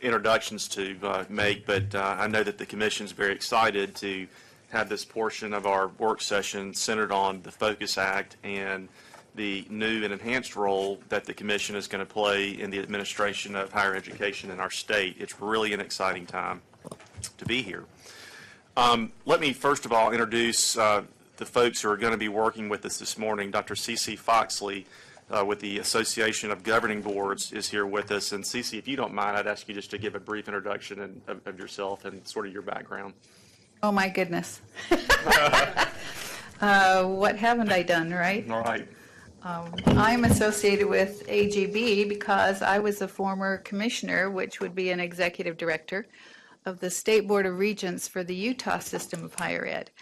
introductions to make, but I know that the Commission is very excited to have this portion of our work session centered on the Focus Act and the new and enhanced role that the Commission is going to play in the administration of higher education in our state. It's really an exciting time to be here. Let me first of all introduce the folks who are going to be working with us this morning. Dr. CeCe Foxley with the Association of Governing Boards is here with us. And CeCe, if you don't mind, I'd ask you just to give a brief introduction of yourself and sort of your background. Oh, my goodness. What haven't I done, right? All right. I'm associated with AGB because I was a former commissioner, which would be an executive director, of the State Board of Regents for the Utah system of higher ed.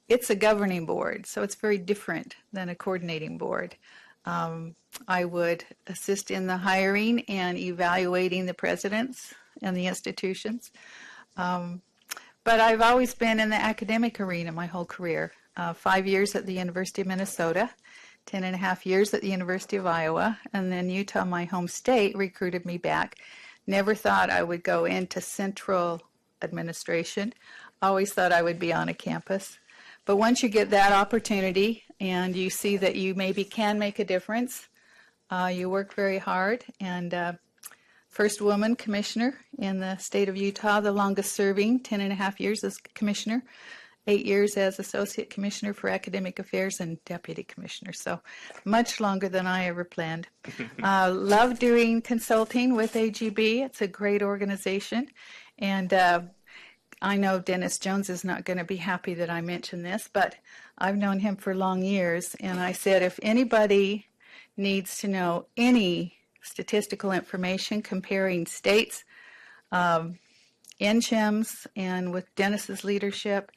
It's a governing board, so it's very different than a coordinating board. I would assist in the hiring and evaluating the presidents and the institutions. But I've always been in the academic arena my whole career. 5 years at the University of Minnesota, 10.5 years at the University of Iowa, and then Utah, my home state, recruited me back. Never thought I would go into central administration. Always thought I would be on a campus. But once you get that opportunity and you see that you maybe can make a difference, you work very hard. And first woman commissioner in the state of Utah, the longest serving, 10.5 years as commissioner. 8 years as Associate Commissioner for Academic Affairs and Deputy Commissioner, so much longer than I ever planned. Love doing consulting with AGB. It's a great organization, and I know Dennis Jones is not going to be happy that I mention this, but I've known him for long years, and I said if anybody needs to know any statistical information comparing states, NCHEMS, and with Dennis's leadership,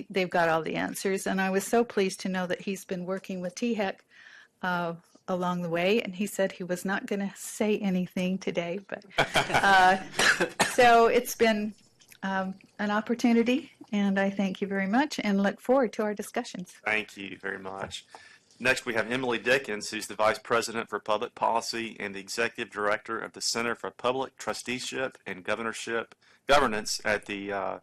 they've got all the answers. And I was so pleased to know that he's been working with THEC along the way, and he said he was not going to say anything today, but so it's been an opportunity, and I thank you very much and look forward to our discussions. Thank you very much. Next, we have Emily Dickens, who's the Vice President for Public Policy and the Executive Director of the Center for Public Trusteeship and Governance at the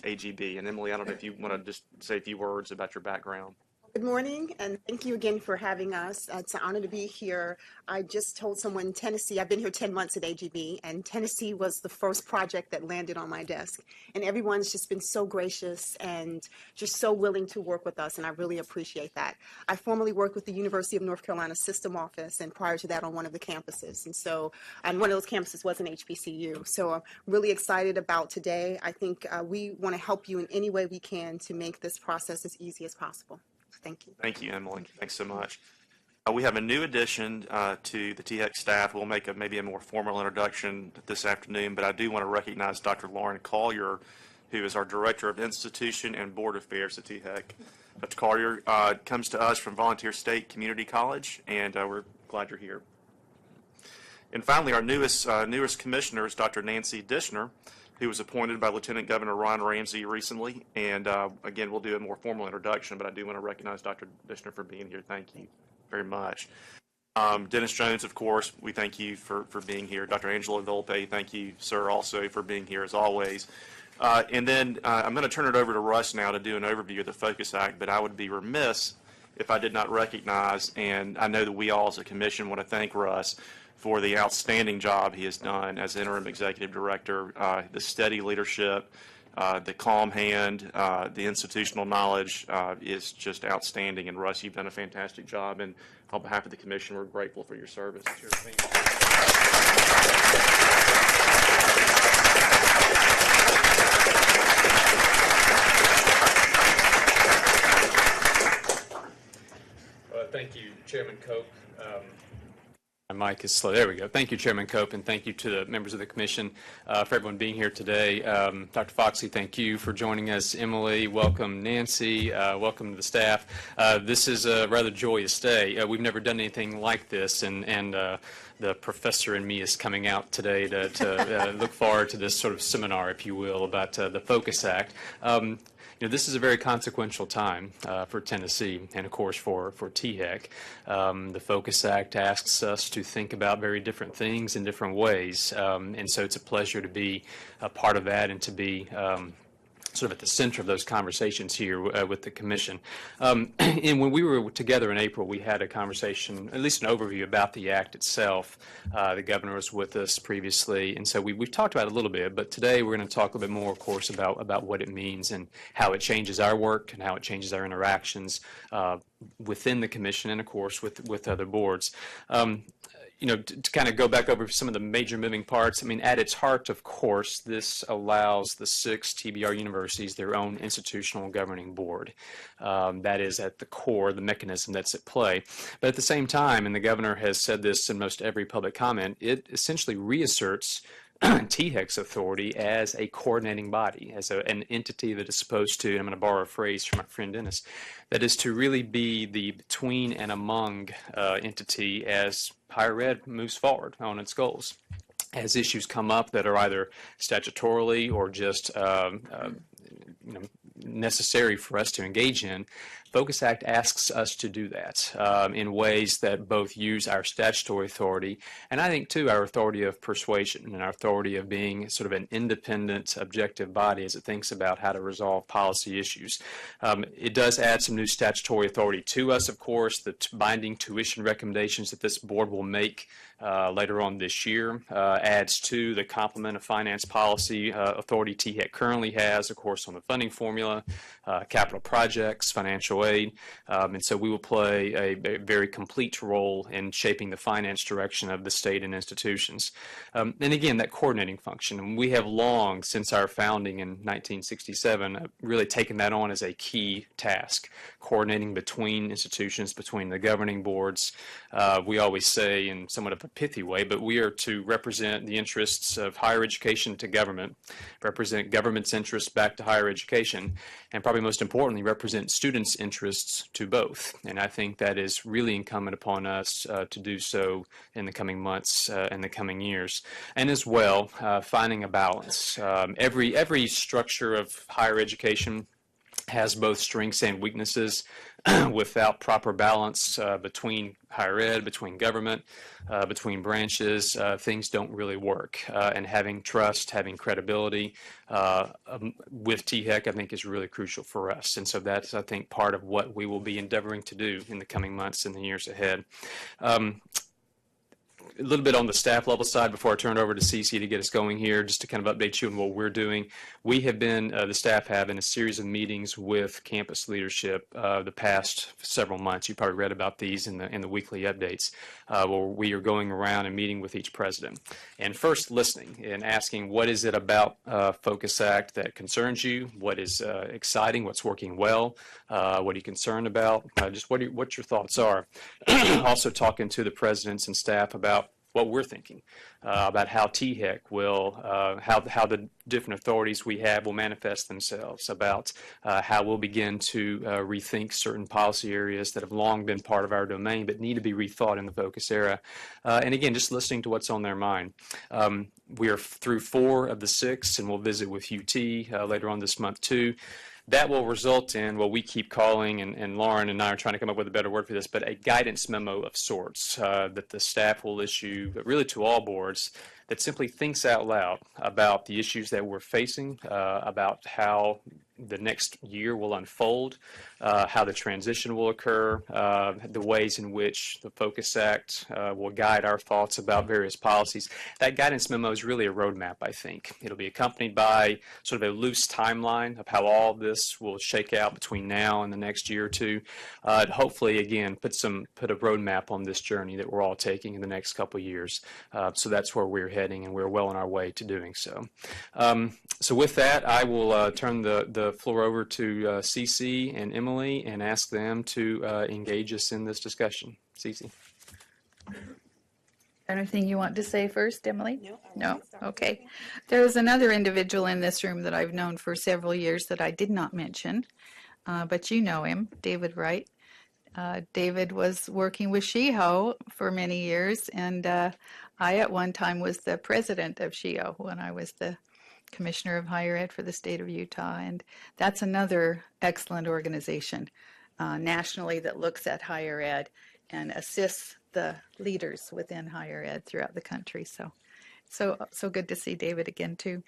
AGB. And Emily, I don't know if you want to just say a few words about your background. Good morning, and thank you again for having us. It's an honor to be here. I just told someone Tennessee, I've been here 10 months at AGB, and Tennessee was the first project that landed on my desk. And everyone's just been so gracious and just so willing to work with us, and I really appreciate that. I formerly worked with the University of North Carolina System Office, and prior to that on one of the campuses. And one of those campuses was an HBCU. So I'm really excited about today. I think we want to help you in any way we can to make this process as easy as possible. Thank you. Thank you, Emily. Thanks so much. We have a new addition to the THEC staff. We'll make maybe a more formal introduction this afternoon, but I do want to recognize Dr. Lauren Collier, who is our Director of Institution and Board Affairs at THEC. Dr. Collier comes to us from Volunteer State Community College, and we're glad you're here. And finally, our newest commissioner is Dr. Nancy Dishner, who was appointed by Lieutenant Governor Ron Ramsey recently. And again, we'll do a more formal introduction, but I do want to recognize Dr. Dishner for being here. Thank you very much. Dennis Jones, of course, we thank you for being here. Dr. Angelo Volpe, thank you, sir, also for being here as always. And then I'm going to turn it over to Russ now to do an overview of the Focus Act, but I would be remiss if I did not recognize, and I know that we all as a commission want to thank Russ for the outstanding job he has done as interim executive director, the steady leadership, the calm hand, the institutional knowledge is just outstanding. And Russ, you've done a fantastic job. And on behalf of the commission, we're grateful for your service. Thank you, Chairman Cope. My mic is slow. There we go. Thank you, Chairman Cope, and thank you to the members of the Commission for everyone being here today. Dr. Foxley, thank you for joining us. Emily, welcome. Nancy, welcome to the staff. This is a rather joyous day. We've never done anything like this, and the professor in me is coming out today to look forward to this sort of seminar, if you will, about the Focus Act. This is a very consequential time for Tennessee and, of course, for THEC. The Focus Act asks us to think about very different things in different ways, and so it's a pleasure to be a part of that and to be sort of at the center of those conversations here with the Commission. And when we were together in April, we had a conversation, at least an overview about the Act itself. The Governor was with us previously, and so we've talked about it a little bit, but today we're going to talk a little bit more, of course, about what it means and how it changes our work and how it changes our interactions within the Commission and, of course, with other boards. To kind of go back over some of the major moving parts, I mean, at its heart, of course, this allows the 6 TBR universities their own institutional governing board. That is at the core, the mechanism that's at play. But at the same time, and the Governor has said this in most every public comment, it essentially reasserts THEC's authority as a coordinating body, as an entity that is supposed to, and I'm going to borrow a phrase from my friend Dennis, that is to really be the between and among entity as higher ed moves forward on its goals. As issues come up that are either statutorily or just necessary for us to engage in, Focus Act asks us to do that in ways that both use our statutory authority and I think, too, our authority of persuasion and our authority of being sort of an independent, objective body as it thinks about how to resolve policy issues. It does add some new statutory authority to us, of course, the binding tuition recommendations that this board will make later on this year adds to the complement of finance policy authority THEC currently has, of course, on the funding formula, capital projects, financial aid, and so we will play a very complete role in shaping the finance direction of the state and institutions. And again, that coordinating function, and we have long, since our founding in 1967, really taken that on as a key task, coordinating between institutions, between the governing boards. We always say in somewhat of a pithy way, but we are to represent the interests of higher education to government, represent government's interests back to higher education, and probably most importantly, represent students' interests to both. And I think that is really incumbent upon us to do so in the coming months and the coming years. And as well, finding a balance. Every structure of higher education has both strengths and weaknesses. Without proper balance between higher ed, between government, between branches, things don't really work. And having trust, having credibility with THEC, I think, is really crucial for us. And so that's, I think, part of what we will be endeavoring to do in the coming months and the years ahead. A little bit on the staff level side before I turn it over to Cece to get us going here, just to kind of update you on what we're doing. We have been, the staff have, in a series of meetings with campus leadership the past several months. You probably read about these in the weekly updates, where we are going around and meeting with each president. And first listening and asking, what is it about Focus Act that concerns you? What is exciting? What's working well? What are you concerned about? Just what your thoughts are. Also talking to the presidents and staff about what we're thinking about how THEC will, how the different authorities we have will manifest themselves, about how we'll begin to rethink certain policy areas that have long been part of our domain but need to be rethought in the focus era. And again, just listening to what's on their mind. We are through 4 of the 6, and we'll visit with UT later on this month too. That will result in what we keep calling, and Lauren and I are trying to come up with a better word for this, but a guidance memo of sorts that the staff will issue, but really to all boards, that simply thinks out loud about the issues that we're facing, about how the next year will unfold, how the transition will occur, the ways in which the Focus Act will guide our thoughts about various policies. That guidance memo is really a roadmap, I think. It'll be accompanied by sort of a loose timeline of how all this will shake out between now and the next year or two. Hopefully, again, put a roadmap on this journey that we're all taking in the next couple of years. So that's where we're heading, and we're well on our way to doing so. So with that, I will turn the floor over to Cece and Emily and ask them to engage us in this discussion. Cece. Anything you want to say first, Emily? No. Okay. There is another individual in this room that I've known for several years that I did not mention, but you know him, David Wright. David was working with SHEHO for many years, and I at one time was the president of SHEHO when I was the Commissioner of Higher Ed for the state of Utah. And that's another excellent organization nationally that looks at higher ed and assists the leaders within higher ed throughout the country. So good to see David again, too.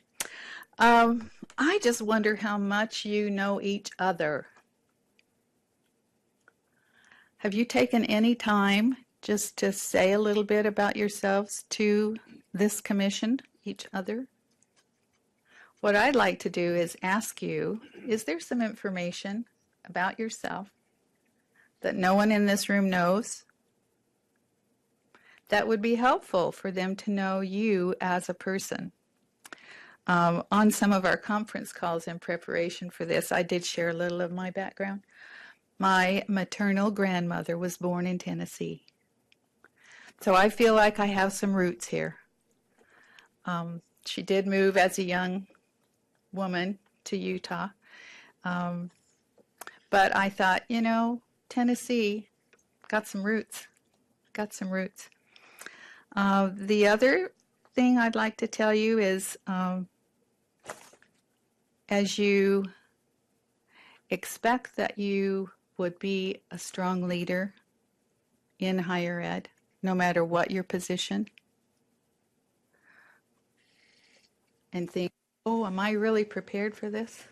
I just wonder how much you know each other. Have you taken any time just to say a little bit about yourselves to this commission, each other? What I'd like to do is ask you, is there some information about yourself that no one in this room knows that would be helpful for them to know you as a person? On some of our conference calls in preparation for this, I did share a little of my background. My maternal grandmother was born in Tennessee. So I feel like I have some roots here. She did move as a young woman to Utah. But I thought, Tennessee got some roots. The other thing I'd like to tell you is as you expect that you would be a strong leader in higher ed, no matter what your position, and think, oh, am I really prepared for this?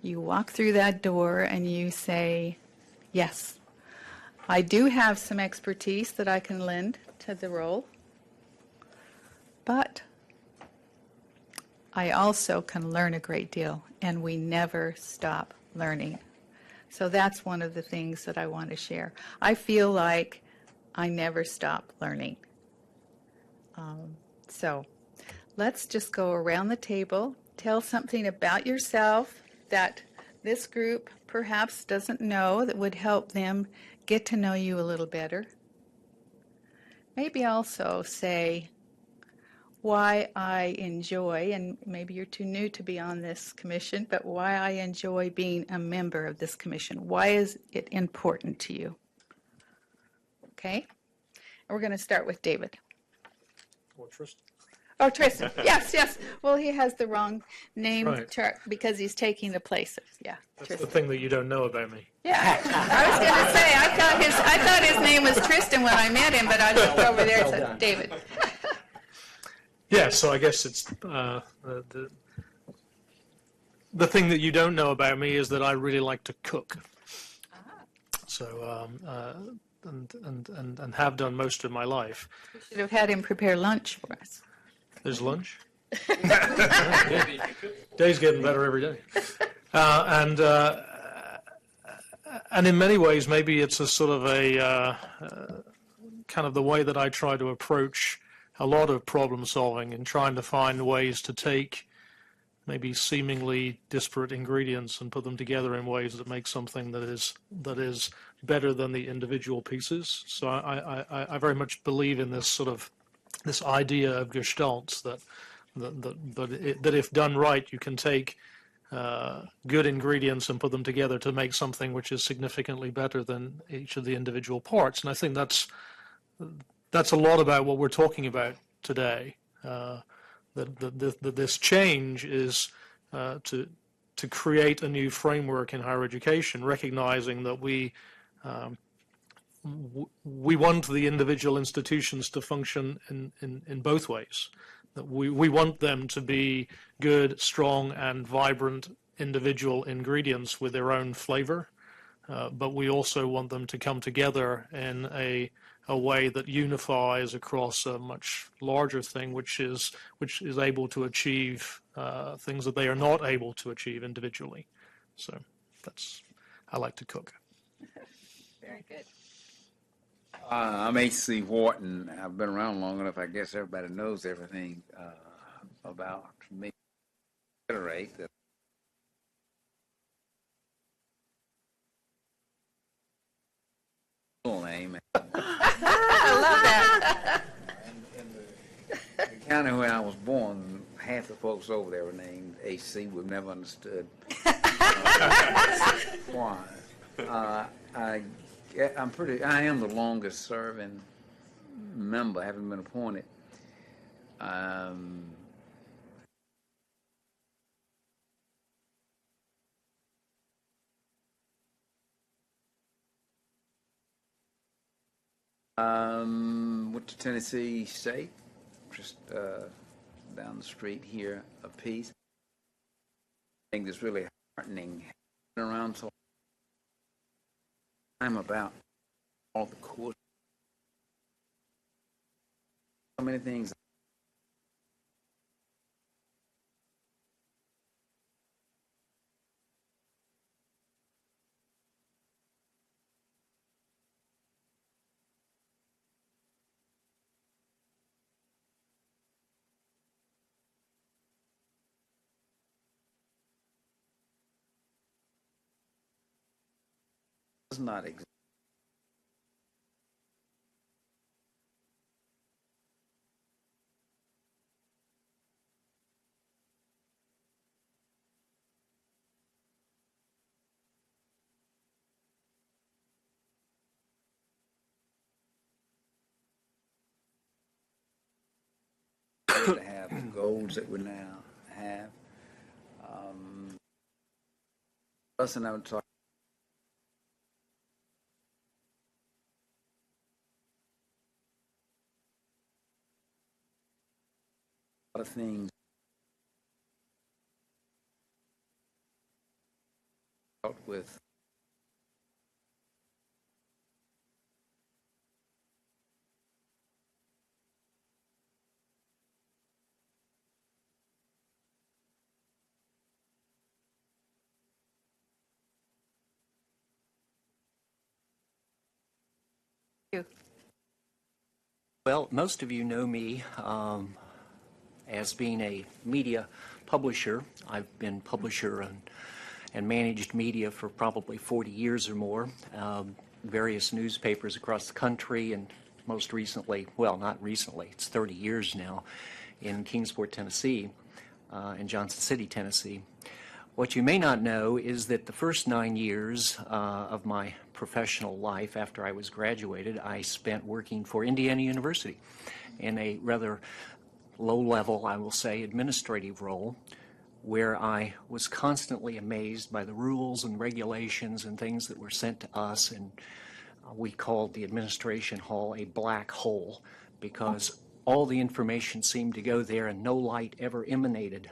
You walk through that door and you say, yes, I do have some expertise that I can lend to the role, but I also can learn a great deal, and we never stop learning. So that's one of the things that I want to share. I feel like I never stop learning. So let's just go around the table, tell something about yourself that this group perhaps doesn't know that would help them get to know you a little better. Maybe also say why I enjoy, and maybe you're too new to be on this commission, but why I enjoy being a member of this commission. Why is it important to you? Okay? And we're going to start with David. Or Tristan. Oh, Tristan. Yes. Well, he has the wrong name Right. chart because he's taking the place of, That's Tristan. the thing that you don't know about me. Yeah, I was going to say, I thought his name was Tristan when I met him, but I looked over there and said, David. Yeah, so I guess it's the thing that you don't know about me is that I really like to cook. So and have done most of my life. We should have had him prepare lunch for us. There's lunch. Day's getting better every day. And in many ways, maybe it's a sort of a kind of the way that I try to approach a lot of problem solving and trying to find ways to take maybe seemingly disparate ingredients and put them together in ways that make something that is better than the individual pieces. So I very much believe in this sort of this idea of gestalts that if done right, you can take good ingredients and put them together to make something which is significantly better than each of the individual parts. And I think that's a lot about what we're talking about today. This change is to create a new framework in higher education, recognizing that we want the individual institutions to function in both ways. That we want them to be good, strong, and vibrant individual ingredients with their own flavor, but we also want them to come together in a way that unifies across a much larger thing, which is able to achieve things that they are not able to achieve individually. So I like to cook. Very good. I'm H.C. Wharton. I've been around long enough. I guess everybody knows everything about me. Reiterate that full name. I love that. In the county where I was born, half the folks over there were named H.C. We've never understood why. I am the longest serving member, having been appointed. Um, went to Tennessee State, just down the street here, a piece. I think that's really heartening. Been around so I'm about all the course. So many things. Does not exist. To have the goals that we now have. Us and I would talk a lot of things with Well, most of you know me as being a media publisher. I've been publisher and managed media for probably 40 years or more, various newspapers across the country, and most recently, well, not recently, it's 30 years now, in Kingsport, Tennessee, and Johnson City, Tennessee. What you may not know is that the first 9 years of my professional life after I was graduated, I spent working for Indiana University in a rather low-level, I will say, administrative role, where I was constantly amazed by the rules and regulations and things that were sent to us, and we called the administration hall a black hole because all the information seemed to go there and no light ever emanated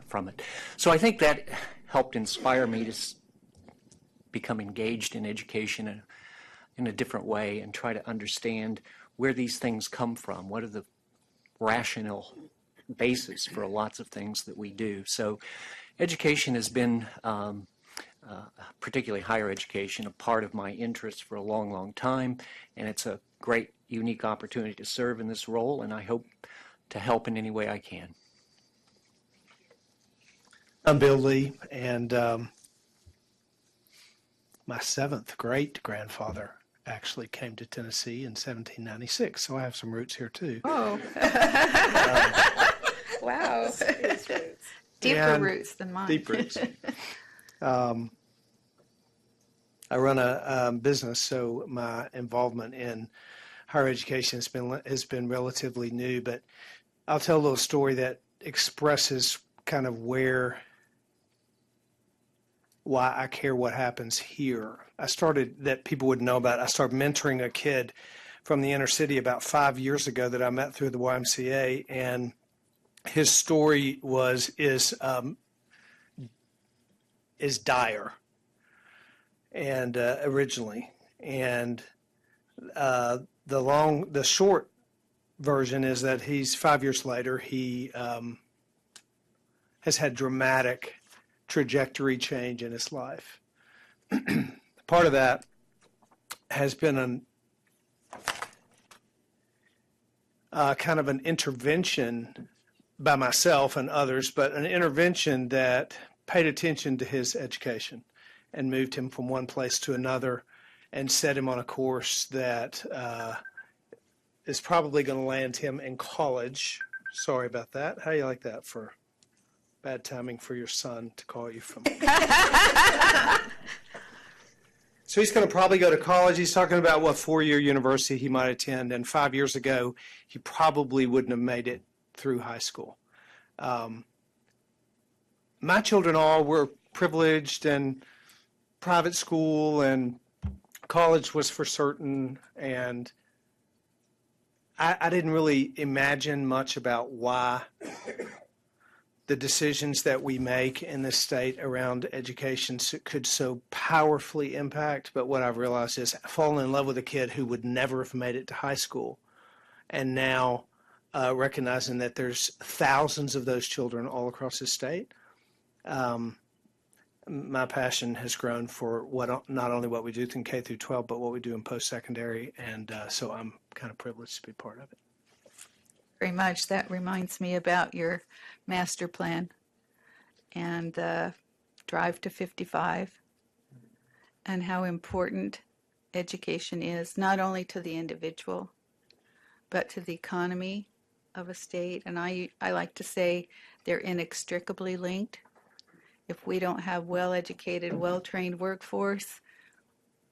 from it. So I think that helped inspire me to become engaged in education in a different way and try to understand where these things come from. What are the rational basis for lots of things that we do? So education has been, particularly higher education, a part of my interest for a long, long time, and it's a great, unique opportunity to serve in this role, and I hope to help in any way I can. I'm Bill Lee, and my seventh great-grandfather actually came to Tennessee in 1796, so I have some roots here too. Oh. Wow. Deeper And roots than mine. Deep roots. I run a business, so my involvement in higher education has been relatively new, but I'll tell a little story that expresses kind of why I care what happens here. I started mentoring a kid from the inner city about 5 years ago that I met through the YMCA, and his story is dire, and originally, and the short version is that he's 5 years later he has had dramatic trajectory change in his life. Part of that has been kind of an intervention by myself and others, but an intervention that paid attention to his education and moved him from one place to another and set him on a course that is probably going to land him in college. Sorry about that. How do you like that for bad timing for your son to call you from? So he's going to probably go to college. He's talking about what four-year university he might attend, and 5 years ago, he probably wouldn't have made it through high school. My children all were privileged, and private school and college was for certain, and I didn't really imagine much about why the decisions that we make in this state around education could so powerfully impact. But what I've realized is falling in love with a kid who would never have made it to high school, and now recognizing that there's thousands of those children all across the state. My passion has grown for not only what we do in K through 12, but what we do in post-secondary, and so I'm kind of privileged to be part of it. Very much. That reminds me about your master plan and Drive to 55 and how important education is, not only to the individual, but to the economy of a state. And I like to say they're inextricably linked. If we don't have well-educated, well-trained workforce,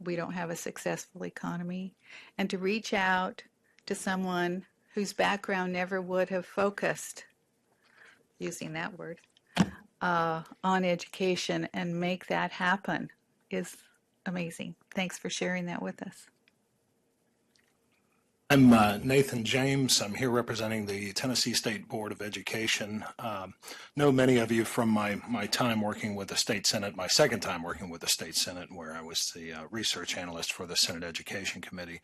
we don't have a successful economy. And to reach out to someone whose background never would have focused, using that word, on education and make that happen is amazing. Thanks for sharing that with us. I'm Nathan James. I'm here representing the Tennessee State Board of Education. Know many of you from my time working with the State Senate, my second time working with the State Senate, where I was the research analyst for the Senate Education Committee,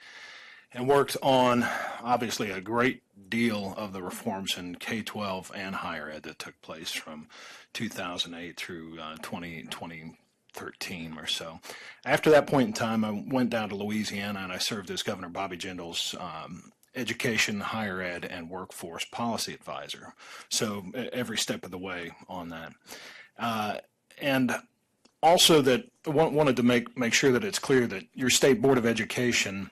and worked on, obviously, a great deal of the reforms in K-12 and higher ed that took place from 2008 through 2013 or so. After that point in time, I went down to Louisiana and I served as Governor Bobby Jindal's education, higher ed, and workforce policy advisor. So every step of the way on that. And also that wanted to make sure that it's clear that your State Board of Education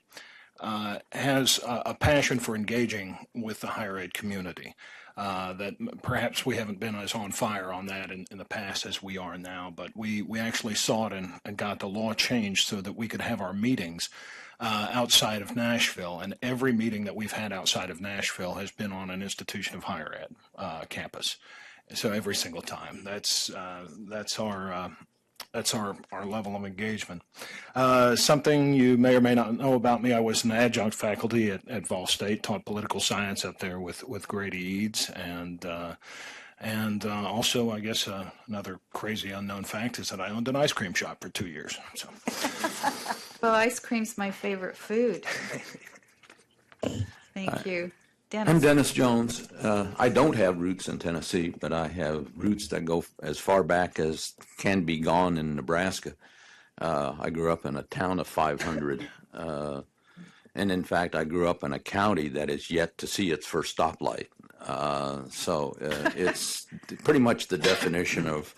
has a passion for engaging with the higher ed community. That perhaps we haven't been as on fire on that in the past as we are now, but we actually saw it and got the law changed so that we could have our meetings outside of Nashville, and every meeting that we've had outside of Nashville has been on an institution of higher ed campus. So every single time, that's our level of engagement. Something you may or may not know about me, I was an adjunct faculty at Vol State, taught political science up there with Grady Eads, and also, I guess, another crazy unknown fact is that I owned an ice cream shop for 2 years. So. Well, ice cream's my favorite food. Thank you. Dennis. I'm Dennis Jones. I don't have roots in Tennessee, but I have roots that go as far back as can be gone in Nebraska. I grew up in a town of 500, and in fact, I grew up in a county that is yet to see its first stoplight. So it's pretty much the definition of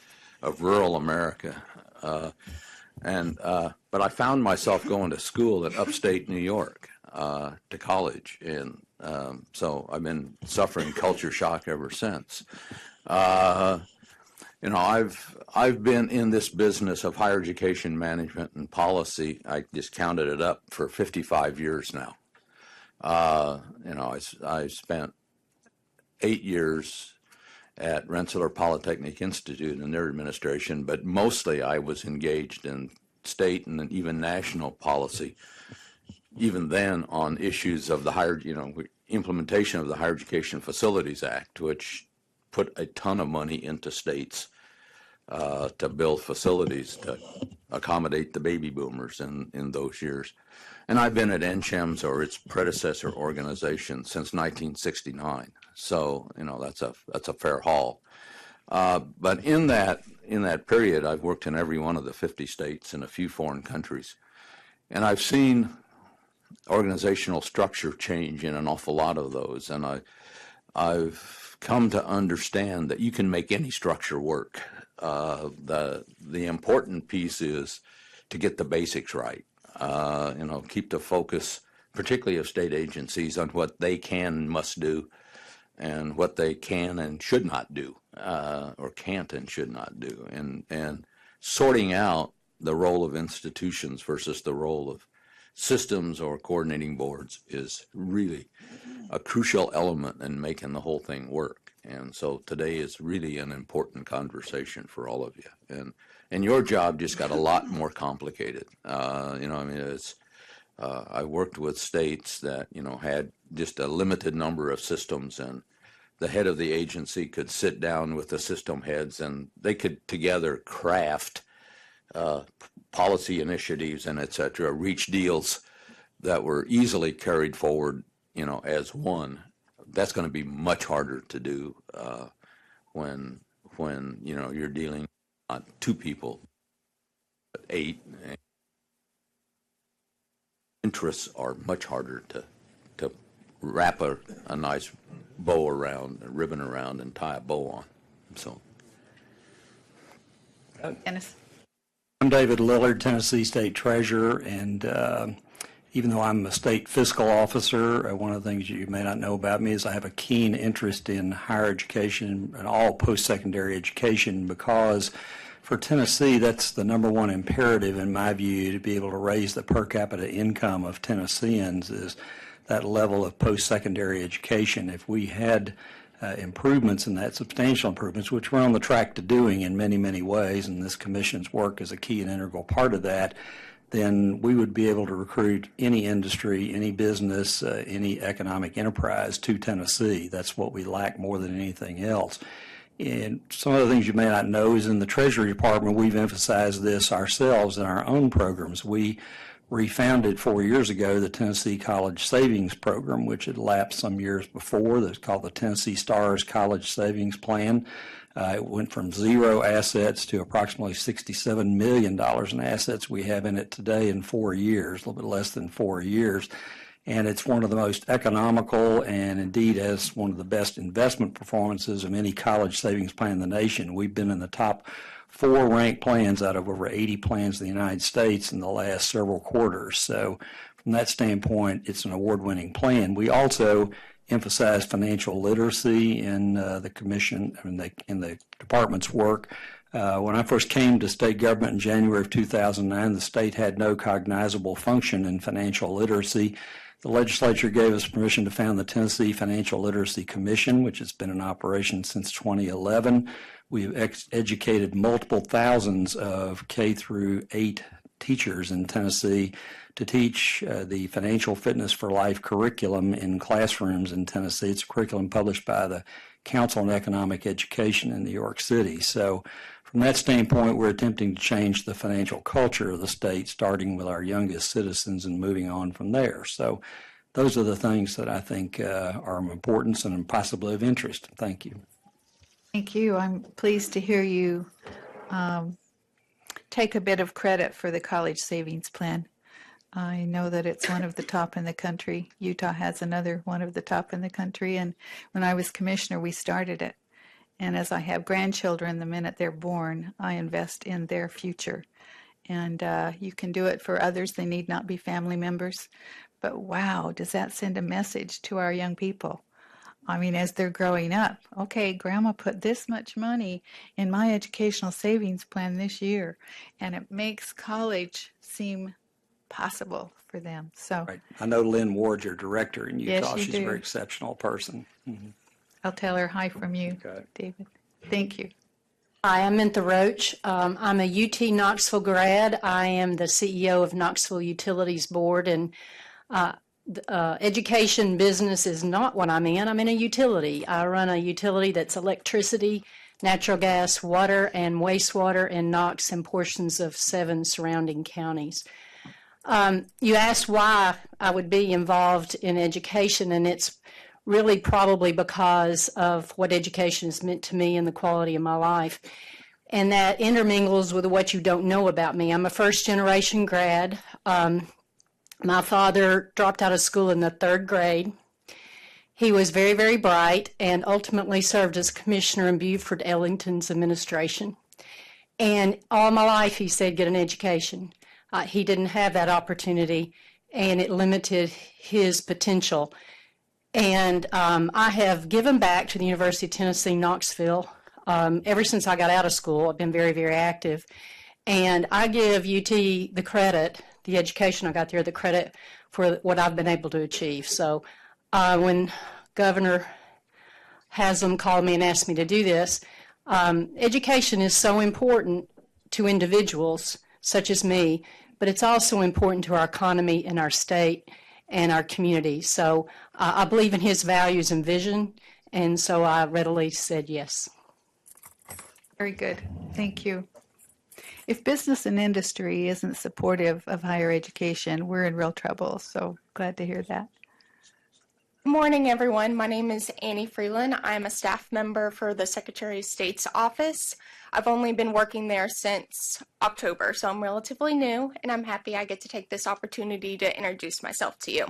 rural America. But I found myself going to school at upstate New York to college, and so I've been suffering culture shock ever since. You know, I've been in this business of higher education management and policy. I just counted it up for 55 years now. You know, I spent 8 years at Rensselaer Polytechnic Institute in their administration, but mostly I was engaged in state and even national policy, even then on issues of the higher, you know, implementation of the Higher Education Facilities Act, which put a ton of money into states to build facilities to accommodate the baby boomers in those years. And I've been at NCHEMS, or its predecessor organization, since 1969. So, you know, that's a fair haul. But in that period, I've worked in every one of the 50 states and a few foreign countries. And I've seen organizational structure change in an awful lot of those. And I've come to understand that you can make any structure work. The important piece is to get the basics right. You know, keep the focus, particularly of state agencies, on what they can and must do, and what they can and should not do, or can't and should not do, and sorting out the role of institutions versus the role of systems or coordinating boards is really a crucial element in making the whole thing work. And so today is really an important conversation for all of you. And your job just got a lot more complicated. I worked with states that, had just a limited number of systems, and the head of the agency could sit down with the system heads and they could together craft policy initiatives and et cetera, reach deals that were easily carried forward, as one. That's going to be much harder to do when you're dealing not two people, but 8. Interests are much harder to wrap a nice bow around, a ribbon around, and tie a bow on. So, Dennis? I'm David Lillard, Tennessee State Treasurer, and even though I'm a state fiscal officer, one of the things you may not know about me is I have a keen interest in higher education and all post-secondary education, because for Tennessee, that's the number one imperative in my view, to be able to raise the per capita income of Tennesseans, is that level of post-secondary education. If we had improvements in that, substantial improvements, which we're on the track to doing in many, many ways, and this commission's work is a key and integral part of that, then we would be able to recruit any industry, any business, any economic enterprise to Tennessee. That's what we lack more than anything else. And some of the things you may not know is in the Treasury Department, we've emphasized this ourselves in our own programs. We refounded 4 years ago the Tennessee College Savings Program, which had lapsed some years before. That's called the Tennessee Stars College Savings Plan. It went from 0 assets to approximately $67 million in assets we have in it today in 4 years, a little bit less than 4 years. And it's one of the most economical and indeed has one of the best investment performances of any college savings plan in the nation. We've been in the top 4 ranked plans out of over 80 plans in the United States in the last several quarters. So from that standpoint, it's an award-winning plan. We also emphasize financial literacy in the commission and in the department's work. When I first came to state government in January of 2009, the state had no cognizable function in financial literacy. The legislature gave us permission to found the Tennessee Financial Literacy Commission, which has been in operation since 2011. We've educated multiple thousands of K through 8 teachers in Tennessee to teach the Financial Fitness for Life curriculum in classrooms in Tennessee. It's a curriculum published by the Council on Economic Education in New York City. So from that standpoint, we're attempting to change the financial culture of the state, starting with our youngest citizens and moving on from there. So those are the things that I think are of importance and possibly of interest. Thank you. Thank you. I'm pleased to hear you take a bit of credit for the college savings plan. I know that it's one of the top in the country. Utah has another one of the top in the country. And when I was commissioner, we started it. And as I have grandchildren, the minute they're born, I invest in their future. And you can do it for others. They need not be family members. But wow, does that send a message to our young people? I mean, as they're growing up, okay, Grandma put this much money in my educational savings plan this year, and it makes college seem possible for them. So Right. I know Lynn Ward, your director in Utah. Yes, you She's a do. very exceptional person. Mm-hmm. I'll tell her hi from you, Okay. David. Thank you. Hi, I'm Mintha Roach. I'm a UT Knoxville grad. I am the CEO of Knoxville Utilities Board, and education business is not what I'm in. I'm in a utility. I run a utility that's electricity, natural gas, water, and wastewater in Knox and portions of 7 surrounding counties. You asked why I would be involved in education, and it's really probably because of what education has meant to me and the quality of my life. And that intermingles with what you don't know about me. I'm a first-generation grad. My father dropped out of school in the 3rd grade. He was very, very bright and ultimately served as commissioner in Buford Ellington's administration. And all my life, he said, get an education. He didn't have that opportunity, and it limited his potential. And I have given back to the University of Tennessee, Knoxville. Ever since I got out of school, I've been very, very active. And I give UT the credit, the education I got there, the credit for what I've been able to achieve. So when Governor Haslam called me and asked me to do this, education is so important to individuals such as me, but it's also important to our economy and our state and our community. So I believe in his values and vision, and so I readily said yes. Very good. Thank you. If business and industry isn't supportive of higher education, we're in real trouble. So glad to hear that. Good morning, everyone. My name is Annie Freeland. I'm a staff member for the Secretary of State's office. I've only been working there since October, so I'm relatively new, and I'm happy I get to take this opportunity to introduce myself to you.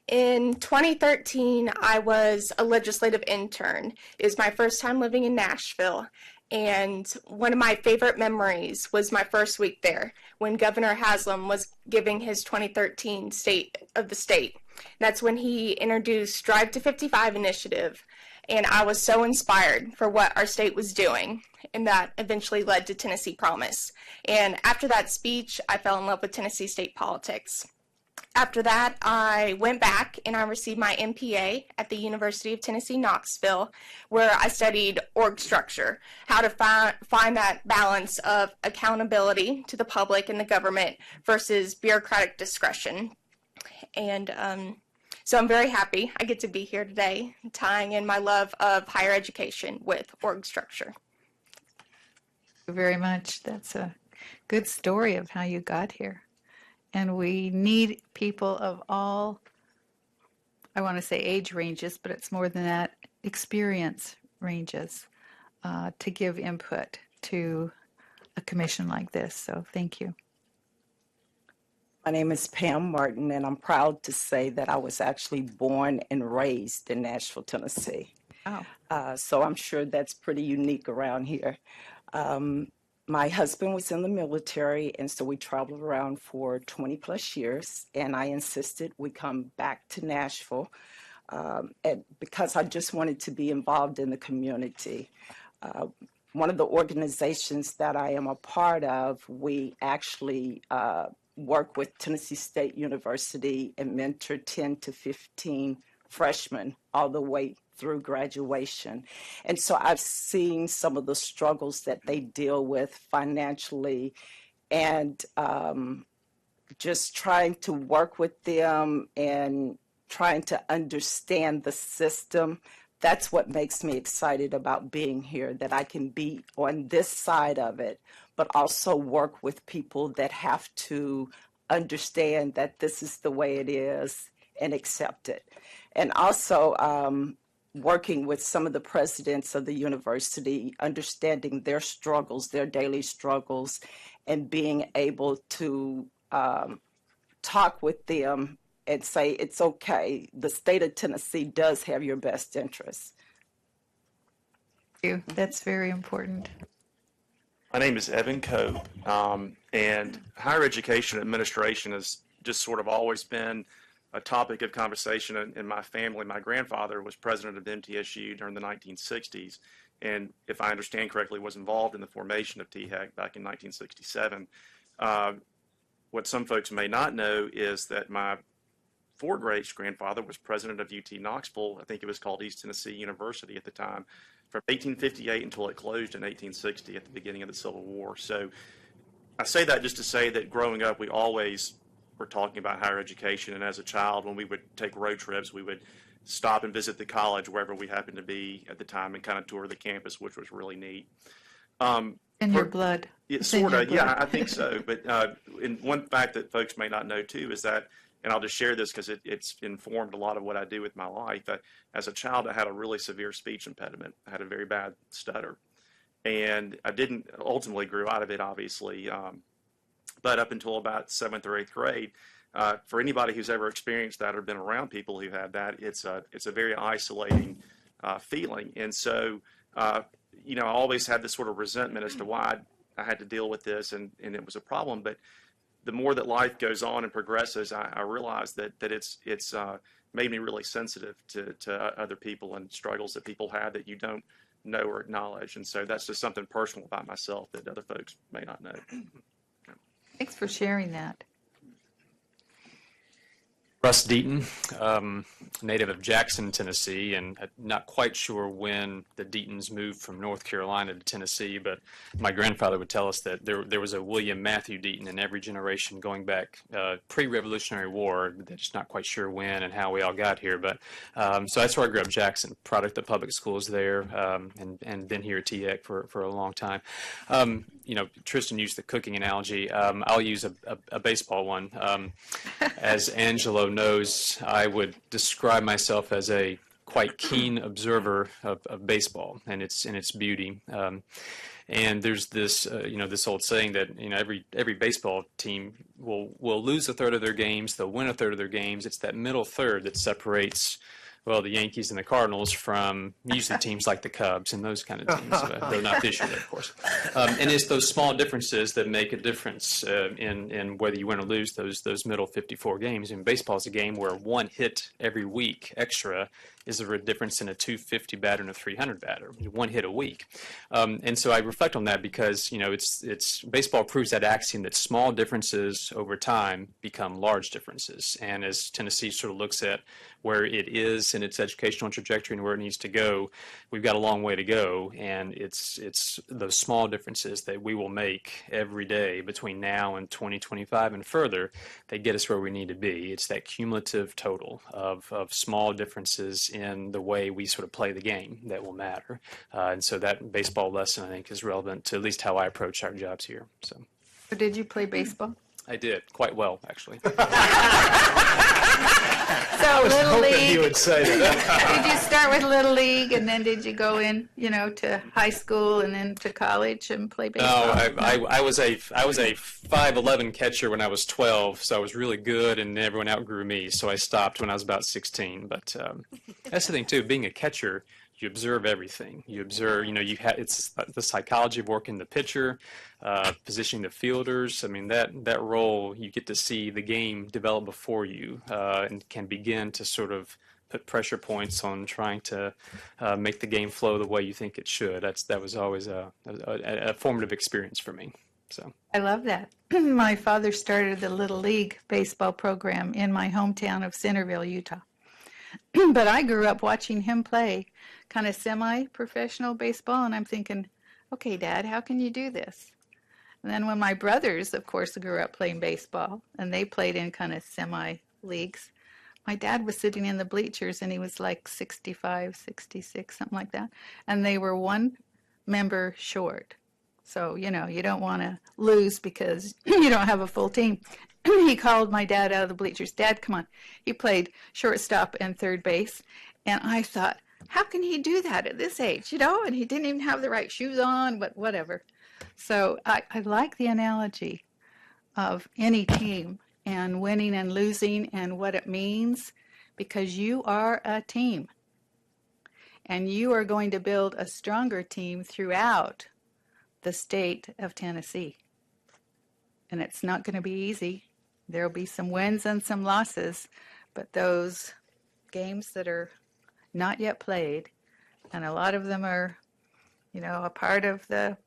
In 2013, I was a legislative intern. It was my first time living in Nashville, and one of my favorite memories was my first week there when Governor Haslam was giving his 2013 State of the State. That's when he introduced Drive to 55 initiative, and I was so inspired for what our state was doing, and that eventually led to Tennessee Promise. And after that speech, I fell in love with Tennessee state politics. After that, I went back and I received my MPA at the University of Tennessee, Knoxville, where I studied org structure, how to find that balance of accountability to the public and the government versus bureaucratic discretion. And so I'm very happy I get to be here today, tying in my love of higher education with org structure. Thank you very much. That's a good story of how you got here. And we need people of all, I want to say age ranges, but it's more than that, experience ranges to give input to a commission like this. So thank you. My name is Pam Martin, and I'm proud to say that I was actually born and raised in Nashville, Tennessee. Oh. So I'm sure that's pretty unique around here. My husband was in the military, and so we traveled around for 20 plus years, and I insisted we come back to Nashville because I just wanted to be involved in the community. One of the organizations that I am a part of, we actually work with Tennessee State University and mentor 10 to 15 freshmen all the way through graduation. And so I've seen some of the struggles that they deal with financially, and just trying to work with them and trying to understand the system. That's what makes me excited about being here, that I can be on this side of it, but also work with people that have to understand that this is the way it is and accept it. And also working with some of the presidents of the university, understanding their struggles, their daily struggles, and being able to talk with them and say, it's okay, the state of Tennessee does have your best interests. Thank you. That's very important. My name is Evan Cope, and higher education administration has just sort of always been a topic of conversation in my family. My grandfather was president of MTSU during the 1960s, and if I understand correctly, was involved in the formation of THEC back in 1967. What some folks may not know is that my great-grandfather was president of UT Knoxville. I think it was called East Tennessee University at the time, from 1858 until it closed in 1860 at the beginning of the Civil War. So I say that just to say that growing up, we always were talking about higher education. And as a child, when we would take road trips, we would stop and visit the college wherever we happened to be at the time and kind of tour the campus, which was really neat. In your blood. Yeah, sort of. Yeah, I think so. But and one fact that folks may not know, too, is that, and I'll just share this because it's informed a lot of what I do with my life. As a child, I had a really severe speech impediment. I had a very bad stutter. And I didn't ultimately grew out of it, obviously. But up until about 7th or 8th grade, for anybody who's ever experienced that or been around people who have that, it's a very isolating feeling. And so, I always had this sort of resentment as to why I had to deal with this, and it was a problem. But the more that life goes on and progresses, I realize that it's made me really sensitive to other people and struggles that people have that you don't know or acknowledge. And so that's just something personal about myself that other folks may not know. Thanks for sharing that. Russ Deaton, native of Jackson, Tennessee, and not quite sure when the Deatons moved from North Carolina to Tennessee, but my grandfather would tell us that there was a William Matthew Deaton in every generation going back pre-Revolutionary War. They're just not quite sure when and how we all got here, but so that's where I grew up, Jackson, product of public schools there, and been here at THEC for a long time. You know, Tristan used the cooking analogy. I'll use a baseball one. As Angelo knows, I would describe myself as a quite keen observer of baseball and its beauty. And there's this, this old saying that, every baseball team will lose a third of their games, they'll win a third of their games. It's that middle third that separates, well, the Yankees and the Cardinals from usually teams like the Cubs and those kind of teams. Though not this year, of course. And it's those small differences that make a difference in whether you win or lose those middle 54 games. And baseball is a game where one hit every week extra is a difference in a 250 batter and a 300 batter, one hit a week. And so I reflect on that because, it's baseball proves that axiom that small differences over time become large differences. And as Tennessee sort of looks at where it is in its educational trajectory and where it needs to go, we've got a long way to go. And it's those small differences that we will make every day between now and 2025 and further that get us where we need to be. It's that cumulative total of small differences in the way we sort of play the game that will matter. And so that baseball lesson, I think, is relevant to at least how I approach our jobs here. So Did you play baseball? I did quite well, actually. So Little League. You would say that. Did you start with Little League and then did you go in, to high school and then to college and play baseball? No, I was a 5'11" catcher when I was 12, so I was really good, and everyone outgrew me, so I stopped when I was about 16. But that's the thing too. Being a catcher, you observe everything. You observe, it's the psychology of working the pitcher, positioning the fielders. I mean, that role, you get to see the game develop before you and can begin to sort of put pressure points on trying to make the game flow the way you think it should. That was always a formative experience for me. So I love that. My father started the Little League baseball program in my hometown of Centerville, Utah. But I grew up watching him play kind of semi-professional baseball, and I'm thinking, okay, Dad, how can you do this? And then when my brothers, of course, grew up playing baseball, and they played in kind of semi-leagues, my dad was sitting in the bleachers, and he was like 65, 66, something like that, and they were one member short. So, you don't want to lose because you don't have a full team. He called my dad out of the bleachers. Dad, come on. He played shortstop and third base. And I thought, how can he do that at this age? And he didn't even have the right shoes on, but whatever. So I like the analogy of any team and winning and losing and what it means, because you are a team. And you are going to build a stronger team throughout the state of Tennessee. And it's not going to be easy. There'll be some wins and some losses, but those games that are not yet played, and a lot of them are, a part of the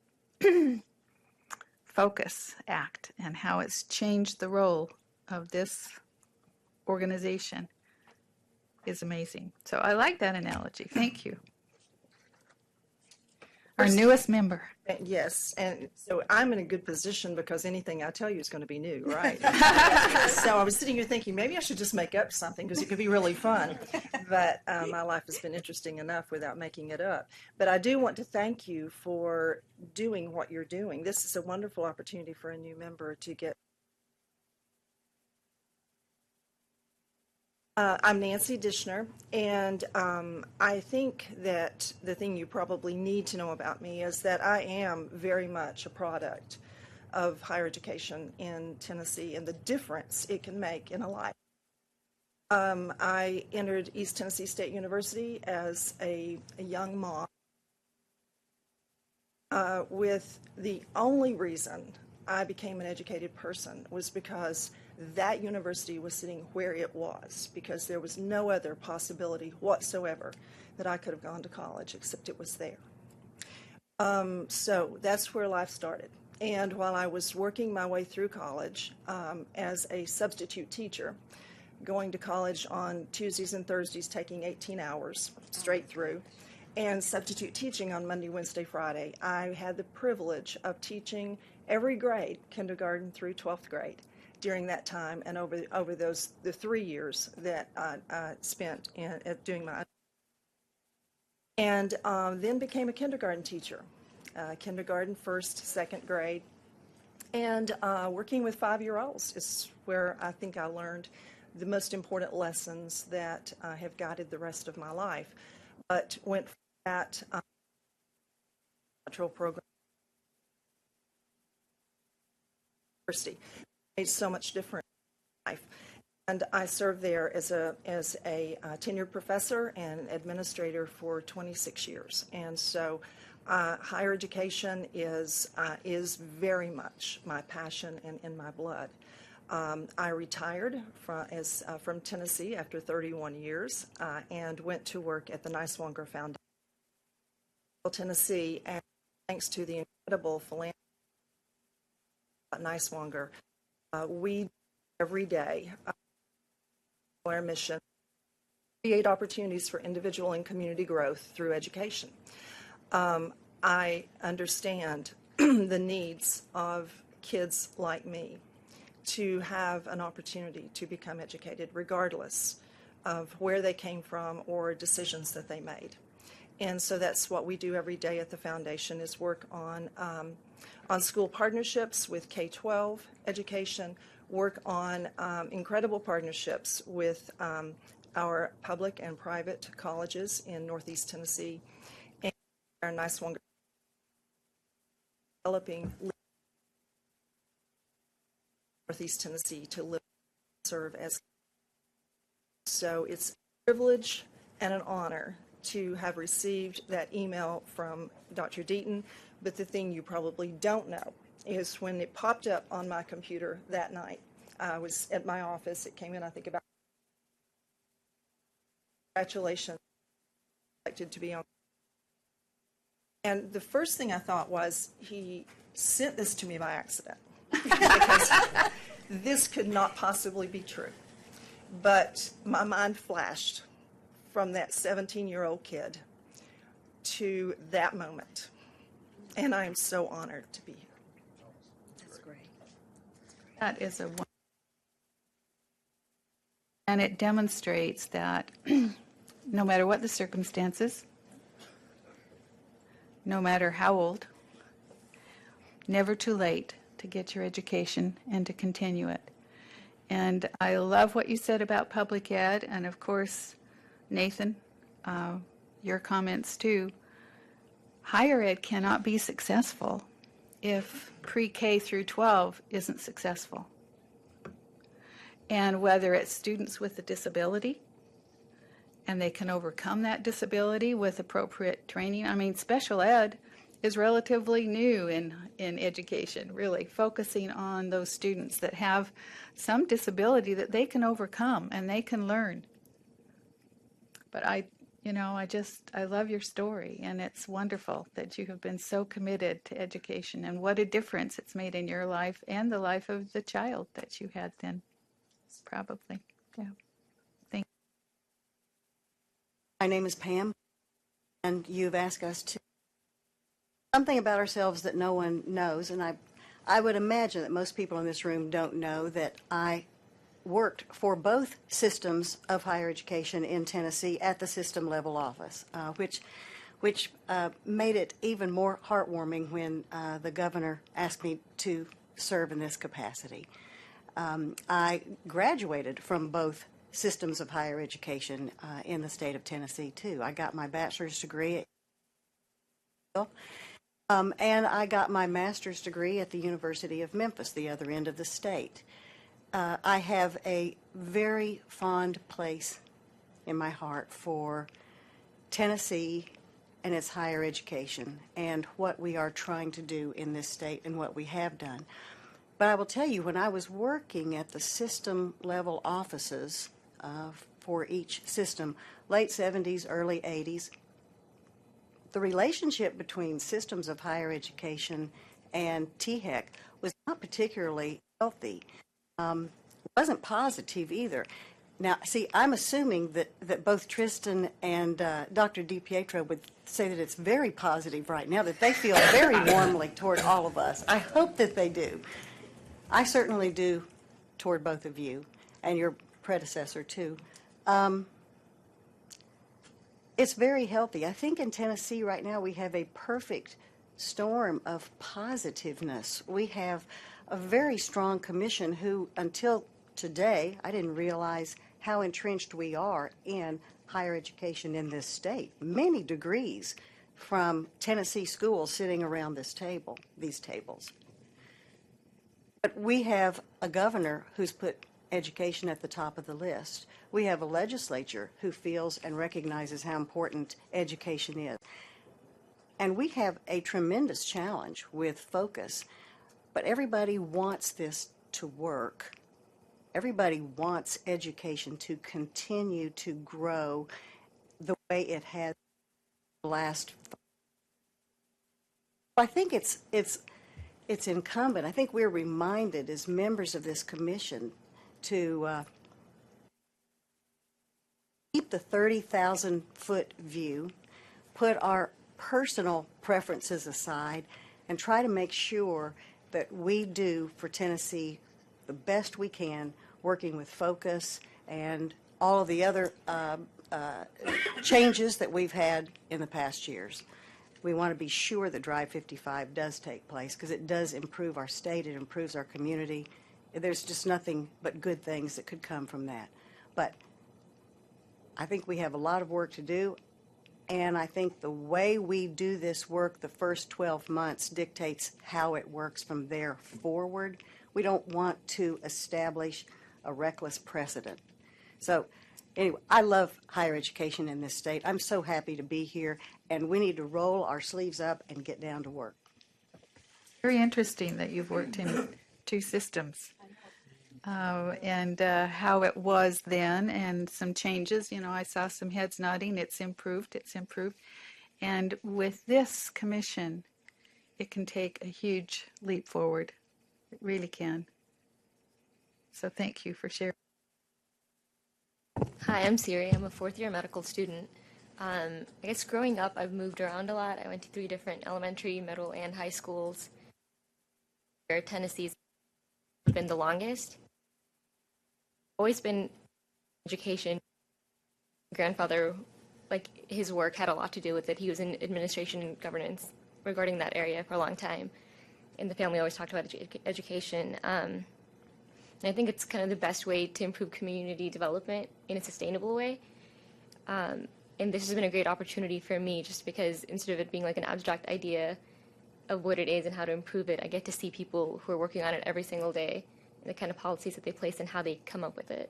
Focus Act and how it's changed the role of this organization, is amazing. So I like that analogy. Thank you. Our newest member. Yes, and so I'm in a good position because anything I tell you is going to be new, right? So I was sitting here thinking maybe I should just make up something because it could be really fun. But my life has been interesting enough without making it up. But I do want to thank you for doing what you're doing. This is a wonderful opportunity for a new member to get. I'm Nancy Dishner, and I think that the thing you probably need to know about me is that I am very much a product of higher education in Tennessee and the difference it can make in a life. I entered East Tennessee State University as a young mom with the only reason I became an educated person was because that university was sitting where it was, because there was no other possibility whatsoever that I could have gone to college except it was there. So that's where life started. And while I was working my way through college as a substitute teacher, going to college on Tuesdays and Thursdays, taking 18 hours straight through, and substitute teaching on Monday, Wednesday, Friday, I had the privilege of teaching every grade, kindergarten through 12th grade, during that time, and over the 3 years that I spent doing my, and then became a kindergarten teacher. Kindergarten, first, second grade, and working with 5-year-olds is where I think I learned the most important lessons that have guided the rest of my life. But went from that natural program university made so much difference in life. And I served there as a tenured professor and administrator for 26 years. And so higher education is very much my passion and in my blood. I retired from Tennessee after 31 years and went to work at the Niswonger Foundation in Tennessee. And thanks to the incredible philanthropy at Niswonger, we every day our mission create opportunities for individual and community growth through education. I understand the needs of kids like me to have an opportunity to become educated regardless of where they came from or decisions that they made. And so that's what we do every day at the foundation, is work on school partnerships with K-12 education, work on incredible partnerships with our public and private colleges in Northeast Tennessee, and our Niswonger developing Northeast Tennessee to live and serve as. So it's a privilege and an honor to have received that email from Dr. Deaton, but the thing you probably don't know is when it popped up on my computer that night. I was at my office. It came in, I think, about congratulations, elected to be on. And the first thing I thought was, he sent this to me by accident because this could not possibly be true. But my mind flashed from that 17-year-old kid to that moment. And I am so honored to be here. That's great. That is a wonderful. And it demonstrates that no matter what the circumstances, no matter how old, never too late to get your education and to continue it. And I love what you said about public ed, and of course, Nathan, your comments too. Higher ed cannot be successful if pre-K through 12 isn't successful. And whether it's students with a disability, and they can overcome that disability with appropriate training. I mean, special ed is relatively new in education, really, focusing on those students that have some disability that they can overcome and they can learn. But I love your story, and it's wonderful that you have been so committed to education, and what a difference it's made in your life and the life of the child that you had then, probably. Yeah. Thank you. My name is Pam, and you've asked us to something about ourselves that no one knows, and I would imagine that most people in this room don't know that I worked for both systems of higher education in Tennessee at the system level office, which made it even more heartwarming when the governor asked me to serve in this capacity. I graduated from both systems of higher education in the state of Tennessee, too. I got my bachelor's degree at and I got my master's degree at the University of Memphis, the other end of the state. I have a very fond place in my heart for Tennessee and its higher education and what we are trying to do in this state and what we have done. But I will tell you, when I was working at the system level offices for each system, late 70s, early 80s, the relationship between systems of higher education and THEC was not particularly healthy. It wasn't positive either. Now, see, I'm assuming that both Tristan and Dr. DiPietro would say that it's very positive right now, that they feel very warmly toward all of us. I hope that they do. I certainly do toward both of you and your predecessor, too. It's very healthy. I think in Tennessee right now we have a perfect storm of positiveness. We have a very strong commission who, until today, I didn't realize how entrenched we are in higher education in this state. Many degrees from Tennessee schools sitting around this table, these tables. But we have a governor who's put education at the top of the list. We have a legislature who feels and recognizes how important education is. And we have a tremendous challenge with focus. But everybody wants this to work. Everybody wants education to continue to grow the way it has the last. I think it's incumbent. I think we're reminded as members of this commission to keep the 30,000-foot view, put our personal preferences aside, and try to make sure that we do for Tennessee the best we can, working with focus and all of the other changes that we've had in the past years. We want to be sure that Drive 55 does take place because it does improve our state, it improves our community. There's just nothing but good things that could come from that. But I think we have a lot of work to do, and I think the way we do this work the first 12 months dictates how it works from there forward. We don't want to establish a reckless precedent. So anyway, I love higher education in this state. I'm so happy to be here, and we need to roll our sleeves up and get down to work. Very interesting that you've worked in two systems. And how it was then, and some changes. You know, I saw some heads nodding. It's improved. It's improved. And with this commission, it can take a huge leap forward. It really can. So thank you for sharing. Hi, I'm Siri. I'm a fourth-year medical student. I guess growing up, I've moved around a lot. I went to 3 different elementary, middle, and high schools. Where Tennessee's been the longest. Always been education. Grandfather, like his work had a lot to do with it. He was in administration and governance regarding that area for a long time. And the family always talked about education. And I think it's kind of the best way to improve community development in a sustainable way. And this has been a great opportunity for me just because instead of it being like an abstract idea of what it is and how to improve it, I get to see people who are working on it every single day, and the kind of policies that they place and how they come up with it.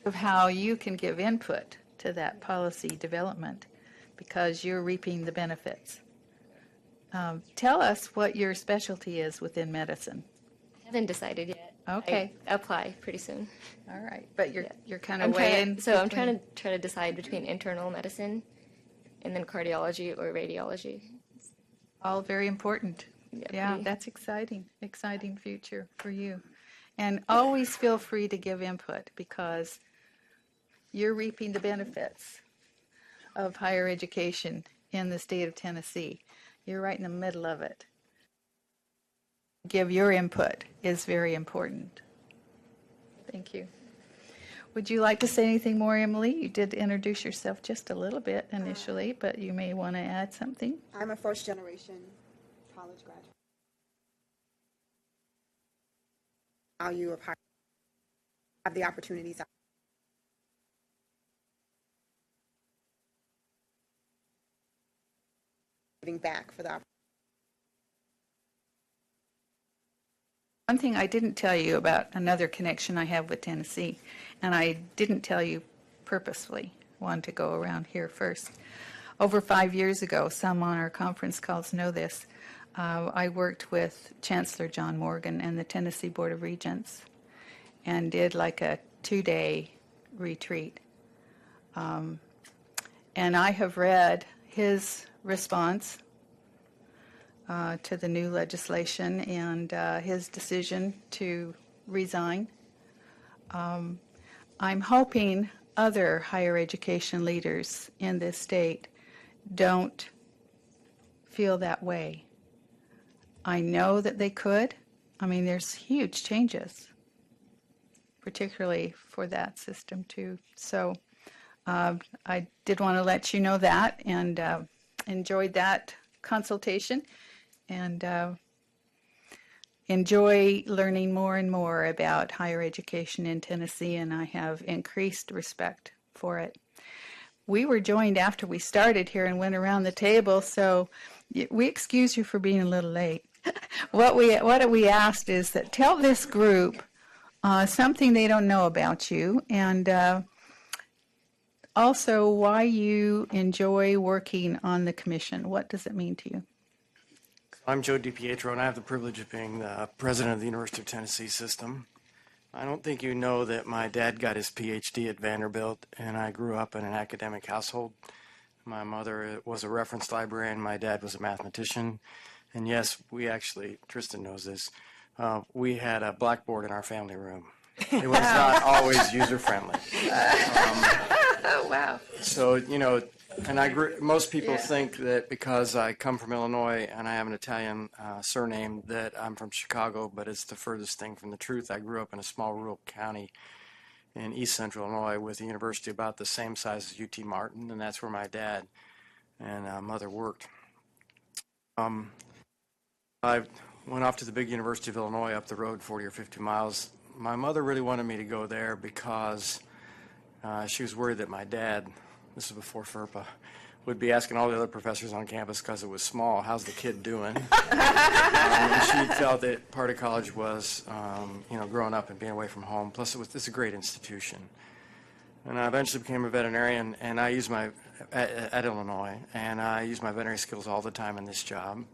Of how you can give input to that policy development because you're reaping the benefits. Tell us what your specialty is within medicine. I haven't decided yet. Okay. I apply pretty soon. All right, but you're kind I'm of weighing. I'm trying to decide between internal medicine and then cardiology or radiology. All very important. Yeah, pretty. that's exciting future for you. And always feel free to give input because you're reaping the benefits of higher education in the state of Tennessee. You're right in the middle of it. Give your input is very important. Thank you. Would you like to say anything more, Emily? You did introduce yourself just a little bit initially, but you may want to add something. I'm a first-generation college graduate. Value of higher have the opportunities. Giving back for the opportunity. One thing I didn't tell you about another connection I have with Tennessee, and I didn't tell you purposefully, wanted to go around here first. Over 5 years ago, some on our conference calls know this, I worked with Chancellor John Morgan and the Tennessee Board of Regents and did like a 2-day retreat. And I have read his response to the new legislation and his decision to resign. I'm hoping other higher education leaders in this state don't feel that way. I know that they could. I mean, there's huge changes, particularly for that system too. So I did want to let you know that, and enjoyed that consultation, and enjoy learning more and more about higher education in Tennessee, and I have increased respect for it. We were joined after we started here and went around the table, so we excuse you for being a little late. What we asked is that tell this group something they don't know about you, and also why you enjoy working on the commission. What does it mean to you? I'm Joe DiPietro, and I have the privilege of being the president of the University of Tennessee system. I don't think you know that my dad got his PhD at Vanderbilt, and I grew up in an academic household. My mother was a reference librarian, my dad was a mathematician, and yes, we actually, Tristan knows this, we had a blackboard in our family room. It was not always user-friendly. Oh, wow. So, you know, and most people think that because I come from Illinois and I have an Italian surname that I'm from Chicago, but it's the furthest thing from the truth. I grew up in a small rural county in east central Illinois with a university about the same size as UT Martin, and that's where my dad and mother worked. I went off to the big University of Illinois up the road 40 or 50 miles. My mother really wanted me to go there because she was worried that my dad, this is before FERPA, would be asking all the other professors on campus because it was small, how's the kid doing? And she felt that part of college was, you know, growing up and being away from home. Plus, it's a great institution. And I eventually became a veterinarian, and I used at Illinois, and I use my veterinary skills all the time in this job.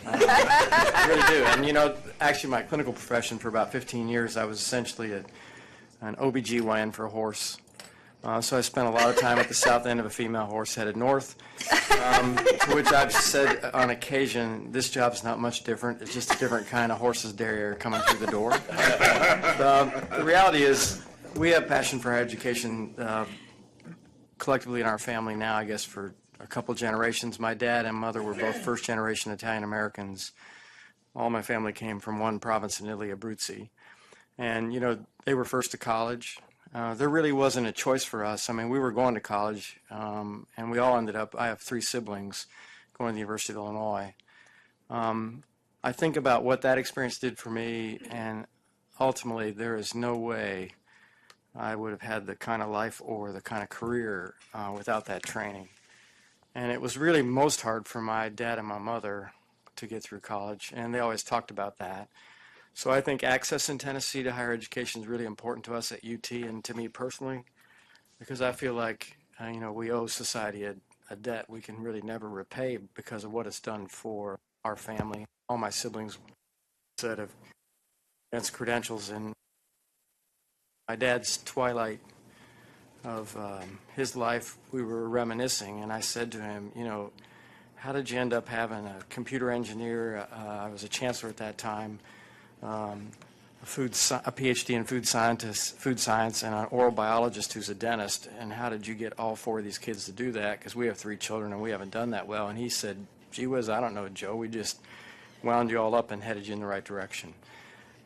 I really do. And, you know, actually my clinical profession for about 15 years, I was essentially an OBGYN for a horse. So I spent a lot of time at the south end of a female horse headed north, to which I've said on occasion, this job's not much different. It's just a different kind of horse's derriere coming through the door. The reality is we have passion for higher education collectively in our family now, I guess, for a couple generations. My dad and mother were both first-generation Italian Americans. All my family came from one province in Italy, Abruzzi. And, you know, they were first to college. There really wasn't a choice for us. I mean, we were going to college, and we all ended up, I have 3 siblings going to the University of Illinois. I think about what that experience did for me, and ultimately there is no way I would have had the kind of life or the kind of career without that training. And it was really most hard for my dad and my mother to get through college, and they always talked about that. So I think access in Tennessee to higher education is really important to us at UT and to me personally, because I feel like, you know, we owe society a debt we can really never repay because of what it's done for our family. All my siblings said of advanced credentials, and my dad's twilight of his life, we were reminiscing, and I said to him, you know, how did you end up having a computer engineer? I was a chancellor at that time. A PhD in food science, and an oral biologist who's a dentist, and how did you get all 4 of these kids to do that? Because we have 3 children and we haven't done that well. And he said, gee whiz, I don't know, Joe, we just wound you all up and headed you in the right direction.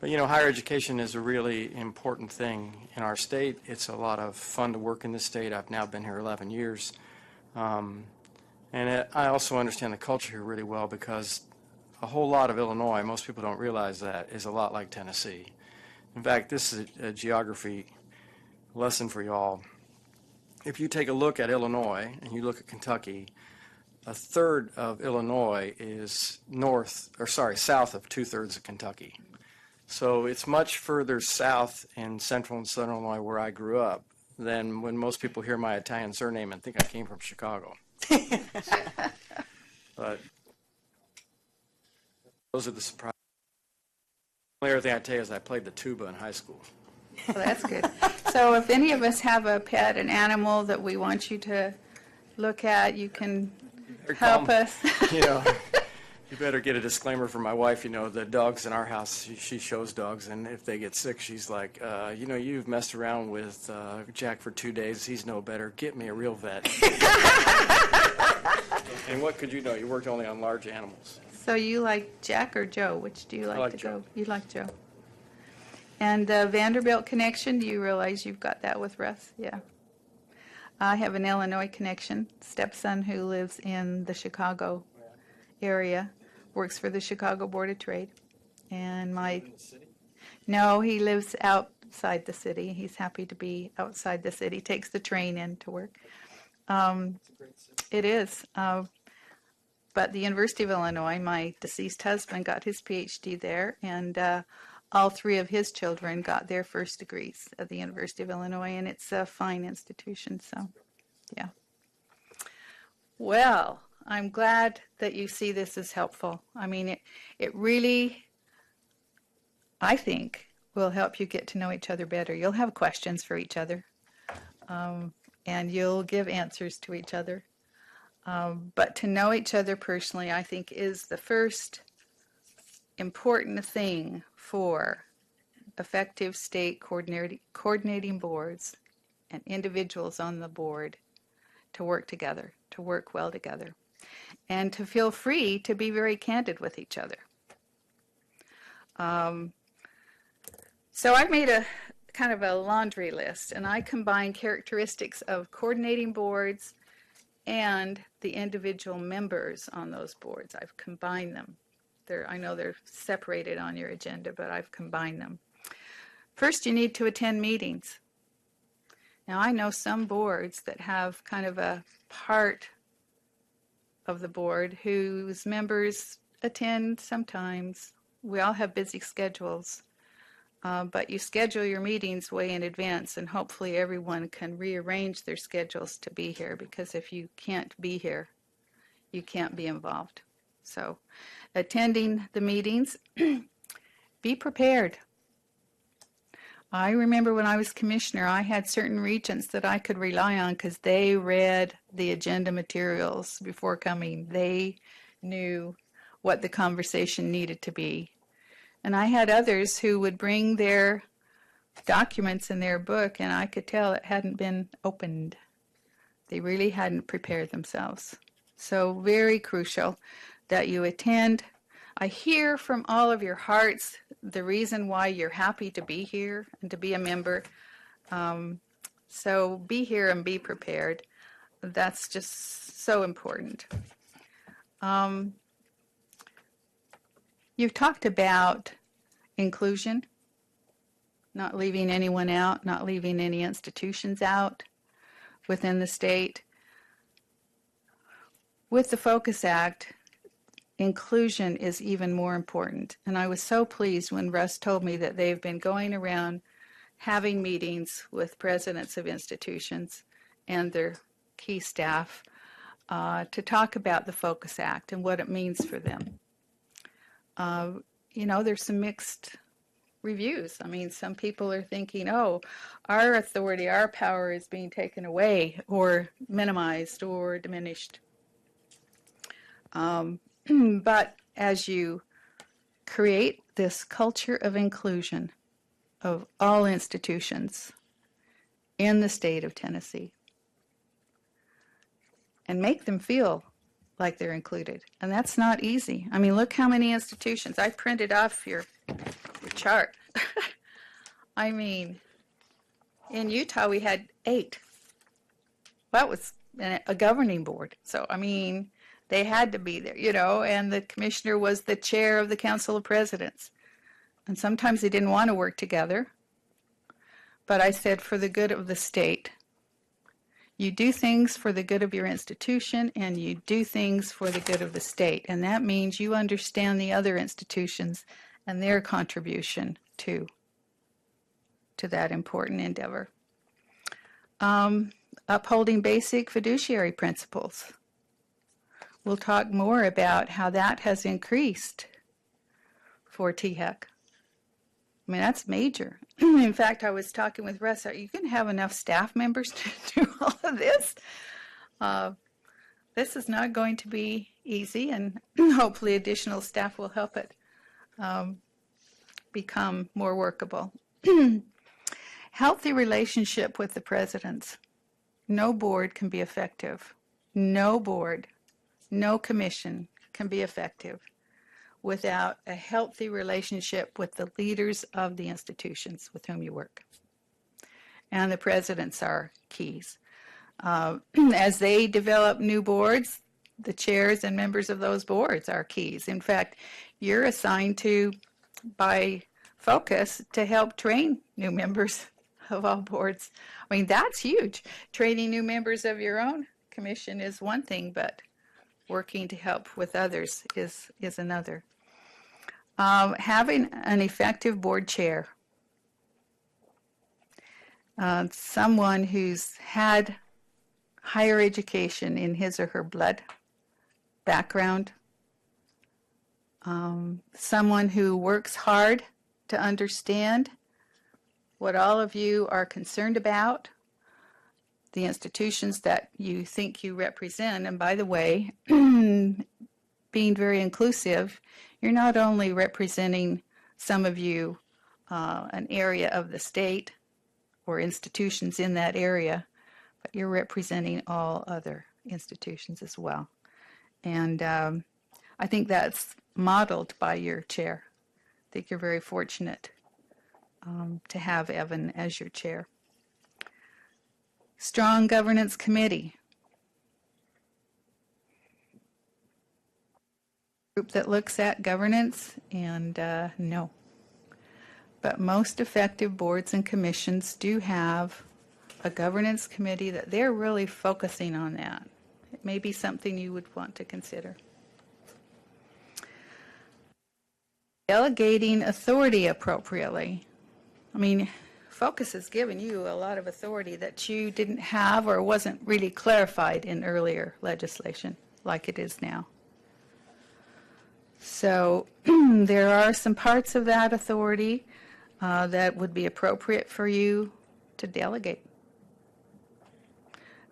But, you know, higher education is a really important thing in our state. It's a lot of fun to work in this state. I've now been here 11 years. I also understand the culture here really well, because a whole lot of Illinois, most people don't realize that, is a lot like Tennessee. In fact, this is a geography lesson for y'all. If you take a look at Illinois and you look at Kentucky, 1/3 of Illinois is south of 2/3 of Kentucky. So it's much further south in central and southern Illinois, where I grew up, than when most people hear my Italian surname and think I came from Chicago. But those are the surprises. The only other thing I tell you is I played the tuba in high school. Well, that's good. So if any of us have a pet, an animal that we want you to look at, you can help us. You know, you better get a disclaimer from my wife. You know, the dogs in our house, she shows dogs, and if they get sick, she's like, you know, you've messed around with Jack for 2 days. He's no better. Get me a real vet. And what could you know? You worked only on large animals. So you like Jack or Joe? Which do you like, like to Joe. go? You like Joe. And the Vanderbilt connection, do you realize you've got that with Russ? Yeah. I have an Illinois connection, stepson who lives in the Chicago area, works for the Chicago Board of Trade. And no, he lives outside the city. He's happy to be outside the city, takes the train in to work. It is. But the University of Illinois, my deceased husband got his PhD there, and all three of his children got their first degrees at the University of Illinois, and it's a fine institution, so yeah. Well, I'm glad that you see this as helpful. I mean, it really, I think, will help you get to know each other better. You'll have questions for each other, and you'll give answers to each other. But to know each other personally, I think, is the first important thing for effective state coordinating boards and individuals on the board to work together, to work well together, and to feel free to be very candid with each other. So I've made a kind of a laundry list, and I combine characteristics of coordinating boards and the individual members on those boards. I've combined them. I know they're separated on your agenda, but I've combined them. First, you need to attend meetings. Now, I know some boards that have kind of a part of the board whose members attend sometimes. We all have busy schedules, but you schedule your meetings way in advance, and hopefully everyone can rearrange their schedules to be here, because if you can't be here, you can't be involved. So, attending the meetings, be prepared. I remember when I was commissioner, I had certain regents that I could rely on because they read the agenda materials before coming. They knew what the conversation needed to be. And I had others who would bring their documents in their book, and I could tell it hadn't been opened. They really hadn't prepared themselves. So very crucial that you attend. I hear from all of your hearts the reason why you're happy to be here and to be a member. So be here and be prepared. That's just so important. You've talked about inclusion, not leaving anyone out, not leaving any institutions out within the state. With the Focus Act, inclusion is even more important. And I was so pleased when Russ told me that they've been going around having meetings with presidents of institutions and their key staff to talk about the Focus Act and what it means for them. You know, there's some mixed reviews. I mean, some people are thinking, oh, our authority, our power is being taken away or minimized or diminished. But as you create this culture of inclusion of all institutions in the state of Tennessee and make them feel like they're included, and that's not easy. I mean, look how many institutions. I printed off your chart. I mean, in Utah we had 8. That was a governing board. So, I mean, they had to be there, you know, and the commissioner was the chair of the Council of Presidents. And sometimes they didn't want to work together. But I said, for the good of the state, you do things for the good of your institution, and you do things for the good of the state. And that means you understand the other institutions and their contribution to that important endeavor. Upholding basic fiduciary principles. We'll talk more about how that has increased for THEC. I mean, that's major. In fact, I was talking with Russ, are you going to have enough staff members to do all of this? That this is not going to be easy, and hopefully additional staff will help it become more workable. Healthy relationship with the presidents. No board can be effective. No board, no commission can be effective without a healthy relationship with the leaders of the institutions with whom you work. And the presidents are keys. As they develop new boards, the chairs and members of those boards are keys. In fact, you're assigned to, by focus, to help train new members of all boards. I mean, that's huge. Training new members of your own commission is one thing, but working to help with others is another. Having an effective board chair, someone who's had higher education in his or her blood background, someone who works hard to understand what all of you are concerned about, the institutions that you think you represent. And by the way, being very inclusive, you're not only representing some of you an area of the state or institutions in that area, but you're representing all other institutions as well. And I think that's modeled by your chair. I think you're very fortunate to have Evan as your chair. Strong governance committee. Group that looks at governance, and no. But most effective boards and commissions do have a governance committee that they're really focusing on that. It may be something you would want to consider. Delegating authority appropriately. I mean, focus has given you a lot of authority that you didn't have or wasn't really clarified in earlier legislation like it is now. So there are some parts of that authority that would be appropriate for you to delegate.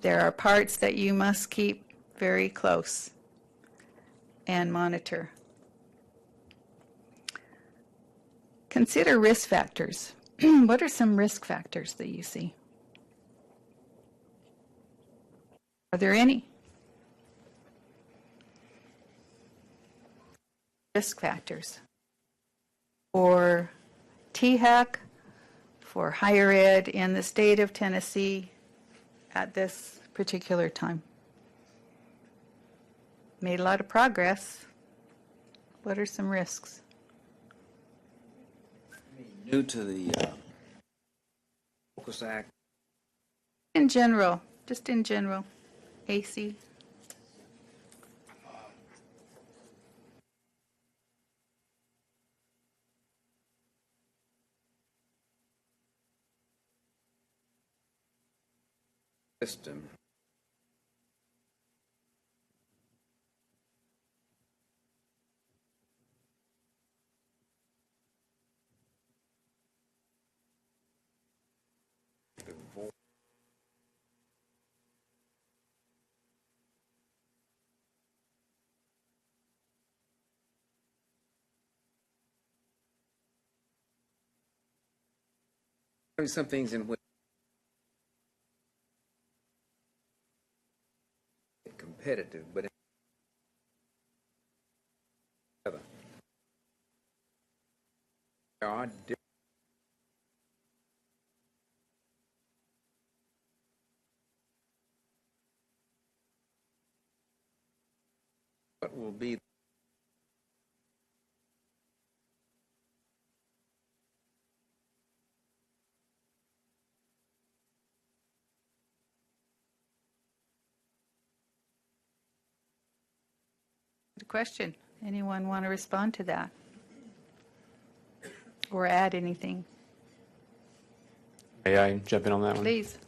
There are parts that you must keep very close and monitor. Consider risk factors. What are some risk factors that you see? Are there any? Risk factors for THEC, for higher ed in the state of Tennessee at this particular time. Made a lot of progress. What are some risks? New to the Focus Act. In general, just in general, AC. System. Some things in which competitive, but there are different. What will be Good question. Anyone want to respond to that? Or add anything? May I jump in on that one? Please.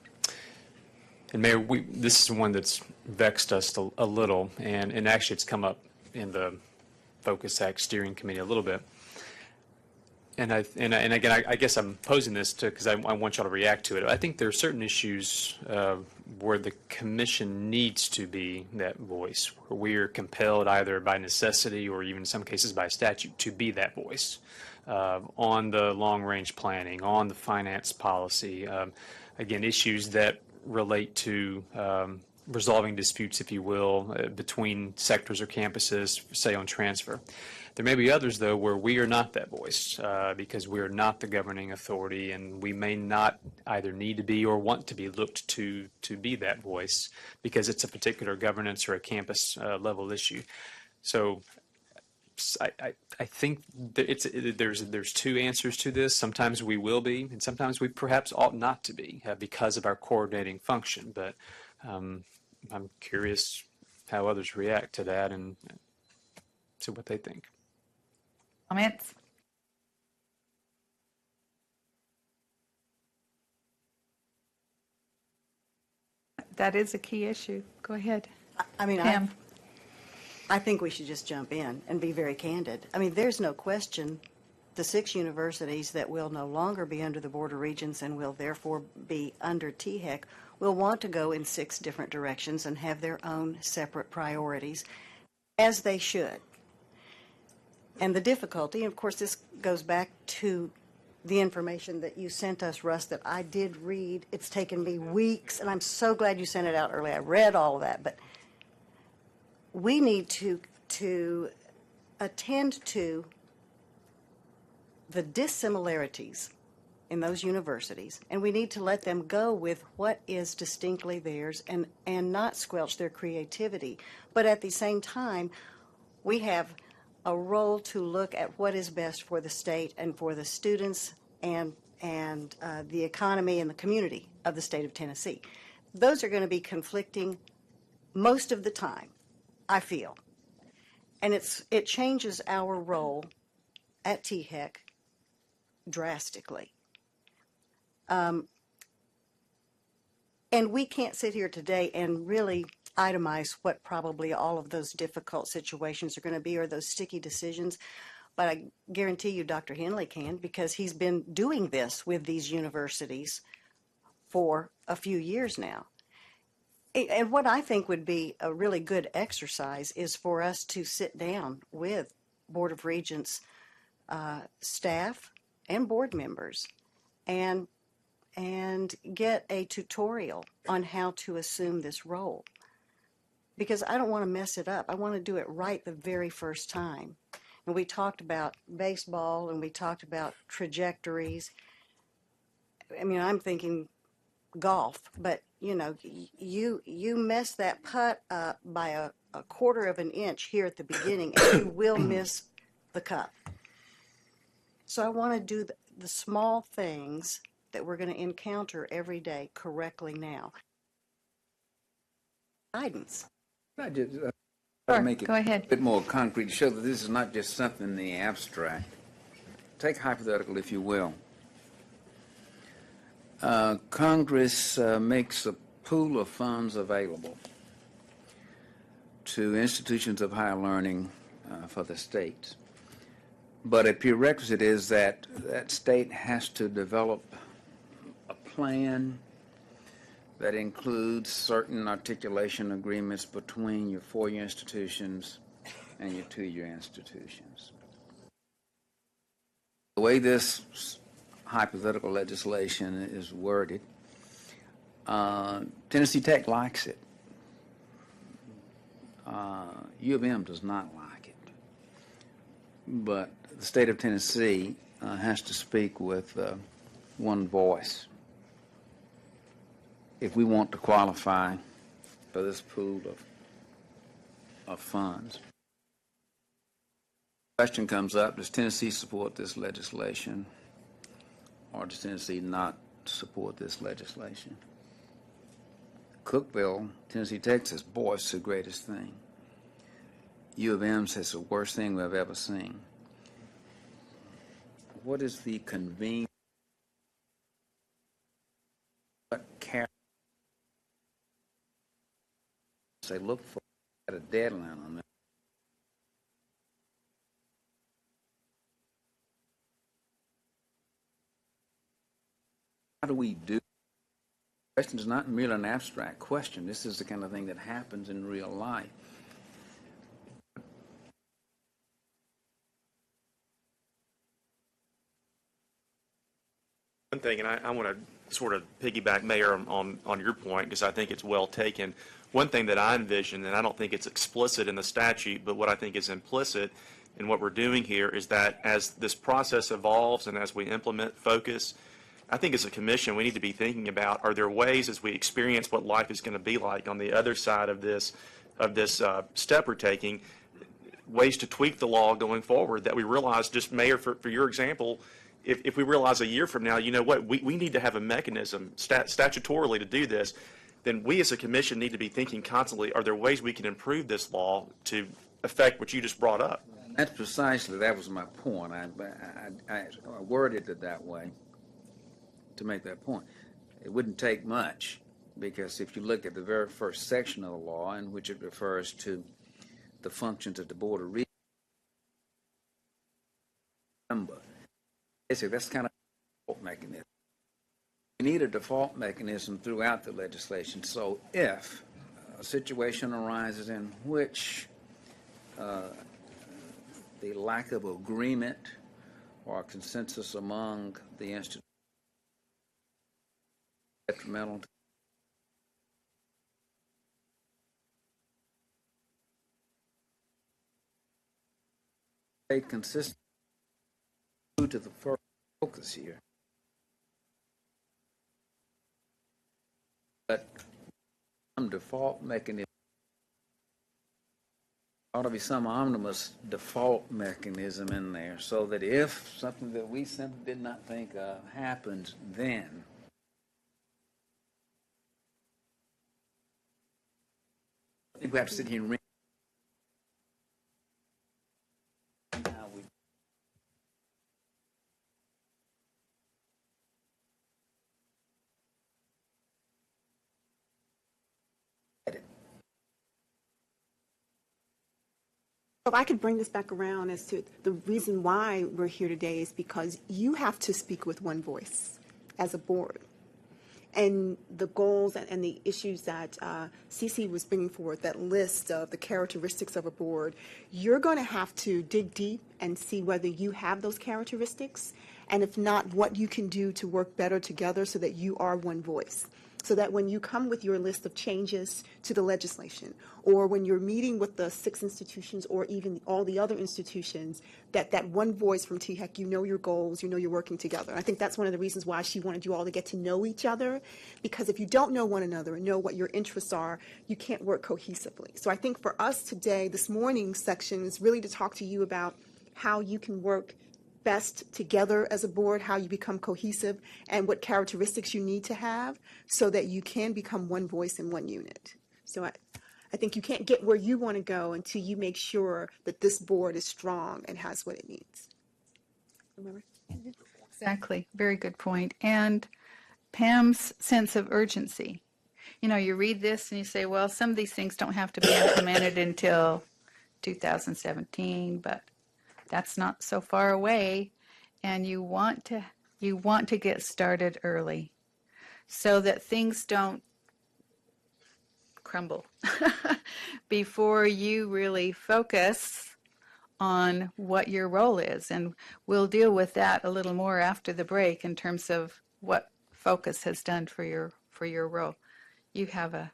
And Mayor, this is one that's vexed us a little, and actually it's come up in the Focus Act Steering Committee a little bit. And again, I guess I'm posing this because I want y'all to react to it. I think there are certain issues where the commission needs to be that voice, where we are compelled either by necessity or even in some cases by statute to be that voice on the long-range planning, on the finance policy. Again, issues that relate to resolving disputes, if you will, between sectors or campuses, say on transfer. There may be others, though, where we are not that voice because we are not the governing authority, and we may not either need to be or want to be looked to be that voice because it's a particular governance or a campus level issue. So I think that there's two answers to this. Sometimes we will be, and sometimes we perhaps ought not to be because of our coordinating function. But I'm curious how others react to that and to what they think. Comments? That is a key issue. Go ahead. I mean, Pam. I think we should just jump in and be very candid. I mean, there's no question the 6 universities that will no longer be under the Board of Regents and will therefore be under THEC will want to go in 6 different directions and have their own separate priorities, as they should. And the difficulty, and of course this goes back to the information that you sent us, Russ, that I did read. It's taken me weeks, and I'm so glad you sent it out early. I read all of that, but we need to attend to the dissimilarities in those universities, and we need to let them go with what is distinctly theirs and not squelch their creativity. But at the same time, we have a role to look at what is best for the state and for the students and the economy and the community of the state of Tennessee. Those are going to be conflicting most of the time, I feel. And it changes our role at THEC drastically. And we can't sit here today and really itemize what probably all of those difficult situations are going to be or those sticky decisions. But I guarantee you Dr. Henley can, because he's been doing this with these universities for a few years now. And what I think would be a really good exercise is for us to sit down with Board of Regents staff and board members and get a tutorial on how to assume this role. Because I don't want to mess it up. I want to do it right the very first time. And we talked about baseball and we talked about trajectories. I mean, I'm thinking golf, but you know, you mess that putt up by a quarter of an inch here at the beginning and you will miss the cup. So I want to do the small things that we're going to encounter every day correctly now. Guidance. I just Sure, make it go ahead. a bit more concrete to show that this is not just something in the abstract. Take hypothetical, if you will. Congress makes a pool of funds available to institutions of higher learning for the states. But a prerequisite is that that state has to develop a plan that includes certain articulation agreements between your 4-year institutions and your 2-year institutions. The way this hypothetical legislation is worded, Tennessee Tech likes it. U of M does not like it. But the state of Tennessee has to speak with one voice if we want to qualify for this pool of funds. The question comes up, does Tennessee support this legislation, or does Tennessee not support this legislation? Cookeville, Tennessee Tech says, boy, it's the greatest thing. U of M says, the worst thing we've ever seen. What is the convenient, what character? Say, look for a deadline on that. do we do? The question is not merely an abstract question. This is the kind of thing that happens in real life. One thing, and I want to sort of piggyback, Mayor, on your point, because I think it's well taken. One thing that I envision, and I don't think it's explicit in the statute, but what I think is implicit in what we're doing here is that as this process evolves and as we implement focus, I think as a commission we need to be thinking about, are there ways as we experience what life is going to be like on the other side of this step we're taking, ways to tweak the law going forward that we realize, just Mayor, for your example, if we realize a year from now, you know what, we need to have a mechanism statutorily to do this, then we as a commission need to be thinking constantly, are there ways we can improve this law to affect what you just brought up? That's precisely, that was my point. I worded it that way to make that point. It wouldn't take much, because if you look at the very first section of the law in which it refers to the functions of the Board of Regents, basically that's kind of a default mechanism. We need a default mechanism throughout the legislation. So if a situation arises in which the lack of agreement or consensus among the institutions is detrimental to stay consistent to the first focus here. But some default mechanism ought to be some omnibus default mechanism in there, so that if something that we simply did not think of happens, then I think we have to sit here and If I could bring this back around as to the reason why we're here today is because you have to speak with one voice as a board. And the goals and the issues that CC was bringing forward, that list of the characteristics of a board, you're going to have to dig deep and see whether you have those characteristics, and if not, what you can do to work better together so that you are one voice. So that when you come with your list of changes to the legislation, or when you're meeting with the 6 institutions or even all the other institutions, that one voice from THEC, you know your goals, you know you're working together. I think that's one of the reasons why she wanted you all to get to know each other, because if you don't know one another and know what your interests are, you can't work cohesively. So I think for us today, this morning's section is really to talk to you about how you can work best together as a board, how you become cohesive, and what characteristics you need to have so that you can become one voice in one unit. So I think you can't get where you want to go until you make sure that this board is strong and has what it needs. Remember? Exactly. Very good point. And Pam's sense of urgency. You know, you read this and you say, well, some of these things don't have to be implemented until 2017, but that's not so far away, and you want to get started early so that things don't crumble before you really focus on what your role is. And we'll deal with that a little more after the break in terms of what focus has done for your role. You have a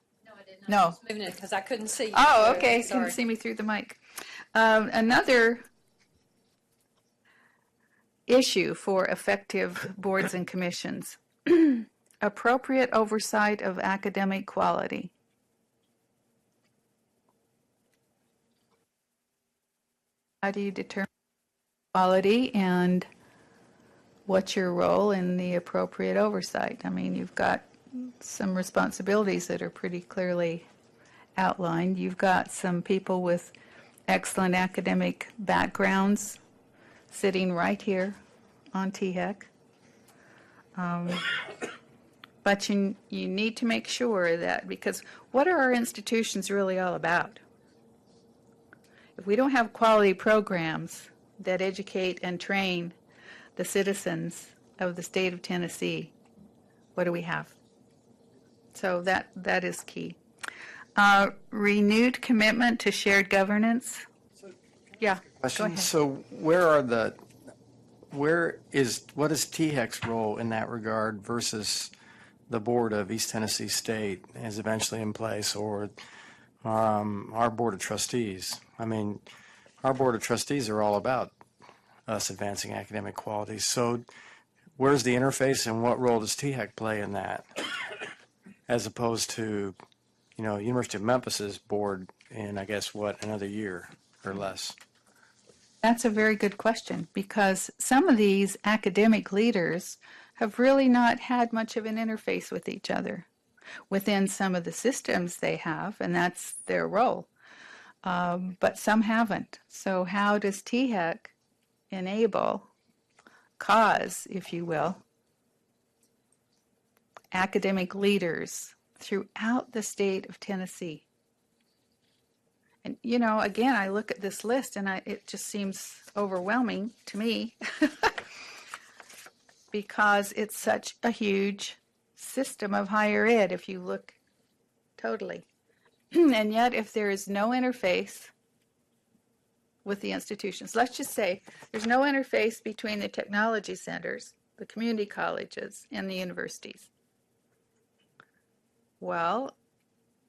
no. Moving it because I couldn't see you. Oh, so okay. sorry. Couldn't see me through the mic. Another issue for effective boards and commissions: appropriate oversight of academic quality. How do you determine quality, and what's your role in the appropriate oversight? I mean, you've got some responsibilities that are pretty clearly outlined. You've got some people with excellent academic backgrounds sitting right here on THEC. But you need to make sure that, because what are our institutions really all about? If we don't have quality programs that educate and train the citizens of the state of Tennessee, What do we have? So that is key. Renewed commitment to shared governance. Yeah, go Question. ahead. So what is THEC's role in that regard versus the board of East Tennessee State is eventually in place, or our board of trustees? I mean, our board of trustees are all about us advancing academic quality. So where's the interface and what role does THEC play in that, as opposed to, University of Memphis's board in, I guess, another year or less? That's a very good question, because some of these academic leaders have really not had much of an interface with each other. Within some of the systems they have, and that's their role, but some haven't. So how does THEC enable, cause, if you will, academic leaders throughout the state of Tennessee? And, again, I look at this list and it just seems overwhelming to me because it's such a huge system of higher ed if you look totally. And yet, if there is no interface with the institutions, let's just say there's no interface between the technology centers, the community colleges, and the universities. Well,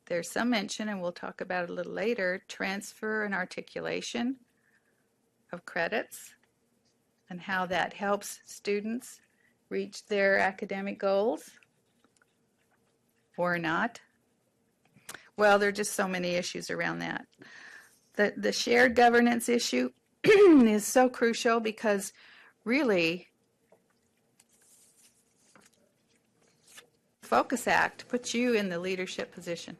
there's some mention, and we'll talk about it a little later, transfer and articulation of credits and how that helps students reach their academic goals or not. Well, there are just so many issues around that. The shared governance issue is so crucial because really Focus Act puts you in the leadership position.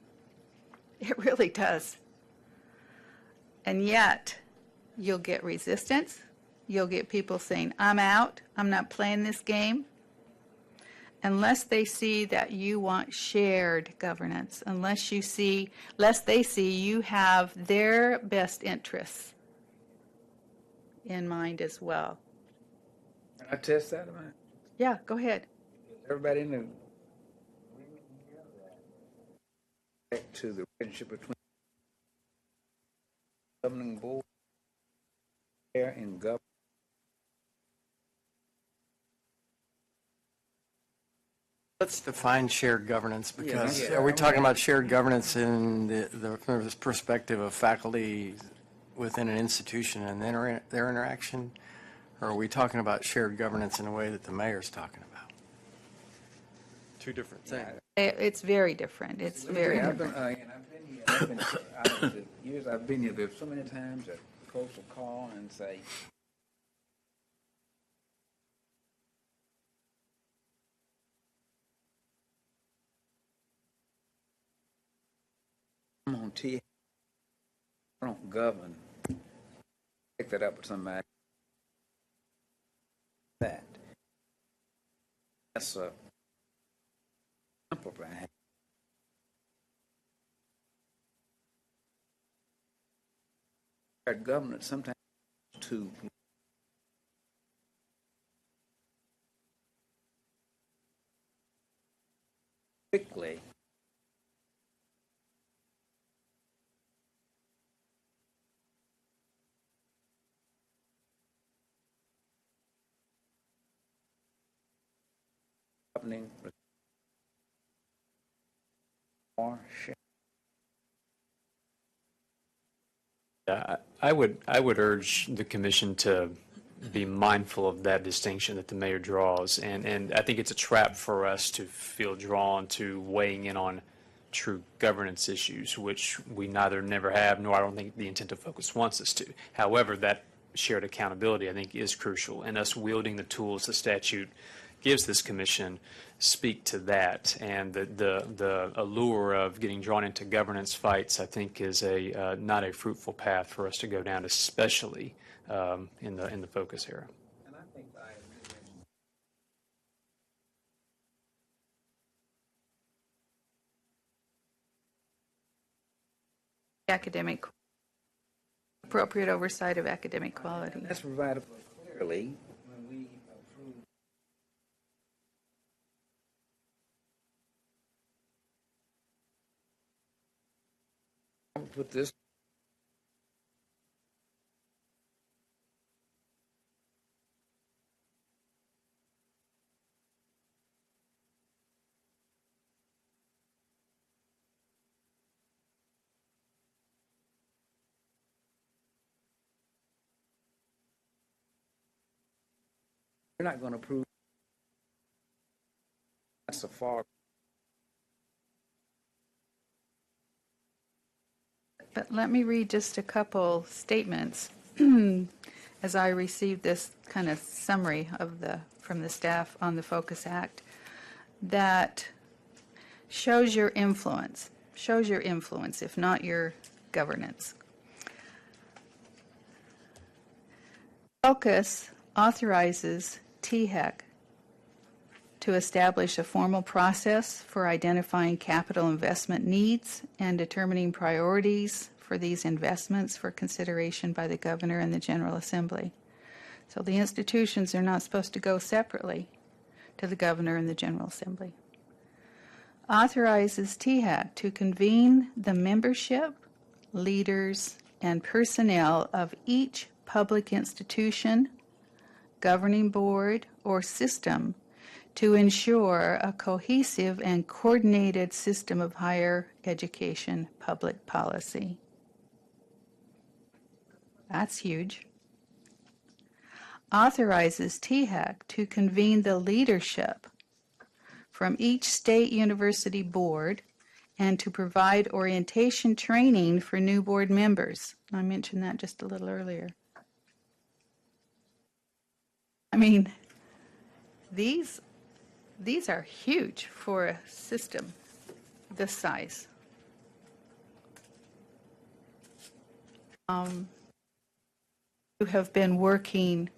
It really does. And yet, you'll get resistance. You'll get people saying, I'm out. I'm not playing this game. Unless they see that you want shared governance, unless they see you have their best interests in mind as well. Can I test that a minute? Yeah, go ahead. Everybody in the back to the relationship between governing board and government. Let's define shared governance, because Yeah, are we I'm talking ready. about shared governance in from this perspective of faculty within an institution and their interaction? Or are we talking about shared governance in a way that the mayor's talking about? Two different things. It's very different. It's very I've different. been out of the years I've been here, there's so many times that folks will call and say, I'm on T. I don't govern. Pick that up with somebody. That's a simplifying. Governance sometimes to quickly happening or share. I would urge the commission to be mindful of that distinction that the mayor draws, and I think it's a trap for us to feel drawn to weighing in on true governance issues, which we never have, nor I don't think the intent of focus wants us to. However, that shared accountability, I think, is crucial, and us wielding the tools the statute gives this commission speak to that. And the allure of getting drawn into governance fights, I think, is not a fruitful path for us to go down, especially in the focus era. And I think Academic, appropriate oversight of academic quality. that's provided clearly when we approve put this. You're not going to prove that's a far. But let me read just a couple statements as I received this kind of summary of from the staff on the Focus Act that shows your influence, if not your governance. Focus authorizes THEC to establish a formal process for identifying capital investment needs and determining priorities for these investments for consideration by the Governor and the General Assembly. So the institutions are not supposed to go separately to the Governor and the General Assembly. Authorizes THEC to convene the membership, leaders, and personnel of each public institution, governing board, or system to ensure a cohesive and coordinated system of higher education public policy. That's huge. Authorizes THEC to convene the leadership from each state university board and to provide orientation training for new board members. I mentioned that just a little earlier. I mean, these are huge for a system this size. You have been working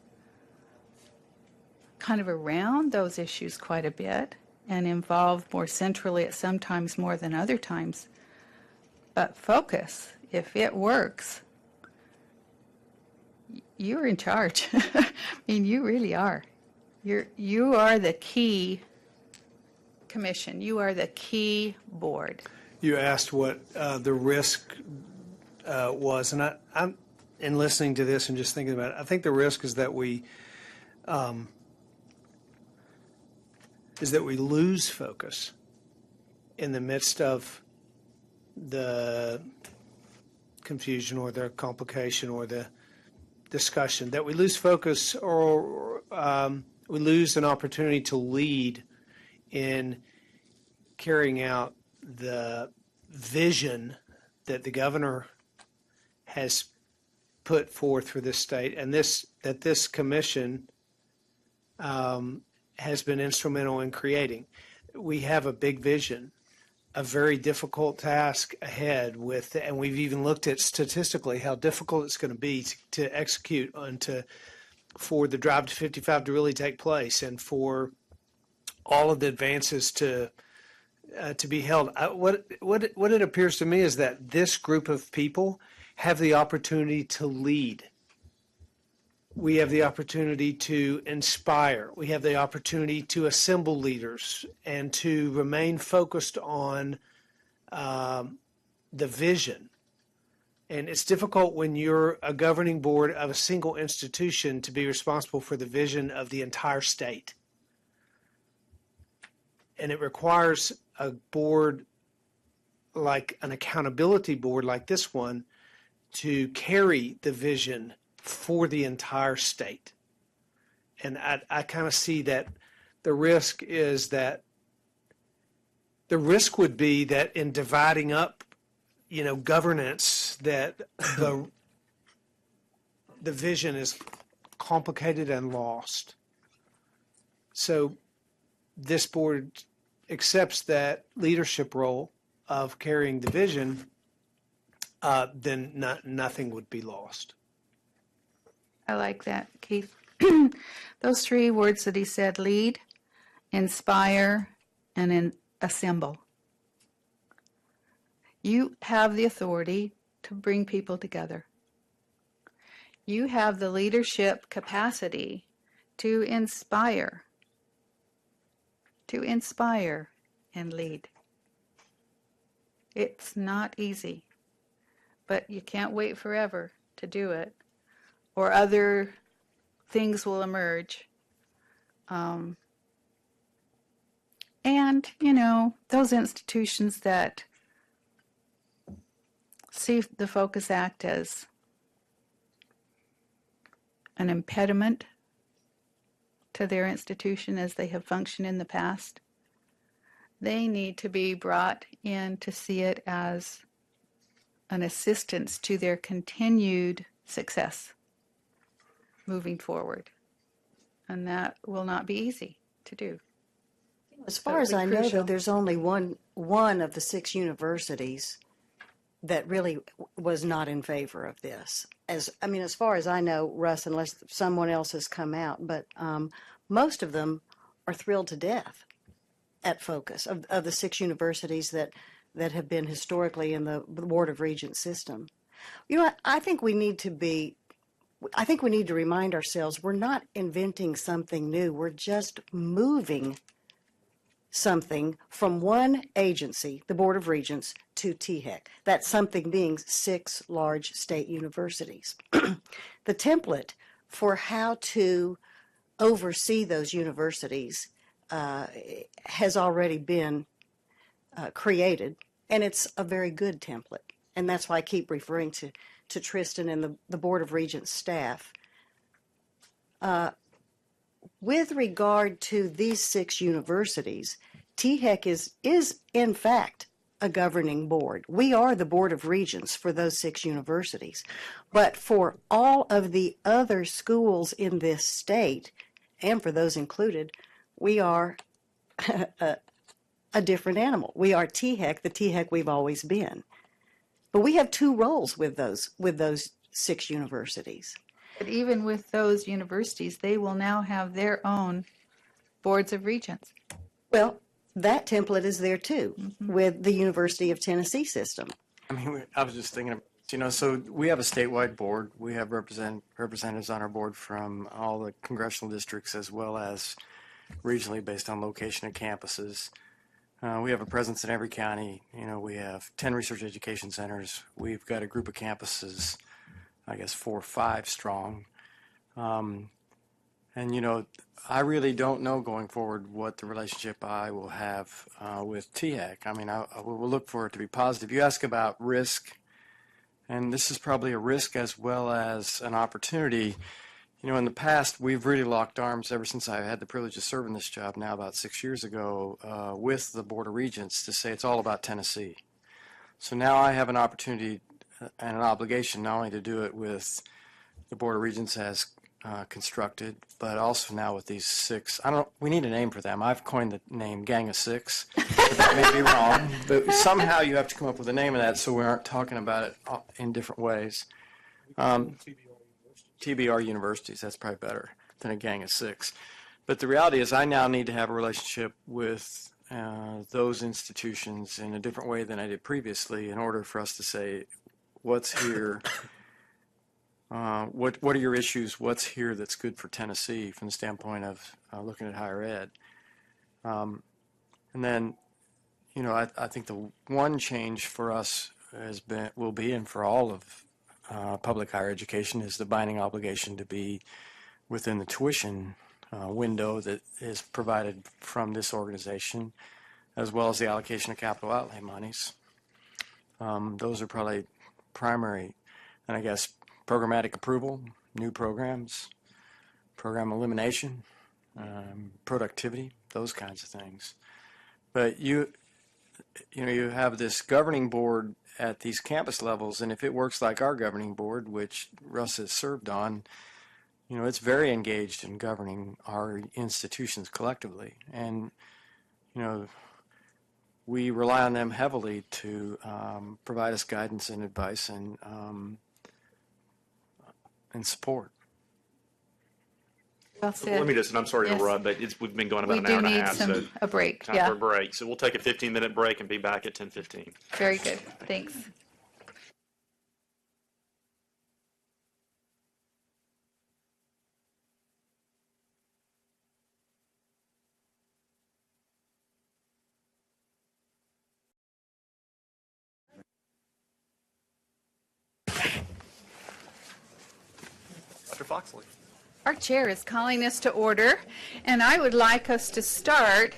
kind of around those issues quite a bit and involved more centrally at some times more than other times. But focus, if it works, you're in charge. I mean, you really are. You are the key commission. You are the key board. You asked what the risk was, and I'm in listening to this and just thinking about it. I think the risk is that we lose focus in the midst of the confusion or the complication or the discussion, that we lose focus or we lose an opportunity to lead in carrying out the vision that the governor has put forth for this state, and that this commission has been instrumental in creating. We have a big vision, a very difficult task ahead with, and we've even looked at statistically how difficult it's going to be to execute and for the drive to 55 to really take place and for all of the advances to be held. What it appears to me is that this group of people have the opportunity to lead. We have the opportunity to inspire. We have the opportunity to assemble leaders and to remain focused on the vision. And it's difficult when you're a governing board of a single institution to be responsible for the vision of the entire state. And it requires a board like an accountability board like this one to carry the vision for the entire state. And I kind of see that the risk would be that in dividing up, governance, that the vision is complicated and lost. So this board accepts that leadership role of carrying the vision, then nothing would be lost. I like that, Keith. Those three words that he said, lead, inspire, and assemble. You have the authority to bring people together. You have the leadership capacity to inspire and lead. It's not easy, but you can't wait forever to do it, or other things will emerge. And, you know, those institutions that see the Focus Act as an impediment to their institution as they have functioned in the past, they need to be brought in to see it as an assistance to their continued success moving forward. And that will not be easy to do. As far as I know, though, there's only one of the 6 universities that really was not in favor of this. As far as I know, Russ, unless someone else has come out, but most of them are thrilled to death at Focus of the 6 universities that have been historically in the Board of Regents system. You know, I think we need to remind ourselves we're not inventing something new. We're just moving something from one agency, the Board of Regents, to THEC. That something being 6 large state universities. The template for how to oversee those universities has already been created, and it's a very good template. And that's why I keep referring to Tristan and the Board of Regents staff. With regard to these 6 universities, THEC is in fact a governing board. We are the Board of Regents for those 6 universities. But for all of the other schools in this state, and for those included, we are a different animal. We are THEC, the THEC we've always been. But we have 2 roles with those 6 universities. But even with those universities, they will now have their own boards of regents. Well, that template is there too, with the University of Tennessee system. I mean, I was just thinking, so we have a statewide board. We have representatives on our board from all the congressional districts as well as regionally based on location of campuses. We have a presence in every county. We have 10 research education centers. We've got a group of campuses, I guess 4 or 5 strong. And I really don't know going forward what the relationship I will have with THEC. I mean, I will look for it to be positive. You ask about risk, and this is probably a risk as well as an opportunity. In the past, we've really locked arms ever since I had the privilege of serving this job now about 6 years ago with the Board of Regents to say it's all about Tennessee. So now I have an opportunity and an obligation not only to do it with the Board of Regents as constructed, but also now with these 6. We need a name for them. I've coined the name Gang of 6. But that may be wrong. But somehow you have to come up with a name of that so we aren't talking about it in different ways. TBR universities, that's probably better than a Gang of 6. But the reality is I now need to have a relationship with those institutions in a different way than I did previously in order for us to say, what's here, what are your issues, what's here that's good for Tennessee from the standpoint of looking at higher ed. And then, I think the one change for us will be, and for all of public higher education, is the binding obligation to be within the tuition window that is provided from this organization, as well as the allocation of capital outlay monies. Those are probably primary, and I guess programmatic approval, new programs, program elimination, productivity, those kinds of things. But you have this governing board at these campus levels, and if it works like our governing board, which Russ has served on, it's very engaged in governing our institutions collectively. And, we rely on them heavily to provide us guidance and advice and support. Well said. Let me just, and I'm sorry to interrupt, but we've been going about an hour and a half. We do need a break. Time for a break. So we'll take a 15-minute break and be back at 10:15. Very good. Thanks. Foxley. Our chair is calling us to order, and I would like us to start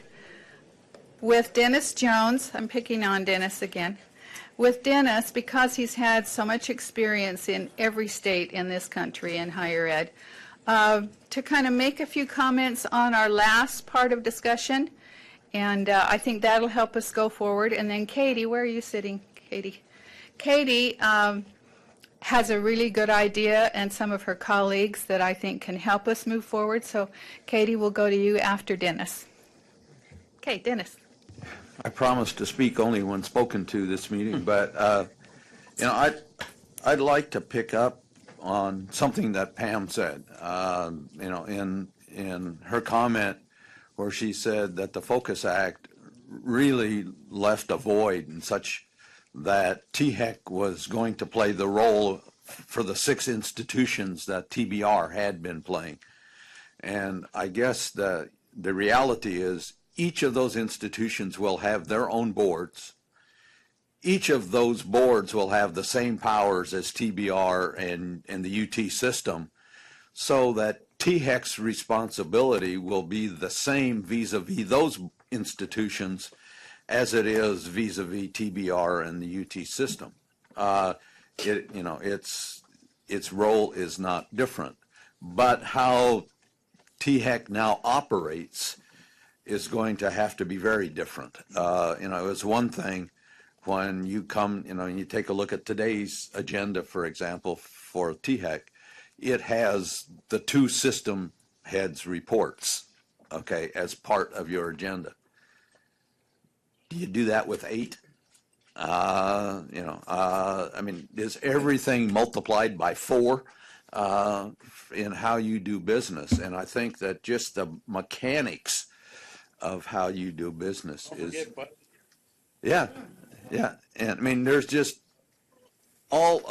with Dennis Jones. I'm picking on Dennis again. With Dennis, because he's had so much experience in every state in this country in higher ed, to kind of make a few comments on our last part of discussion, and I think that'll help us go forward. And then Katie, where are you sitting, Katie? Katie has a really good idea, and some of her colleagues that I think can help us move forward. So Katie, we'll go to you after Dennis. Okay, Dennis. I promised to speak only when spoken to this meeting, but I'd like to pick up on something that Pam said. In her comment where she said that the Focus Act really left a void in such that THEC was going to play the role for the 6 institutions that TBR had been playing. And I guess the reality is each of those institutions will have their own boards. Each of those boards will have the same powers as TBR and the UT system, so that THEC's responsibility will be the same vis-a-vis those institutions as it is vis-a-vis TBR and the UT system. Its role is not different, but how THEC now operates is going to have to be very different. It's one thing when you come, and you take a look at today's agenda, for example, for THEC, it has the 2 system heads reports, okay, as part of your agenda. Do you do that with 8? Is everything multiplied by 4 in how you do business? And I think that just the mechanics of how you do business is, yeah. And there's just all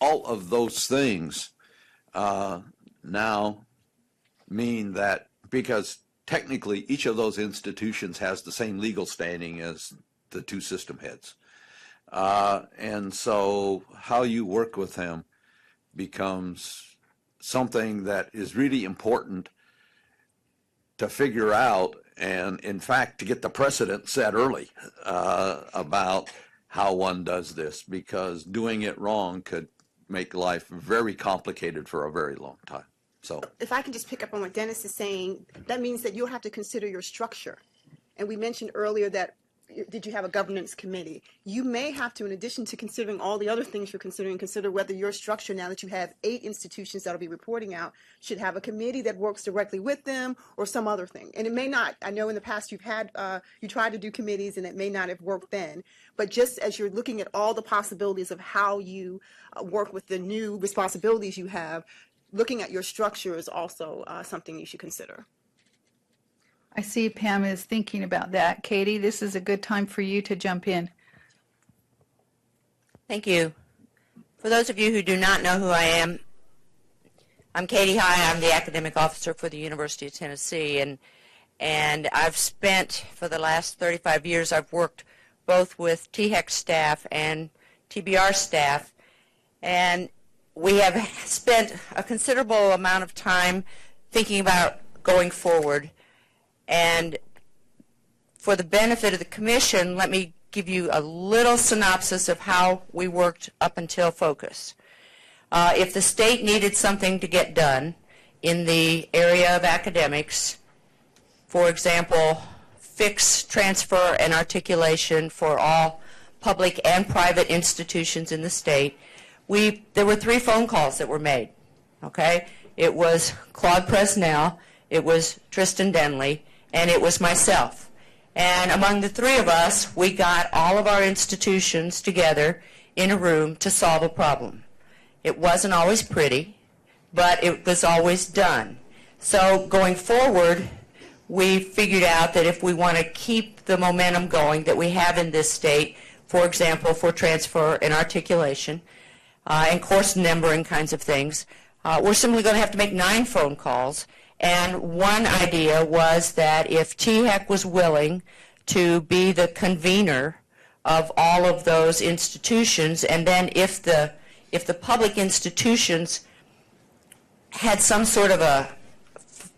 of those things now mean that, because technically each of those institutions has the same legal standing as the 2 system heads. And so how you work with them becomes something that is really important to figure out, and in fact to get the precedent set early about how one does this, because doing it wrong could make life very complicated for a very long time. So if I can just pick up on what Dennis is saying, that means that you'll have to consider your structure. And we mentioned earlier that, did you have a governance committee? You may have to, in addition to considering all the other things you're considering, consider whether your structure, now that you have 8 institutions that will be reporting out, should have a committee that works directly with them or some other thing. And it may not. I know in the past you've had, you tried to do committees and it may not have worked then. But just as you're looking at all the possibilities of how you work with the new responsibilities you have, looking at your structure is also something you should consider. I see Pam is thinking about that. Katie, this is a good time for you to jump in. Thank you. For those of you who do not know who I am, I'm Katie High. I'm the academic officer for the University of Tennessee, and I've spent, for the last 35 years, I've worked both with THEC staff and TBR staff, and we have spent a considerable amount of time thinking about going forward. And for the benefit of the commission, let me give you a little synopsis of how we worked up until Focus. If the state needed something to get done in the area of academics, for example, fix, transfer, and articulation for all public and private institutions in the state, there were 3 phone calls that were made, okay? It was Claude Presnell, it was Tristan Denley, and it was myself. And among the 3 of us, we got all of our institutions together in a room to solve a problem. It wasn't always pretty, but it was always done. So going forward, we figured out that if we want to keep the momentum going that we have in this state, for example, for transfer and articulation, and course numbering kinds of things, we're simply going to have to make 9 phone calls. And one idea was that if THEC was willing to be the convener of all of those institutions, and then if the public institutions had some sort of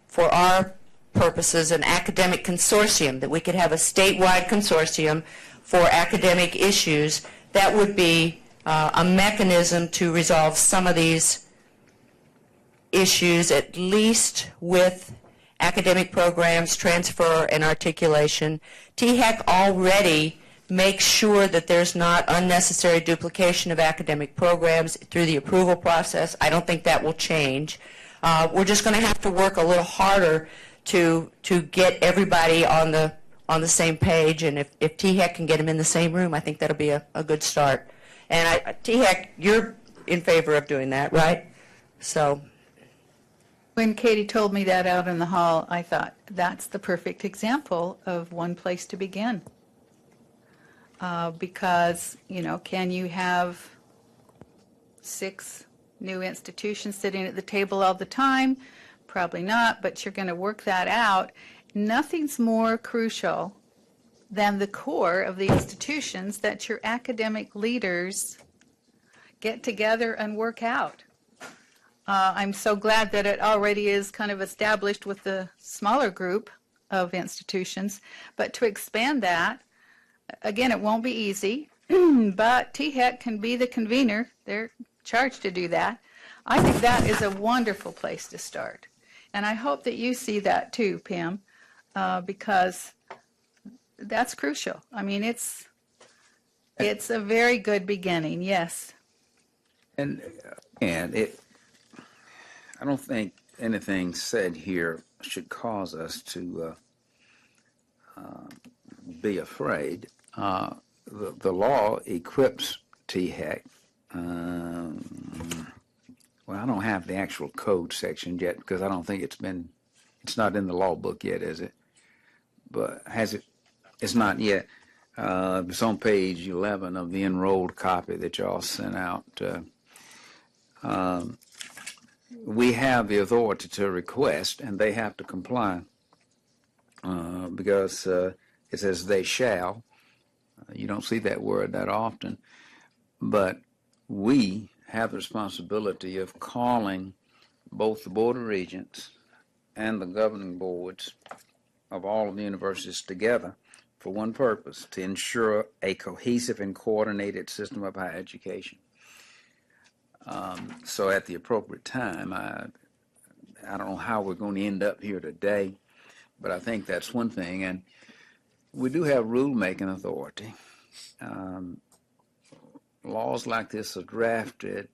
for our purposes, an academic consortium, that we could have a statewide consortium for academic issues, that would be a mechanism to resolve some of these issues, at least with academic programs, transfer, and articulation. THEC already makes sure that there's not unnecessary duplication of academic programs through the approval process. I don't think that will change. We're just going to have to work a little harder to get everybody on the same page, and if THEC can get them in the same room, I think that'll be a good start. And THEC, you're in favor of doing that, right? So. When Katie told me that out in the hall, I thought, that's the perfect example of one place to begin. Because, can you have 6 new institutions sitting at the table all the time? Probably not, but you're going to work that out. Nothing's more crucial than the core of the institutions that your academic leaders get together and work out. I'm so glad that it already is kind of established with the smaller group of institutions, but to expand that, again, it won't be easy, but THEC can be the convener. They're charged to do that. I think that is a wonderful place to start. And I hope that you see that too, Pam, because that's crucial. I mean, it's a very good beginning, yes. And I don't think anything said here should cause us to be afraid. The law equips THEC. Well, I don't have the actual code section yet because I don't think it's not in the law book yet, is it? But has it? It's not yet. It's on page 11 of the enrolled copy that y'all sent out. We have the authority to request, and they have to comply because it says they shall. You don't see that word that often, but we have the responsibility of calling both the Board of Regents and the governing boards of all of the universities together for one purpose, to ensure a cohesive and coordinated system of higher education. So at the appropriate time, I don't know how we're going to end up here today, but I think that's one thing. And we do have rulemaking authority. Laws like this are drafted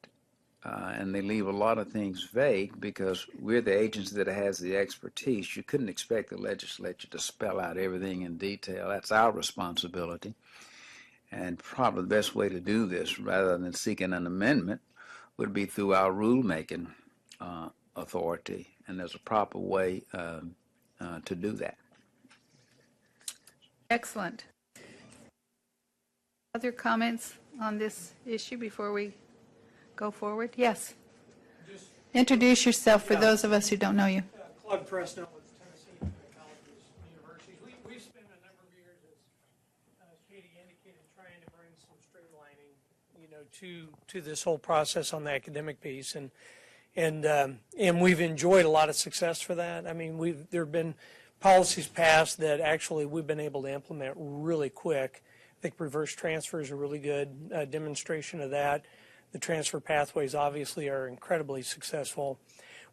and they leave a lot of things vague because we're the agency that has the expertise. You couldn't expect the legislature to spell out everything in detail. That's our responsibility. And probably the best way to do this, rather than seeking an amendment, would be through our rulemaking authority, and there's a proper way to do that. Excellent. Other comments on this issue before we go forward? Yes. Introduce yourself for those of us who don't know you. Claude Presnell with Tennessee Colleges and Universities. We've spent a number of years, as Katie indicated, trying to bring some streamlining, to this whole process on the academic piece, and we've enjoyed a lot of success for that. I mean, there have been policies passed that actually we've been able to implement really quick. I think reverse transfer is a really good demonstration of that. The transfer pathways obviously are incredibly successful.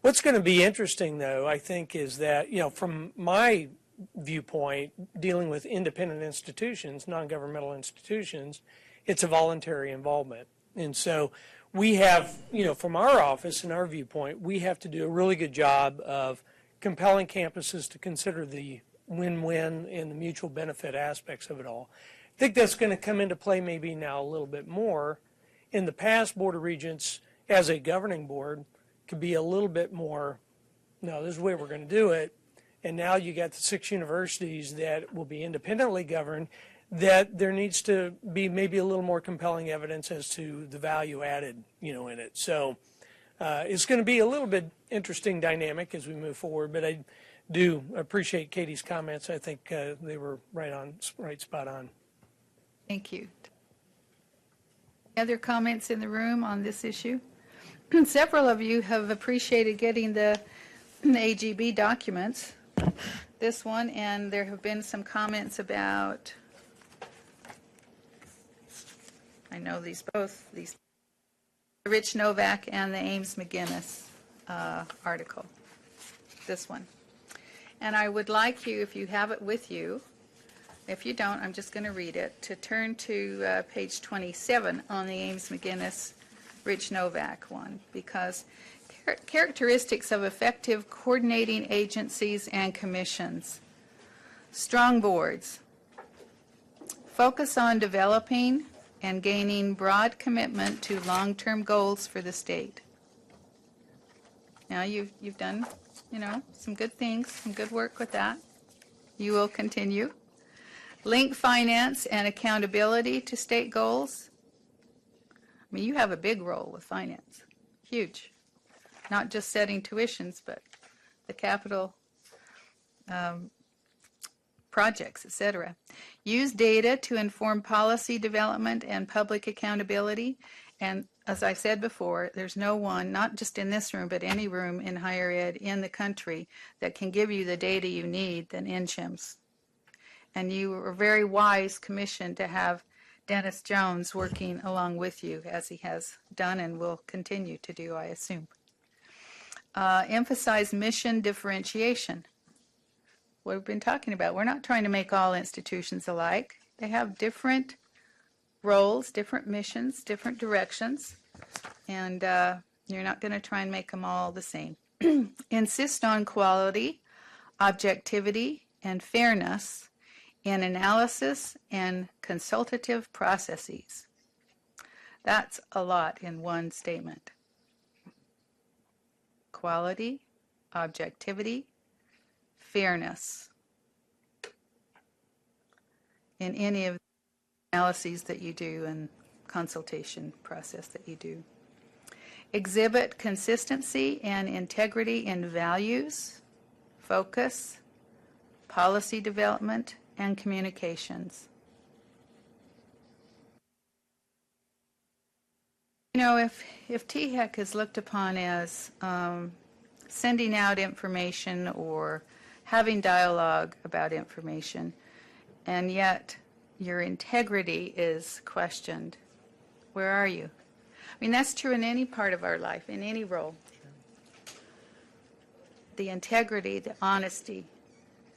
What's going to be interesting, though, I think, is that, from my viewpoint, dealing with independent institutions, non-governmental institutions, it's a voluntary involvement. And so we have, from our office and our viewpoint, we have to do a really good job of compelling campuses to consider the win-win and the mutual benefit aspects of it all. I think that's going to come into play maybe now a little bit more. In the past, Board of Regents, as a governing board, could be a little bit more, no, this is the way we're going to do it. And now you got the 6 universities that will be independently governed, that there needs to be maybe a little more compelling evidence as to the value added, in it. So it's going to be a little bit interesting dynamic as we move forward, but I do appreciate Katie's comments. I think they were right spot on. Thank you. Other comments in the room on this issue? several of you have appreciated getting the AGB documents, this one, and there have been some comments about, I know these both, these Rich Novak and the Ames McGinnis article, this one. And I would like you, if you have it with you, if you don't, I'm just going to read it, to turn to page 27 on the Ames McGinnis Rich Novak one, because characteristics of effective coordinating agencies and commissions. Strong boards. Focus on developing and gaining broad commitment to long-term goals for the state. Now you've done, some good things, some good work with that. You will continue. Link finance and accountability to state goals. I mean, you have a big role with finance, huge. Not just setting tuitions, but the capital projects, etc. Use data to inform policy development and public accountability. And as I said before, there's no one, not just in this room, but any room in higher ed in the country that can give you the data you need than NCHIMS. And you were a very wise commission to have Dennis Jones working along with you, as he has done and will continue to do, I assume. Emphasize mission differentiation. What we've been talking about, we're not trying to make all institutions alike. They have different roles, different missions, different directions, and you're not going to try and make them all the same. Insist on quality, objectivity, and fairness in analysis and consultative processes. That's a lot in one statement. Quality, objectivity, fairness in any of the analyses that you do and consultation process that you do. Exhibit consistency and integrity in values, focus, policy development, and communications. If THEC is looked upon as sending out information or having dialogue about information, and yet your integrity is questioned, where are you? I mean, that's true in any part of our life, in any role. The integrity, the honesty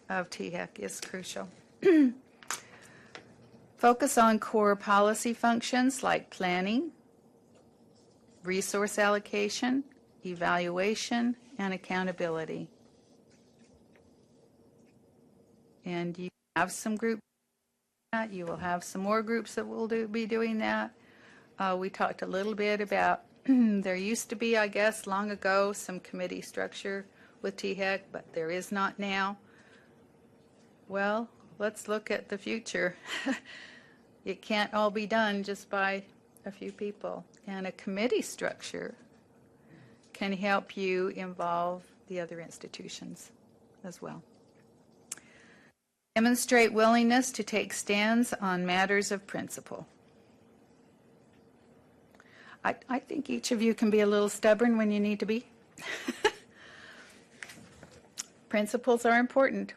of THEC is crucial. Focus on core policy functions like planning, resource allocation, evaluation, and accountability. And you have some groups that you will have some more groups that will be doing that. We talked a little bit about there used to be, I guess, long ago, some committee structure with THEC, but there is not now. Well, let's look at the future. It can't all be done just by a few people. And a committee structure can help you involve the other institutions as well. Demonstrate willingness to take stands on matters of principle. I think each of you can be a little stubborn when you need to be. Principles are important.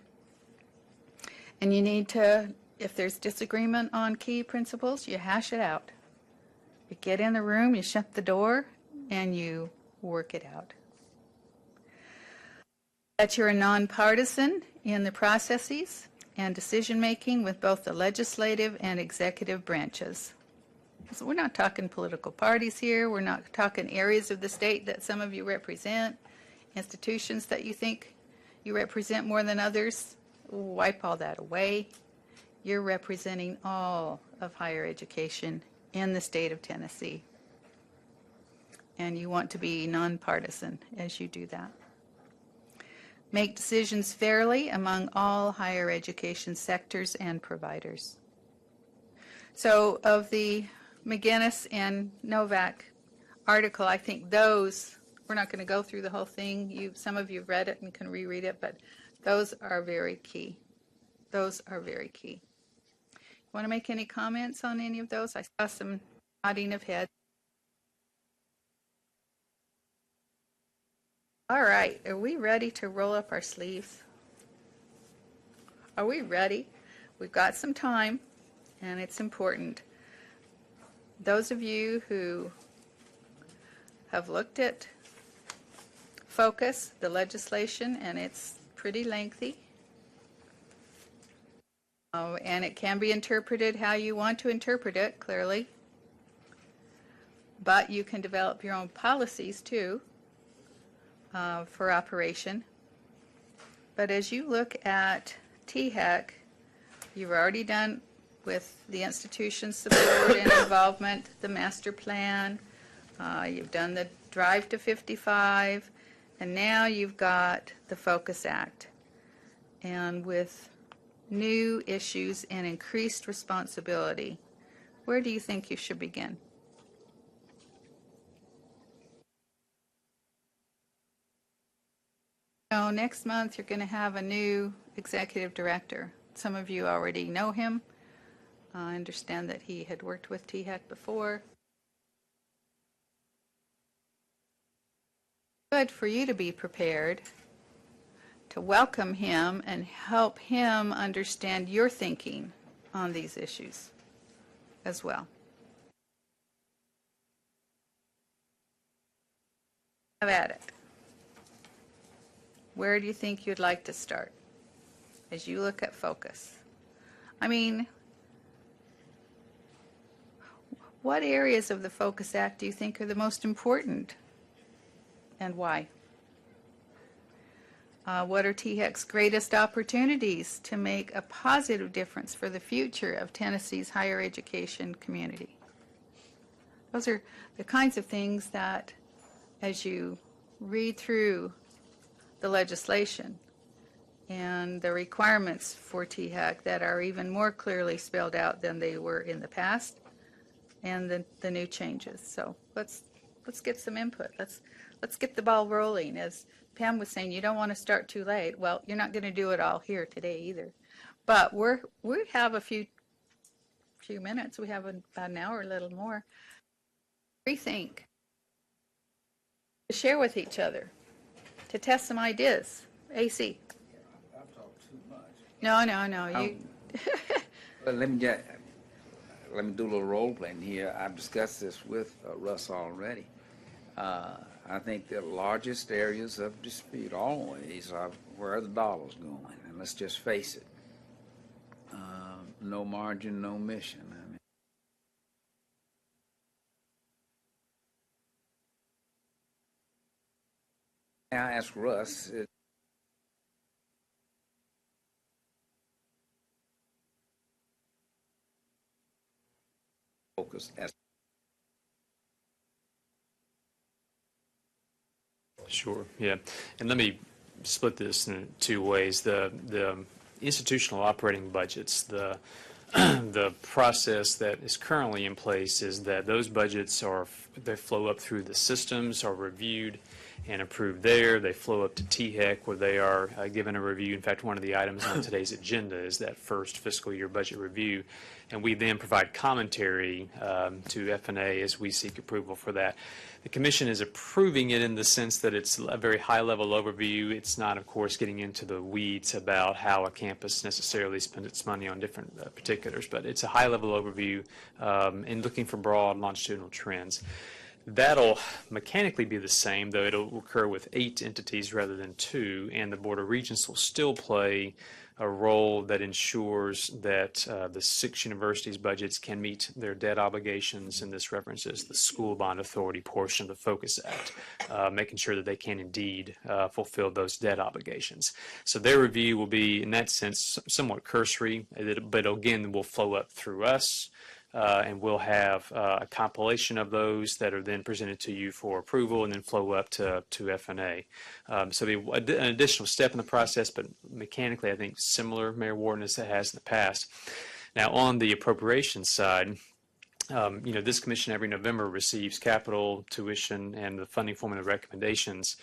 And you need to, if there's disagreement on key principles, you hash it out. You get in the room, you shut the door, and you work it out. That you're a nonpartisan in the processes and decision-making with both the legislative and executive branches. So we're not talking political parties here. We're not talking areas of the state that some of you represent, institutions that you think you represent more than others. Wipe all that away. You're representing all of higher education in the state of Tennessee. And you want to be nonpartisan as you do that. Make decisions fairly among all higher education sectors and providers. So of the McGinnis and Novak article, I think those, we're not going to go through the whole thing. Some of you have read it and can reread it, but those are very key. Those are very key. Want to make any comments on any of those? I saw some nodding of heads. All right, are we ready to roll up our sleeves? Are we ready? We've got some time, and it's important. Those of you who have looked at Focus, the legislation, and it's pretty lengthy, and it can be interpreted how you want to interpret it, clearly. But you can develop your own policies, too, for operation. But as you look at THEC, you've already done with the institution support and involvement, the master plan, you've done the Drive to 55, and now you've got the Focus Act. And with new issues and increased responsibility, where do you think you should begin? So next month you're going to have a new executive director. Some of you already know him. I understand that he had worked with THEC before. Good for you to be prepared to welcome him and help him understand your thinking on these issues as well. Have at it. Where do you think you'd like to start as you look at Focus? I mean, what areas of the Focus Act do you think are the most important, and why? What are THEC's greatest opportunities to make a positive difference for the future of Tennessee's higher education community? Those are the kinds of things that, as you read through the legislation and the requirements for THEC that are even more clearly spelled out than they were in the past, and the new changes. So let's get some input. Let's get the ball rolling. As Pam was saying, you don't want to start too late. Well, you're not going to do it all here today either. But we have a few minutes. We have about an hour, a little more. Rethink. To share with each other. To test some ideas. AC. I've talked too much. No. Well, let me do a little role playing here. I've discussed this with Russ already. I think the largest areas of dispute always are where are the dollars going, and let's just face it. No margin, no mission. I mean, I ask Russ. Focus as Sure, yeah. And let me split this in two ways. The institutional operating budgets, the process that is currently in place is that those budgets they flow up through the systems, are reviewed and approved there. They flow up to THEC where they are given a review. In fact, one of the items on today's agenda is that first fiscal year budget review. And we then provide commentary to FNA as we seek approval for that. The Commission is approving it in the sense that it's a very high-level overview. It's not, of course, getting into the weeds about how a campus necessarily spends its money on different particulars, but it's a high-level overview and looking for broad longitudinal trends. That'll mechanically be the same, though it'll occur with 8 entities rather than 2, and the Board of Regents will still play a role that ensures that the 6 universities' budgets can meet their debt obligations, and this references the school bond authority portion of the Focus Act, making sure that they can indeed fulfill those debt obligations. So their review will be, in that sense, somewhat cursory, but again, will flow up through us. And we'll have a compilation of those that are then presented to you for approval and then flow up to FNA. So it'll be an additional step in the process, but mechanically I think similar, Mayor Warden, as it has in the past. Now on the appropriations side, this commission every November receives capital, tuition, and the funding formula recommendations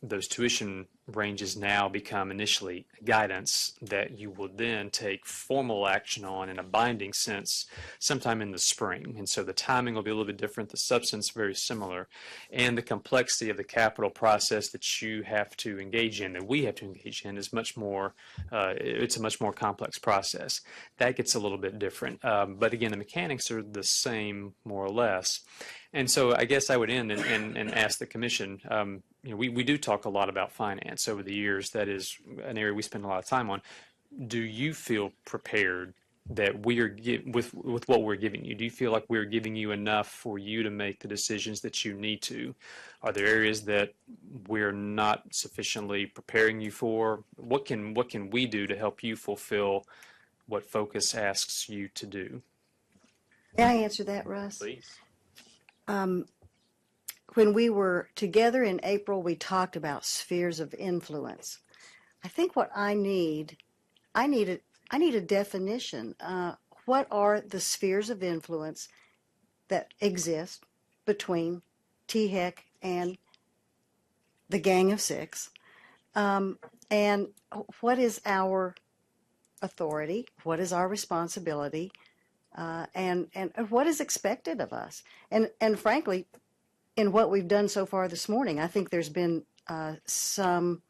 those tuition ranges now become initially guidance that you will then take formal action on in a binding sense sometime in the spring. And so the timing will be a little bit different, the substance very similar, and the complexity of the capital process that you have to engage in, that we have to engage in, is much more, it's a much more complex process. That gets a little bit different. But again, the mechanics are the same more or less. And so I guess I would end and ask the Commission, we do talk a lot about finance over the years. That is an area we spend a lot of time on. Do you feel prepared that we are, with what we're giving you, do you feel like we're giving you enough for you to make the decisions that you need to? Are there areas that we're not sufficiently preparing you for? What can we do to help you fulfill what Focus asks you to do? May I answer that, Russ? Please. When we were together in April, we talked about spheres of influence. I think what I need a definition. What are the spheres of influence that exist between THEC and the Gang of Six? And what is our authority? What is our responsibility? And what is expected of us? And frankly, in what we've done so far this morning, I think there's been some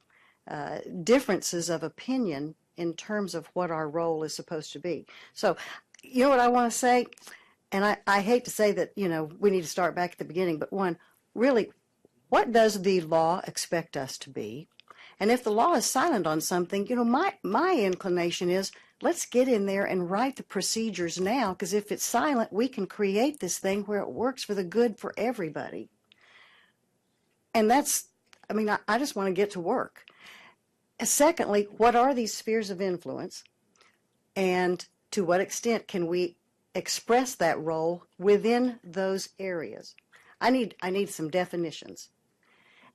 differences of opinion in terms of what our role is supposed to be. So, you know what I want to say? And I hate to say that, we need to start back at the beginning, but one, really, what does the law expect us to be? And if the law is silent on something, my inclination is, let's get in there and write the procedures now, because if it's silent, we can create this thing where it works for the good for everybody. And I just want to get to work. Secondly, what are these spheres of influence? And to what extent can we express that role within those areas? I need some definitions.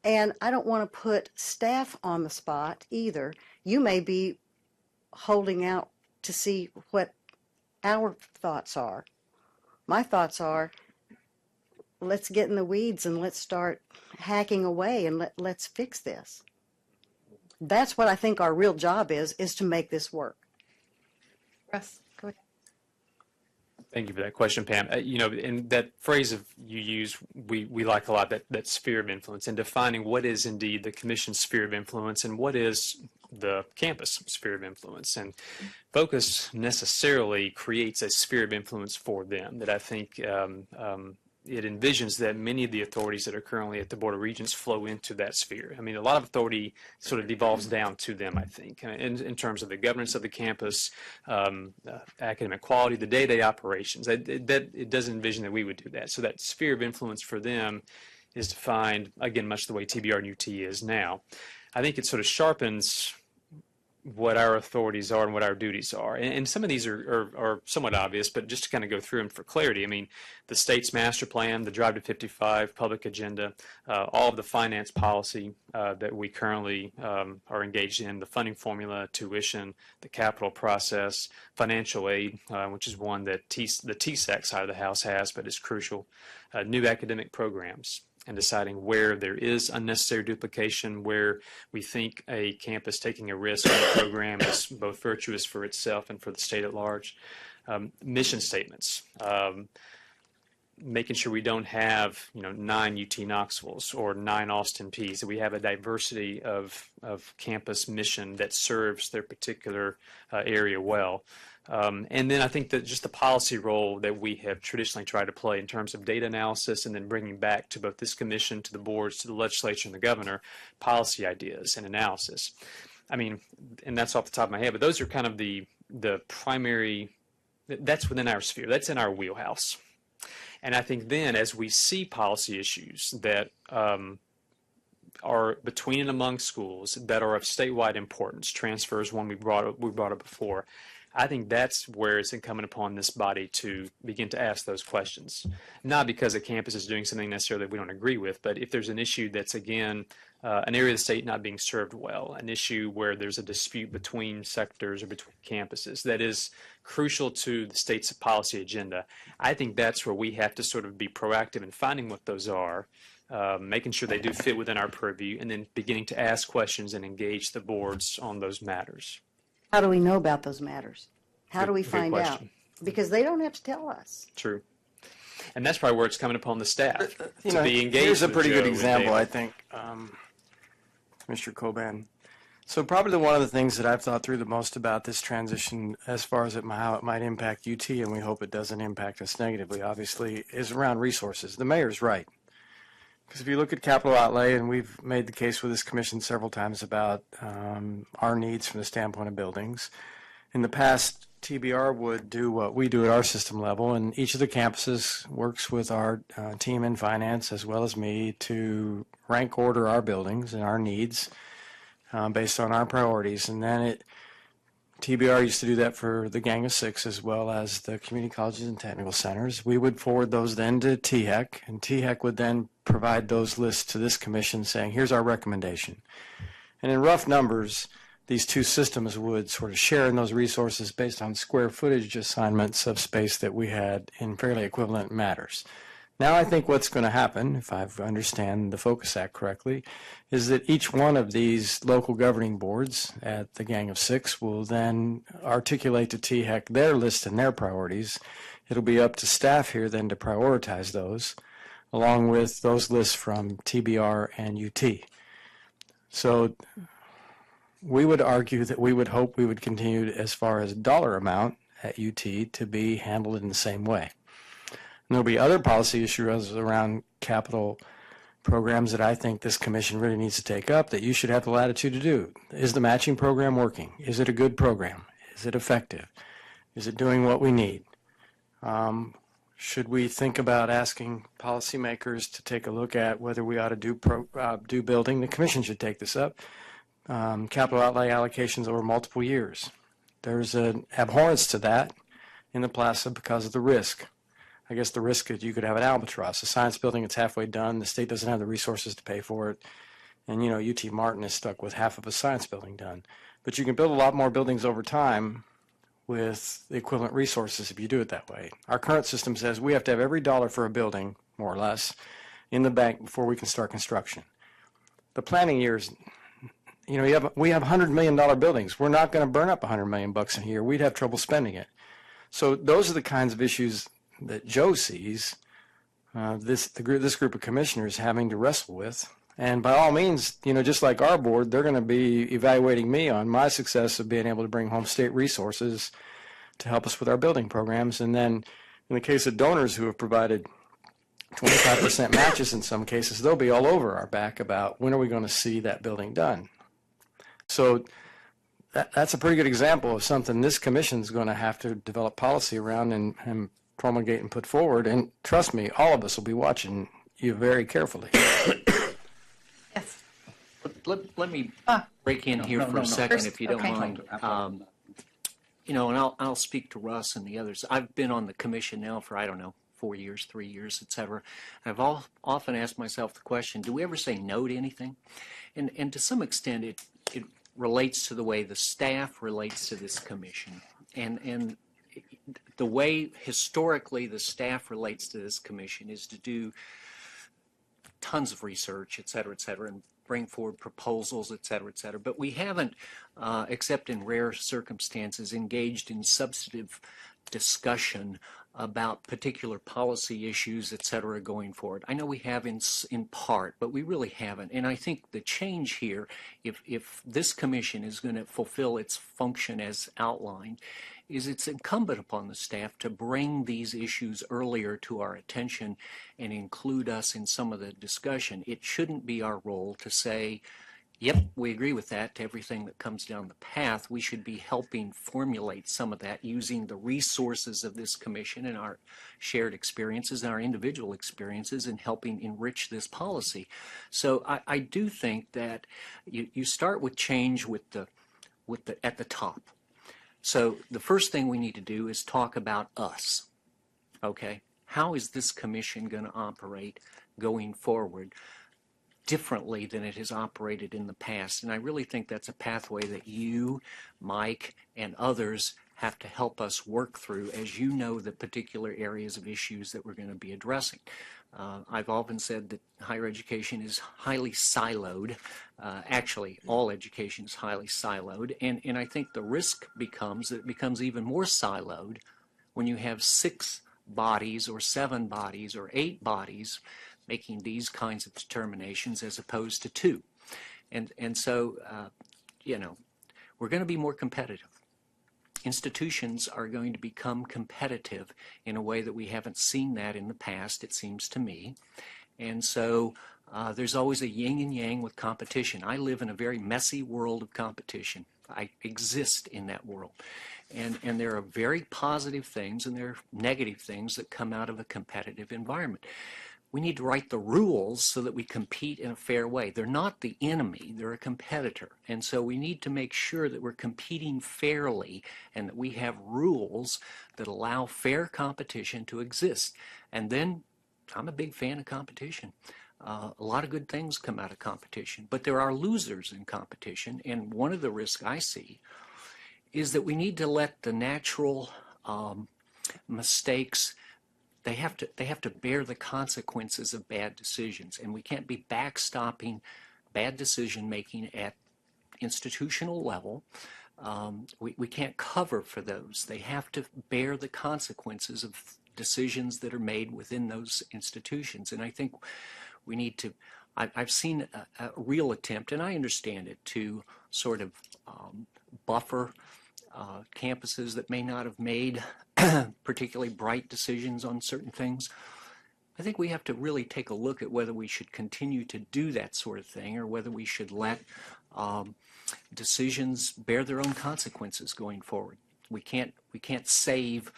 And I don't want to put staff on the spot either. You may be holding out to see what our thoughts are. My thoughts are, let's get in the weeds and let's start hacking away and let's fix this. That's what I think our real job is to make this work. Russ, go ahead. Thank you for that question, Pam. And that phrase you use, we like a lot, that sphere of influence, and defining what is indeed the Commission's sphere of influence and what is the campus sphere of influence. And Focus necessarily creates a sphere of influence for them that I think it envisions that many of the authorities that are currently at the Board of Regents flow into that sphere. I mean, a lot of authority sort of devolves down to them, I think, in terms of the governance of the campus, academic quality, the day-to-day operations. It doesn't envision that we would do that. So that sphere of influence for them is defined, again, much the way TBR and UT is now. I think it sort of sharpens what our authorities are and what our duties are. And some of these are somewhat obvious, but just to kind of go through them for clarity, I mean, the state's master plan, the Drive to 55 public agenda, all of the finance policy that we currently are engaged in, the funding formula, tuition, the capital process, financial aid, which is one that the THEC side of the house has, but is crucial, new academic programs, and deciding where there is unnecessary duplication, where we think a campus taking a risk on a program is both virtuous for itself and for the state at large. Mission statements, making sure we don't have 9 UT Knoxvilles or 9 Austin Peays, that we have a diversity of campus mission that serves their particular area well. And then I think that just the policy role that we have traditionally tried to play in terms of data analysis and then bringing back to both this commission, to the boards, to the legislature and the governor, policy ideas and analysis. I mean, and that's off the top of my head, but those are kind of the primary, that's within our sphere, that's in our wheelhouse. And I think then as we see policy issues that are between and among schools that are of statewide importance, transfers one we brought up before, I think that's where it's incumbent upon this body to begin to ask those questions. Not because a campus is doing something necessarily that we don't agree with, but if there's an issue that's, again, an area of the state not being served well, an issue where there's a dispute between sectors or between campuses that is crucial to the state's policy agenda, I think that's where we have to sort of be proactive in finding what those are, making sure they do fit within our purview, and then beginning to ask questions and engage the boards on those matters. How do we know about those matters? How do we Good find out? question. Because they don't have to tell us. True. And that's probably where it's coming upon the staff You to know, be engaged. here's a with pretty Joe good and example, David. I think, Mr. Coban. So probably one of the things that I've thought through the most about this transition, as far as how it might impact UT, and we hope it doesn't impact us negatively, obviously, is around resources. The mayor's right. Because if you look at capital outlay, and we've made the case with this commission several times about our needs from the standpoint of buildings, in the past, TBR would do what we do at our system level, and each of the campuses works with our team in finance as well as me to rank order our buildings and our needs based on our priorities. And then TBR used to do that for the Gang of Six as well as the community colleges and technical centers. We would forward those then to THEC, and THEC would then provide those lists to this commission saying, here's our recommendation. And in rough numbers, these two systems would sort of share in those resources based on square footage assignments of space that we had in fairly equivalent matters. Now I think what's going to happen, if I understand the Focus Act correctly, is that each one of these local governing boards at the Gang of Six will then articulate to THEC their list and their priorities. It'll be up to staff here then to prioritize those, along with those lists from TBR and UT. So we would argue that we would hope we would continue as far as dollar amount at UT to be handled in the same way. And there'll be other policy issues around capital programs that I think this commission really needs to take up that you should have the latitude to do. Is the matching program working? Is it a good program? Is it effective? Is it doing what we need? Should we think about asking policymakers to take a look at whether we ought to do building? The commission should take this up. Capital outlay allocations over multiple years. There's an abhorrence to that in the plaza because of the risk. I guess the risk is you could have an albatross, a science building that's halfway done, the state doesn't have the resources to pay for it, and UT Martin is stuck with half of a science building done. But you can build a lot more buildings over time with the equivalent resources if you do it that way. Our current system says we have to have every dollar for a building, more or less, in the bank before we can start construction. The planning years, we have $100 million buildings. We're not going to burn up $100 million bucks in a year. We'd have trouble spending it. So those are the kinds of issues that Joe sees this group of commissioners having to wrestle with. And by all means, just like our board, they're going to be evaluating me on my success of being able to bring home state resources to help us with our building programs. And then in the case of donors who have provided 25% matches in some cases, they'll be all over our back about when are we going to see that building done. So that's a pretty good example of something this commission is going to have to develop policy around and promulgate and put forward. And trust me, all of us will be watching you very carefully. Yes. Let me break in here for a second, if you don't mind. And I'll speak to Russ and the others. I've been on the commission now for, 4 years, 3 years, et cetera. I've often asked myself the question, do we ever say no to anything? And to some extent, it relates to the way the staff relates to this commission. And the way historically the staff relates to this commission is to do tons of research, et cetera, and bring forward proposals, et cetera, et cetera. But we haven't, except in rare circumstances, engaged in substantive discussion about particular policy issues, et cetera, going forward. I know we have in part, but we really haven't. And I think the change here, if this commission is going to fulfill its function as outlined, is it's incumbent upon the staff to bring these issues earlier to our attention and include us in some of the discussion. It shouldn't be our role to say, yep, we agree with that, to everything that comes down the path. We should be helping formulate some of that using the resources of this commission and our shared experiences and our individual experiences in helping enrich this policy. So I do think that you start with change at the top. So the first thing we need to do is talk about us, okay? How is this commission going to operate going forward differently than it has operated in the past? And I really think that's a pathway that you, Mike, and others have to help us work through as you know the particular areas of issues that we're going to be addressing. I've often said that higher education is highly siloed. Actually, all education is highly siloed, and I think the risk becomes that it becomes even more siloed when you have 6 bodies or 7 bodies or 8 bodies making these kinds of determinations as opposed to 2. And so, you know, we're going to be more competitive. Institutions are going to become competitive in a way that we haven't seen that in the past, it seems to me. And so there's always a yin and yang with competition. I live in a very messy world of competition. I exist in that world. And there are very positive things and there are negative things that come out of a competitive environment. We need to write the rules so that we compete in a fair way. They're not the enemy, they're a competitor. And so we need to make sure that we're competing fairly and that we have rules that allow fair competition to exist. And then, I'm a big fan of competition. A lot of good things come out of competition, but there are losers in competition, and one of the risks I see is that we need to let the natural mistakes, they have to bear the consequences of bad decisions, and we can't be backstopping bad decision making at institutional level. We can't cover for those. They have to bear the consequences of decisions that are made within those institutions, and I think we need to, I've seen a real attempt, and I understand it, to sort of buffer campuses that may not have made particularly bright decisions on certain things. I think we have to really take a look at whether we should continue to do that sort of thing or whether we should let decisions bear their own consequences going forward. We can't save,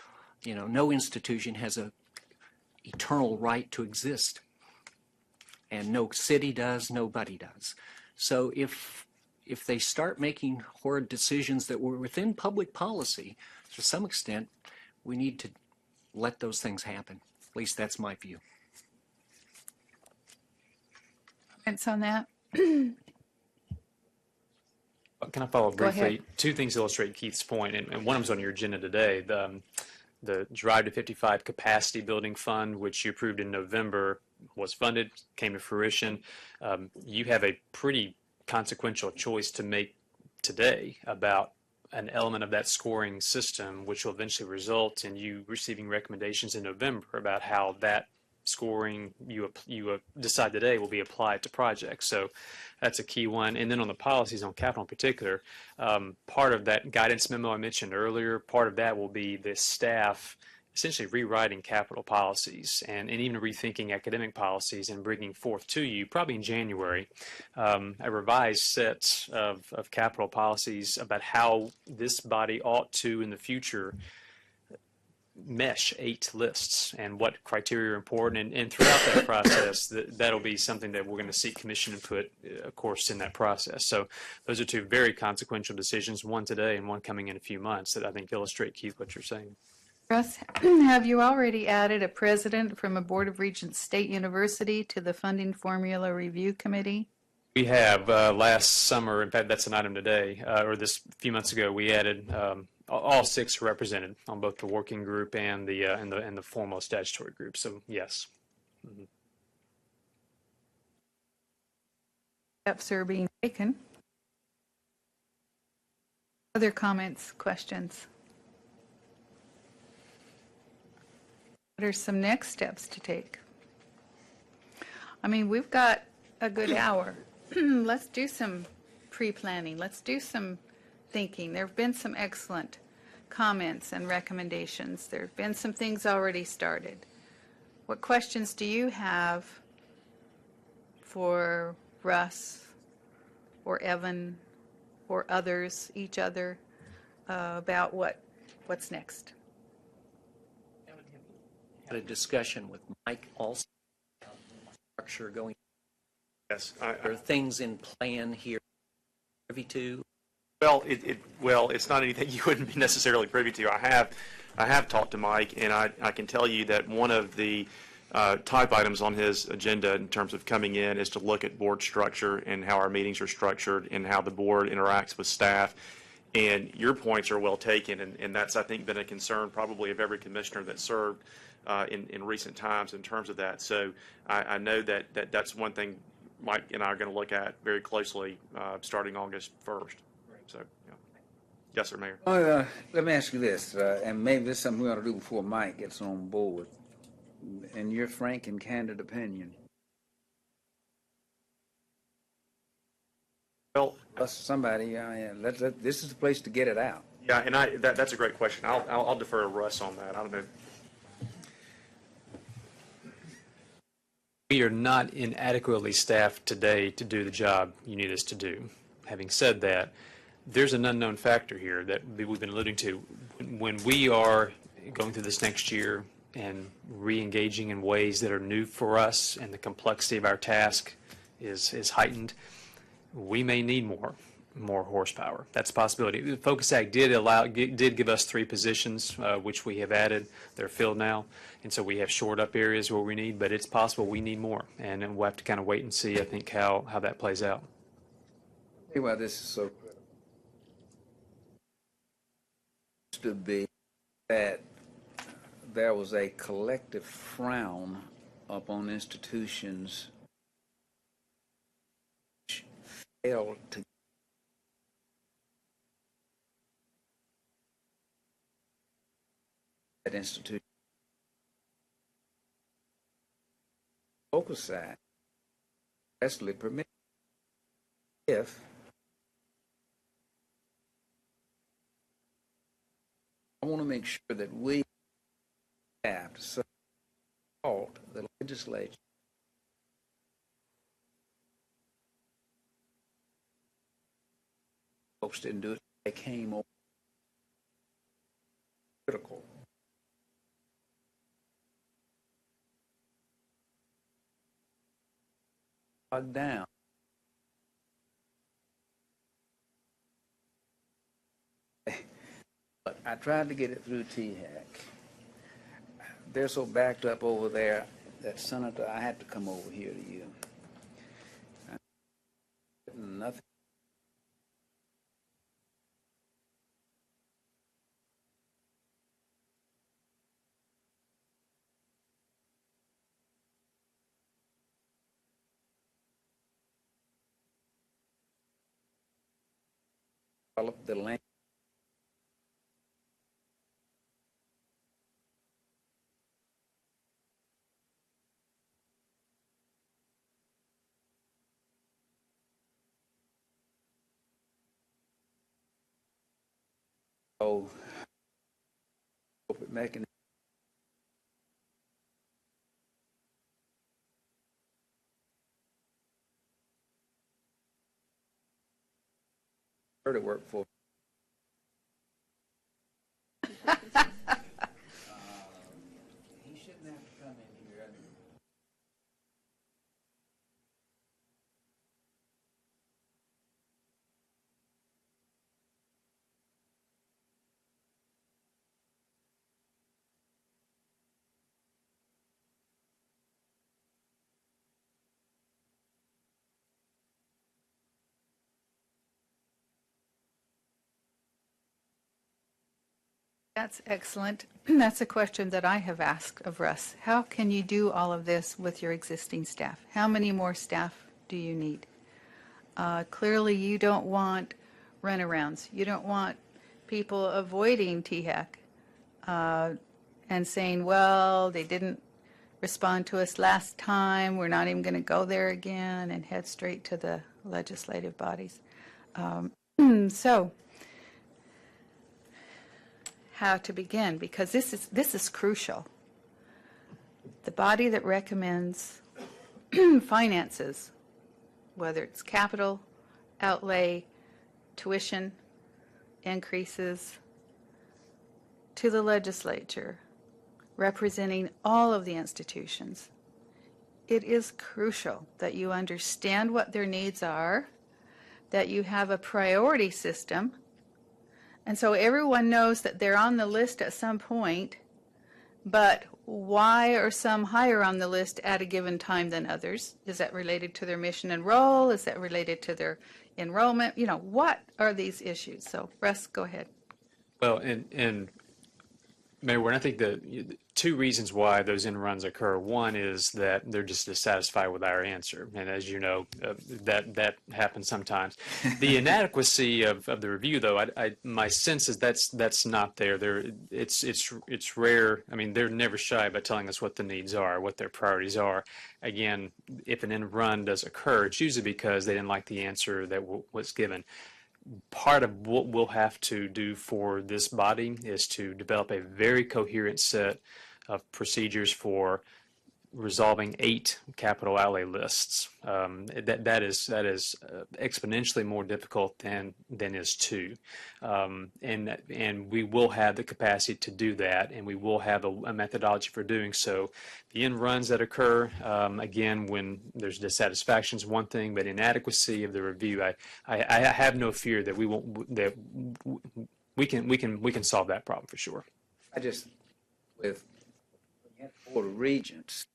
you know, no institution has a eternal right to exist. And no city does, nobody does. So if they start making horrid decisions that were within public policy, to some extent, we need to let those things happen. At least that's my view. Comments on that? Can I follow Go briefly? ahead. 2 things illustrate Keith's point, and one of them's on your agenda today. The Drive to 55 Capacity Building Fund, which you approved in November, was funded, came to fruition. You have a pretty consequential choice to make today about an element of that scoring system, which will eventually result in you receiving recommendations in November about how that scoring you decide today will be applied to projects. So that's a key one. And then on the policies on capital in particular, part of that guidance memo I mentioned earlier, part of that will be the staff essentially rewriting capital policies and even rethinking academic policies and bringing forth to you, probably in January, a revised set of capital policies about how this body ought to, in the future, mesh 8 lists and what criteria are important. And throughout that process, that'll be something that we're going to seek commission input, of course, in that process. So those are 2 very consequential decisions, one today and one coming in a few months, that I think illustrate, Keith, what you're saying. Russ, have you already added a president from a Board of Regents State University to the Funding Formula Review Committee? We have last summer, in fact, that's an item today, or this few months ago, we added all 6 are represented on both the working group and the formal statutory group. So yes. Mm-hmm. Steps are being taken. Other comments, questions? What are some next steps to take? I mean, we've got a good hour. Let's do some pre-planning. Let's do some thinking. There have been some excellent comments and recommendations. There have been some things already started. What questions do you have for Russ or Evan or others, each other, about what's next? Had a discussion with Mike also about structure going. Yes. There are things in plan here privy to. Well, it's not anything you wouldn't be necessarily privy to. I have talked to Mike, and I can tell you that one of the type items on his agenda in terms of coming in is to look at board structure and how our meetings are structured and how the board interacts with staff. And your points are well taken, and that's, I think, been a concern probably of every commissioner that served in recent times in terms of that. So I know that's one thing Mike and I are going to look at very closely starting August 1st. So, yeah. Yes, sir, Mayor. Let me ask you this, and maybe this is something we ought to do before Mike gets on board. In your frank and candid opinion, well, somebody, this is the place to get it out. Yeah, and that's a great question. I'll defer to Russ on that. I don't know. We are not inadequately staffed today to do the job you need us to do. Having said that, there's an unknown factor here that we've been alluding to. When we are going through this next year and re-engaging in ways that are new for us and the complexity of our task is heightened, we may need more horsepower. That's a possibility. The Focus Act did give us 3 positions, which we have added. They're filled now, and so we have shored up areas where we need, but it's possible we need more, and then we'll have to kind of wait and see, I think, how that plays out. Think about this is so critical. It used to be that there was a collective frown upon institutions which failed to that institution. Focus Act expressly permits if I want to make sure that we have to support the legislature folks didn't do it. They came over critical. Down. But I tried to get it through THEC. They're so backed up over there that, Senator, I had to come over here to you. Nothing. Develop the land. So, corporate mechanism. To work for. He shouldn't have to come in here. That's excellent. That's a question that I have asked of Russ. How can you do all of this with your existing staff? How many more staff do you need? Clearly, you don't want runarounds. You don't want people avoiding THEC and saying, well, they didn't respond to us last time. We're not even going to go there again, and head straight to the legislative bodies. So, how to begin, because this is crucial. The body that recommends finances, whether it's capital outlay, tuition increases, to the legislature, representing all of the institutions, it is crucial that you understand what their needs are, that you have a priority system. And so everyone knows that they're on the list at some point, but why are some higher on the list at a given time than others? Is that related to their mission and role? Is that related to their enrollment? You know, what are these issues? So, Russ, go ahead. Well, and Mayor Warren, I think the two reasons why those end runs occur. One is that they're just dissatisfied with our answer, and as you know, that happens sometimes. The inadequacy of the review, though, my sense is that's not there. It's rare. I mean, they're never shy about telling us what the needs are, what their priorities are. Again, if an end run does occur, it's usually because they didn't like the answer that was given. Part of what we'll have to do for this body is to develop a very coherent set of procedures for resolving 8 capital outlay lists. That is exponentially more difficult than is 2, and we will have the capacity to do that, and we will have a methodology for doing so. The end runs that occur, again, when there's dissatisfaction is one thing, but inadequacy of the review, I have no fear that we can solve that problem for sure. I just, with Board of Regents,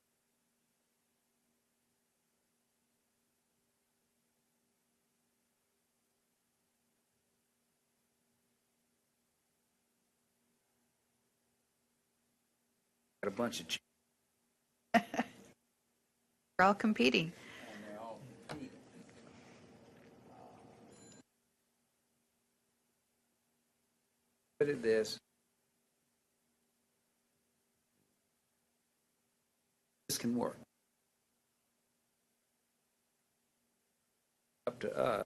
got a bunch of We're all competing. Look at this. This can work. Up to us.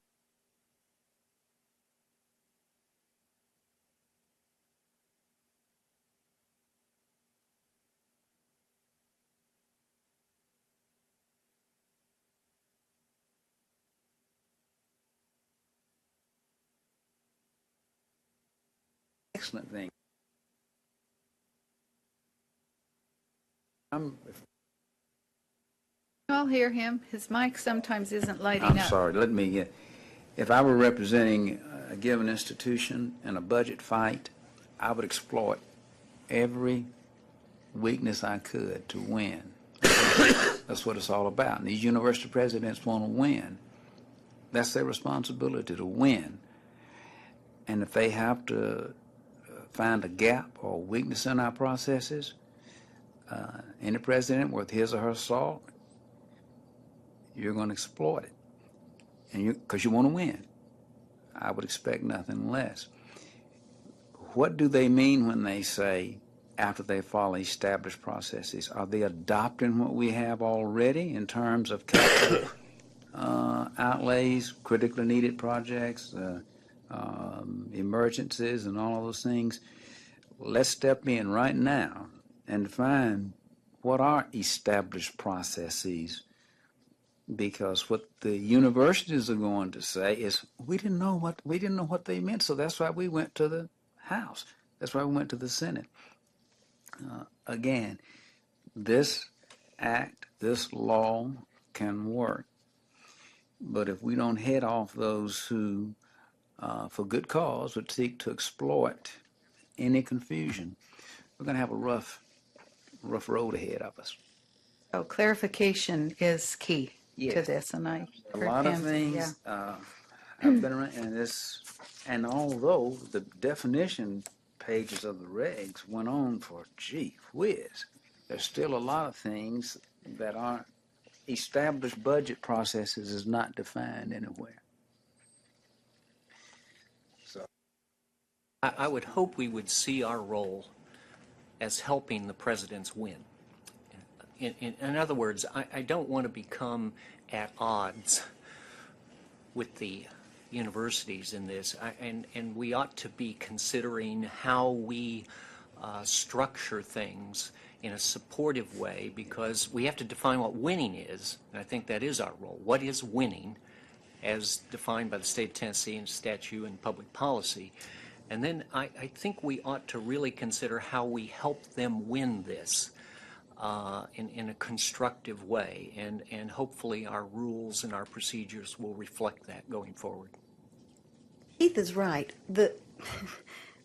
Excellent thing. I'll hear him. His mic sometimes isn't lighting I'm up. sorry, let me get, if I were representing a given institution in a budget fight, I would exploit every weakness I could to win. That's what it's all about. And these university presidents want to win. That's their responsibility, to win. And if they have to find a gap or weakness in our processes, any president worth his or her salt, you're going to exploit it, and because you want to win. I would expect nothing less. What do they mean when they say, after they follow established processes? Are they adopting what we have already in terms of capital outlays, critically needed projects, emergencies, and all of those things? Let's step in right now and define what are established processes, because what the universities are going to say is we didn't know what they meant, so that's why we went to the House. That's why we went to the Senate. Again, this act, this law can work, but if we don't head off those who, for good cause, would seek to exploit any confusion, we're going to have a rough road ahead of us. So clarification is key to Yes. this, and I A heard lot of Pam say, things. yeah. I've been around, and although the definition pages of the regs went on for gee whiz, there's still a lot of things that aren't established. Budget processes is not defined anywhere. So I would hope we would see our role as helping the presidents win. In other words, I don't want to become at odds with the universities in this, and we ought to be considering how we structure things in a supportive way, because we have to define what winning is, and I think that is our role. What is winning, as defined by the state of Tennessee and statute and public policy? And then I think we ought to really consider how we help them win this in a constructive way, and hopefully our rules and our procedures will reflect that going forward. Keith is right.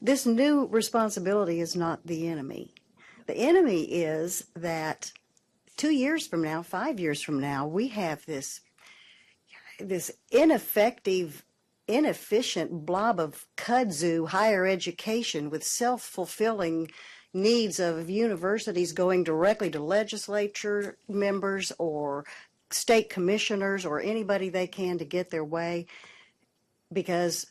This new responsibility is not the enemy. The enemy is that 2 years from now, 5 years from now, we have this ineffective, inefficient blob of kudzu higher education with self-fulfilling needs of universities going directly to legislature members or state commissioners or anybody they can to get their way, because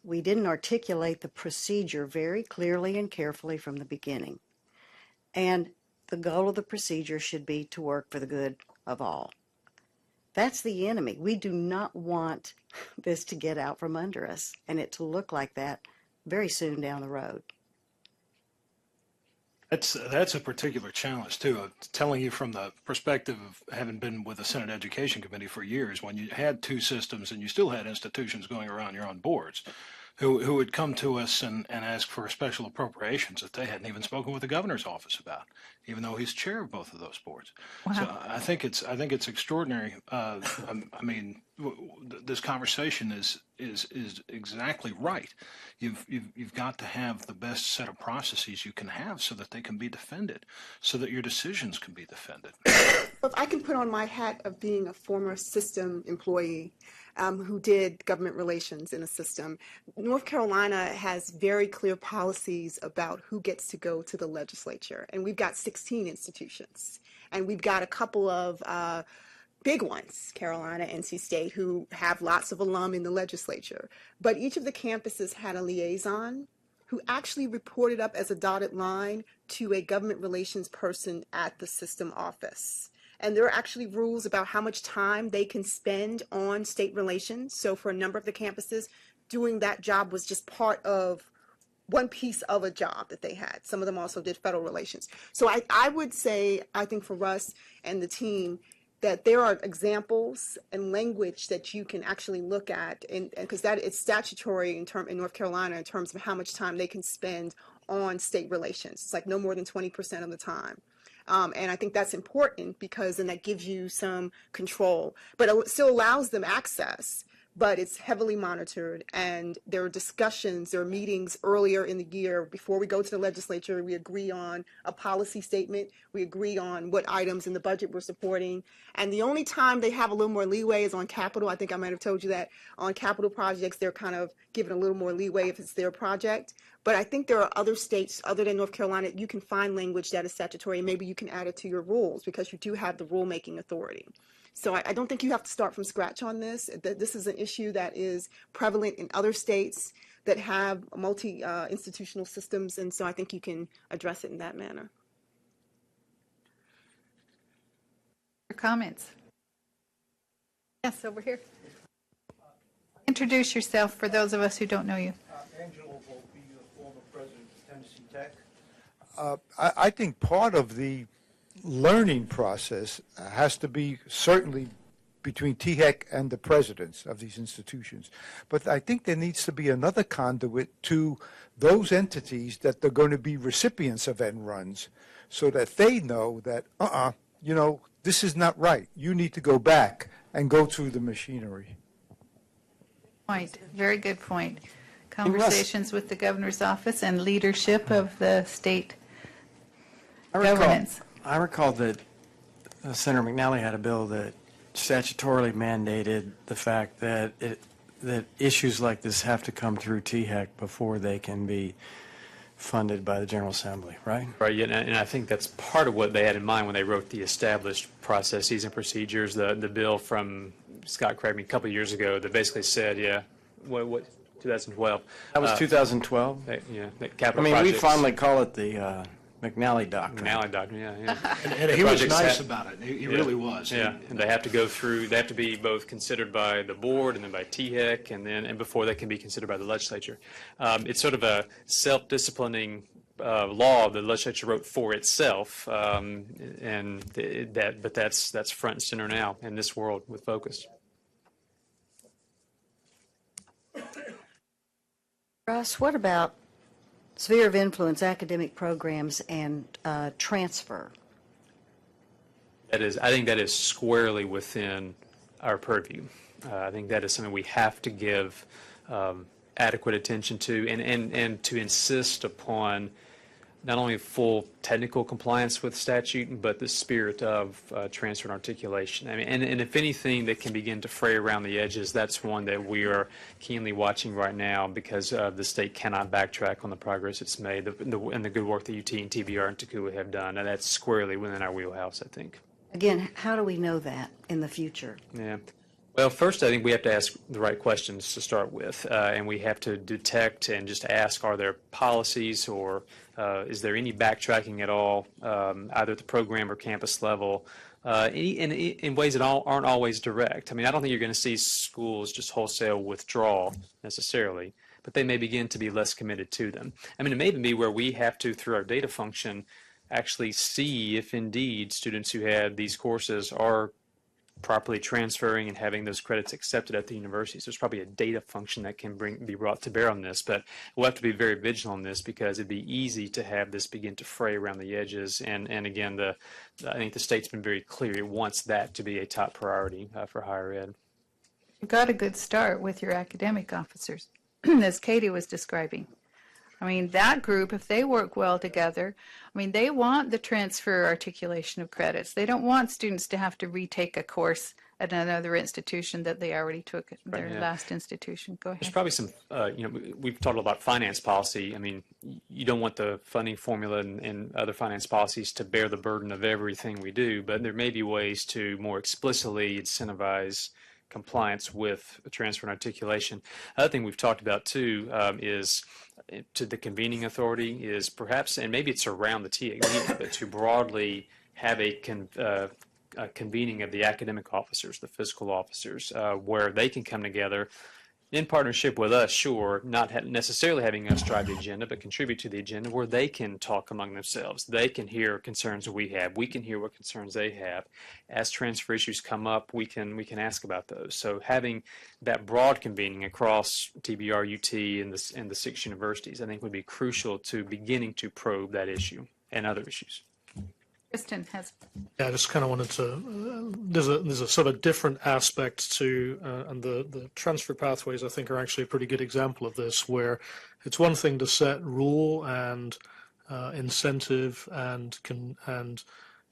we didn't articulate the procedure very clearly and carefully from the beginning. And the goal of the procedure should be to work for the good of all. That's the enemy. We do not want this to get out from under us and it to look like that very soon down the road. That's a particular challenge too. Telling you from the perspective of having been with the Senate Education Committee for years, when you had two systems and you still had institutions going around your own boards who would come to us and ask for special appropriations that they hadn't even spoken with the governor's office about, even though he's chair of both of those boards. Wow. So I think it's extraordinary. I mean, this conversation is exactly right. You've got to have the best set of processes you can have so that they can be defended, so that your decisions can be defended. If I can put on my hat of being a former system employee who did government relations in a system, North Carolina has very clear policies about who gets to go to the legislature. And we've got 16 institutions. And we've got a couple of big ones, Carolina, NC State, who have lots of alum in the legislature. But each of the campuses had a liaison who actually reported up as a dotted line to a government relations person at the system office. And there are actually rules about how much time they can spend on state relations. So for a number of the campuses, doing that job was just part of one piece of a job that they had. Some of them also did federal relations. So I would say, I think for Russ and the team, that there are examples and language that you can actually look at, and because that it's statutory in North Carolina in terms of how much time they can spend on state relations. It's like no more than 20% of the time. And I think that's important because then that gives you some control, but it still allows them access, but it's heavily monitored. And there are discussions, there are meetings earlier in the year before we go to the legislature. We agree on a policy statement. We agree on what items in the budget we're supporting. And the only time they have a little more leeway is on capital. I think I might have told you that on capital projects, they're kind of given a little more leeway if it's their project. But I think there are other states other than North Carolina, you can find language that is statutory, and maybe you can add it to your rules because you do have the rulemaking authority. So I don't think you have to start from scratch on this. This is an issue that is prevalent in other states that have multi-institutional systems, and so I think you can address it in that manner. Your comments? Yes, over here. Introduce yourself for those of us who don't know you. Angelo Volpe, former president of Tennessee Tech. I think part of the learning process has to be certainly between THEC and the presidents of these institutions. But I think there needs to be another conduit to those entities that they're going to be recipients of end runs so that they know that, this is not right. You need to go back and go through the machinery. Point. Very good point. Conversations with the governor's office and leadership of the state governments. I recall that Senator McNally had a bill that statutorily mandated the fact that that issues like this have to come through THEC before they can be funded by the General Assembly, right? Right, yeah, and I think that's part of what they had in mind when they wrote the established processes and procedures, the bill from Scott Crabtree a couple of years ago that basically said, 2012. That was 2012? Yeah, capital we projects. finally call it the McNally Doctrine. McNally Doctrine, yeah. And he was nice about it. He really was. Yeah, and they have to go through, they have to be both considered by the board and then by THEC and before they can be considered by the legislature. It's sort of a self-disciplining law the legislature wrote for itself, but that's front and center now in this world with focus. Russ, what about sphere of influence, academic programs, and transfer? I think that is squarely within our purview. I think that is something we have to give adequate attention to and to insist upon not only full technical compliance with statute, but the spirit of transfer and articulation. I mean, and if anything that can begin to fray around the edges, that's one that we are keenly watching right now, because the state cannot backtrack on the progress it's made and the good work that UT and TBR and TACUA have done, and that's squarely within our wheelhouse, I think. Again, how do we know that in the future? Yeah. Well, first, I think we have to ask the right questions to start with, and we have to detect and just ask, are there policies or is there any backtracking at all, either at the program or campus level, in ways that aren't always direct. I mean, I don't think you're going to see schools just wholesale withdraw necessarily, but they may begin to be less committed to them. I mean, it may even be where we have to, through our data function, actually see if indeed students who had these courses are properly transferring and having those credits accepted at the universities. There's probably a data function that can be brought to bear on this, but we'll have to be very vigilant on this, because it'd be easy to have this begin to fray around the edges. And again, I think the state's been very clear it wants that to be a top priority for higher ed. You got a good start with your academic officers, as Katie was describing. I mean, that group, if they work well together, I mean, they want the transfer articulation of credits. They don't want students to have to retake a course at another institution that they already took at their last institution. Go ahead. There's probably some, we've talked about finance policy. I mean, you don't want the funding formula and other finance policies to bear the burden of everything we do, but there may be ways to more explicitly incentivize compliance with transfer and articulation. Another thing we've talked about too is to the convening authority is perhaps, and maybe it's around the THEC meeting, but to broadly have a convening of the academic officers, the fiscal officers, where they can come together in partnership with us, sure, not necessarily having us drive the agenda, but contribute to the agenda, where they can talk among themselves. They can hear concerns that we have. We can hear what concerns they have. As transfer issues come up, we can ask about those. So having that broad convening across TBR, UT, and the 6 universities, I think would be crucial to beginning to probe that issue and other issues. Kristen has. Yeah, I just kind of wanted to, there's a sort of different aspect to, and the transfer pathways I think are actually a pretty good example of this, where it's one thing to set rule and incentive and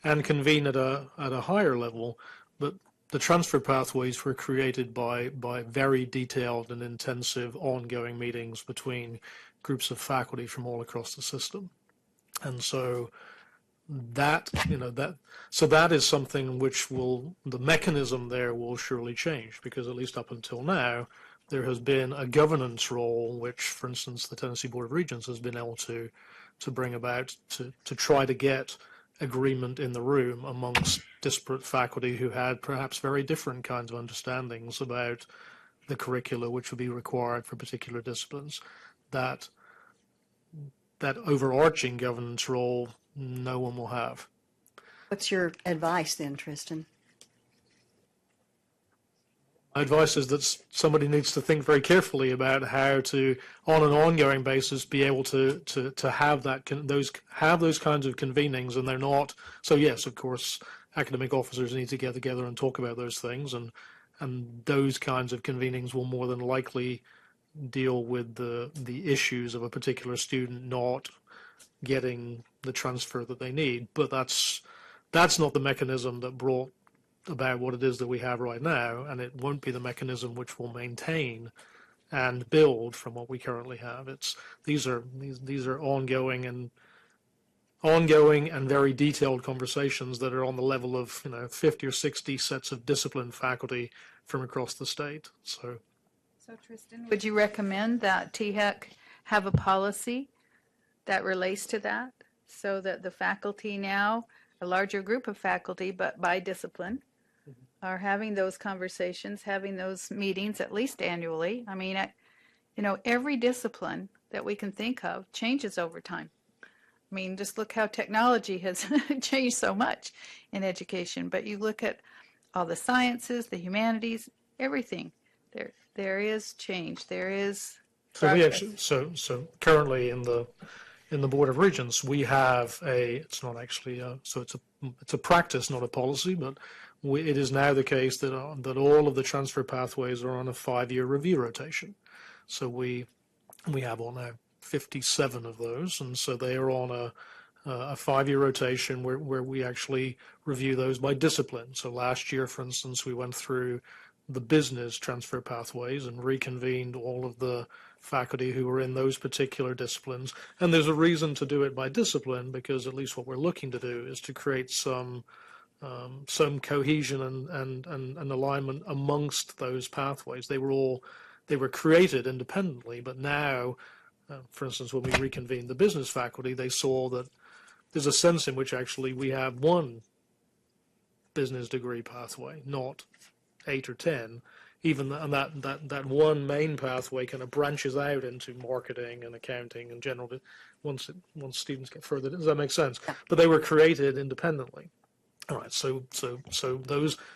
convene at a higher level, but the transfer pathways were created by very detailed and intensive ongoing meetings between groups of faculty from all across the system. And so that is something which the mechanism there will surely change, because at least up until now there has been a governance role which, for instance, the Tennessee Board of Regents has been able to bring about to try to get agreement in the room amongst disparate faculty who had perhaps very different kinds of understandings about the curricula which would be required for particular disciplines. That overarching governance role no one will have. What's your advice then, Tristan? My advice is that somebody needs to think very carefully about how to, on an ongoing basis, be able to have those kinds of convenings, and they're not. So yes, of course, academic officers need to get together and talk about those things, and those kinds of convenings will more than likely deal with the issues of a particular student not getting the transfer that they need. But that's not the mechanism that brought about what it is that we have right now, and it won't be the mechanism which will maintain and build from what we currently have. These are ongoing and very detailed conversations that are on the level of 50 or 60 sets of disciplined faculty from across the state. So Tristan, would you recommend that THEC have a policy that relates to that, so that the faculty now, a larger group of faculty, but by discipline, are having those conversations, having those meetings at least annually? I mean, every discipline that we can think of changes over time. I mean, just look how technology has changed so much in education. But you look at all the sciences, the humanities, everything. There is change. There is progress. So currently in the Board of Regents, we have it's not actually it's a practice, not a policy, but it is now the case that all of the transfer pathways are on a 5-year review rotation. So we have all now 57 of those, and so they are on a 5-year rotation where we actually review those by discipline. So last year, for instance, we went through the business transfer pathways and reconvened all of the faculty who were in those particular disciplines. And there's a reason to do it by discipline, because at least what we're looking to do is to create some cohesion and alignment amongst those pathways. They were created independently, but now, for instance, when we reconvened the business faculty, they saw that there's a sense in which actually we have one business degree pathway, not 8 or 10. Even and that one main pathway kind of branches out into marketing and accounting and general. Once students get further, does that make sense? But they were created independently. All right, so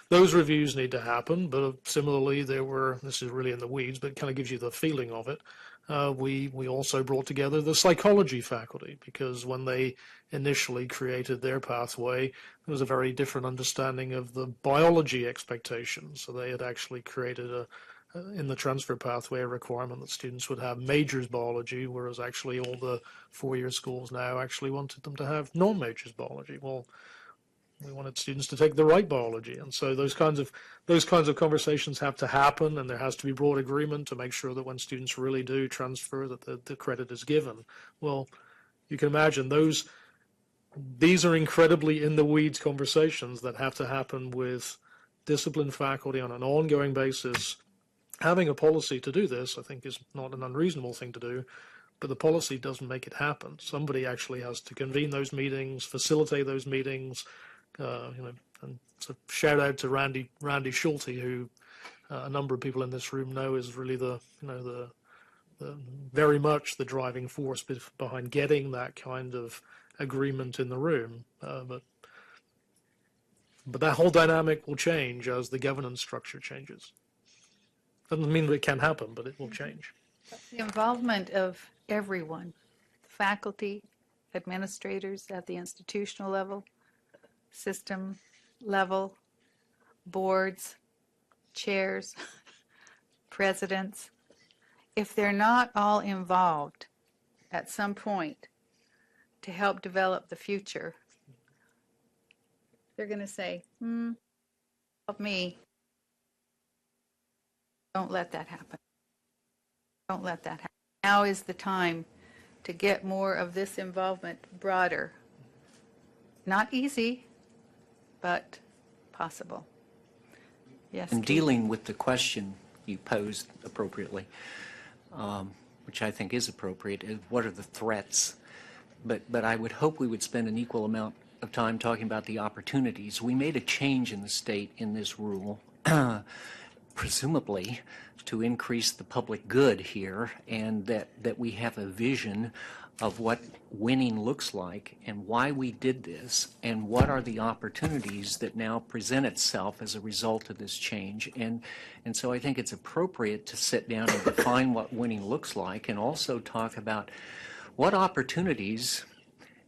those reviews need to happen, but similarly, this is really in the weeds, but it kind of gives you the feeling of it. We also brought together the psychology faculty, because when they initially created their pathway, there was a very different understanding of the biology expectations. So they had actually created in the transfer pathway, a requirement that students would have majors biology, whereas actually all the 4-year schools now actually wanted them to have non-majors biology. Well, we wanted students to take the right biology, and so those kinds of conversations have to happen, and there has to be broad agreement to make sure that when students really do transfer, that the credit is given. Well, you can imagine these are incredibly in the weeds conversations that have to happen with disciplined faculty on an ongoing basis. Having a policy to do this, I think, is not an unreasonable thing to do, but the policy doesn't make it happen. Somebody actually has to convene those meetings, facilitate those meetings. And so shout out to Randy Schulte, who a number of people in this room know is really the very much the driving force behind getting that kind of agreement in the room. But that whole dynamic will change as the governance structure changes. Doesn't mean that it can happen, but it will change. The involvement of everyone, faculty, administrators at the institutional level, system level, boards, chairs, presidents, if they're not all involved at some point to help develop the future, they're going to say, help me. Don't let that happen. Don't let that happen. Now is the time to get more of this involvement broader. Not easy, but possible. Yes. And dealing with the question you posed appropriately, which I think is appropriate, is what are the threats? But I would hope we would spend an equal amount of time talking about the opportunities. We made a change in the state in this rule, presumably to increase the public good here, and that we have a vision of what winning looks like and why we did this and what are the opportunities that now present itself as a result of this change. And so I think it's appropriate to sit down and define what winning looks like, and also talk about what opportunities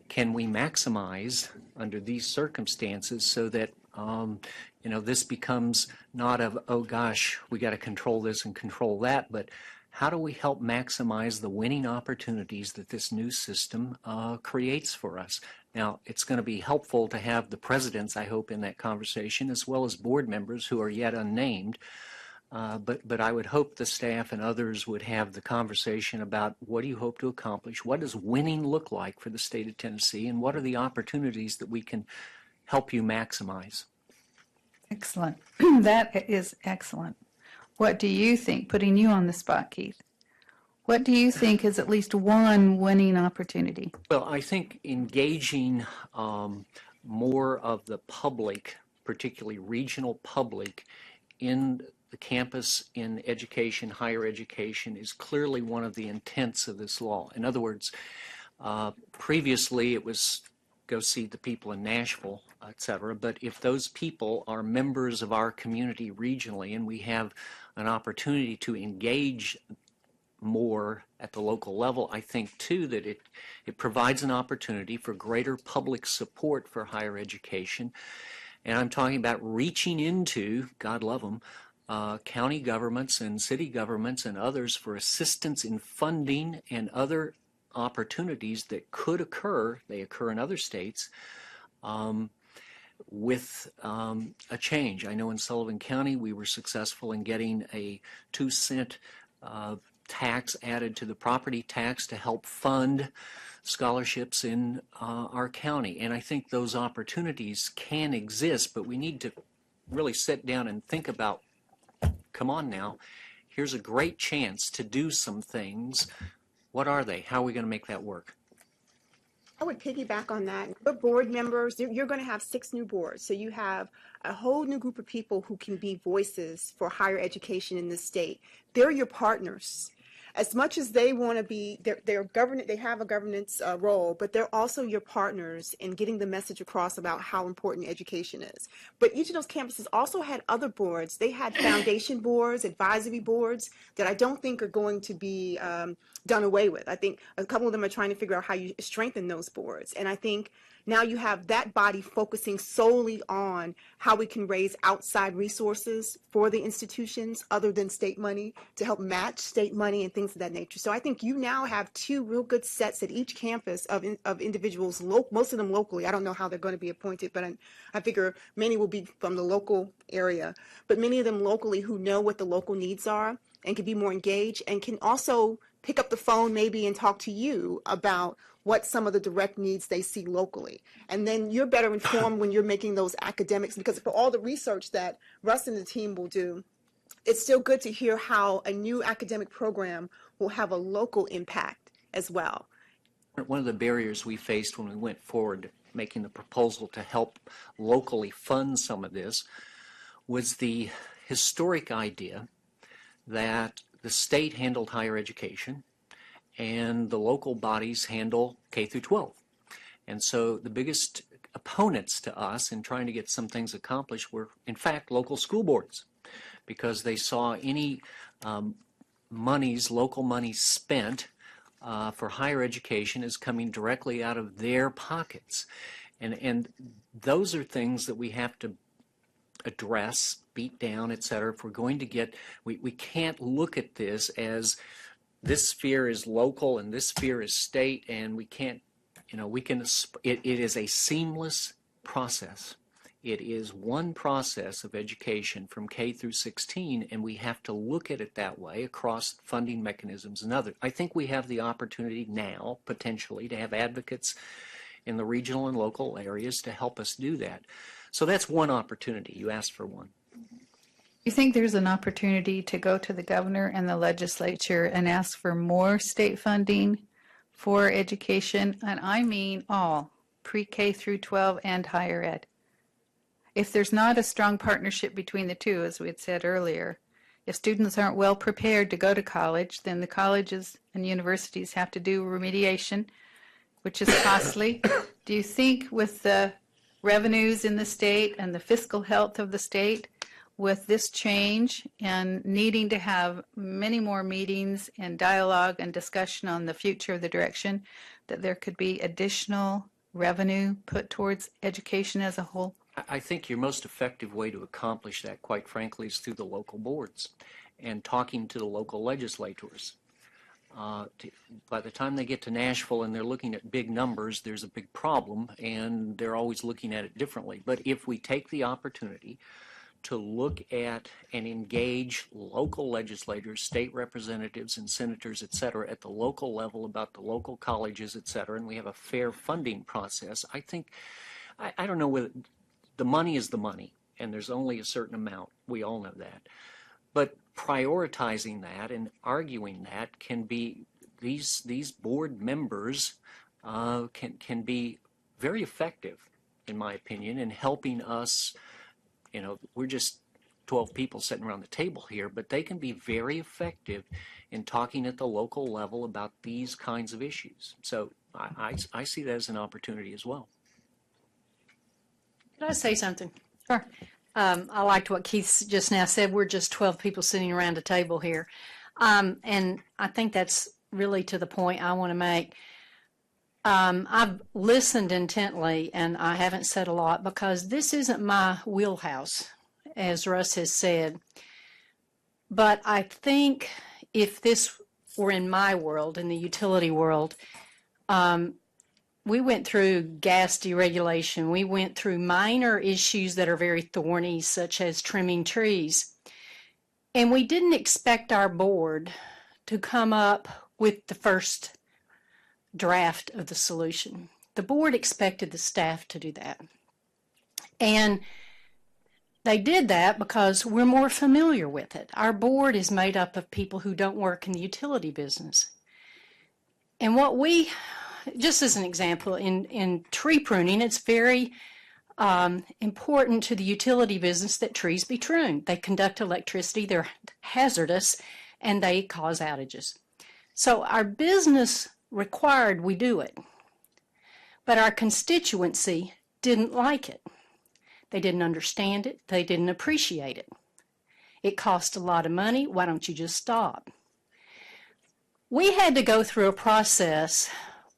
can we maximize under these circumstances, so that this becomes not of, oh gosh, we got to control this and control that, but how do we help maximize the winning opportunities that this new system creates for us? Now, it's going to be helpful to have the presidents, I hope, in that conversation, as well as board members who are yet unnamed. But I would hope the staff and others would have the conversation about what do you hope to accomplish? What does winning look like for the state of Tennessee? And what are the opportunities that we can help you maximize? Excellent. That is excellent. What do you think, putting you on the spot, Keith? What do you think is at least one winning opportunity? Well, I think engaging more of the public, particularly regional public, in the campus, in education, higher education, is clearly one of the intents of this law. In other words, previously it was go see the people in Nashville, et cetera, but if those people are members of our community regionally and we have an opportunity to engage more at the local level, I think too that it provides an opportunity for greater public support for higher education. And I'm talking about reaching into, God love them, county governments and city governments and others for assistance in funding and other opportunities that could occur, they occur in other states, with a change. I know in Sullivan County we were successful in getting a 2-cent tax added to the property tax to help fund scholarships in our county. And I think those opportunities can exist, but we need to really sit down and think about, come on now, here's a great chance to do some things. What are they? How are we going to make that work? I would piggyback on that. The board members, you're going to have 6 new boards. So you have a whole new group of people who can be voices for higher education in this state. They're your partners. As much as they want to be, they have a governance role, but they're also your partners in getting the message across about how important education is. But each of those campuses also had other boards. They had foundation boards, advisory boards that I don't think are going to be done away with. I think a couple of them are trying to figure out how you strengthen those boards. And I think now you have that body focusing solely on how we can raise outside resources for the institutions other than state money to help match state money and things of that nature. So I think you now have 2 real good sets at each campus of individuals, most of them locally. I don't know how they're going to be appointed, but I figure many will be from the local area, but many of them locally who know what the local needs are and can be more engaged and can also pick up the phone maybe and talk to you about what some of the direct needs they see locally. And then you're better informed when you're making those academics, because for all the research that Russ and the team will do, it's still good to hear how a new academic program will have a local impact as well. One of the barriers we faced when we went forward making the proposal to help locally fund some of this was the historic idea that the state handled higher education and the local bodies handle K through 12. And so the biggest opponents to us in trying to get some things accomplished were, in fact, local school boards, because they saw any local monies spent for higher education as coming directly out of their pockets. And those are things that we have to address, beat down, et cetera. If we're going to get, we can't look at this as this sphere is local and this sphere is state, and we can't, it is a seamless process. It is one process of education from K through 16, and we have to look at it that way across funding mechanisms and others. I think we have the opportunity now, potentially, to have advocates in the regional and local areas to help us do that. So that's one opportunity. You asked for one. You think there's an opportunity to go to the governor and the legislature and ask for more state funding for education? And I mean all, pre-K through 12 and higher ed. If there's not a strong partnership between the two, as we had said earlier, if students aren't well prepared to go to college, then the colleges and universities have to do remediation, which is costly. Do you think with the revenues in the state and the fiscal health of the state, with this change and needing to have many more meetings and dialogue and discussion on the future of the direction, that there could be additional revenue put towards education as a whole? I think your most effective way to accomplish that, quite frankly, is through the local boards and talking to the local legislators. By the time they get to Nashville and they're looking at big numbers, there's a big problem, and they're always looking at it differently. But if we take the opportunity to look at and engage local legislators, state representatives and senators, et cetera, at the local level about the local colleges, et cetera, and we have a fair funding process, I think, I don't know whether, the money is the money, and there's only a certain amount. We all know that. But prioritizing that and arguing that can be, these board members can be very effective, in my opinion, in helping us. We're just 12 people sitting around the table here, but they can be very effective in talking at the local level about these kinds of issues. So I see that as an opportunity as well. Can I say something? Sure. I liked what Keith just now said. We're just 12 people sitting around a table here. And I think that's really to the point I want to make. I've listened intently, and I haven't said a lot because this isn't my wheelhouse, as Russ has said. But I think if this or in my world, in the utility world, we went through gas deregulation. We went through minor issues that are very thorny, such as trimming trees. And we didn't expect our board to come up with the first draft of the solution. The board expected the staff to do that. And they did that because we're more familiar with it. Our board is made up of people who don't work in the utility business. And what we, just as an example, in tree pruning, it's very important to the utility business that trees be pruned. They conduct electricity, they're hazardous, and they cause outages. So our business required we do it, but our constituency didn't like it. They didn't understand it. They didn't appreciate it. It cost a lot of money. Why don't you just stop? We had to go through a process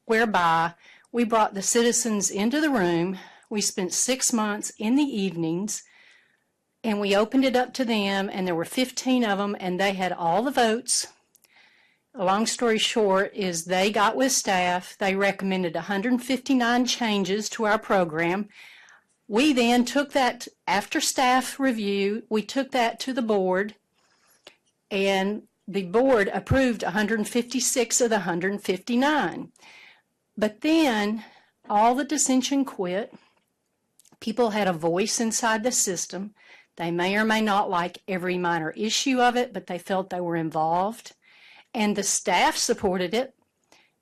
whereby we brought the citizens into the room. We spent 6 months in the evenings, and we opened it up to them, and there were 15 of them, and they had all the votes. A long story short is they got with staff. They recommended 159 changes to our program. We then took that, after staff review, we took that to the board, and the board approved 156 of the 159. But then all the dissension quit. People had a voice inside the system. They may or may not like every minor issue of it, but they felt they were involved. And the staff supported it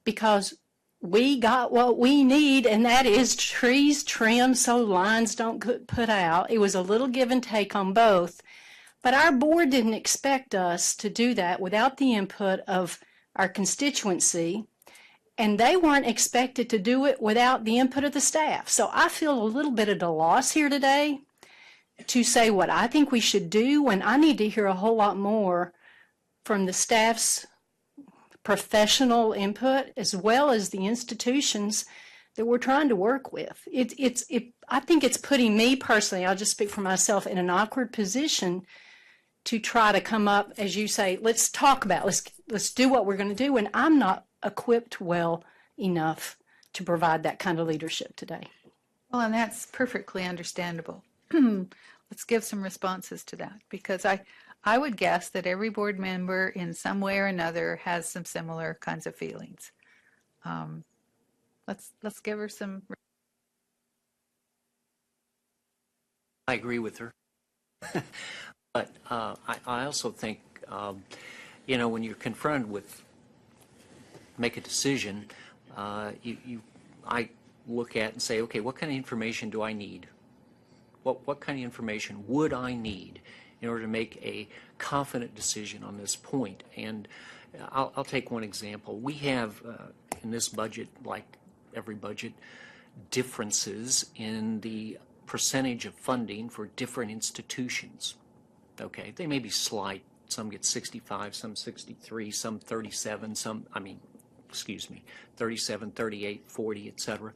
because we got what we need, and that is trees trimmed so lines don't get put out. It was a little give and take on both. But our board didn't expect us to do that without the input of our constituency, and they weren't expected to do it without the input of the staff. So I feel a little bit at a loss here today to say what I think we should do when I need to hear a whole lot more from the staff's professional input as well as the institutions that we're trying to work with. I think it's putting me personally, I'll just speak for myself, in an awkward position to try to come up, as you say, let's talk about, let's do what we're going to do, and I'm not equipped well enough to provide that kind of leadership today. Well, and that's perfectly understandable. Let's give some responses to that, because I would guess that every board member in some way or another has some similar kinds of feelings. Let's give her some. I agree with her. But I also think, when you're confronted with make a decision, I look at and say, okay, what kind of information do I need? What kind of information would I need in order to make a confident decision on this point? And I'll take one example. We have in this budget, like every budget, differences in the percentage of funding for different institutions. Okay, they may be slight. Some get 65, some 63, some 37, 37, 38, 40, etc.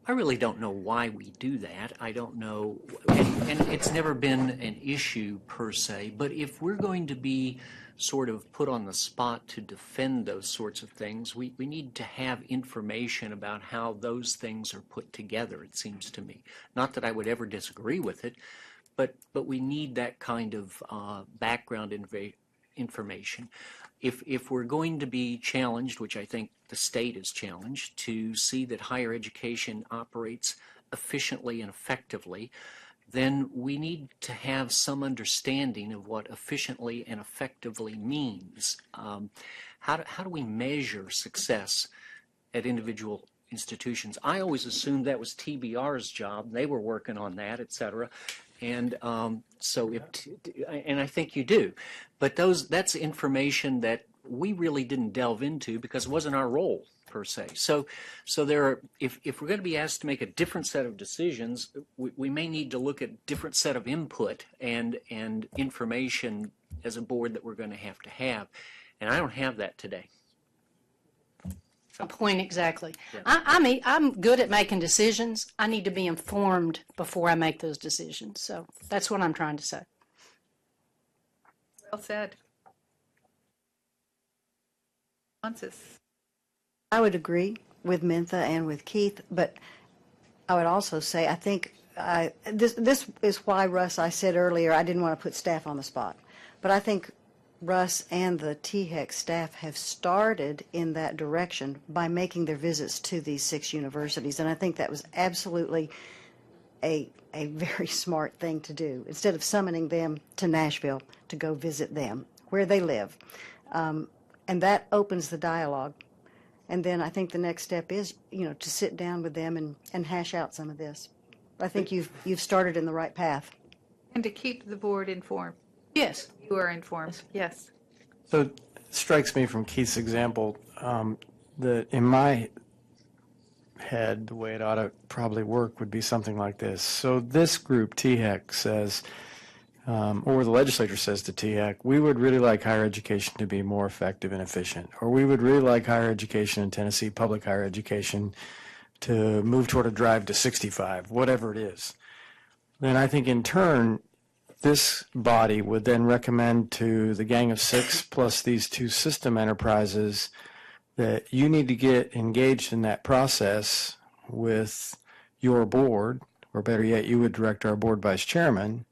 I really don't know why we do that. I don't know, and it's never been an issue per se, but if we're going to be sort of put on the spot to defend those sorts of things, we need to have information about how those things are put together, it seems to me. Not that I would ever disagree with it, but we need that kind of background information. If we're going to be challenged, which I think the state is challenged, to see that higher education operates efficiently and effectively, then we need to have some understanding of what efficiently and effectively means. How do we measure success at individual institutions? I always assumed that was TBR's job. They were working on that, et cetera. And and I think you do. But that's information that we really didn't delve into because it wasn't our role per se. So there are, if we're going to be asked to make a different set of decisions, we may need to look at different set of input and information as a board that we're going to have. And I don't have that today. A point exactly. Yeah. I'm good at making decisions. I need to be informed before I make those decisions. So that's what I'm trying to say. Well said. Responses? I would agree with Mintha and with Keith, but I would also say I think this is why, Russ, I said earlier I didn't want to put staff on the spot, but I think Russ and the THEC staff have started in that direction by making their visits to these 6 universities, and I think that was absolutely a very smart thing to do, instead of summoning them to Nashville to go visit them where they live. And that opens the dialogue. And then I think the next step is, to sit down with them and hash out some of this. I think you've started in the right path. And to keep the board informed. Yes. You are informed, yes. So it strikes me from Keith's example that in my head, the way it ought to probably work would be something like this. So this group, THEC, says, or the legislature says to THEC, we would really like higher education to be more effective and efficient, or we would really like higher education in Tennessee, public higher education, to move toward a drive to 65, whatever it is. Then I think in turn, this body would then recommend to the Gang of Six plus these 2 system enterprises that you need to get engaged in that process with your board, or better yet, you would direct our board vice chairman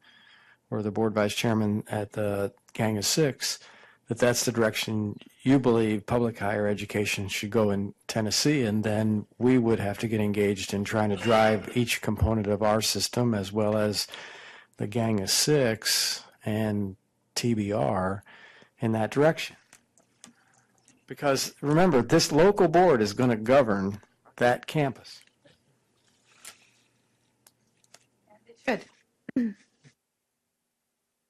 or the board vice chairman at the Gang of Six, that's the direction you believe public higher education should go in Tennessee, and then we would have to get engaged in trying to drive each component of our system as well as the Gang of Six and TBR in that direction. Because remember, this local board is going to govern that campus. It should.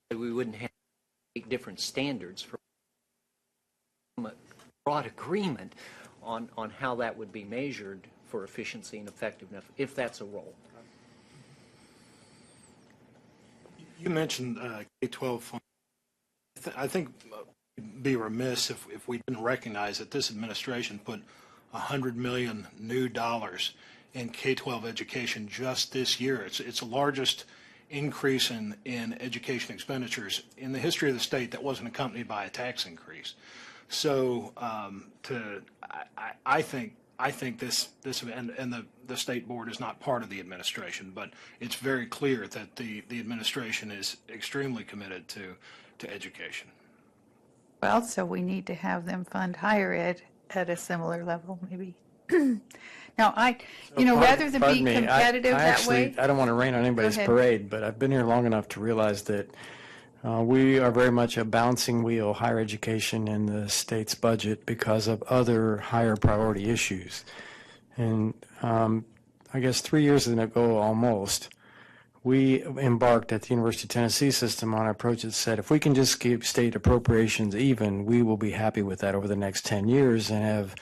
We wouldn't have different standards for a broad agreement on how that would be measured for efficiency and effectiveness, if that's a role. You mentioned K-12 funding. I think we'd be remiss if we didn't recognize that this administration put $100 million new dollars in K-12 education just this year. It's the largest increase in education expenditures in the history of the state that wasn't accompanied by a tax increase. So I think this and the state board is not part of the administration, but it's very clear that the administration is extremely committed to education. Well, so we need to have them fund higher ed at a similar level, maybe. Now, rather than be competitive that way. I don't want to rain on anybody's parade, but I've been here long enough to realize that we are very much a bouncing wheel, higher education in the state's budget, because of other higher priority issues. And I guess 3 years ago almost, we embarked at the University of Tennessee system on an approach that said, if we can just keep state appropriations even, we will be happy with that over the next 10 years, and have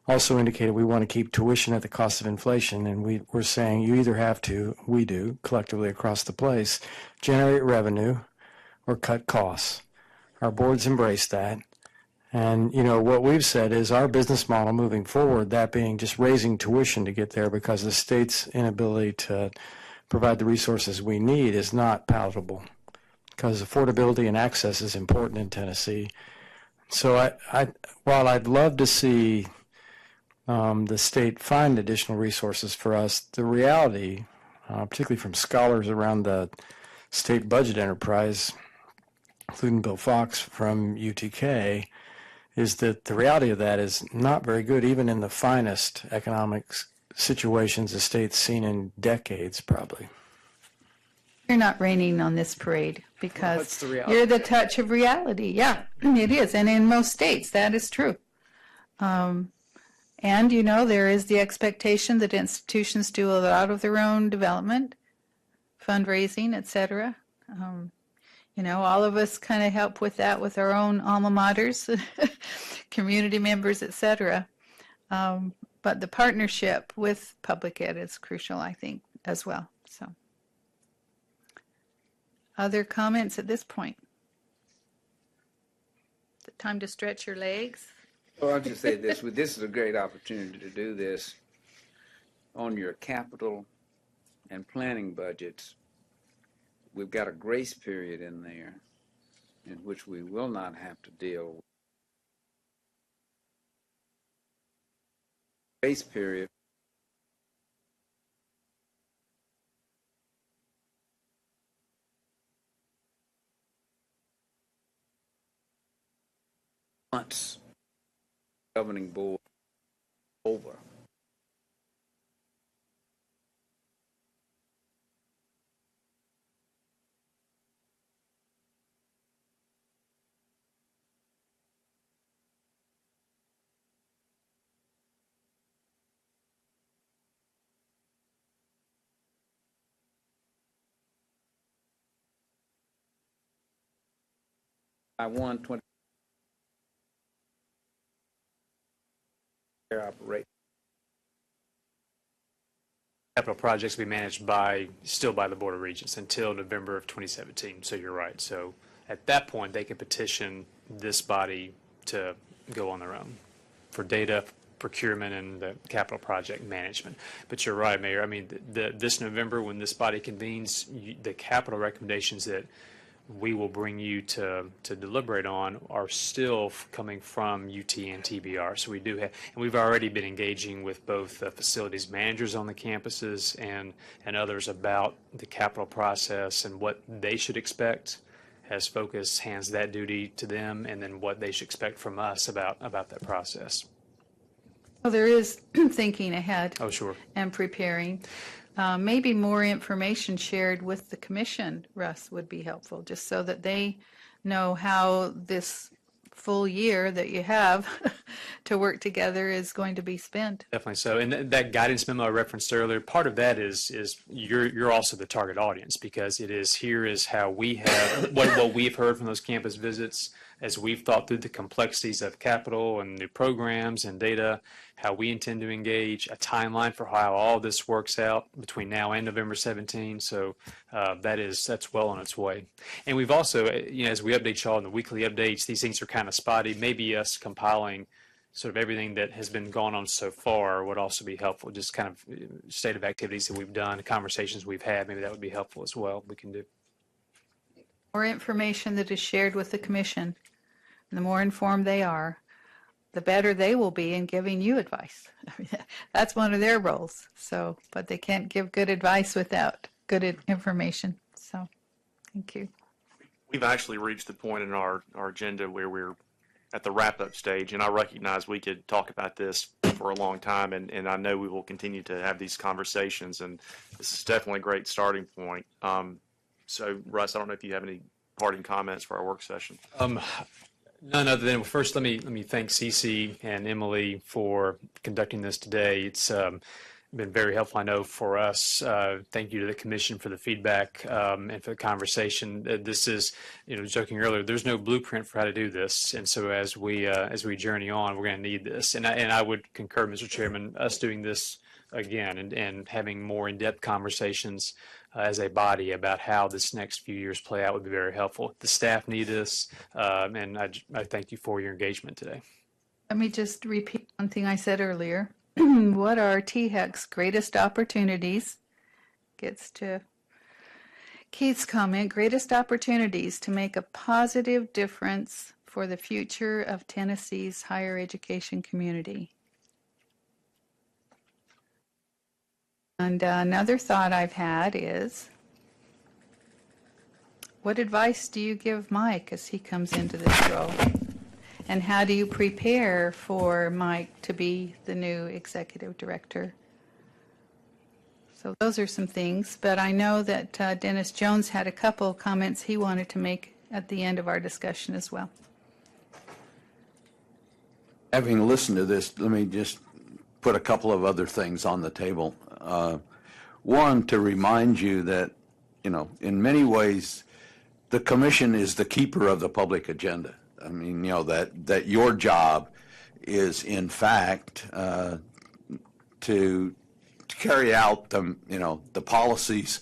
also indicated we want to keep tuition at the cost of inflation. And we're saying you either have to, we do, collectively across the place, generate revenue or cut costs. Our boards embrace that. And, what we've said is our business model moving forward, that being just raising tuition to get there because the state's inability to provide the resources we need, is not palatable, because affordability and access is important in Tennessee. So while I'd love to see the state find additional resources for us, the reality, particularly from scholars around the state budget enterprise, including Bill Fox from UTK, is that the reality of that is not very good, even in the finest economic situations the state's seen in decades, probably. You're not raining on this parade because that's the reality. You're the touch of reality. Yeah, it is. And in most states, that is true. And, there is the expectation that institutions do a lot of their own development, fundraising, et cetera. All of us kind of help with that with our own alma maters, community members, et cetera. But the partnership with public ed is crucial, I think, as well. So, other comments at this point? Is it time to stretch your legs? Well, I'll just say this. This is a great opportunity to do this on your capital and planning budgets. We've got a grace period in there in which we will not have to deal with Grace period. Months. Governing board over. I 120 operate. Capital projects will be managed still by the Board of Regents until November of 2017. So you're right. So at that point, they can petition this body to go on their own for data procurement and the capital project management. But you're right, Mayor. I mean, this November, when this body convenes, the capital recommendations that we will bring you to deliberate on are still coming from UT and TBR. So we do have, and we've already been engaging with both facilities managers on the campuses and others about the capital process and what they should expect as Focus hands that duty to them, and then what they should expect from us about that process. Well, there is thinking ahead. Oh, sure. And preparing. Maybe more information shared with the commission, Russ, would be helpful, just so that they know how this full year that you have to work together is going to be spent. Definitely so. And that guidance memo I referenced earlier, part of that is you're also the target audience, because here is how we have, what we've heard from those campus visits as we've thought through the complexities of capital and new programs and data, how we intend to engage, a timeline for how all this works out between now and November 17. So that's well on its way. And we've also, as we update y'all in the weekly updates, these things are kind of spotty. Maybe us compiling sort of everything that has been going on so far would also be helpful. Just kind of state of activities that we've done, conversations we've had, maybe that would be helpful as well. We can do. More information that is shared with the commission, and the more informed they are, the better they will be in giving you advice. I mean, that's one of their roles. So, but they can't give good advice without good information. So, thank you. We've actually reached the point in our agenda where we're at the wrap-up stage, and I recognize we could talk about this for a long time, and I know we will continue to have these conversations, and this is definitely a great starting point. So, Russ, I don't know if you have any parting comments for our work session. None other than, first, let me thank Cece and Emily for conducting this today. It's been very helpful, I know, for us. Thank you to the commission for the feedback and for the conversation. This is, joking earlier, there's no blueprint for how to do this, and so as we journey on, we're going to need this. And I would concur, Mr. Chairman, us doing this again and having more in-depth conversations as a body about how this next few years play out would be very helpful. The staff need this, and I thank you for your engagement today. Let me just repeat one thing I said earlier. What are THEC's greatest opportunities? Gets to Keith's comment, greatest opportunities to make a positive difference for the future of Tennessee's higher education community. And another thought I've had is, what advice do you give Mike as he comes into this role? And how do you prepare for Mike to be the new executive director? So those are some things, but I know that Dennis Jones had a couple of comments he wanted to make at the end of our discussion as well. Having listened to this, let me just put a couple of other things on the table. One, to remind you that, in many ways, the commission is the keeper of the public agenda. I mean, that your job is, in fact, to carry out the policies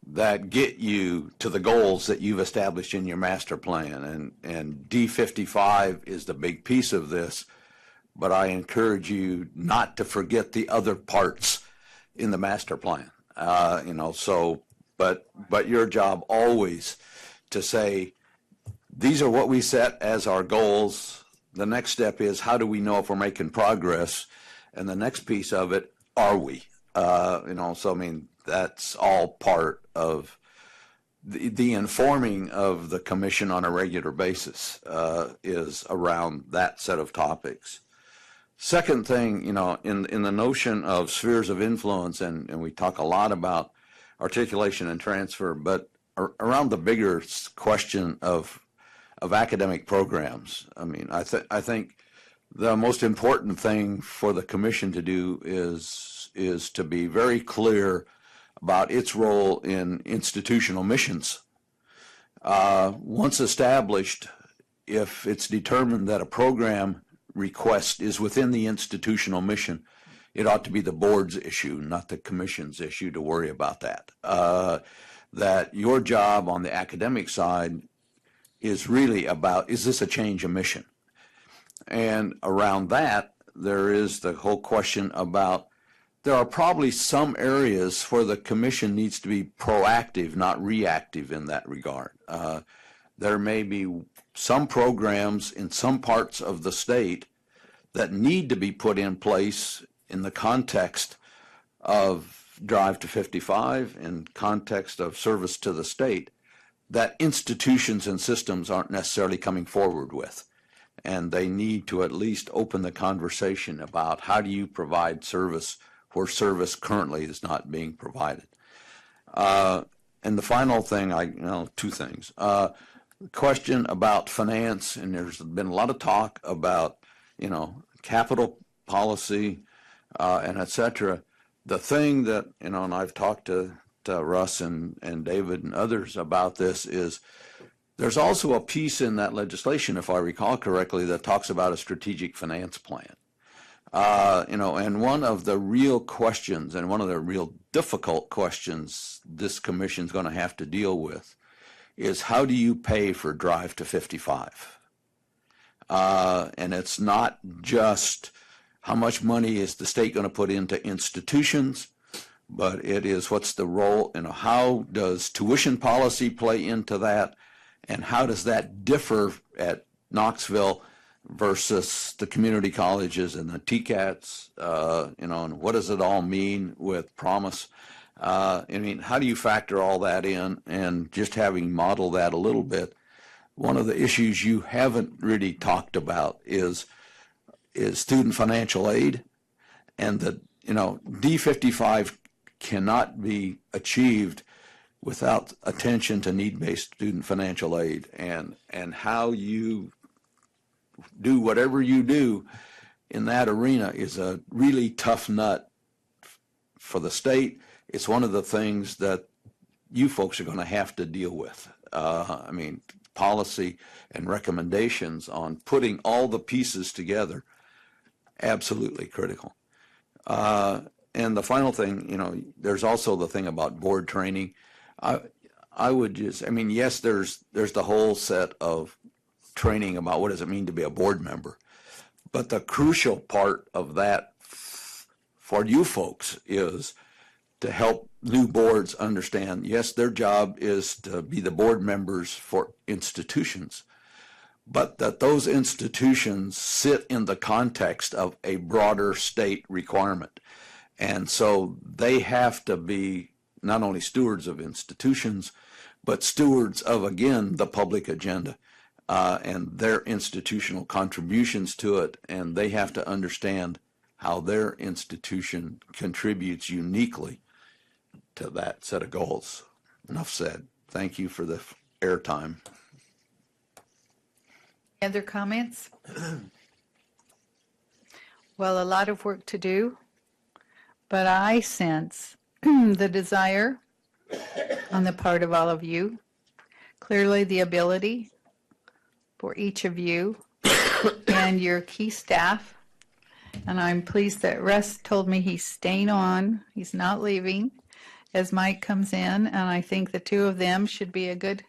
that get you to the goals that you've established in your master plan. And D55 is the big piece of this, but I encourage you not to forget the other parts in the master plan. But your job always to say, these are what we set as our goals. The next step is, how do we know if we're making progress? And the next piece of it, are we? So I mean, that's all part of the informing of the commission on a regular basis is around that set of topics. Second thing, in the notion of spheres of influence, and we talk a lot about articulation and transfer, but around the bigger question of academic programs. I mean, I think the most important thing for the commission to do is to be very clear about its role in institutional missions. Once established, if it's determined that a program request is within the institutional mission, it ought to be the board's issue, not the commission's issue, to worry about that. That your job on the academic side is really about, is this a change of mission? And around that, there is the whole question about, there are probably some areas where the commission needs to be proactive, not reactive in that regard. There may be some programs in some parts of the state that need to be put in place in the context of Drive to 55, in context of service to the state, that institutions and systems aren't necessarily coming forward with. And they need to at least open the conversation about how do you provide service where service currently is not being provided. And the final thing, two things. Question about finance, and there's been a lot of talk about, capital policy and et cetera. The thing that, and I've talked to Russ and David and others about this, is there's also a piece in that legislation, if I recall correctly, that talks about a strategic finance plan. And one of the real questions, and one of the real difficult questions this commission's going to have to deal with, is how do you pay for Drive to 55? And it's not just how much money is the state going to put into institutions, but it is what's the role, how does tuition policy play into that, and how does that differ at Knoxville versus the community colleges and the TCATs, and what does it all mean with promise? How do you factor all that in? And just having modeled that a little bit, one of the issues you haven't really talked about is student financial aid, and that, D55 cannot be achieved without attention to need-based student financial aid, and how you do whatever you do in that arena is a really tough nut for the state. It's one of the things that you folks are going to have to deal with. Policy and recommendations on putting all the pieces together, absolutely critical. And the final thing, there's also the thing about board training. I would just, yes, there's the whole set of training about what does it mean to be a board member. But the crucial part of that for you folks is to help new boards understand, yes, their job is to be the board members for institutions, but that those institutions sit in the context of a broader state requirement. And so they have to be not only stewards of institutions, but stewards of, again, the public agenda and their institutional contributions to it. And they have to understand how their institution contributes uniquely to that set of goals. Enough said. Thank you for the airtime. Other comments? Well, a lot of work to do, but I sense the desire on the part of all of you, clearly the ability for each of you and your key staff. And I'm pleased that Russ told me he's staying on. He's not leaving as Mike comes in, and I think the two of them should be a good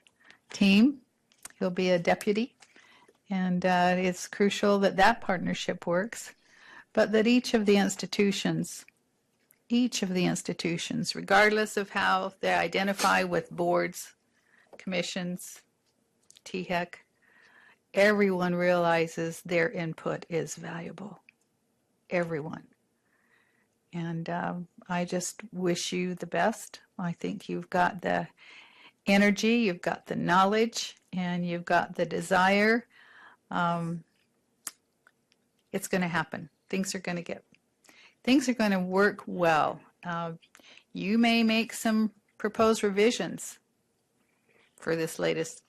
team. He'll be a deputy, and it's crucial that that partnership works, but that each of the institutions, regardless of how they identify with boards, commissions, THEC, everyone realizes their input is valuable. Everyone. And I just wish you the best. I think you've got the energy, you've got the knowledge, and you've got the desire. It's going to happen. Things are going to work well. You may make some proposed revisions for this latest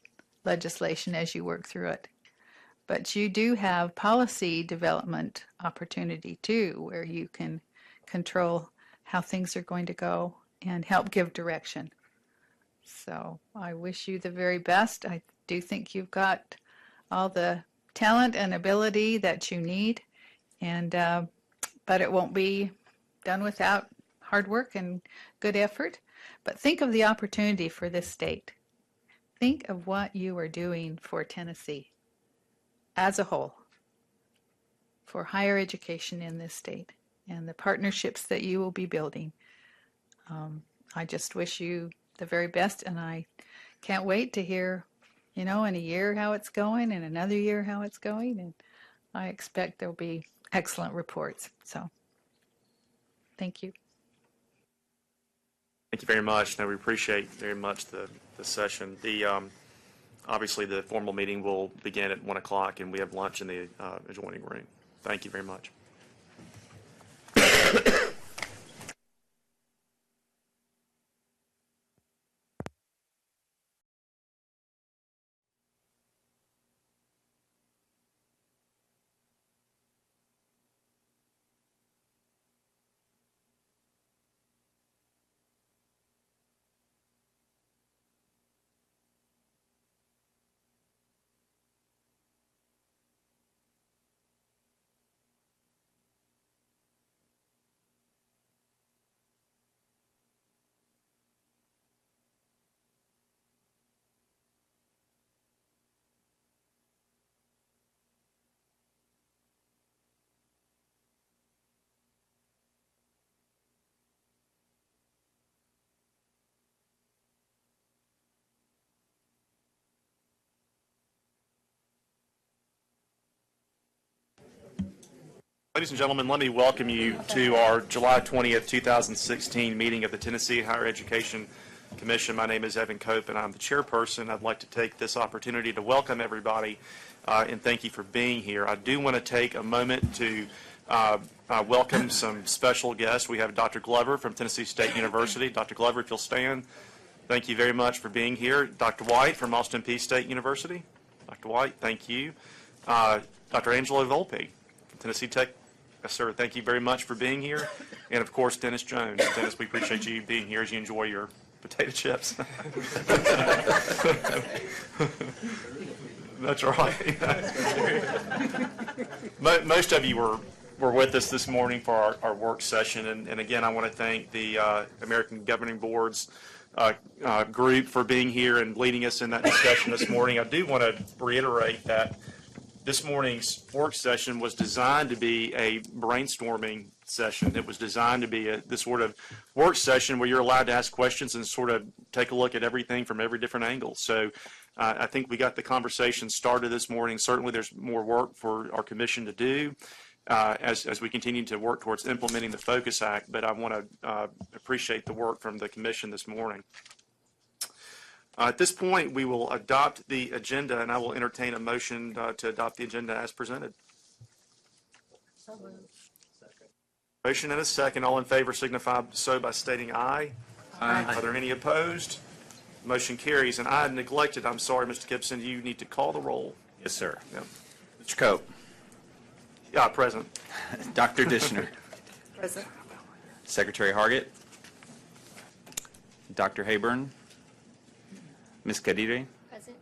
legislation as you work through it. But you do have policy development opportunity too, where you can control how things are going to go and help give direction. So I wish you the very best. I do think you've got all the talent and ability that you need, and but it won't be done without hard work and good effort. But think of the opportunity for this state. Think of what you are doing for Tennessee as a whole, for higher education in this state, and the partnerships that you will be building. I just wish you the very best, and I can't wait to hear, in a year how it's going, and another year how it's going, and I expect there'll be excellent reports. So, thank you. Thank you very much. No, we appreciate very much the session. Obviously, the formal meeting will begin at 1 o'clock, and we have lunch in the adjoining room. Thank you very much. Ladies and gentlemen, let me welcome you to our July 20th, 2016 meeting of the Tennessee Higher Education Commission. My name is Evan Cope, and I'm the chairperson. I'd like to take this opportunity to welcome everybody and thank you for being here. I do want to take a moment to welcome some special guests. We have Dr. Glover from Tennessee State University. Dr. Glover, if you'll stand. Thank you very much for being here. Dr. White from Austin Peay State University. Dr. White, thank you. Dr. Angelo Volpe from Tennessee Tech. Yes, sir. Thank you very much for being here. And, of course, Dennis Jones. Dennis, we appreciate you being here as you enjoy your potato chips. That's right. Most of you were with us this morning for our work session. And again, I want to thank the American Governing Board's group for being here and leading us in that discussion this morning. I do want to reiterate that this morning's work session was designed to be a brainstorming session. It was designed to be this sort of work session where you're allowed to ask questions and sort of take a look at everything from every different angle. So I think we got the conversation started this morning. Certainly there's more work for our commission to do as we continue to work towards implementing the Focus Act, but I want to appreciate the work from the commission this morning. At this point, we will adopt the agenda, and I will entertain a motion to adopt the agenda as presented. So moved. Motion and a second. All in favor signify so by stating aye. Aye. Are there any opposed? Motion carries. And I neglected, I'm sorry, Mr. Gibson, you need to call the roll. Yes, sir. Yep. Mr. Cope. Yeah, present. Dr. Dishner. Present. Secretary Hargett. Dr. Hayburn. Ms. Kadire. Present.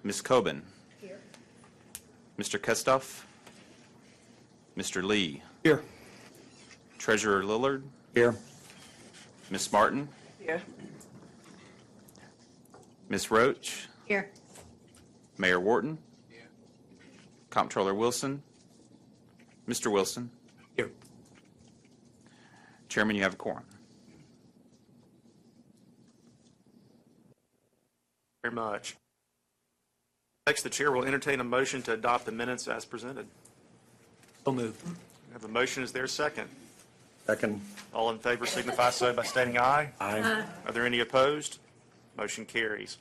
Ms. Coben. Here. Mr. Kustoff. Mr. Lee. Here. Treasurer Lillard. Here. Ms. Martin. Here. Ms. Roach. Here. Mayor Wharton. Comptroller Wilson. Mr. Wilson. Here. Chairman, you have a quorum. Very much. Next, the chair will entertain a motion to adopt the minutes as presented. So moved. We have a motion. Is there a second? Second. All in favor signify so by stating aye. Aye. Are there any opposed? Motion carries.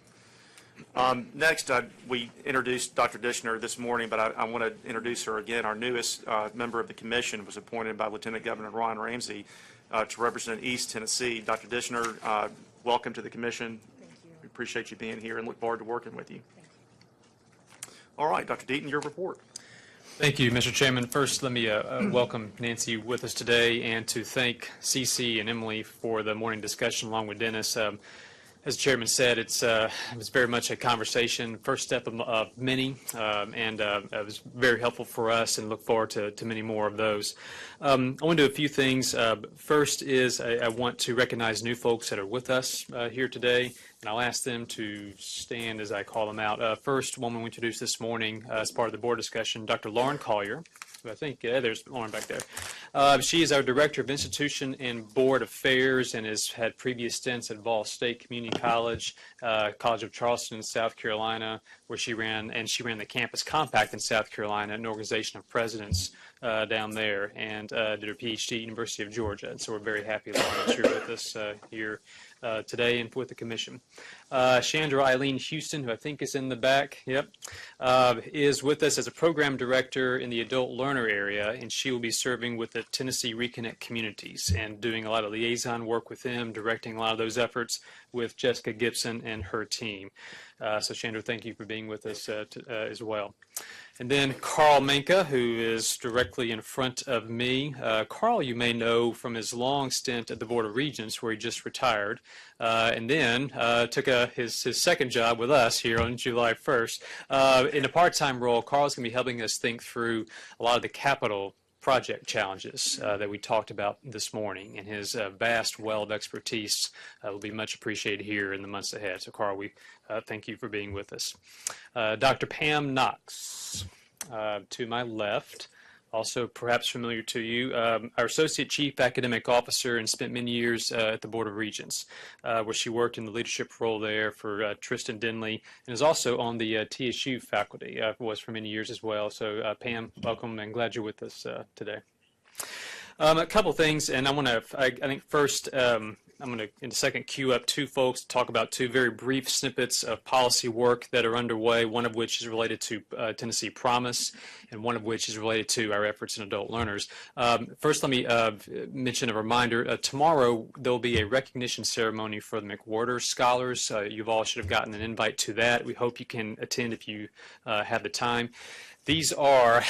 Next, we introduced Dr. Dishner this morning, but I want to introduce her again. Our newest member of the commission was appointed by Lieutenant Governor Ron Ramsey to represent East Tennessee. Dr. Dishner, welcome to the commission. Thank you. We appreciate you being here and look forward to working with you. All right, Dr. Deaton, your report. Thank you, Mr. Chairman. First, let me welcome Nancy with us today and to thank Cece and Emily for the morning discussion along with Dennis. As the Chairman said, it was very much a conversation, first step of many, and it was very helpful for us and look forward to many more of those. I want to do a few things. First is I want to recognize new folks that are with us here today, and I'll ask them to stand as I call them out. First, one we introduced this morning as part of the board discussion, Dr. Lauren Collier. I think, there's Lauren back there. She is our Director of Institution and Board Affairs and has had previous stints at Ball State Community College, College of Charleston in South Carolina, where she ran the Campus Compact in South Carolina, an organization of presidents down there, and did her PhD at University of Georgia. And so we're very happy, Lauren, that you're with us here today and with the commission. Chandra Eileen Houston, who I think is in the back, is with us as a program director in the adult learner area, and she will be serving with the Tennessee Reconnect Communities and doing a lot of liaison work with them, directing a lot of those efforts with Jessica Gibson and her team. So Chandra, thank you for being with us as well. And then Carl Menka, who is directly in front of me. Carl, you may know from his long stint at the Board of Regents, where he just retired, and then took his second job with us here on July 1st. In a part-time role, Carl's going to be helping us think through a lot of the capital project challenges that we talked about this morning, and his vast well of expertise will be much appreciated here in the months ahead. So, Carl, we thank you for being with us. Dr. Pam Knox, to my left, also perhaps familiar to you, our Associate Chief Academic Officer and spent many years at the Board of Regents, where she worked in the leadership role there for Tristan Denley, and is also on the TSU faculty, was for many years as well. So Pam, welcome, and glad you're with us today. A couple things, and I think first, I'm going to, in a second, queue up two folks to talk about two very brief snippets of policy work that are underway, one of which is related to Tennessee Promise, and one of which is related to our efforts in adult learners. First, let me mention a reminder. Tomorrow, there'll be a recognition ceremony for the McWhorter Scholars. You all should have gotten an invite to that. We hope you can attend if you have the time. These are,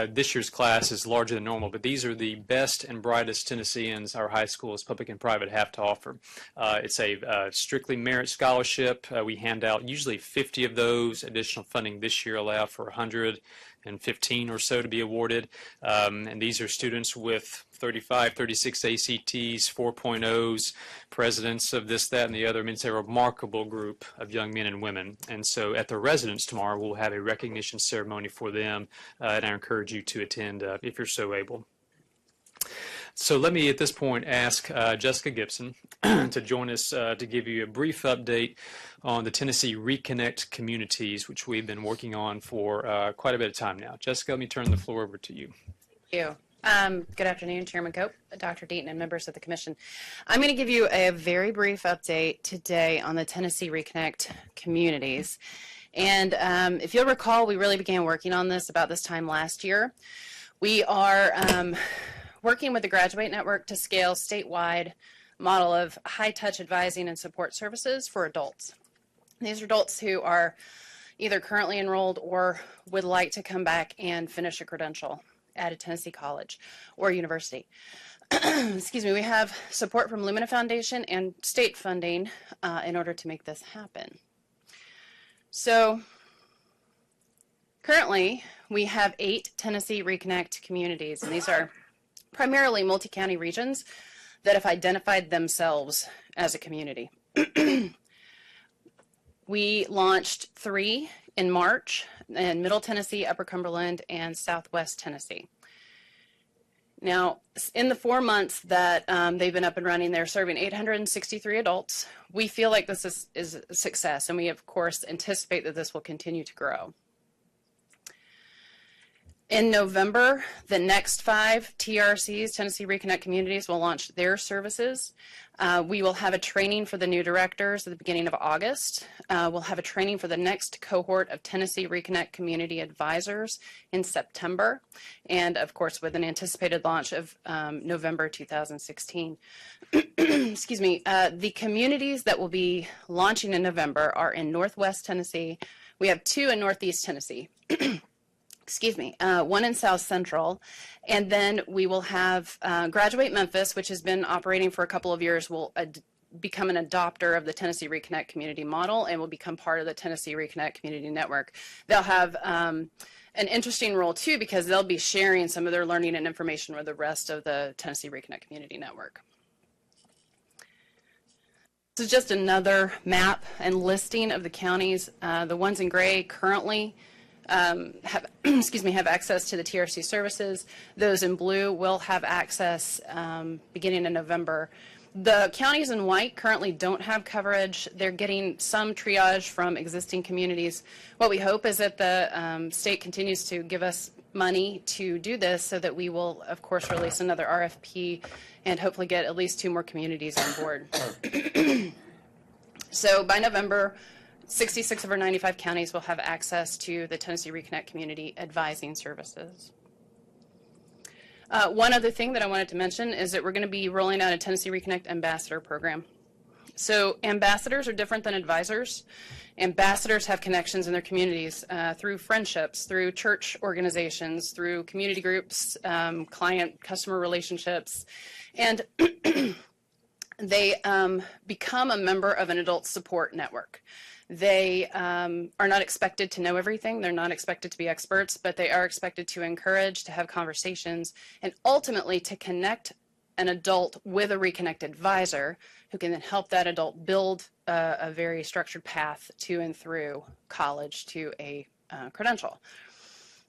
this year's class is larger than normal, but these are the best and brightest Tennesseans our high schools, public and private, have to offer. It's a strictly merit scholarship. We hand out usually 50 of those. Additional funding this year allow for 115 or so to be awarded. And these are students with 35, 36 ACTs, 4.0s, presidents of this, that, and the other. I mean, it's a remarkable group of young men and women. And so at the residence tomorrow, we'll have a recognition ceremony for them, and I encourage you to attend if you're so able. So let me, at this point, ask Jessica Gibson to join us to give you a brief update on the Tennessee Reconnect Communities, which we've been working on for quite a bit of time now. Jessica, let me turn the floor over to you. Thank you. Good afternoon, Chairman Cope, Dr. Deaton, and members of the Commission. I'm going to give you a very brief update today on the Tennessee Reconnect Communities. And if you'll recall, we really began working on this about this time last year. We are working with the Graduate Network to scale statewide model of high-touch advising and support services for adults. These are adults who are either currently enrolled or would like to come back and finish a credential at a Tennessee college or university. Excuse me, we have support from Lumina Foundation and state funding in order to make this happen. So currently we have 8 Tennessee Reconnect communities, and these are primarily multi-county regions that have identified themselves as a community. We launched 3 in March in Middle Tennessee, Upper Cumberland, and Southwest Tennessee. Now, in the 4 months that they've been up and running, they're serving 863 adults. We feel like this is a success, and we, of course, anticipate that this will continue to grow. In November, the next 5 TRCs, Tennessee Reconnect Communities, will launch their services. We will have a training for the new directors at the beginning of August. We'll have a training for the next cohort of Tennessee Reconnect Community Advisors in September, and of course with an anticipated launch of November 2016. Excuse me. The communities that will be launching in November are in Northwest Tennessee. We have 2 in Northeast Tennessee. Excuse me, 1 in South Central, and then we will have Graduate Memphis, which has been operating for a couple of years, will become an adopter of the Tennessee Reconnect Community Model and will become part of the Tennessee Reconnect Community Network. They'll have an interesting role too, because they'll be sharing some of their learning and information with the rest of the Tennessee Reconnect Community Network. This is just another map and listing of the counties. The ones in gray currently have have access to the TRC services. Those in blue will have access beginning in November. The counties in white currently don't have coverage. They're getting some triage from existing communities. What we hope is that the state continues to give us money to do this, so that we will, of course, release another RFP and hopefully get at least 2 more communities on board. So by November, 66 of our 95 counties will have access to the Tennessee Reconnect Community Advising Services. One other thing that I wanted to mention is that we're going to be rolling out a Tennessee Reconnect Ambassador program. So ambassadors are different than advisors. Ambassadors have connections in their communities through friendships, through church organizations, through community groups, client-customer relationships, and they become a member of an adult support network. They are not expected to know everything. They're not expected to be experts, but they are expected to encourage, to have conversations, and ultimately to connect an adult with a Reconnect advisor who can then help that adult build a very structured path to and through college to a credential.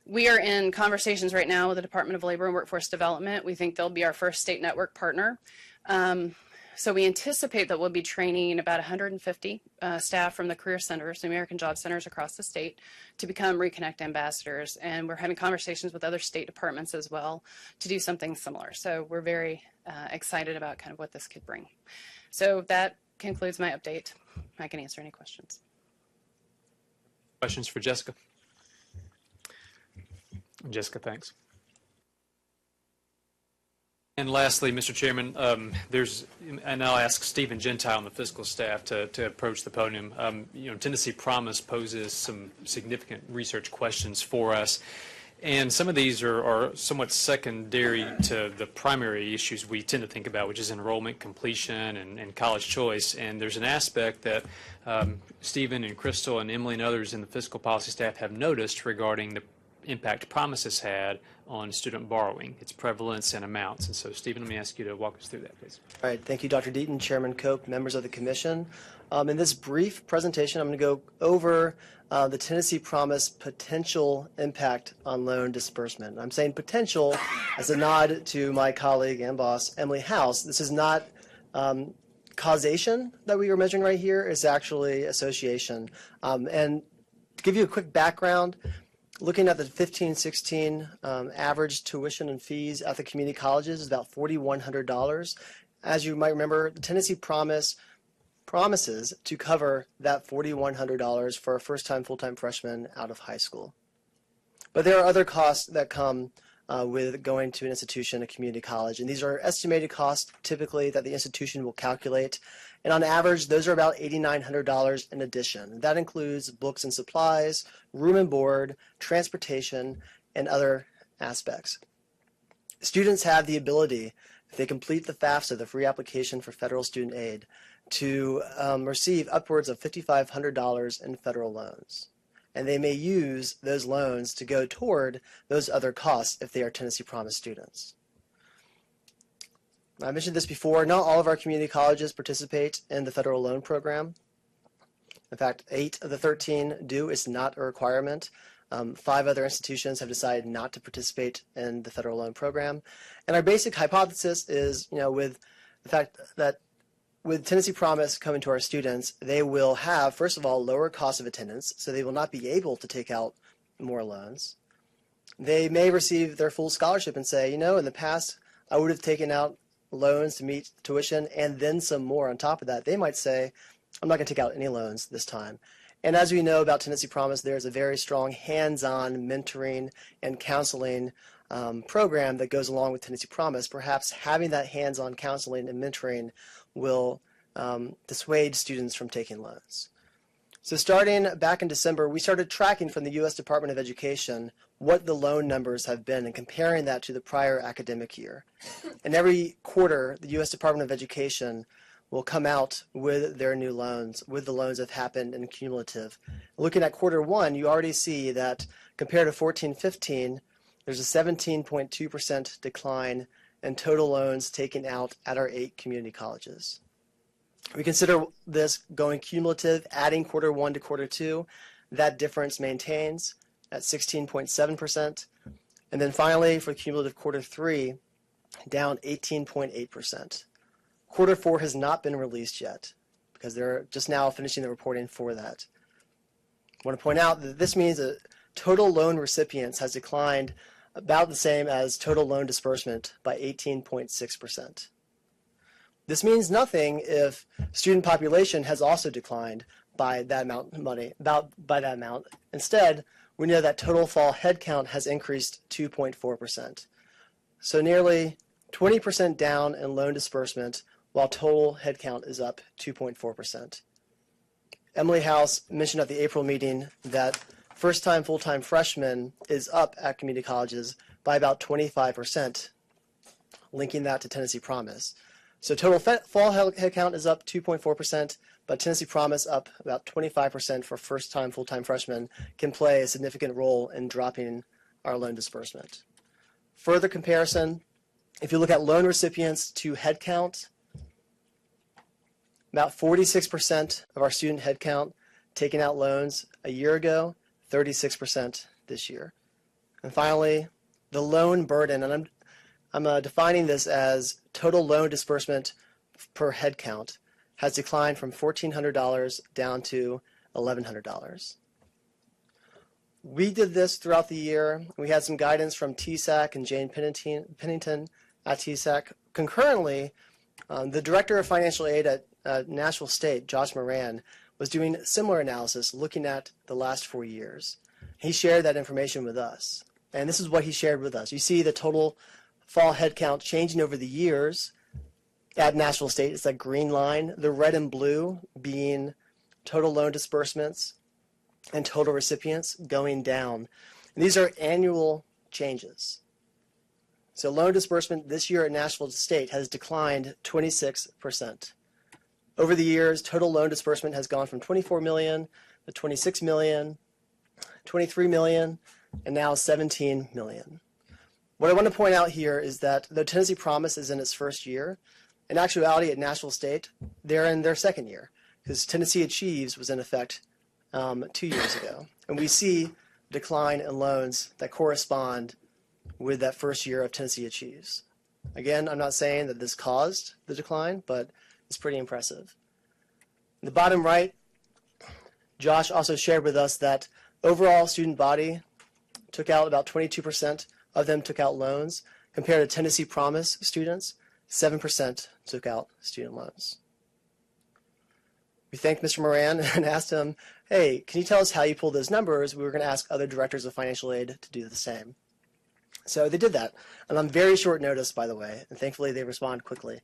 We are in conversations right now with the Department of Labor and Workforce Development. We think they'll be our first state network partner. So we anticipate that we'll be training about 150 staff from the career centers, the American Job Centers across the state, to become Reconnect ambassadors. And we're having conversations with other state departments as well to do something similar. So we're very excited about kind of what this could bring. So that concludes my update. I can answer any questions. Questions for Jessica? Jessica, thanks. And lastly, Mr. Chairman, and I'll ask Stephen Gentile on the fiscal staff to approach the podium. Tennessee Promise poses some significant research questions for us, and some of these are somewhat secondary to the primary issues we tend to think about, which is enrollment, completion, and college choice. And there's an aspect that Stephen and Crystal and Emily and others in the fiscal policy staff have noticed regarding the impact Promise has had on student borrowing, its prevalence and amounts. And so, Stephen, let me ask you to walk us through that, please. All right. Thank you, Dr. Deaton, Chairman Cope, members of the Commission. In this brief presentation, I'm going to go over the Tennessee Promise potential impact on loan disbursement. I'm saying potential as a nod to my colleague and boss, Emily House. This is not causation that we are measuring right here. It's actually association. And to give you a quick background, looking at the 15-16 average tuition and fees at the community colleges is about $4,100. As you might remember, the Tennessee Promise promises to cover that $4,100 for a first-time full-time freshman out of high school. But there are other costs that come with going to an institution, a community college, and these are estimated costs typically that the institution will calculate. And on average, those are about $8,900 in addition. That includes books and supplies, room and board, transportation, and other aspects. Students have the ability, if they complete the FAFSA, the free application for federal student aid, to receive upwards of $5,500 in federal loans. And they may use those loans to go toward those other costs if they are Tennessee Promise students. I mentioned this before, not all of our community colleges participate in the federal loan program. In fact, 8 of the 13 do. It's not a requirement. 5 other institutions have decided not to participate in the federal loan program. And our basic hypothesis is, with the fact that with Tennessee Promise coming to our students, they will have, first of all, lower cost of attendance, so they will not be able to take out more loans. They may receive their full scholarship and say, you know, in the past, I would have taken out loans to meet tuition and then some more on top of that. They might say, I'm not going to take out any loans this time. And as we know about Tennessee Promise, there's a very strong hands-on mentoring and counseling program that goes along with Tennessee Promise. Perhaps having that hands-on counseling and mentoring will dissuade students from taking loans. So starting back in December, we started tracking from the U.S. Department of Education what the loan numbers have been and comparing that to the prior academic year. And every quarter, the U.S. Department of Education will come out with their new loans, with the loans that have happened in cumulative. Looking at quarter one, you already see that compared to 14-15, there's a 17.2% decline in total loans taken out at our 8 community colleges. We consider this going cumulative, adding quarter one to quarter two. That difference maintains at 16.7%. And then finally, for cumulative quarter three, down 18.8%. Quarter four has not been released yet because they're just now finishing the reporting for that. I want to point out that this means that total loan recipients has declined about the same as total loan disbursement by 18.6%. This means nothing if student population has also declined by that amount of money, by that amount. Instead, we know that total fall headcount has increased 2.4%. So nearly 20% down in loan disbursement, while total headcount is up 2.4%. Emily House mentioned at the April meeting that first-time full-time freshmen is up at community colleges by about 25%, linking that to Tennessee Promise. So total fall headcount is up 2.4%, but Tennessee Promise up about 25% for first-time full-time freshmen can play a significant role in dropping our loan disbursement. Further comparison, if you look at loan recipients to headcount, about 46% of our student headcount taking out loans a year ago, 36% this year. And finally, the loan burden, and I'm defining this as total loan disbursement per head count, has declined from $1,400 down to $1,100. We did this throughout the year. We had some guidance from THEC and Jane Pennington at THEC. Concurrently, the Director of Financial Aid at Nashville State, Josh Moran, was doing similar analysis looking at the last 4 years. He shared that information with us. And this is what he shared with us. You see the total fall headcount changing over the years at Nashville State. It's that green line. The red and blue being total loan disbursements and total recipients going down. And these are annual changes. So loan disbursement this year at Nashville State has declined 26%. Over the years, total loan disbursement has gone from 24 million to 26 million, 23 million, and now 17 million. What I want to point out here is that though Tennessee Promise is in its first year, in actuality at Nashville State, they're in their second year because Tennessee Achieves was in effect 2 years ago. And we see decline in loans that correspond with that first year of Tennessee Achieves. Again, I'm not saying that this caused the decline, but it's pretty impressive. In the bottom right, Josh also shared with us that overall student body took out about 22% of them took out loans, compared to Tennessee Promise students, 7% took out student loans. We thanked Mr. Moran and asked him, hey, can you tell us how you pulled those numbers? We were going to ask other directors of financial aid to do the same. So they did that, and on very short notice, by the way, and thankfully they responded quickly.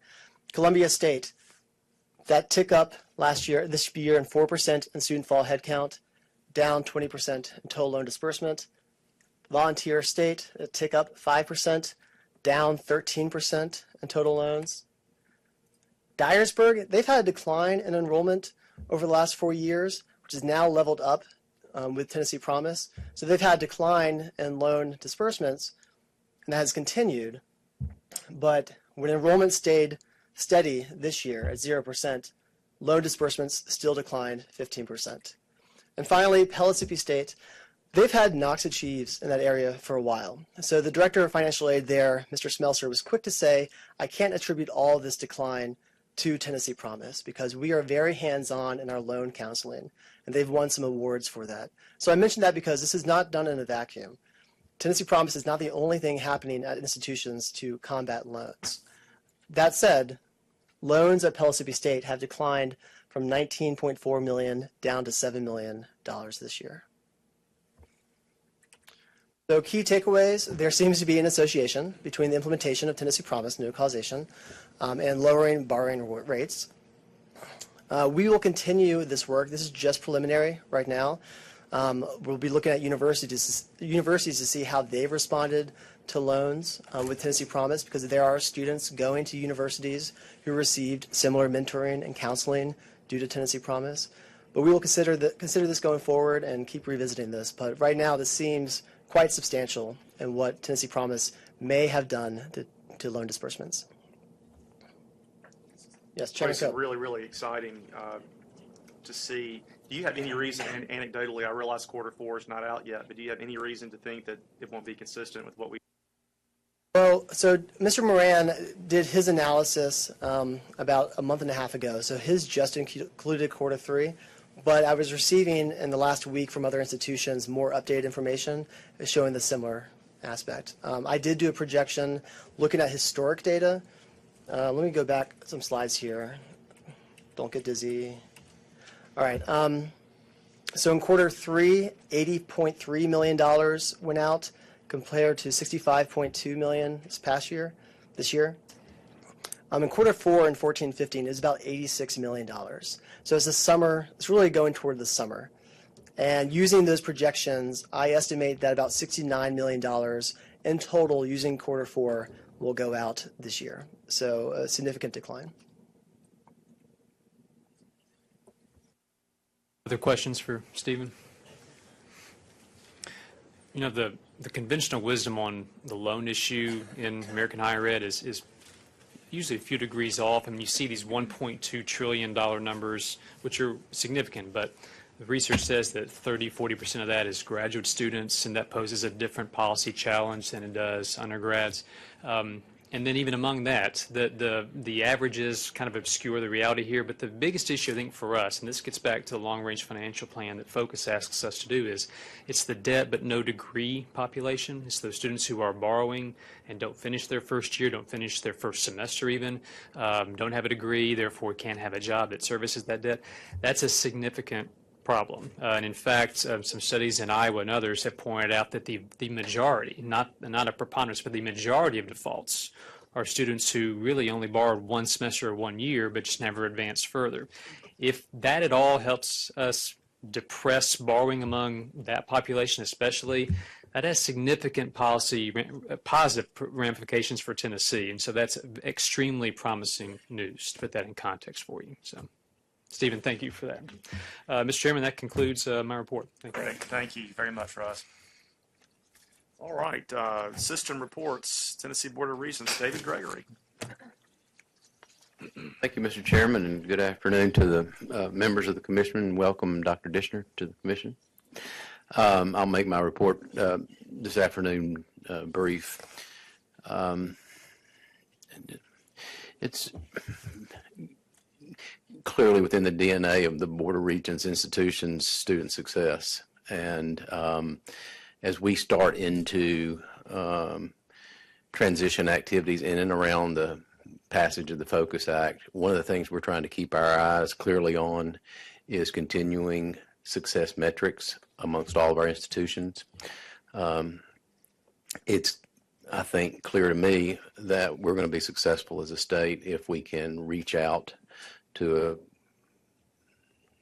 Columbia State, that tick up this year in 4% in student fall headcount, down 20% in total loan disbursement. Volunteer State, a tick up 5%, down 13% in total loans. Dyersburg, they've had a decline in enrollment over the last 4 years, which is now leveled up with Tennessee Promise. So they've had a decline in loan disbursements, and that has continued. But when enrollment stayed steady this year at 0%, loan disbursements still declined 15%. And finally, Pellissippi State, they've had Knox Achieves in that area for a while. So the Director of Financial Aid there, Mr. Smelser, was quick to say, I can't attribute all of this decline to Tennessee Promise because we are very hands-on in our loan counseling, and they've won some awards for that. So I mentioned that because this is not done in a vacuum. Tennessee Promise is not the only thing happening at institutions to combat loans. That said, loans at Pellissippi State have declined from $19.4 million down to $7 million this year. So key takeaways, there seems to be an association between the implementation of Tennessee Promise, no causation, and lowering borrowing rates. We will continue this work. This is just preliminary right now. We'll be looking at universities to see how they've responded to loans with Tennessee Promise, because there are students going to universities who received similar mentoring and counseling due to Tennessee Promise. But we will consider this going forward and keep revisiting this. But right now, this seems quite substantial in what Tennessee Promise may have done to loan disbursements. Yes, Chairman It's Coe. really, really exciting to see. Do you have any reason, and anecdotally, I realize quarter four is not out yet, but do you have any reason to think that it won't be consistent with what we? Well, so Mr. Moran did his analysis about a month and a half ago. So his just included quarter three, but I was receiving in the last week from other institutions more updated information showing the similar aspect. I did do a projection looking at historic data. Let me go back some slides here. Don't get dizzy. All right. So in quarter three, $80.3 million went out compared to $65.2 million this year. In quarter four in 14-15, it was about $86 million. So it's the summer, it's really going toward the summer. And using those projections, I estimate that about $69 million in total using quarter four will go out this year. So a significant decline. Other questions for Stephen? You know, the conventional wisdom on the loan issue in American higher ed is usually a few degrees off. I mean, you see these $1.2 trillion numbers, which are significant, but the research says that 30–40% of that is graduate students, and that poses a different policy challenge than it does undergrads. And then even among that, the averages kind of obscure the reality here. But the biggest issue, I think, for us, and this gets back to the long-range financial plan that Focus asks us to do, is it's the debt but no degree population. It's those students who are borrowing and don't finish their first year, don't finish their first semester even, don't have a degree, therefore can't have a job that services that debt. That's a significant problem. And in fact, some studies in Iowa and others have pointed out that the majority, not a preponderance, but the majority of defaults are students who really only borrowed one semester or 1 year, but just never advanced further. If that at all helps us depress borrowing among that population especially, that has significant positive ramifications for Tennessee. And so that's extremely promising news, to put that in context for you. So, Stephen, thank you for that. Mr. Chairman, that concludes my report. Thank you. Great. Thank you very much, Russ. All right. System reports, Tennessee Board of Regents, David Gregory. Thank you, Mr. Chairman, and good afternoon to the members of the Commission, and welcome Dr. Dishner to the Commission. I'll make my report this afternoon brief. It's clearly within the DNA of the Board of Regents institutions student success. And as we start into transition activities in and around the passage of the Focus Act, one of the things we're trying to keep our eyes clearly on is continuing success metrics amongst all of our institutions. It's, I think, clear to me that we're going to be successful as a state if we can reach out to a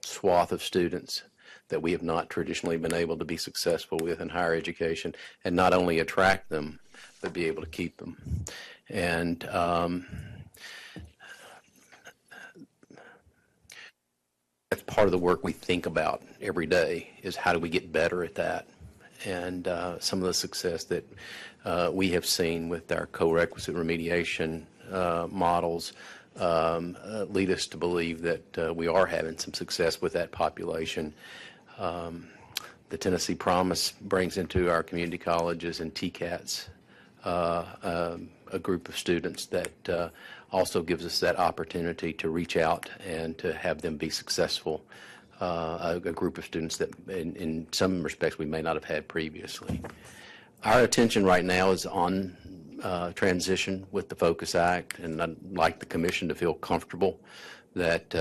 swath of students that we have not traditionally been able to be successful with in higher education, and not only attract them, but be able to keep them. And that's part of the work we think about every day, is how do we get better at that? And some of the success that we have seen with our co-requisite remediation models lead us to believe that we are having some success with that population. The Tennessee Promise brings into our community colleges and TCATs a group of students that also gives us that opportunity to reach out and to have them be successful, a group of students that in some respects we may not have had previously. Our attention right now is on transition with the Focus Act, and I'd like the commission to feel comfortable that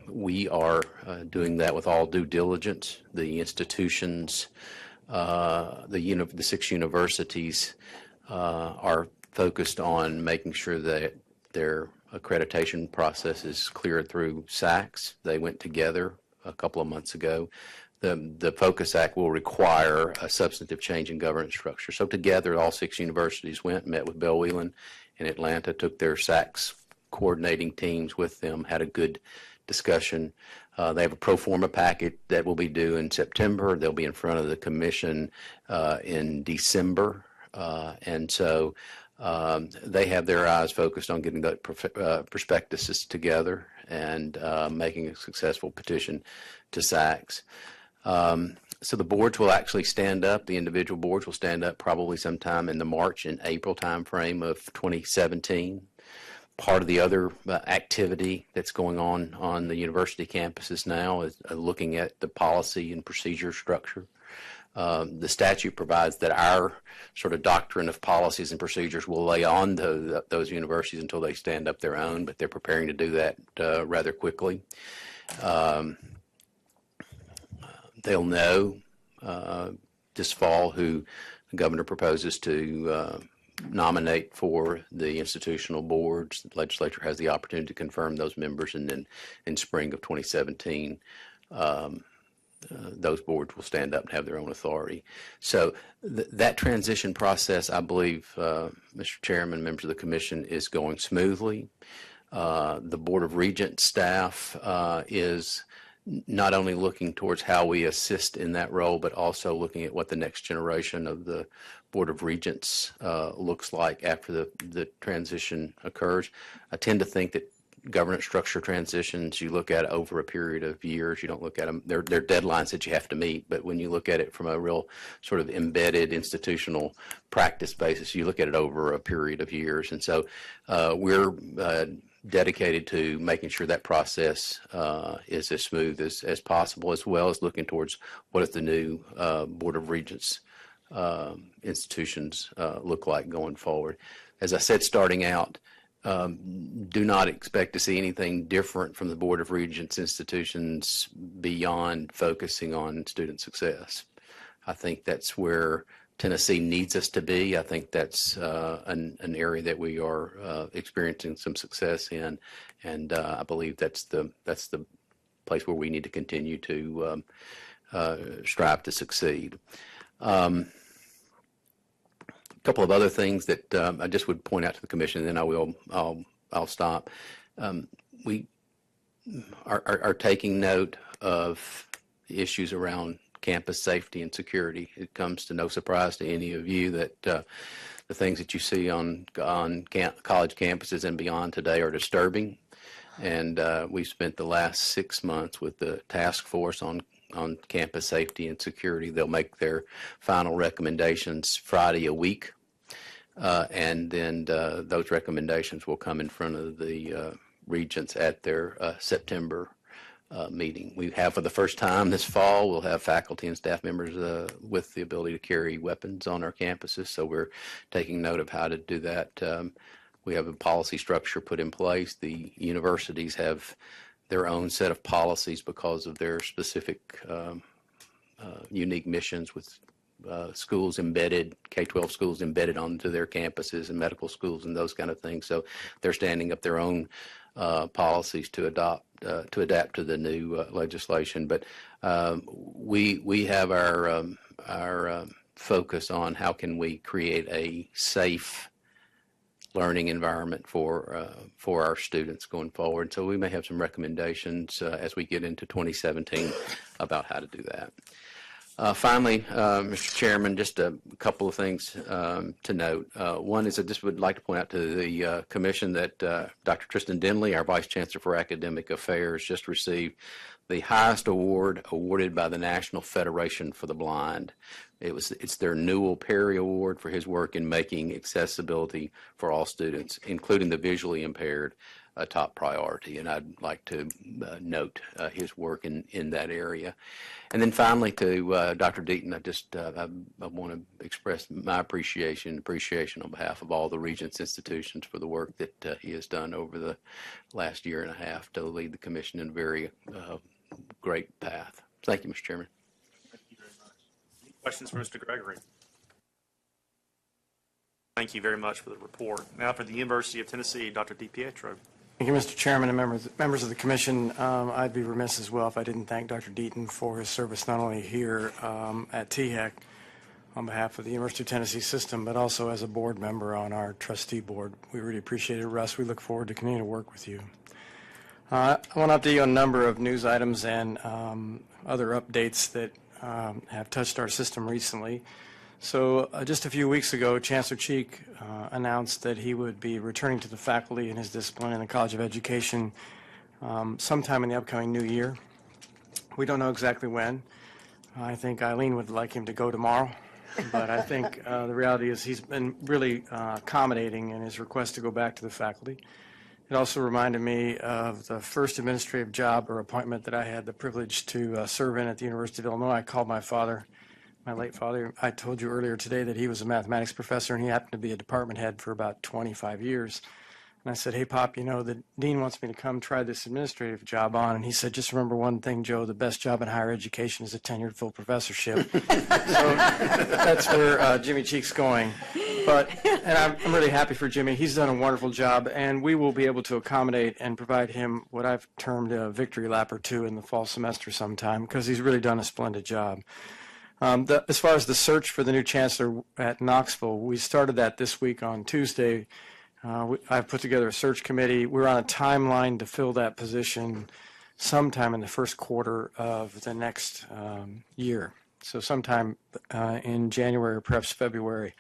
we are doing that with all due diligence. The institutions, the 6 universities are focused on making sure that their accreditation process is cleared through THEC. They went together a couple of months ago. The Focus Act will require a substantive change in governance structure. So together, all 6 universities went, met with Bill Whelan in Atlanta, took their THEC coordinating teams with them, had a good discussion. They have a pro forma packet that will be due in September. They'll be in front of the commission in December. And so they have their eyes focused on getting the prospectuses together and making a successful petition to SACS. So the boards will actually stand up. The individual boards will stand up probably sometime in the March and April timeframe of 2017. Part of the other activity that's going on the university campuses now is looking at the policy and procedure structure. The statute provides that our sort of doctrine of policies and procedures will lay on those universities until they stand up their own, but they're preparing to do that rather quickly. They'll know this fall who the governor proposes to nominate for the institutional boards. The legislature has the opportunity to confirm those members, and then in spring of 2017, those boards will stand up and have their own authority. So that transition process, I believe, Mr. Chairman, members of the commission, is going smoothly. The Board of Regents staff is not only looking towards how we assist in that role, but also looking at what the next generation of the Board of Regents looks like after the transition occurs. I tend to think that governance structure transitions, you look at over a period of years. You don't look at them, they're deadlines that you have to meet, but when you look at it from a real sort of embedded institutional practice basis, you look at it over a period of years. And so we're dedicated to making sure that process is as smooth as possible, as well as looking towards what does the new Board of Regents institutions look like going forward. As I said, starting out, do not expect to see anything different from the Board of Regents institutions beyond focusing on student success. I think that's where Tennessee needs us to be. I think that's an area that we are experiencing some success in, and I believe that's the place where we need to continue to strive to succeed. A couple of other things that I just would point out to the commission, and then I'll stop. We are taking note of the issues around campus safety and security. It comes to no surprise to any of you that the things that you see on college campuses and beyond today are disturbing. And we've spent the last 6 months with the task force on campus safety and security. They'll make their final recommendations Friday a week. And then those recommendations will come in front of the regents at their September meeting. We have, for the first time this fall, we'll have faculty and staff members with the ability to carry weapons on our campuses. So we're taking note of how to do that. We have a policy structure put in place. The universities have their own set of policies because of their specific unique missions with schools embedded, K-12 schools embedded onto their campuses and medical schools and those kind of things. So they're standing up their own policies to adapt to the new legislation. But we have our focus on how can we create a safe learning environment for our students going forward. So we may have some recommendations as we get into 2017 about how to do that. Finally, Mr. Chairman, just a couple of things to note. One is I just would like to point out to the Commission that Dr. Tristan Denley, our Vice Chancellor for Academic Affairs, just received the highest award awarded by the National Federation for the Blind. It's their Newell Perry Award for his work in making accessibility for all students, including the visually impaired, a top priority, and I'd like to note his work in that area. And then finally, to Dr. Deaton, I want to express my appreciation on behalf of all the Regents institutions for the work that he has done over the last year and a half to lead the commission in a very great path. Thank you, Mr. Chairman. Thank you very much. Any questions for Mr. Gregory? Thank you very much for the report. Now for the University of Tennessee, Dr. DiPietro. Thank you, Mr. Chairman and members of the Commission. I'd be remiss as well if I didn't thank Dr. Deaton for his service not only here at THEC on behalf of the University of Tennessee system, but also as a board member on our trustee board. We really appreciate it, Russ. We look forward to continuing to work with you. I want to update you on a number of news items and other updates that have touched our system recently. So just a few weeks ago, Chancellor Cheek announced that he would be returning to the faculty in his discipline in the College of Education sometime in the upcoming new year. We don't know exactly when. I think Eileen would like him to go tomorrow, but I think the reality is he's been really accommodating in his request to go back to the faculty. It also reminded me of the first administrative job or appointment that I had the privilege to serve in at the University of Illinois. I called my father, my late father. I told you earlier today that he was a mathematics professor, and he happened to be a department head for about 25 years. And I said, hey, Pop, you know, the dean wants me to come try this administrative job on. And he said, just remember one thing, Joe, the best job in higher education is a tenured full professorship. So that's where Jimmy Cheek's going. And I'm really happy for Jimmy. He's done a wonderful job, and we will be able to accommodate and provide him what I've termed a victory lap or two in the fall semester sometime, because he's really done a splendid job. As far as the search for the new chancellor at Knoxville, we started that this week on Tuesday. I've put together a search committee. We're on a timeline to fill that position sometime in the first quarter of the next year. So sometime in January or perhaps February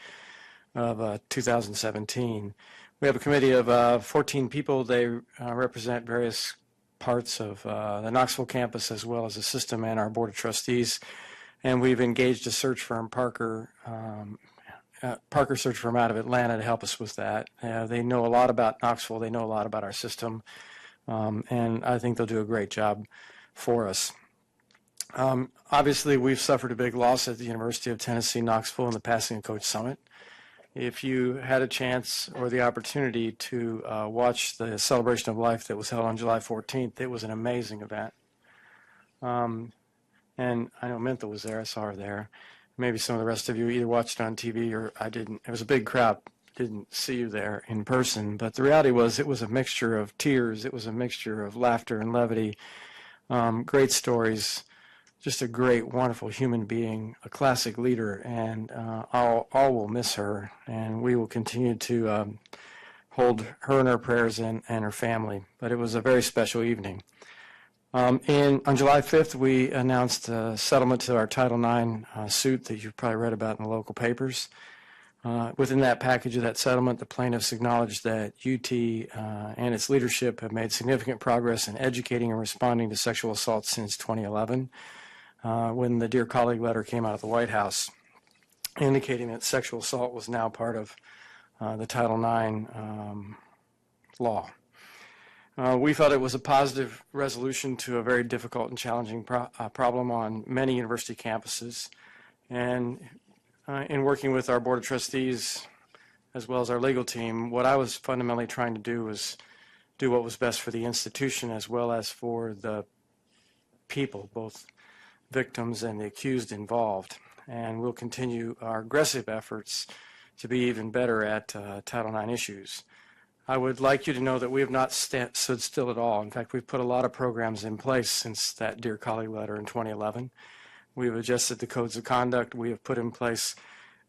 of 2017. We have a committee of 14 people. They represent various parts of the Knoxville campus as well as the system and our Board of Trustees. And we've engaged a search firm, Parker search firm out of Atlanta, to help us with that. They know a lot about Knoxville. They know a lot about our system. And I think they'll do a great job for us. Obviously, we've suffered a big loss at the University of Tennessee, Knoxville in the passing of Coach Summit. If you had a chance or the opportunity to watch the celebration of life that was held on July 14th, it was an amazing event. And I know Mintha was there. I saw her there. Maybe some of the rest of you either watched it on TV or I didn't. It was a big crowd. Didn't see you there in person. But the reality was it was a mixture of tears. It was a mixture of laughter and levity. Great stories. Just a great, wonderful human being, a classic leader. And all will miss her. And we will continue to hold her in our prayers and her family. But it was a very special evening. On July 5th, we announced a settlement to our Title IX suit that you've probably read about in the local papers. Within that package of that settlement, the plaintiffs acknowledged that UT and its leadership have made significant progress in educating and responding to sexual assault since 2011, when the Dear Colleague letter came out of the White House, indicating that sexual assault was now part of the Title IX law. We felt it was a positive resolution to a very difficult and challenging problem on many university campuses. And in working with our Board of Trustees, as well as our legal team, what I was fundamentally trying to do was do what was best for the institution as well as for the people, both victims and the accused involved. And we'll continue our aggressive efforts to be even better at Title IX issues. I would like you to know that we have not stood still at all. In fact, we've put a lot of programs in place since that Dear Colleague letter in 2011. We've adjusted the codes of conduct. We have put in place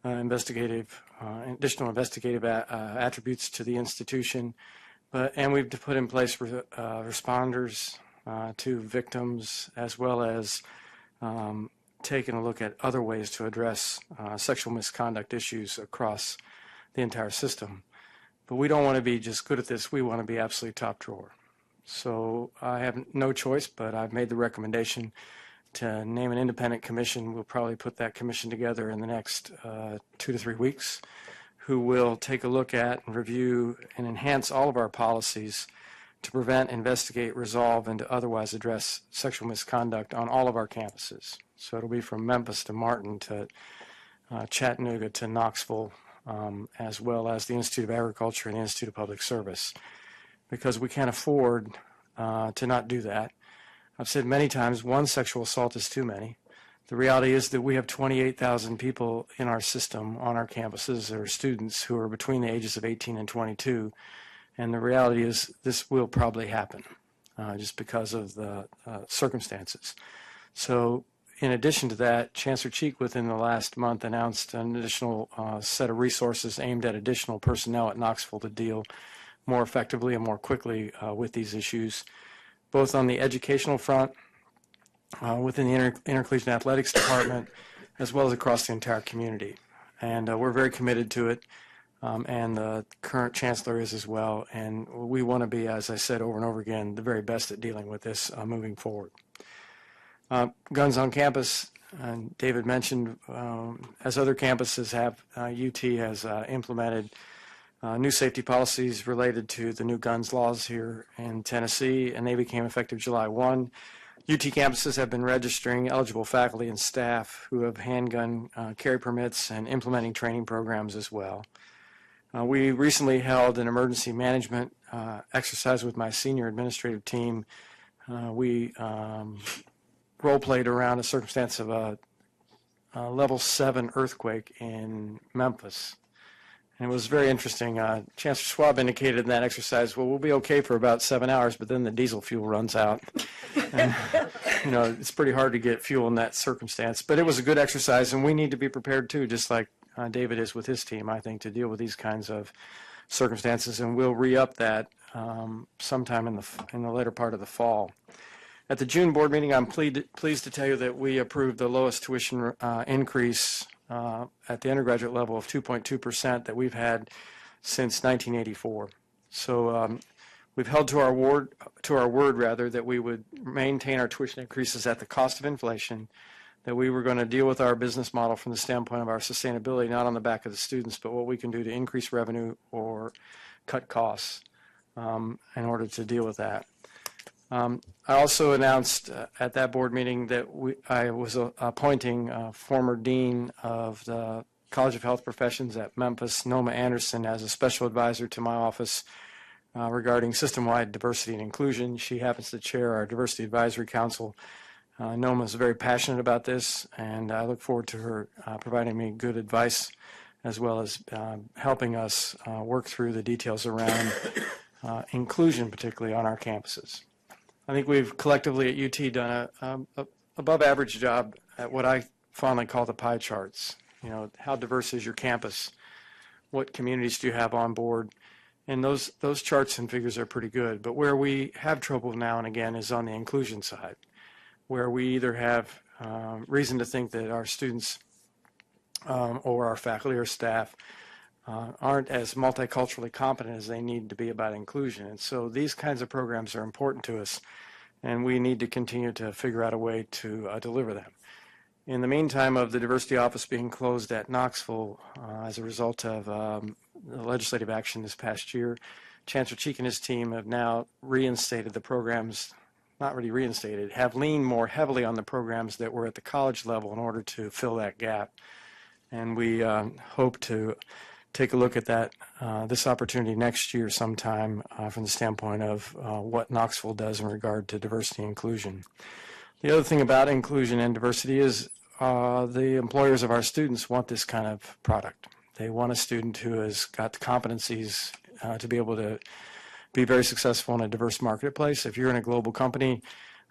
additional investigative attributes to the institution. And we've put in place responders to victims, as well as taken a look at other ways to address sexual misconduct issues across the entire system. But we don't want to be just good at this. We want to be absolutely top drawer. So I have no choice, but I've made the recommendation to name an independent commission. We'll probably put that commission together in the next 2 to 3 weeks, who will take a look at and review and enhance all of our policies to prevent, investigate, resolve, and to otherwise address sexual misconduct on all of our campuses. So it'll be from Memphis to Martin to Chattanooga to Knoxville, as well as the Institute of Agriculture and the Institute of Public Service, because we can't afford to not do that. I've said many times, one sexual assault is too many. The reality is that we have 28,000 people in our system on our campuses, or students who are between the ages of 18 and 22, and the reality is this will probably happen just because of the circumstances. So in addition to that, Chancellor Cheek within the last month announced an additional set of resources aimed at additional personnel at Knoxville to deal more effectively and more quickly with these issues, both on the educational front, within the Intercollegiate Athletics Department, as well as across the entire community. And we're very committed to it, and the current chancellor is as well. And we want to be, as I said over and over again, the very best at dealing with this moving forward. Guns on campus, and David mentioned, as other campuses have, UT has implemented new safety policies related to the new guns laws here in Tennessee, and they became effective July 1. UT campuses have been registering eligible faculty and staff who have handgun carry permits and implementing training programs as well. We recently held an emergency management exercise with my senior administrative team. We role-played around a circumstance of a level 7 earthquake in Memphis. And it was very interesting. Chancellor Schwab indicated in that exercise, well, we'll be okay for about 7 hours, but then the diesel fuel runs out. And, you know, it's pretty hard to get fuel in that circumstance. But it was a good exercise, and we need to be prepared too, just like David is with his team, I think, to deal with these kinds of circumstances. And we'll re-up that sometime in the later part of the fall. At the June board meeting, I'm pleased to tell you that we approved the lowest tuition increase at the undergraduate level of 2.2% that we've had since 1984. So we've held to our word that we would maintain our tuition increases at the cost of inflation, that we were going to deal with our business model from the standpoint of our sustainability, not on the back of the students, but what we can do to increase revenue or cut costs in order to deal with that. I also announced at that board meeting that I was appointing former dean of the College of Health Professions at Memphis, Noma Anderson, as a special advisor to my office regarding system-wide diversity and inclusion. She happens to chair our Diversity Advisory Council. Noma is very passionate about this, and I look forward to her providing me good advice as well as helping us work through the details around inclusion, particularly on our campuses. I think we've collectively at UT done a above average job at what I fondly call the pie charts. You know, how diverse is your campus? What communities do you have on board? And those charts and figures are pretty good. But where we have trouble now and again is on the inclusion side, where we either have reason to think that our students or our faculty or staff aren't as multiculturally competent as they need to be about inclusion. And so these kinds of programs are important to us, and we need to continue to figure out a way to deliver them. In the meantime of the diversity office being closed at Knoxville as a result of the legislative action this past year, Chancellor Cheek and his team have now reinstated the programs, not really reinstated, have leaned more heavily on the programs that were at the college level in order to fill that gap. And we hope to take a look at that this opportunity next year sometime from the standpoint of what Knoxville does in regard to diversity and inclusion. The other thing about inclusion and diversity is the employers of our students want this kind of product. They want a student who has got the competencies to be able to be very successful in a diverse marketplace. If you're in a global company,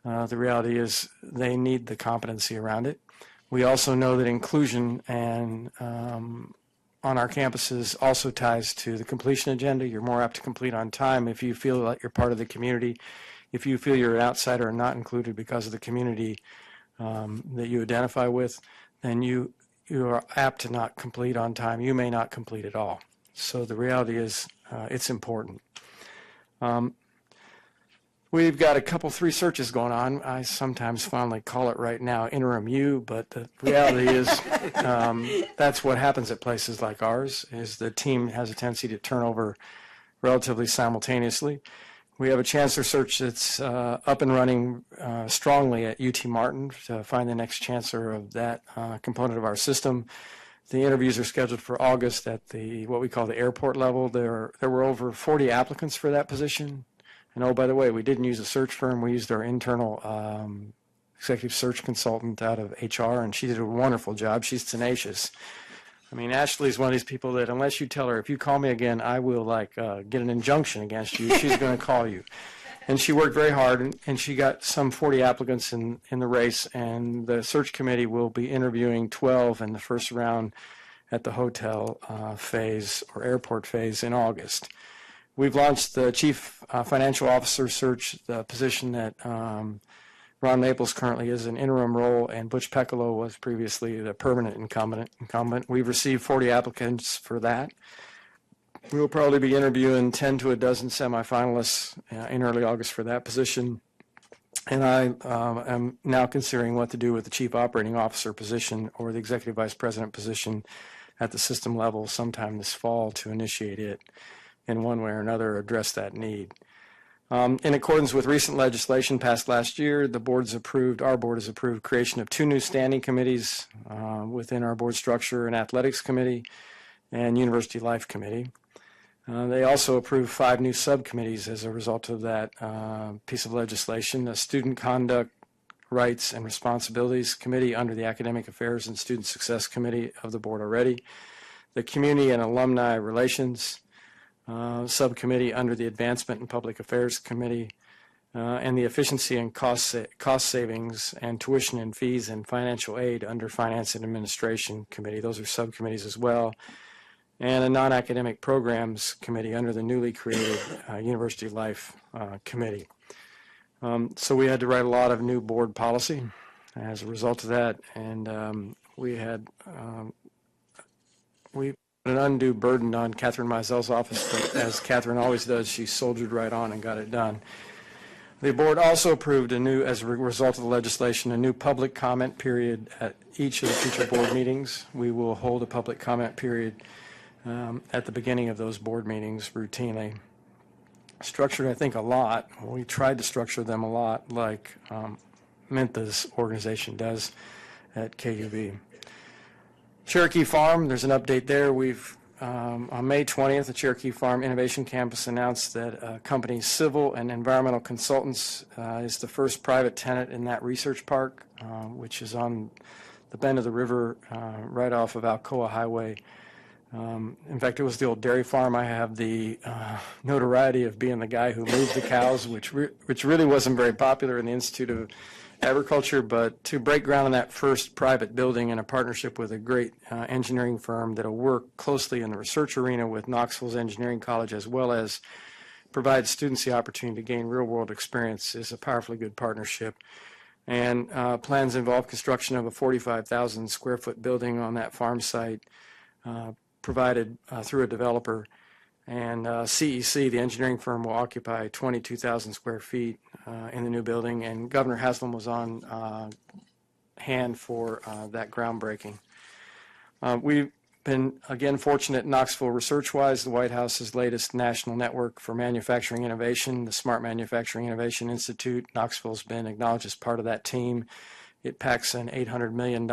the reality is they need the competency around it. We also know that inclusion and on our campuses also ties to the completion agenda. You're more apt to complete on time if you feel like you're part of the community. If you feel you're an outsider and not included because of the community that you identify with, then you are apt to not complete on time. You may not complete at all. So the reality is it's important. We've got three searches going on. I sometimes fondly call it right now interim U, but the reality is that's what happens at places like ours, is the team has a tendency to turn over relatively simultaneously. We have a chancellor search that's up and running strongly at UT Martin to find the next chancellor of that component of our system. The interviews are scheduled for August at the what we call the airport level. There were over 40 applicants for that position. And oh, by the way, we didn't use a search firm. We used our internal executive search consultant out of HR, and she did a wonderful job. She's tenacious. I mean, Ashley's one of these people that unless you tell her, if you call me again, I will get an injunction against you, she's going to call you. And she worked very hard, and she got some 40 applicants in the race, and the search committee will be interviewing 12 in the first round at the hotel phase or airport phase in August. We've launched the chief financial officer search, the position that Ron Maples currently is an interim role, and Butch Peccolo was previously the permanent incumbent. We've received 40 applicants for that. We will probably be interviewing 10 to a dozen semifinalists in early August for that position. And I am now considering what to do with the chief operating officer position or the executive vice president position at the system level sometime this fall to initiate it in one way or another, address that need. In accordance with recent legislation passed last year, our board has approved creation of 2 new standing committees within our board structure, an athletics committee and university life committee. They also approved 5 new subcommittees as a result of that piece of legislation, a student conduct rights and responsibilities committee under the academic affairs and student success committee of the board already, the community and alumni relations subcommittee under the Advancement and Public Affairs Committee, and the Efficiency and Cost Savings and Tuition and Fees and Financial Aid under Finance and Administration Committee. Those are subcommittees as well. And a Non-Academic Programs Committee under the newly created University Life Committee. So we had to write a lot of new board policy as a result of that, and we put an undue burden on Catherine Meisel's office, but as Catherine always does, she soldiered right on and got it done. The board also approved as a result of the legislation, a new public comment period at each of the future board meetings. We will hold a public comment period at the beginning of those board meetings routinely. Structured, I think, a lot. We tried to structure them a lot like Mintha's organization does at KUB. Cherokee Farm, there's an update there. On May 20th, the Cherokee Farm Innovation Campus announced that company Civil and Environmental Consultants is the first private tenant in that research park, which is on the bend of the river right off of Alcoa Highway. In fact, it was the old dairy farm. I have the notoriety of being the guy who moved the cows, which really wasn't very popular in the Institute of Agriculture, but to break ground on that first private building in a partnership with a great engineering firm that will work closely in the research arena with Knoxville's Engineering College, as well as provide students the opportunity to gain real-world experience, is a powerfully good partnership. And plans involve construction of a 45,000 square foot building on that farm site provided through a developer. And CEC, the engineering firm, will occupy 22,000 square feet in the new building, and Governor Haslam was on hand for that groundbreaking. We've been, again, fortunate Knoxville research-wise. The White House's latest national network for manufacturing innovation, the Smart Manufacturing Innovation Institute, Knoxville's been acknowledged as part of that team. It packs an $800 million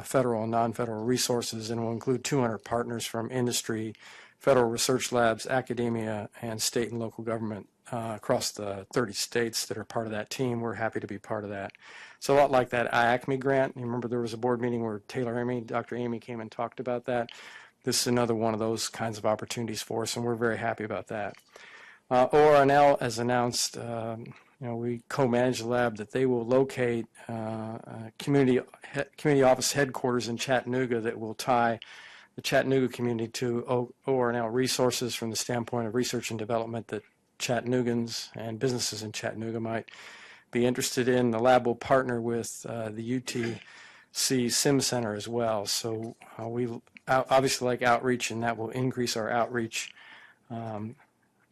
federal and non-federal resources and will include 200 partners from industry, federal research labs, academia, and state and local government across the 30 states that are part of that team. We're happy to be part of that. It's a lot like that IACME grant. You remember there was a board meeting where Dr. Amy came and talked about that. This is another one of those kinds of opportunities for us, and we're very happy about that. ORNL, as announced, we co-manage the lab that they will locate community office headquarters in Chattanooga that will tie the Chattanooga community to ORNL resources from the standpoint of research and development that Chattanoogans and businesses in Chattanooga might be interested in. The lab will partner with the UTC Sim Center as well. So we obviously like outreach, and that will increase our outreach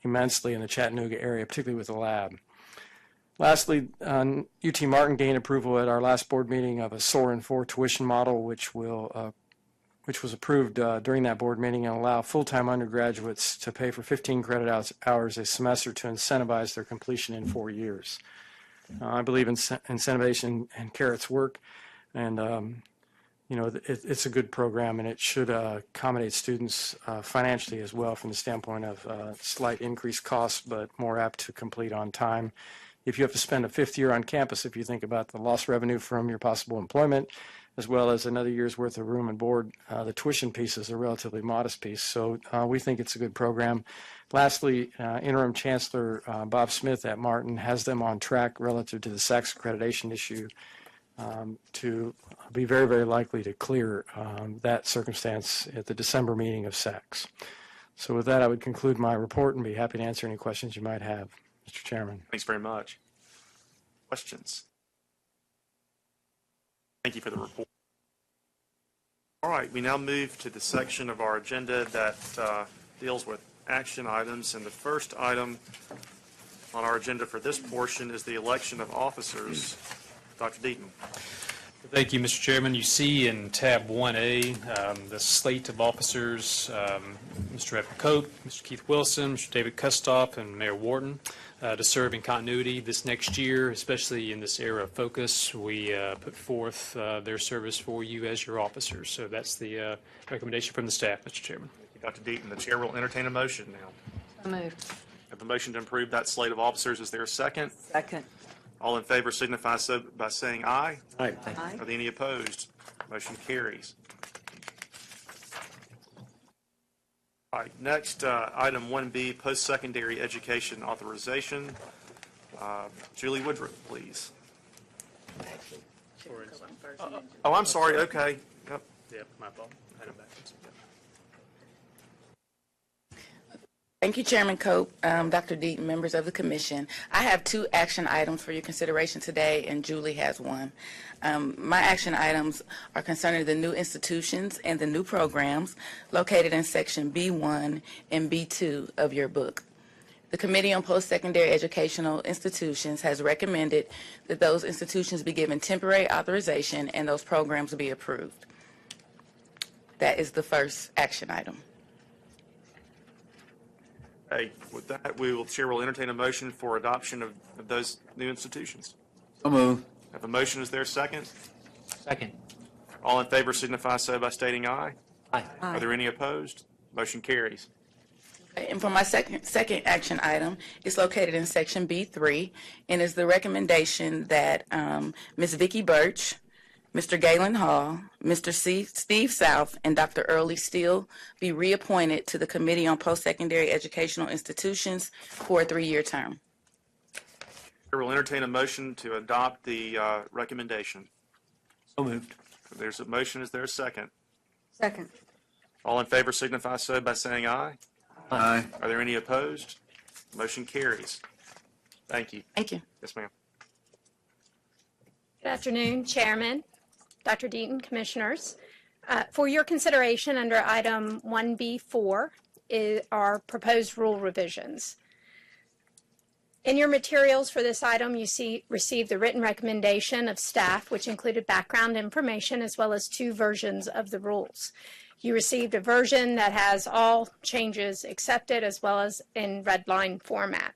immensely in the Chattanooga area, particularly with the lab. Lastly, UT Martin gained approval at our last board meeting of a SOAR and 4 tuition model, which will which was approved during that board meeting, and allow full-time undergraduates to pay for 15 credit hours a semester to incentivize their completion in 4 years. I believe incentivization and carrots work, and it's a good program, and it should accommodate students financially as well from the standpoint of slight increased costs, but more apt to complete on time. If you have to spend a fifth year on campus, if you think about the lost revenue from your possible employment, as well as another year's worth of room and board, the tuition piece is a relatively modest piece. So we think it's a good program. Lastly, Interim Chancellor Bob Smith at Martin has them on track relative to the SACS accreditation issue to be very, very likely to clear that circumstance at the December meeting of SACS. So with that, I would conclude my report and be happy to answer any questions you might have, Mr. Chairman. Thanks very much. Questions? Thank you for the report. All right, we now move to the section of our agenda that deals with action items. And the first item on our agenda for this portion is the election of officers. Dr. Deaton. Thank you, Mr. Chairman. You see in tab 1A the slate of officers, Mr. Evan Cope, Mr. Keith Wilson, Mr. David Kustoff, and Mayor Wharton to serve in continuity this next year, especially in this era of focus. We put forth their service for you as your officers. So that's the recommendation from the staff, Mr. Chairman. Thank you, Dr. Deaton. The chair will entertain a motion now. So moved. Have a motion to approve that slate of officers. Is there a second? Second. All in favor signify so by saying aye. Aye. Aye. Are there any opposed? Motion carries. All right, next, item 1B, post-secondary education authorization. Julie Woodruff, please. Oh, I'm sorry. Okay. Yep. Yep, my fault. I had it backwards. Thank you, Chairman Cope, Dr. Deaton, members of the commission. I have 2 action items for your consideration today, and Julie has 1. My action items are concerning the new institutions and the new programs located in section B1 and B2 of your book. The Committee on Post-Secondary Educational Institutions has recommended that those institutions be given temporary authorization and those programs be approved. That is the first action item. Hey, with that, chair will entertain a motion for adoption of those new institutions. So moved. Have a motion. Is there a second? Second. All in favor signify so by stating aye. Aye. Are there any opposed? Motion carries. And for my second action item, it's located in section B3 and is the recommendation that Ms. Vicki Birch, Mr. Galen Hall, Mr. Steve South, and Dr. Early Steele be reappointed to the Committee on Post-Secondary Educational Institutions for a 3-year term. Chair will entertain a motion to adopt the recommendation. So moved. There's a motion. Is there a second? Second. All in favor signify so by saying aye. Aye. Are there any opposed? Motion carries. Thank you. Thank you. Yes, ma'am. Good afternoon, Chairman, Dr. Deaton, Commissioners. For your consideration under item 1B4 are proposed rule revisions. In your materials for this item, you received the written recommendation of staff, which included background information as well as 2 versions of the rules. You received a version that has all changes accepted as well as in red line format.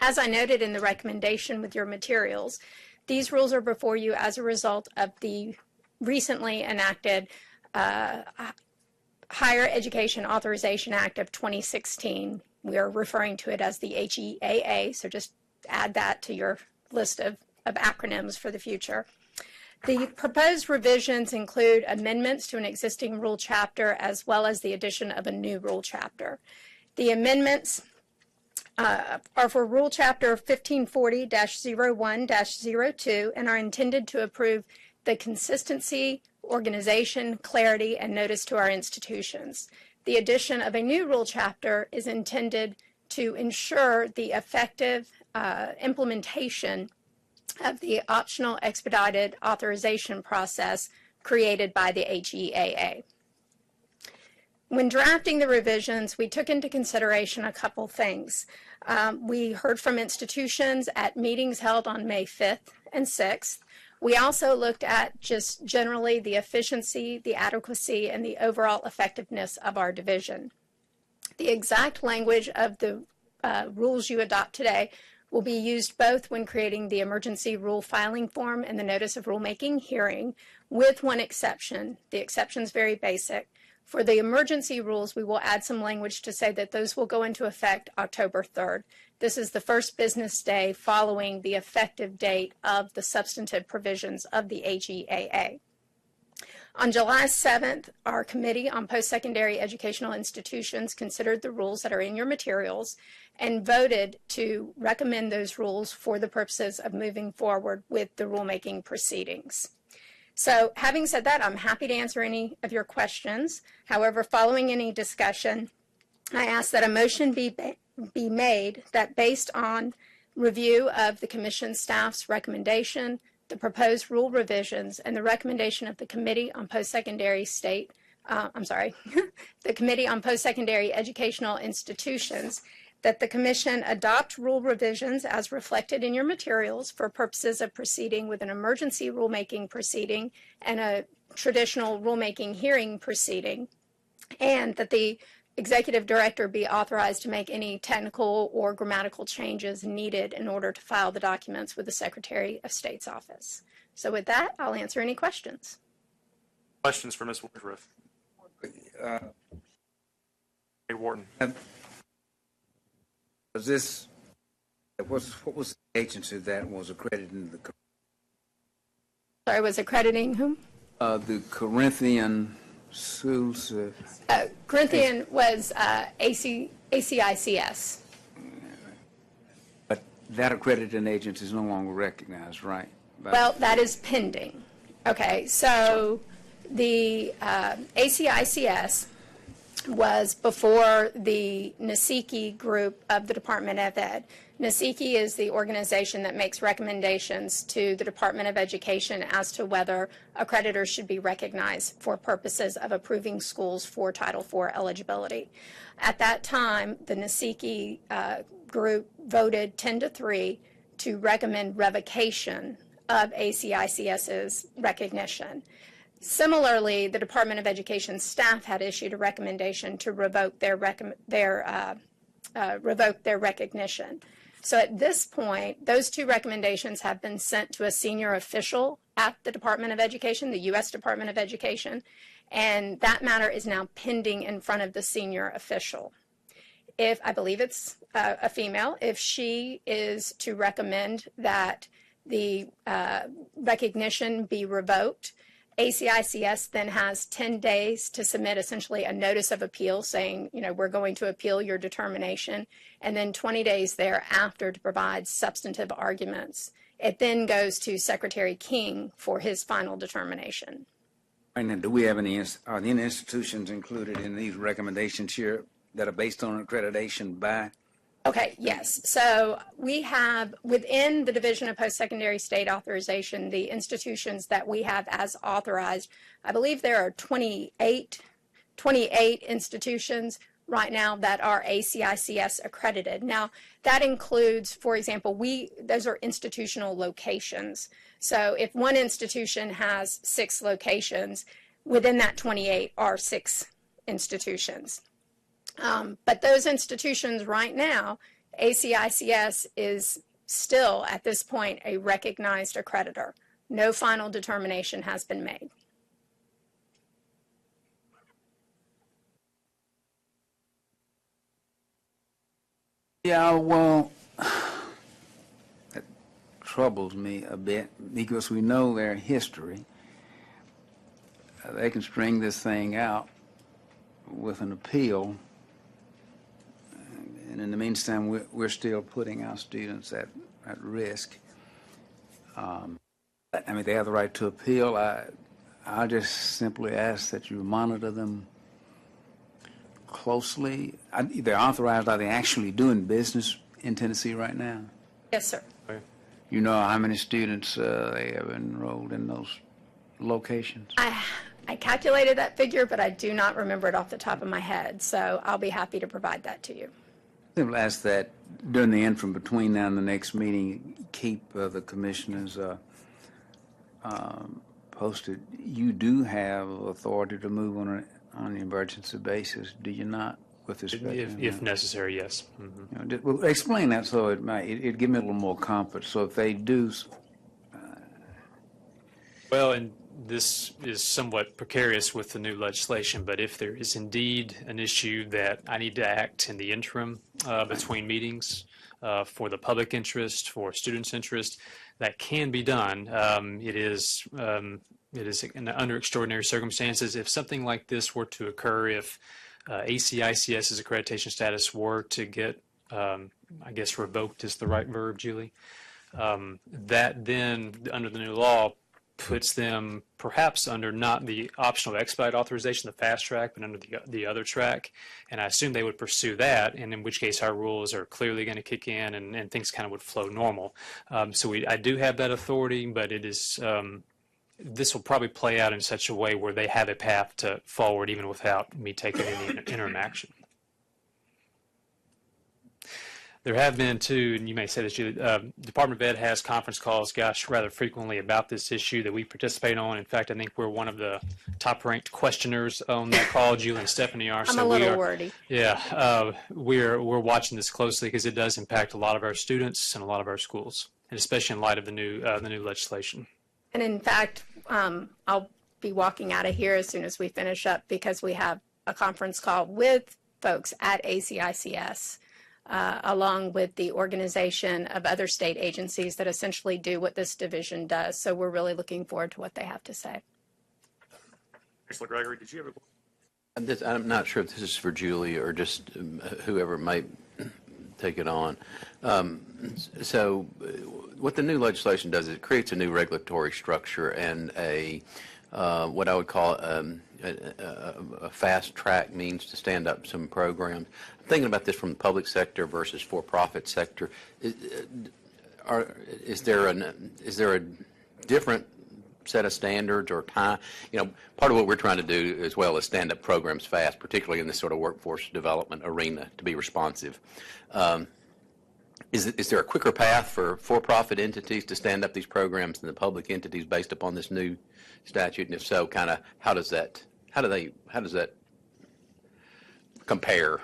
As I noted in the recommendation with your materials, these rules are before you as a result of the recently enacted Higher Education Authorization Act of 2016. We are referring to it as the HEAA, so just add that to your list of acronyms for the future. The proposed revisions include amendments to an existing rule chapter as well as the addition of a new rule chapter. The amendments are for Rule Chapter 1540-01-02 and are intended to improve the consistency, organization, clarity, and notice to our institutions. The addition of a new rule chapter is intended to ensure the effective implementation of the optional expedited authorization process created by the HEAA. When drafting the revisions, we took into consideration a couple things. We heard from institutions at meetings held on May 5th and 6th. We also looked at just generally the efficiency, the adequacy, and the overall effectiveness of our division. The exact language of the rules you adopt today will be used both when creating the emergency rule filing form and the notice of rulemaking hearing, with one exception. The exception is very basic. For the emergency rules, we will add some language to say that those will go into effect October 3rd. This is the first business day following the effective date of the substantive provisions of the AGAA. On July 7th, our Committee on Post-Secondary Educational Institutions considered the rules that are in your materials and voted to recommend those rules for the purposes of moving forward with the rulemaking proceedings. So having said that, I'm happy to answer any of your questions. However, following any discussion, I ask that a motion be made that, based on review of the Commission staff's recommendation, the proposed rule revisions, and the recommendation of the Committee on Post-Secondary the Committee on Post-Secondary Educational Institutions, that the Commission adopt rule revisions as reflected in your materials for purposes of proceeding with an emergency rulemaking proceeding and a traditional rulemaking hearing proceeding, and that the Executive Director be authorized to make any technical or grammatical changes needed in order to file the documents with the Secretary of State's office. So with that, I'll answer any questions. Questions for Ms. Woodruff? Hey, Wharton. What was the agency that was accrediting the? Sorry, was accrediting whom? The Corinthian schools. Corinthian was ACICS. But that accrediting agency is no longer recognized, right? Well, that is pending. Okay, so the ACICS was before the NACICI group of the Department of Ed. NACICI is the organization that makes recommendations to the Department of Education as to whether accreditors should be recognized for purposes of approving schools for Title IV eligibility. At that time, the NACICI group voted 10-3 to recommend revocation of ACICS's recognition. Similarly, the Department of Education staff had issued a recommendation to revoke their recognition. So at this point, those two recommendations have been sent to a senior official at the Department of Education, the U.S. Department of Education, and that matter is now pending in front of the senior official. If, I believe it's a female, if she is to recommend that the recognition be revoked, ACICS then has 10 days to submit essentially a notice of appeal saying, we're going to appeal your determination, and then 20 days thereafter to provide substantive arguments. It then goes to Secretary King for his final determination. And then do we have are any institutions included in these recommendations here that are based on accreditation by? Okay, yes. So we have, within the Division of Post-Secondary State Authorization, the institutions that we have as authorized, I believe there are 28 institutions right now that are ACICS accredited. Now, that includes, for example, those are institutional locations. So if one institution has 6 locations, within that 28 are 6 institutions. But those institutions right now, ACICS is still at this point a recognized accreditor. No final determination has been made. Yeah, well, that troubles me a bit because we know their history. They can string this thing out with an appeal. And in the meantime, we're still putting our students at risk. They have the right to appeal. I just simply ask that you monitor them closely. They're authorized. Are they actually doing business in Tennessee right now? Yes, sir. You know how many students they have enrolled in those locations? I calculated that figure, but I do not remember it off the top of my head. So I'll be happy to provide that to you. I'll ask that during the interim between now and the next meeting, keep the commissioners posted, you do have authority to move on an emergency basis, do you not? With respect If necessary, yes. Mm-hmm. Well, explain that so it give me a little more comfort. So if they do. Well, and this is somewhat precarious with the new legislation, but if there is indeed an issue that I need to act in the interim between meetings for the public interest, for students' interest, that can be done. It is under extraordinary circumstances. If something like this were to occur, if ACICS's accreditation status were to get, I guess revoked is the right verb, Julie, that then, under the new law, puts them perhaps under not the optional expedite authorization, the fast track, but under the other track. And I assume they would pursue that, and in which case our rules are clearly going to kick in and things kind of would flow normal. So I do have that authority, but it is, this will probably play out in such a way where they have a path to forward even without me taking any interim action. There have been too, and you may say this, Julie, Department of Ed has conference calls, gosh, rather frequently about this issue that we participate on. In fact, I think we're one of the top-ranked questioners on that call. Julie and Stephanie are. I'm a little wordy. Yeah, we're watching this closely because it does impact a lot of our students and a lot of our schools, and especially in light of the new legislation. And in fact, I'll be walking out of here as soon as we finish up because we have a conference call with folks at ACICS. Along with the organization of other state agencies that essentially do what this division does. So we're really looking forward to what they have to say. Mr. Gregory, did you have a... I'm not sure if this is for Julie or just whoever might take it on. So what the new legislation does is it creates a new regulatory structure and what I would call a fast track means to stand up some programs. I'm thinking about this from the public sector versus for-profit sector. Is there a different set of standards or time? You know, part of what we're trying to do as well is stand up programs fast, particularly in this sort of workforce development arena, to be responsive. Is there a quicker path for profit entities to stand up these programs than the public entities based upon this new statute? And if so, kind of how does that compare?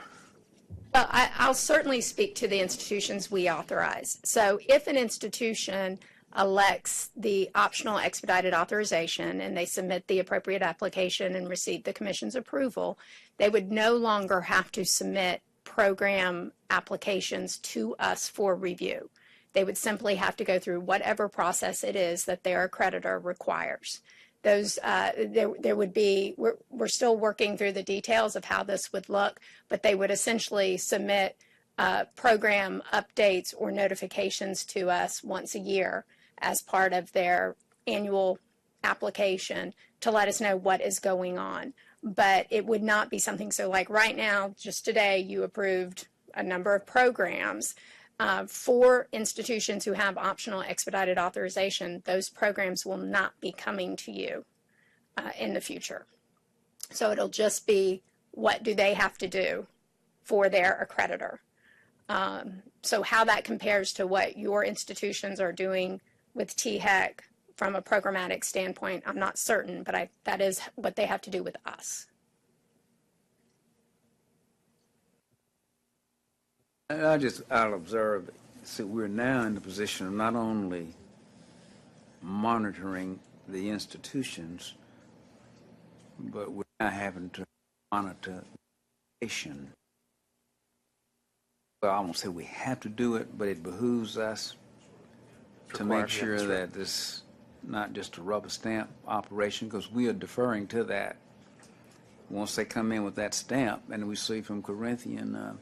Well, I'll certainly speak to the institutions we authorize. So if an institution elects the optional expedited authorization and they submit the appropriate application and receive the commission's approval, they would no longer have to submit program applications to us for review. They would simply have to go through whatever process it is that their accreditor requires. Those there would be, we're still working through the details of how this would look, but they would essentially submit program updates or notifications to us once a year as part of their annual application to let us know what is going on. But it would not be something, so like right now, just today, you approved a number of programs. For institutions who have optional expedited authorization, those programs will not be coming to you in the future. So it'll just be what do they have to do for their accreditor. So how that compares to what your institutions are doing with THEC from a programmatic standpoint, I'm not certain, but that is what they have to do with us. I'll observe, so we're now in the position of not only monitoring the institutions, but we're now having to monitor the nation. Well, I won't say we have to do it, but it behooves us to make sure that this not just a rubber stamp operation, because we are deferring to that. Once they come in with that stamp, and we see from Corinthian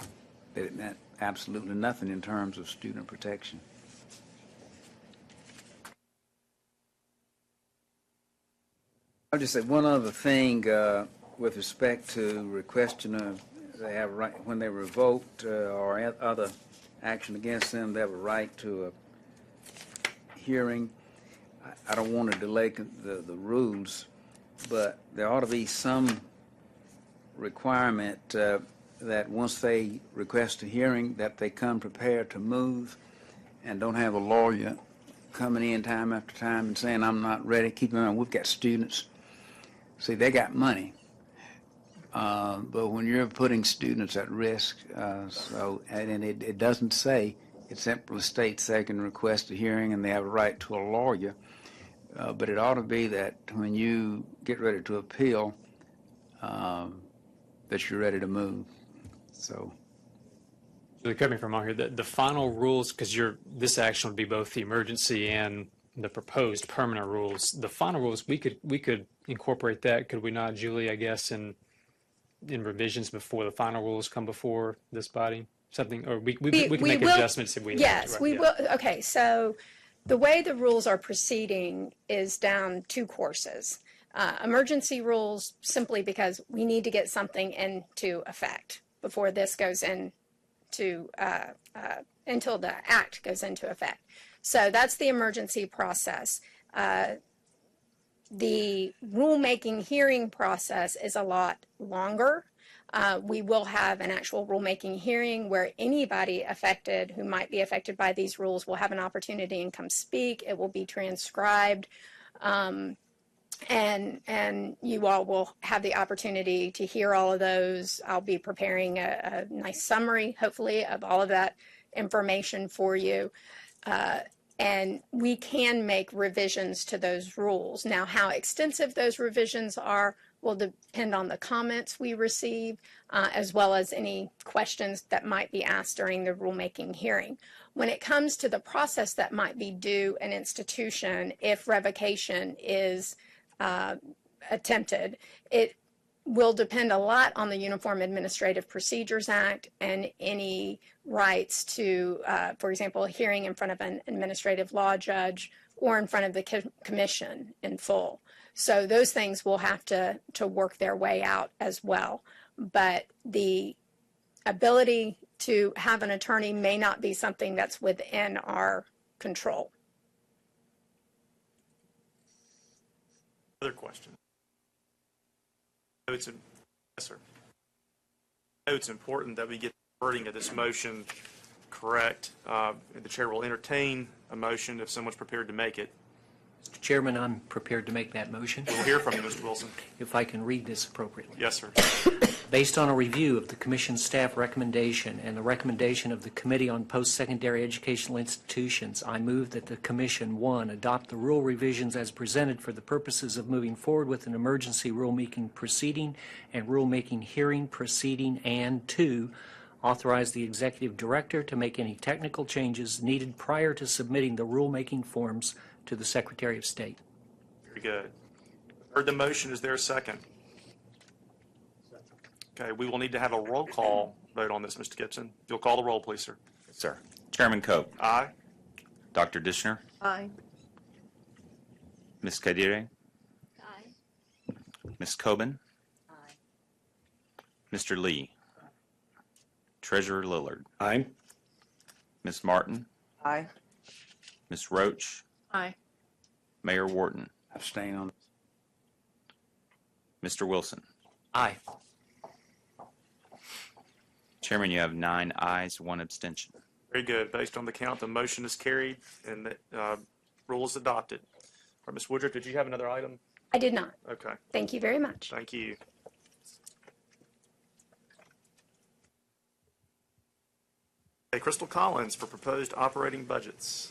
that absolutely nothing in terms of student protection. I'll just say one other thing with respect to requestioner. They have a right, when they're revoked or other action against them, they have a right to a hearing. I don't want to delay the rules, but there ought to be some requirement that once they request a hearing, that they come prepared to move and don't have a lawyer coming in time after time and saying, I'm not ready. Keep in mind, we've got students. See, they got money. But when you're putting students at risk, and it doesn't say, it simply states they can request a hearing and they have a right to a lawyer. But it ought to be that when you get ready to appeal, that you're ready to move. So. Correct me if I'm wrong here, the final rules, because this action would be both the emergency and the proposed permanent rules. The final rules, we could incorporate that, could we not, Julie, I guess, in revisions before the final rules come before this body? Something, or we can make adjustments if we yes, have to, right? we will. Okay, so the way the rules are proceeding is down two courses. Emergency rules, simply because we need to get something into effect before this goes into until the act goes into effect. So that's the emergency process. The rulemaking hearing process is a lot longer. We will have an actual rulemaking hearing where anybody affected who might be affected by these rules will have an opportunity and come speak. It will be transcribed. And you all will have the opportunity to hear all of those. I'll be preparing a nice summary, hopefully, of all of that information for you. And we can make revisions to those rules. Now, how extensive those revisions are will depend on the comments we receive, as well as any questions that might be asked during the rulemaking hearing. When it comes to the process that might be due an institution if revocation is attempted, it will depend a lot on the Uniform Administrative Procedures Act and any rights to, for example, a hearing in front of an administrative law judge or in front of the commission in full. So those things will have to work their way out as well. But the ability to have an attorney may not be something that's within our control. Other question? Yes, sir. I know it's important that we get the wording of this motion correct. The chair will entertain a motion if someone's prepared to make it. Mr. Chairman, I'm prepared to make that motion. We'll hear from you, Mr. Wilson. If I can read this appropriately. Yes, sir. Based on a review of the Commission staff recommendation and the recommendation of the Committee on Post-Secondary Educational Institutions, I move that the Commission, 1, adopt the rule revisions as presented for the purposes of moving forward with an emergency rulemaking proceeding and rulemaking hearing proceeding, and 2, authorize the Executive Director to make any technical changes needed prior to submitting the rulemaking forms to the Secretary of State. Very good. Heard the motion. Is there a second? Okay, we will need to have a roll call vote on this, Mr. Gibson. You'll call the roll, please, sir. Yes, sir. Chairman Cope. Aye. Dr. Dishner. Aye. Ms. Kadire. Aye. Ms. Coben. Aye. Mr. Lee. Treasurer Lillard. Aye. Ms. Martin. Aye. Ms. Roach. Aye. Mayor Wharton. Abstain on. Mr. Wilson. Aye. Chairman, you have 9 ayes, 1 abstention. Very good. Based on the count, the motion is carried and the rule is adopted. All right, Ms. Woodruff, did you have another item? I did not. Okay. Thank you very much. Thank you. Okay, Crystal Collins for proposed operating budgets.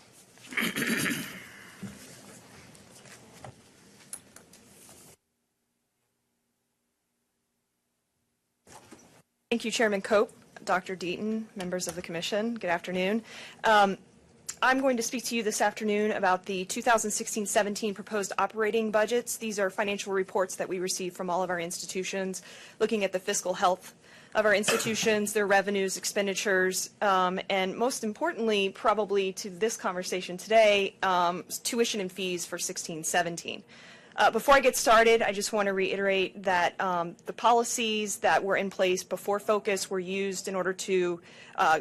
Thank you, Chairman Cope, Dr. Deaton, members of the Commission. Good afternoon. I'm going to speak to you this afternoon about the 2016-17 proposed operating budgets. These are financial reports that we receive from all of our institutions, looking at the fiscal health of our institutions, their revenues, expenditures, and most importantly, probably to this conversation today, tuition and fees for 16-17. Before I get started, I just want to reiterate that the policies that were in place before Focus were used in order to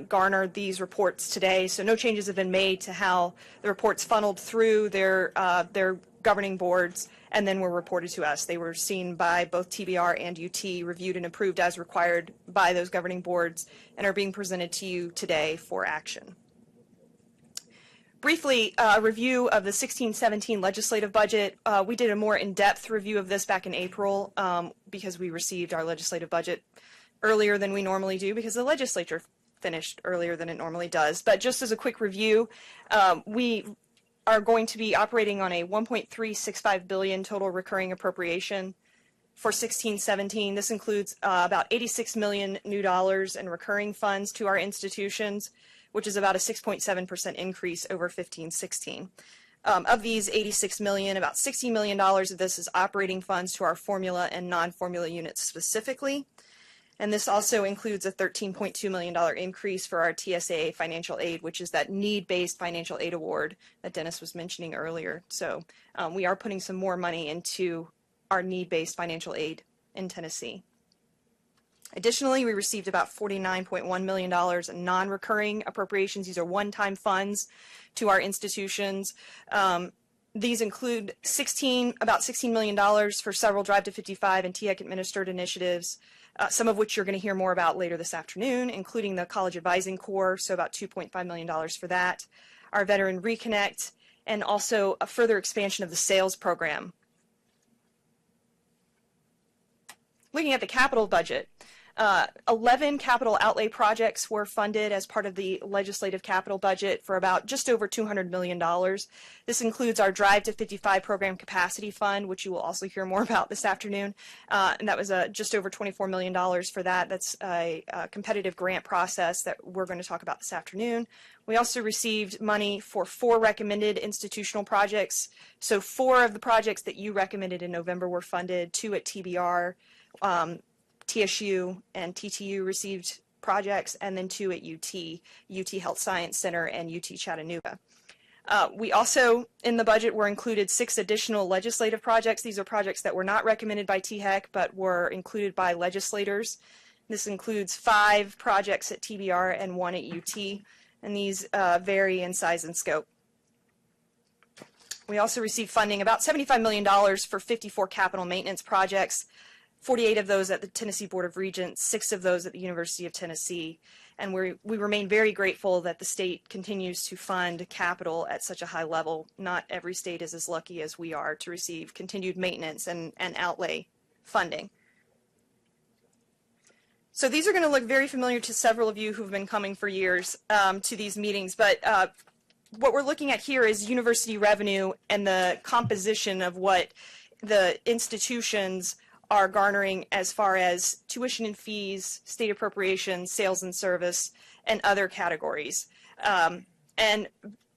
garner these reports today. So no changes have been made to how the reports funneled through their governing boards and then were reported to us. They were seen by both TBR and UT, reviewed and approved as required by those governing boards, and are being presented to you today for action. Briefly, a review of the 16-17 legislative budget. We did a more in-depth review of this back in April because we received our legislative budget earlier than we normally do because the legislature finished earlier than it normally does. But just as a quick review, we are going to be operating on a $1.365 billion total recurring appropriation for 16-17. This includes about $86 million new dollars in recurring funds to our institutions, which is about a 6.7% increase over 15-16. Of these $86 million, about $60 million of this is operating funds to our formula and non-formula units specifically. And this also includes a $13.2 million increase for our TSA financial aid, which is that need-based financial aid award that Dennis was mentioning earlier. So we are putting some more money into our need-based financial aid in Tennessee. Additionally, we received about $49.1 million in non-recurring appropriations. These are one-time funds to our institutions. These include about $16 million for several Drive to 55 and THEC administered initiatives, some of which you're going to hear more about later this afternoon, including the College Advising Corps, so about $2.5 million for that, our Veteran Reconnect, and also a further expansion of the sales program. Looking at the capital budget, 11 capital outlay projects were funded as part of the legislative capital budget for about just over $200 million. This includes our Drive to 55 program capacity fund, which you will also hear more about this afternoon. And that was just over $24 million for that. That's a competitive grant process that we're going to talk about this afternoon. We also received money for 4 recommended institutional projects. So 4 of the projects that you recommended in November were funded, 2 at TBR. TSU and TTU received projects, and then 2 at UT Health Science Center and UT Chattanooga. We also, in the budget, were included 6 additional legislative projects. These are projects that were not recommended by THEC, but were included by legislators. This includes 5 projects at TBR and 1 at UT, and these vary in size and scope. We also received funding, about $75 million for 54 capital maintenance projects, 48 of those at the Tennessee Board of Regents, 6 of those at the University of Tennessee. And we remain very grateful that the state continues to fund capital at such a high level. Not every state is as lucky as we are to receive continued maintenance and outlay funding. So these are going to look very familiar to several of you who've been coming for years to these meetings, but what we're looking at here is university revenue and the composition of what the institutions are garnering as far as tuition and fees, state appropriations, sales and service, and other categories. And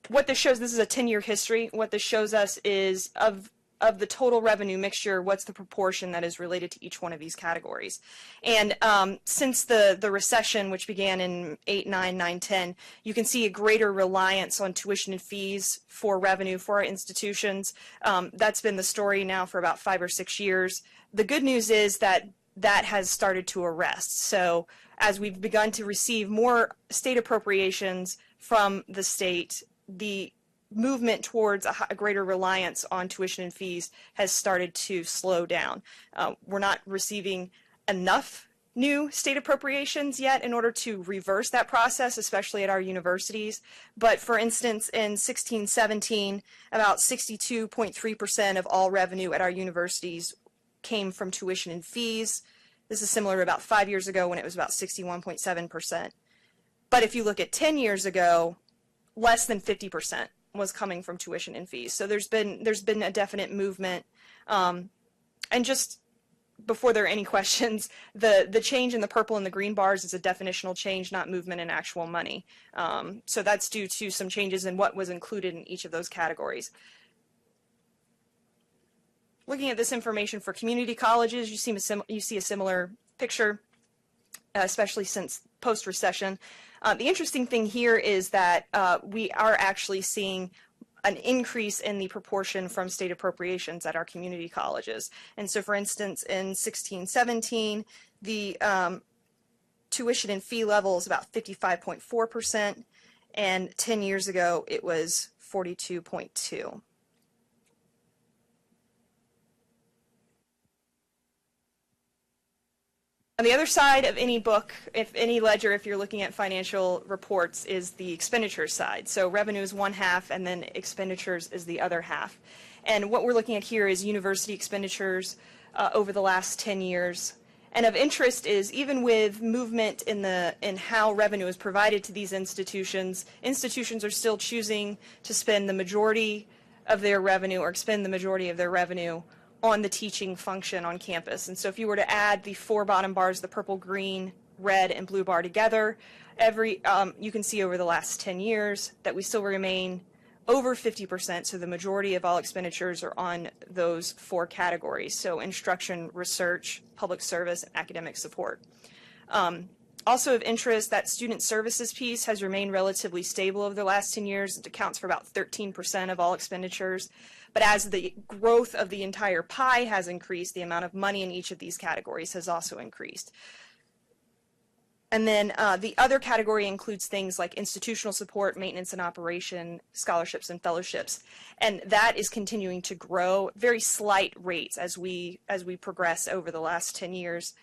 what this shows, this is a 10-year history. What this shows us is of the total revenue mixture, what's the proportion that is related to each one of these categories. And since the recession, which began in 8, 9, 9, 10, you can see a greater reliance on tuition and fees for revenue for our institutions. That's been the story now for about 5 or 6 years. The good news is that that has started to arrest. So as we've begun to receive more state appropriations from the state, the movement towards a greater reliance on tuition and fees has started to slow down. We're not receiving enough new state appropriations yet in order to reverse that process, especially at our universities. But for instance, in 16-17, about 62.3% of all revenue at our universities came from tuition and fees. This is similar to about 5 years ago when it was about 61.7%. But if you look at 10 years ago, less than 50% was coming from tuition and fees. So there's been a definite movement. And just before there are any questions, the change in the purple and the green bars is a definitional change, not movement in actual money. So that's due to some changes in what was included in each of those categories. Looking at this information for community colleges, you see a similar picture, especially since post-recession. The interesting thing here is that we are actually seeing an increase in the proportion from state appropriations at our community colleges. And so, for instance, in 16-17, the tuition and fee level is about 55.4%, and 10 years ago it was 42.2%. On the other side of any book, if any ledger, if you're looking at financial reports, is the expenditure side. So revenue is one half, and then expenditures is the other half. And what we're looking at here is university expenditures over the last 10 years. And of interest is, even with movement in how revenue is provided to these institutions are still choosing to spend the majority of their revenue, or expend the majority of their revenue, on the teaching function on campus. And so if you were to add the four bottom bars, the purple, green, red, and blue bar together, you can see over the last 10 years that we still remain over 50%, so the majority of all expenditures are on those four categories, so instruction, research, public service, and academic support. Also of interest, that student services piece has remained relatively stable over the last 10 years. It accounts for about 13% of all expenditures. But as the growth of the entire pie has increased, the amount of money in each of these categories has also increased. And then the other category includes things like institutional support, maintenance and operation, scholarships and fellowships. And that is continuing to grow, very slight rates as we progress over the last 10 years.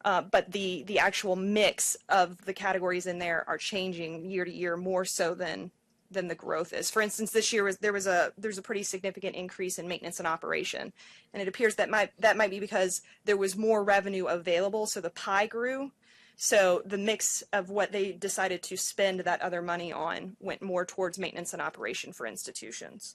But the actual mix of the categories in there are changing year to year more so than the growth is. For instance, this year there's a pretty significant increase in maintenance and operation, and it appears that might be because there was more revenue available, so the pie grew. So the mix of what they decided to spend that other money on went more towards maintenance and operation for institutions.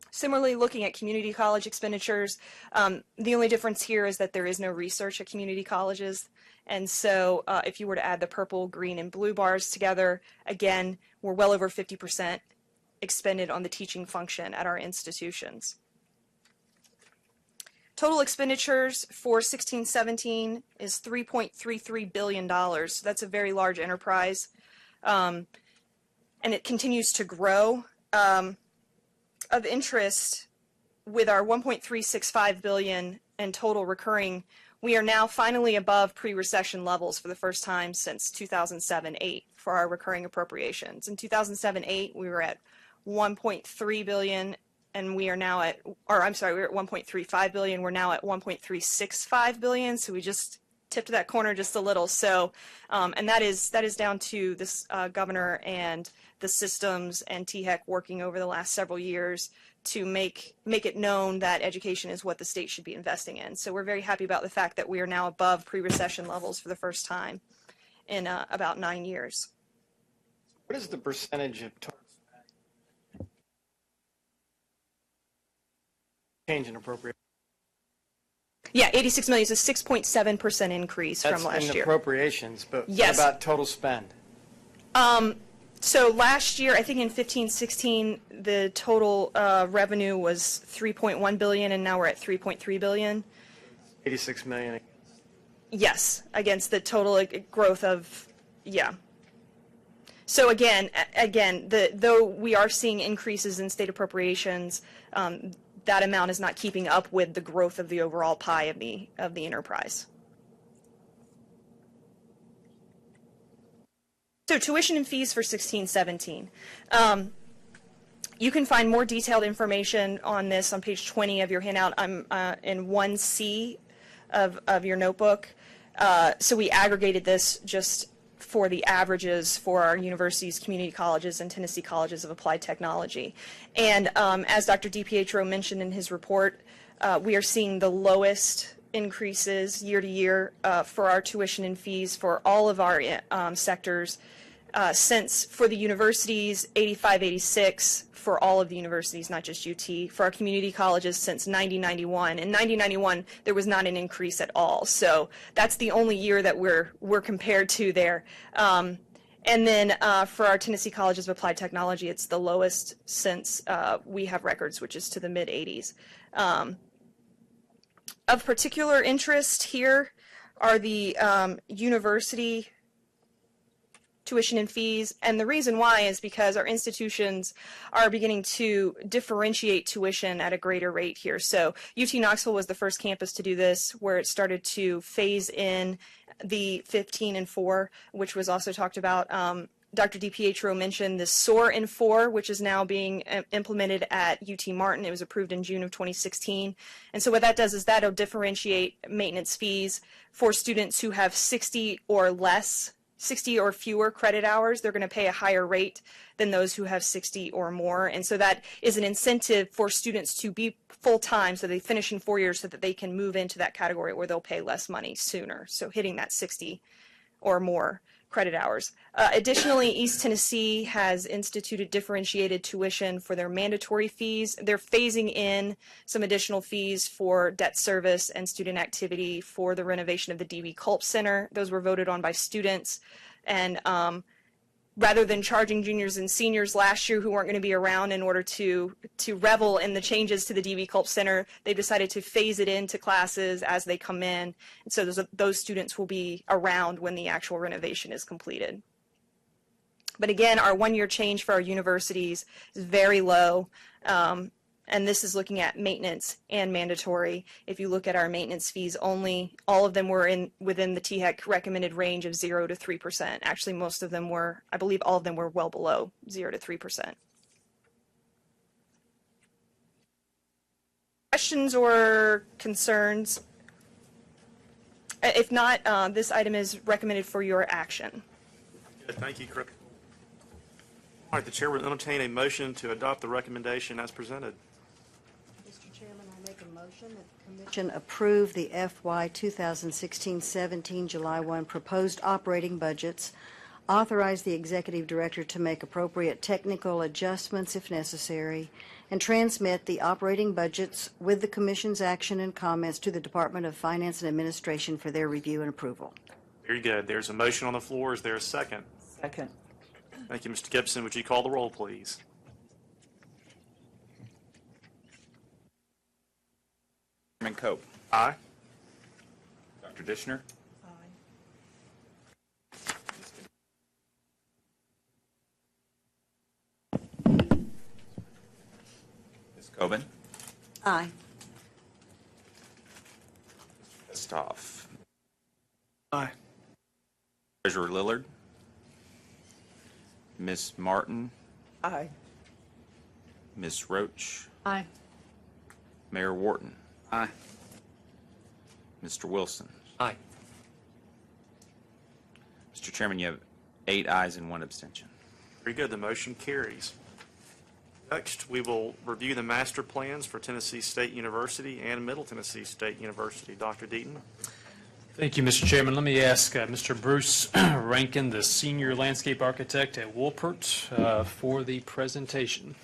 Similarly, looking at community college expenditures, the only difference here is that there is no research at community colleges. And so if you were to add the purple, green, and blue bars together, again, we're well over 50% expended on the teaching function at our institutions. Total expenditures for 16-17 is $3.33 billion. So that's a very large enterprise. And it continues to grow. Of interest, with our $1.365 billion in total recurring, we are now finally above pre-recession levels for the first time since 2007-8 for our recurring appropriations. In 2007-8, we were at $1.3 billion, and we are now at, or I'm sorry, we were at $1.35 billion. We're now at $1.365 billion, so we just tipped that corner just a little. So, and that is down to this governor and the systems and THEC working over the last several years to make it known that education is what the state should be investing in. So we're very happy about the fact that we are now above pre-recession levels for the first time in about 9 years. What is the percentage of total change in appropriation? Yeah, 86 million is a 6.7% increase from last That's in year. Appropriations, but yes. What about total spend? So last year, I think in 15-16, the total revenue was $3.1 billion, and now we're at $3.3 billion. 86 million. Yes, against the total growth of, yeah. So again, though we are seeing increases in state appropriations, that amount is not keeping up with the growth of the overall pie of the enterprise. So tuition and fees for 16-17. You can find more detailed information on this on page 20 of your handout. I'm in 1C of your notebook. So we aggregated this just for the averages for our universities, community colleges, and Tennessee colleges of applied technology. And as Dr. DiPietro mentioned in his report, we are seeing the lowest increases year to year for our tuition and fees for all of our sectors since, for the universities, 85-86 for all of the universities, not just UT, for our community colleges since 90-91. In 90-91, there was not an increase at all. So that's the only year that we're compared to there. And then for our Tennessee colleges of applied technology, it's the lowest since we have records, which is to the mid-80s. Of particular interest here are the university tuition and fees, and the reason why is because our institutions are beginning to differentiate tuition at a greater rate here. So UT Knoxville was the first campus to do this, where it started to phase in the 15 and 4, which was also talked about. Dr. DiPietro mentioned the SOAR in 4, which is now being implemented at UT Martin. It was approved in June of 2016. And so what that does is that'll differentiate maintenance fees for students who have 60 or less, 60 or fewer credit hours. They're going to pay a higher rate than those who have 60 or more. And so that is an incentive for students to be full-time, so they finish in 4 years so that they can move into that category where they'll pay less money sooner. So hitting that 60 or more credit hours. Additionally, East Tennessee has instituted differentiated tuition for their mandatory fees. They're phasing in some additional fees for debt service and student activity for the renovation of the D.B. Culp Center. Those were voted on by students. And rather than charging juniors and seniors last year who weren't going to be around in order to revel in the changes to the D.B. Culp Center, they decided to phase it into classes as they come in. And so those students will be around when the actual renovation is completed. But again, our one-year change for our universities is very low. And this is looking at maintenance and mandatory. If you look at our maintenance fees only, all of them were within the THEC recommended range of 0 to 3%. Actually, most of them were, I believe all of them were well below 0 to 3%. Questions or concerns? If not, this item is recommended for your action. Good, thank you, Chris. All right, the chair will entertain a motion to adopt the recommendation as presented. Mr. Chairman, I make a motion that the Commission approve the FY 2016-17 July 1 proposed operating budgets, authorize the Executive Director to make appropriate technical adjustments if necessary, and transmit the operating budgets with the Commission's action and comments to the Department of Finance and Administration for their review and approval. Very good. There's a motion on the floor. Is there a second? Second. Thank you, Mr. Gibson. Would you call the roll, please? Chairman Cope. Aye. Dr. Dishner. Ms. Coben. Aye. Stoff. Aye. Treasurer Lillard. Ms. Martin. Aye. Ms. Roach. Aye. Mayor Wharton. Aye. Mr. Wilson. Aye. Mr. Chairman, you have 8 ayes and 1 abstention. Very good. The motion carries. Next, we will review the master plans for Tennessee State University and Middle Tennessee State University. Dr. Deaton. Thank you, Mr. Chairman. Let me ask Mr. Bruce Rankin, the Senior Landscape Architect at Woolpert, for the presentation.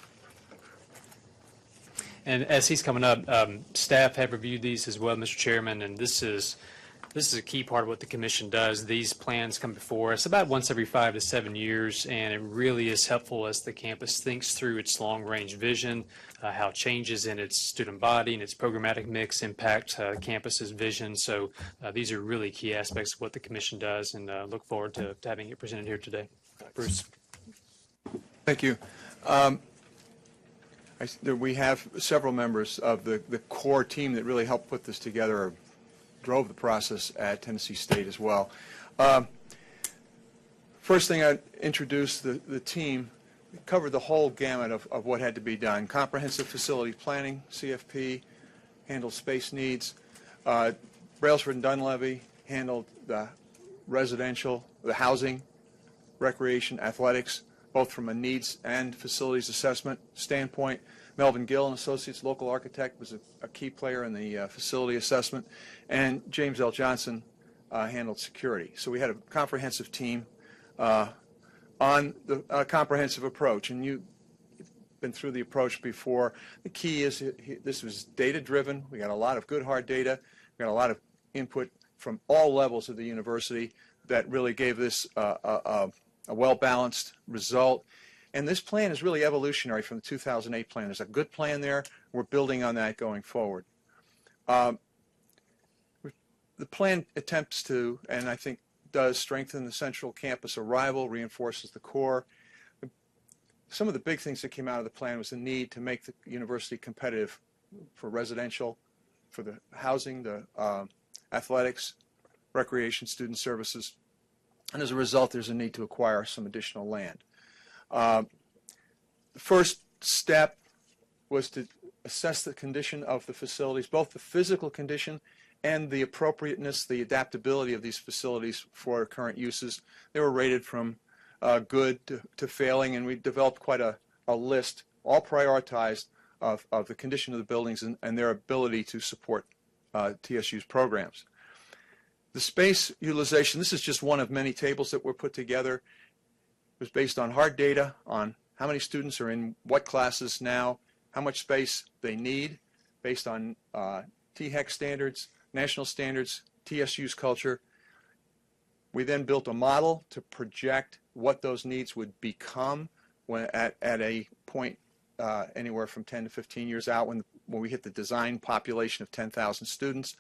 And as he's coming up, staff have reviewed these as well, Mr. Chairman, and this is a key part of what the commission does. These plans come before us about once every 5 to 7 years, and it really is helpful as the campus thinks through its long-range vision, how changes in its student body and its programmatic mix impact campus's vision. So these are really key aspects of what the commission does, and look forward to having it presented here today. Bruce. Thank you. We have several members of the core team that really helped put this together, or drove the process at Tennessee State as well. First thing, I'd introduce the team. We covered the whole gamut of what had to be done. Comprehensive facility planning, CFP, handled space needs. Brailsford and Dunleavy handled the residential, the housing, recreation, athletics, both from a needs and facilities assessment standpoint. Melvin Gill and Associates, local architect, was a key player in the facility assessment. And James L. Johnson handled security. So we had a comprehensive team on the comprehensive approach. And you've been through the approach before. The key is this was data-driven. We got a lot of good hard data. We got a lot of input from all levels of the university that really gave this a well-balanced result. And this plan is really evolutionary from the 2008 plan. There's a good plan there. We're building on that going forward. The plan attempts to, and I think does, strengthen the central campus arrival, reinforces the core. Some of the big things that came out of the plan was the need to make the university competitive for residential, for the housing, the athletics, recreation, student services. and as a result, there's a need to acquire some additional land. The first step was to assess the condition of the facilities, both the physical condition and the appropriateness, the adaptability of these facilities for current uses. They were rated from good to failing, and we developed quite a list, all prioritized, of the condition of the buildings and their ability to support TSU's programs. The space utilization, this is just one of many tables that were put together. It was based on hard data on how many students are in what classes now, how much space they need, based on THEC standards, national standards, TSU's culture. We then built a model to project what those needs would become when at a point anywhere from 10 to 15 years out when we hit the design population of 10,000 students.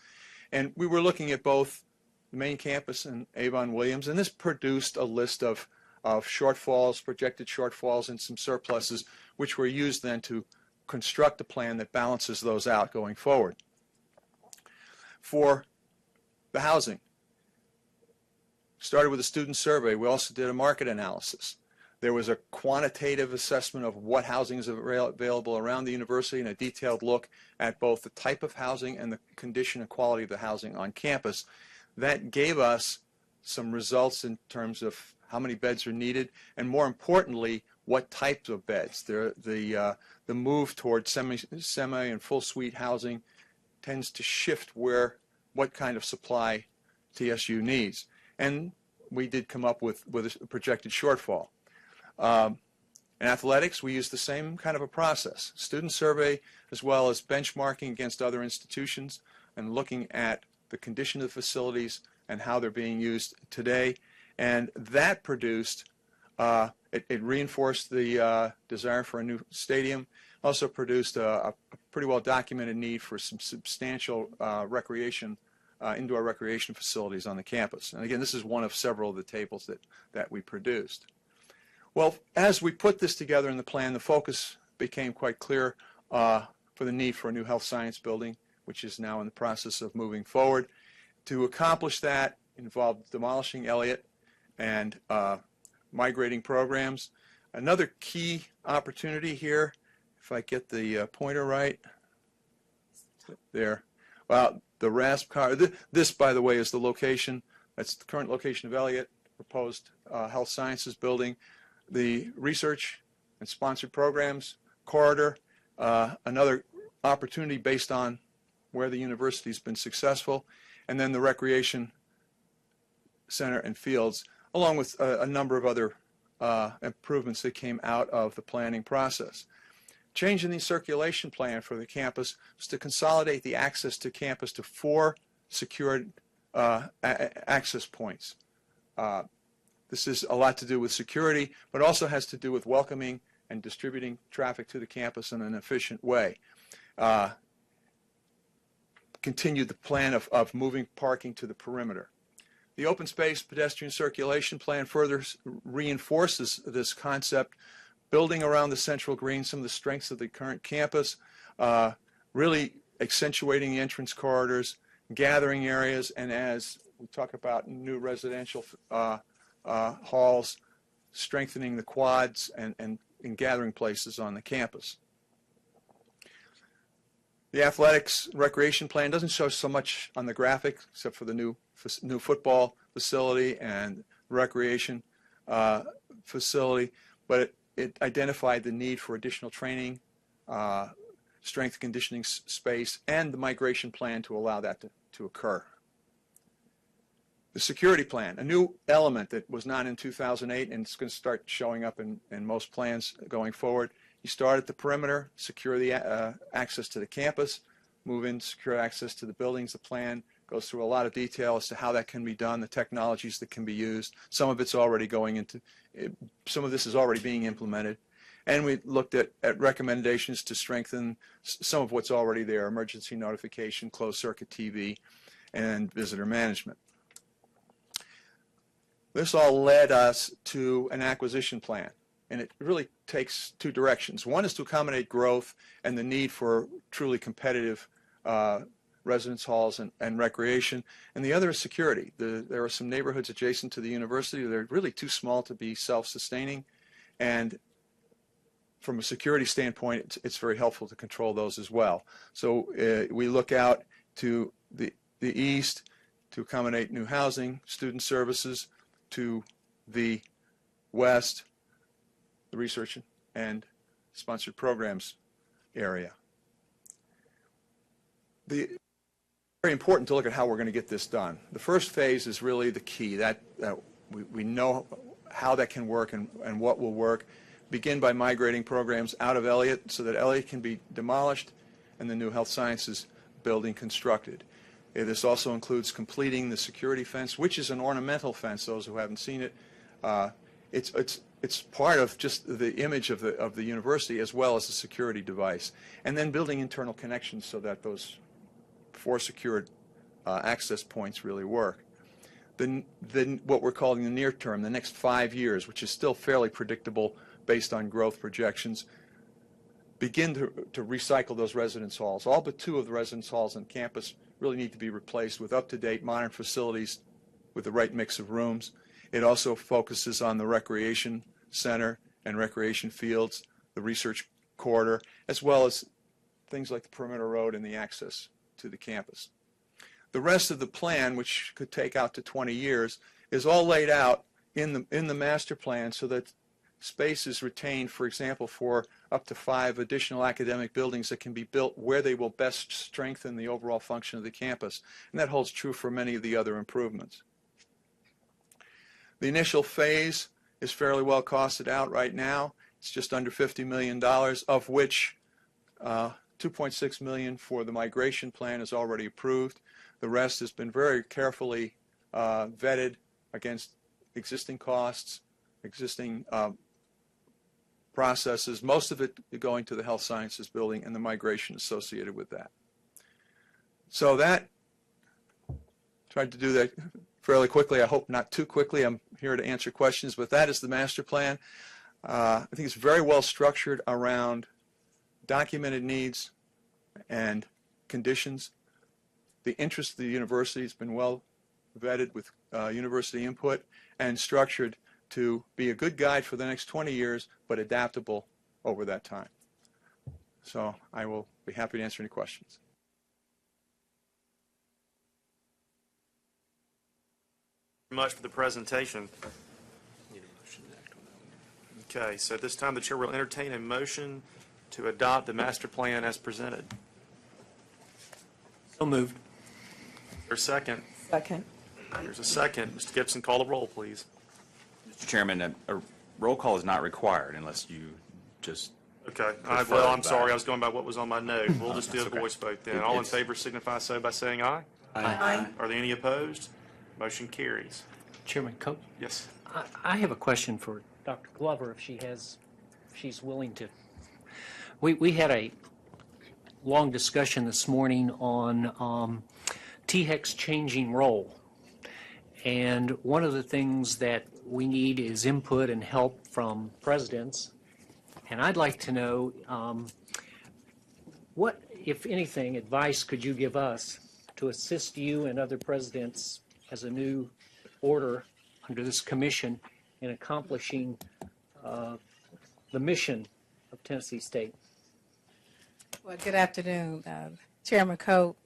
And we were looking at both the main campus and Avon Williams, and this produced a list of shortfalls, projected shortfalls, and some surpluses, which were used then to construct a plan that balances those out going forward. For the housing, started with a student survey. We also did a market analysis. There was a quantitative assessment of what housing is available around the university and a detailed look at both the type of housing and the condition and quality of the housing on campus. That gave us some results in terms of how many beds are needed, and more importantly, what types of beds. The move towards semi and full suite housing tends to shift what kind of supply TSU needs. And we did come up with a projected shortfall. In athletics, we used the same kind of a process, student survey as well as benchmarking against other institutions and looking at the condition of the facilities and how they're being used today. And that produced, it reinforced the desire for a new stadium, also produced a pretty well documented need for some substantial indoor recreation facilities on the campus. And again, this is one of several of the tables that we produced. Well, as we put this together in the plan, the focus became quite clear for the need for a new health science building, which is now in the process of moving forward. To accomplish that involved demolishing Elliott and migrating programs. Another key opportunity here, if I get the pointer right, there. Well, the RASP car, this, by the way, is the location. That's the current location of Elliott, proposed health sciences building. The research and sponsored programs corridor, another opportunity based on where the university's been successful, and then the recreation center and fields, along with a number of other improvements that came out of the planning process. Change in the circulation plan for the campus was to consolidate the access to campus to 4 secured access points. This is a lot to do with security, but also has to do with welcoming and distributing traffic to the campus in an efficient way. Continued the plan of moving parking to the perimeter. The open space pedestrian circulation plan further reinforces this concept, building around the central green some of the strengths of the current campus, really accentuating the entrance corridors, gathering areas, and as we talk about new residential halls, strengthening the quads and gathering places on the campus. The athletics recreation plan doesn't show so much on the graphic, except for the new football facility and recreation facility, but it identified the need for additional training, strength conditioning space, and the migration plan to allow that to occur. The security plan, a new element that was not in 2008 and it's going to start showing up in most plans going forward. You start at the perimeter, secure the access to the campus, move in, secure access to the buildings. The plan goes through a lot of detail as to how that can be done, the technologies that can be used. Some of it's already some of this is already being implemented. And we looked at recommendations to strengthen some of what's already there, emergency notification, closed circuit TV, and visitor management. This all led us to an acquisition plan, and it really takes 2 directions. One is to accommodate growth and the need for truly competitive residence halls and recreation, and the other is security. There are some neighborhoods adjacent to the university that are really too small to be self-sustaining, and from a security standpoint, it's very helpful to control those as well. So we look out to the east to accommodate new housing, student services, to the west, the research and sponsored programs area. Very important to look at how we're going to get this done. The first phase is really the key. That we know how that can work and what will work. Begin by migrating programs out of Elliott so that Elliott can be demolished and the new health sciences building constructed. This also includes completing the security fence, which is an ornamental fence. Those who haven't seen it, it's part of just the image of the university as well as a security device, and then building internal connections so that those 4 secured access points really work. Then what we're calling the near term, the next 5 years, which is still fairly predictable based on growth projections, begin to recycle those residence halls. All but 2 of the residence halls on campus really need to be replaced with up-to-date modern facilities with the right mix of rooms. It also focuses on the recreation center and recreation fields, the research corridor, as well as things like the perimeter road and the access to the campus. The rest of the plan, which could take out to 20 years, is all laid out in the master plan so that space is retained, for example, for up to 5 additional academic buildings that can be built where they will best strengthen the overall function of the campus. And that holds true for many of the other improvements. The initial phase is fairly well costed out right now. It's just under $50 million, of which $2.6 million for the migration plan is already approved. The rest has been very carefully vetted against existing costs, existing processes, most of it going to the health sciences building and the migration associated with that. So that, tried to do that fairly quickly. I hope not too quickly. I'm here to answer questions, but that is the master plan. I think it's very well structured around documented needs and conditions. The interest of the university has been well vetted with university input and structured to be a good guide for the next 20 years, but adaptable over that time. So I will be happy to answer any questions. Thank you very much for the presentation. Okay, so at this time the chair will entertain a motion to adopt the master plan as presented. So moved. Is there a second? Second. There's a second. Mr. Gibson, call the roll, please. Mr. Chairman, a roll call is not required unless you just. Okay. prefer Well, I'm by- sorry. I was going by what was on my note. We'll just do a That's okay. voice vote then. It- All in it's- favor signify so by saying aye. Aye. Are there any opposed? Motion carries. Chairman Cope, Yes. I have a question for Dr. Glover, if she's willing to. We had a long discussion this morning on THEC's changing role. And one of the things that we need is input and help from presidents. And I'd like to know what, if anything, advice could you give us to assist you and other presidents as a new order under this commission in accomplishing the mission of Tennessee State? Well, good afternoon, Chairman Cope,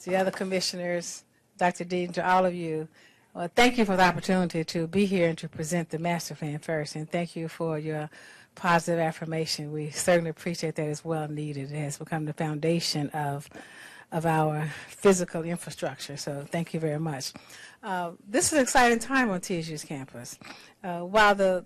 to the other commissioners, Dr. Deaton, to all of you. Well, thank you for the opportunity to be here and to present the master plan first, and thank you for your positive affirmation. We certainly appreciate that. It's well needed. It has become the foundation of our physical infrastructure, so thank you very much. This is an exciting time on TSU's campus. While the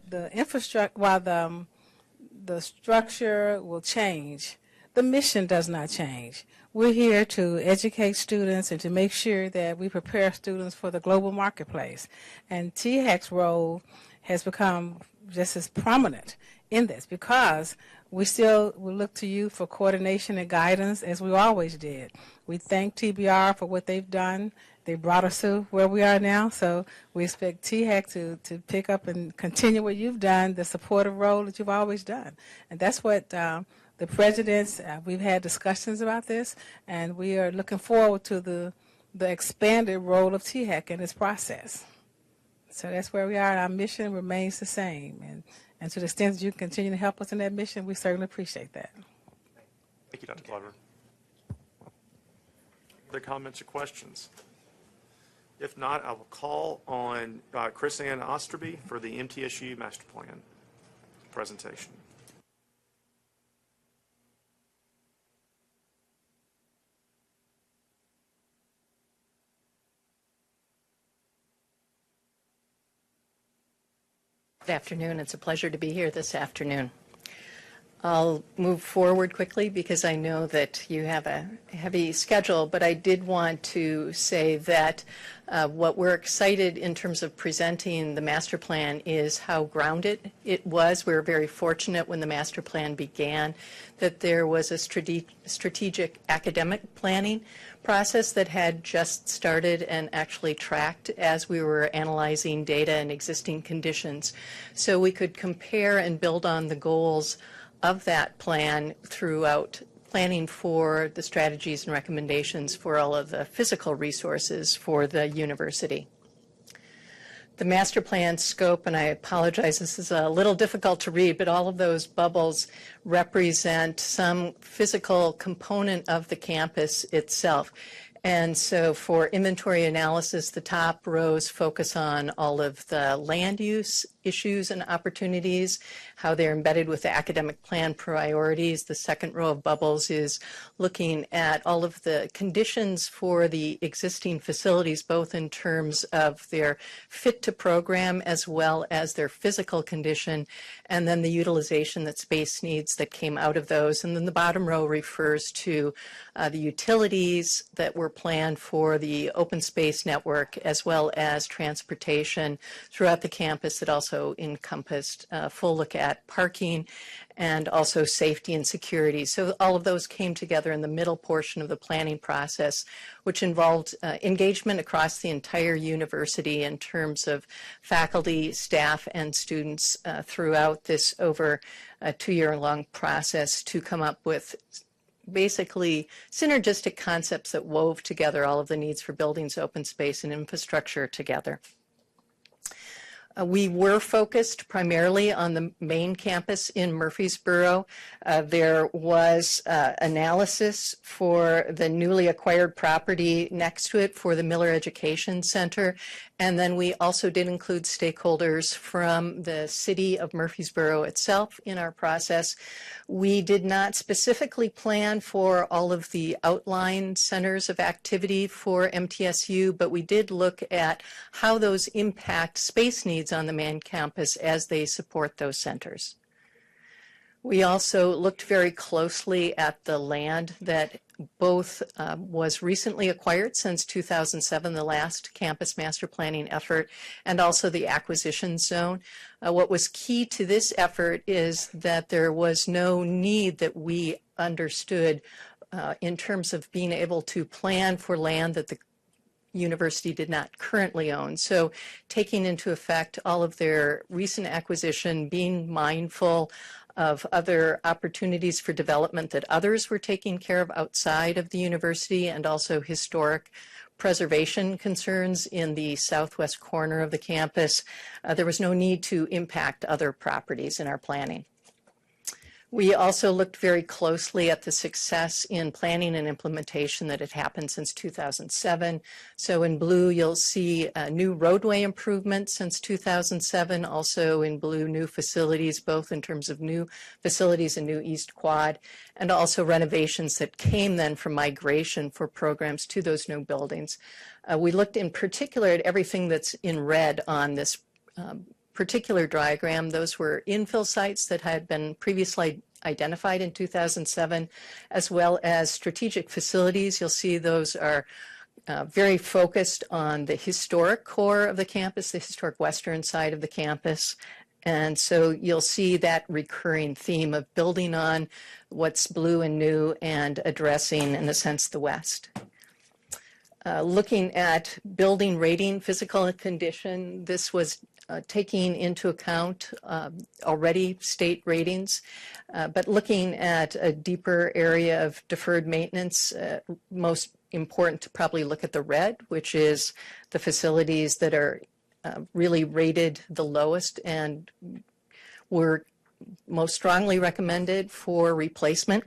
structure will change, the mission does not change. We're here to educate students and to make sure that we prepare students for the global marketplace. And THEC's role has become just as prominent in this because we still will look to you for coordination and guidance as we always did. We thank TBR for what they've done. They brought us to where we are now, so we expect THEC to pick up and continue what you've done, the supportive role that you've always done. And that's what the presidents. We've had discussions about this, and we are looking forward to the expanded role of THEC in this process. So that's where we are, and our mission remains the same. And to the extent that you can continue to help us in that mission, we certainly appreciate that. Thank you, Dr. Glover. Other comments or questions? If not, I will call on Chris Ann Osterby for the MTSU Master Plan presentation. Good afternoon. It's a pleasure to be here this afternoon. I'll move forward quickly because I know that you have a heavy schedule, but I did want to say that what we're excited in terms of presenting the master plan is how grounded it was. We were very fortunate when the master plan began that there was a strategic academic planning process that had just started and actually tracked as we were analyzing data and existing conditions. So we could compare and build on the goals of that plan throughout planning for the strategies and recommendations for all of the physical resources for the university. The master plan scope, and I apologize, this is a little difficult to read, but all of those bubbles represent some physical component of the campus itself. And so for inventory analysis, the top rows focus on all of the land use issues and opportunities, how they're embedded with the academic plan priorities. The second row of bubbles is looking at all of the conditions for the existing facilities, both in terms of their fit to program as well as their physical condition, and then the utilization that space needs that came out of those. And then the bottom row refers to the utilities that were planned for the open space network as well as transportation throughout the campus that also encompassed a full look at parking and also safety and security. So all of those came together in the middle portion of the planning process, which involved engagement across the entire university in terms of faculty, staff, and students throughout this over a 2-year-long process to come up with basically synergistic concepts that wove together all of the needs for buildings, open space, and infrastructure together. We were focused primarily on the main campus in Murfreesboro. There was analysis for the newly acquired property next to it for the Miller Education Center. And then we also did include stakeholders from the city of Murfreesboro itself in our process. We did not specifically plan for all of the outline centers of activity for MTSU, but we did look at how those impact space needs on the main campus as they support those centers. We also looked very closely at the land that both was recently acquired since 2007, the last campus master planning effort, and also the acquisition zone. What was key to this effort is that there was no need that we understood in terms of being able to plan for land that the university did not currently own. So taking into effect all of their recent acquisition, being mindful of other opportunities for development that others were taking care of outside of the university, and also historic preservation concerns in the southwest corner of the campus. There was no need to impact other properties in our planning. We also looked very closely at the success in planning and implementation that had happened since 2007. So in blue, you'll see new roadway improvements since 2007. Also in blue, new facilities, both in terms of new facilities and new East Quad, and also renovations that came then from migration for programs to those new buildings. We looked in particular at everything that's in red on this particular diagram. Those were infill sites that had been previously identified in 2007, as well as strategic facilities. You'll see those are very focused on the historic core of the campus, the historic western side of the campus. And so you'll see that recurring theme of building on what's blue and new and addressing, in a sense, the West. Looking at building rating, physical condition, this was taking into account already state ratings, but looking at a deeper area of deferred maintenance. Most important to probably look at the red, which is the facilities that are really rated the lowest and were most strongly recommended for replacement.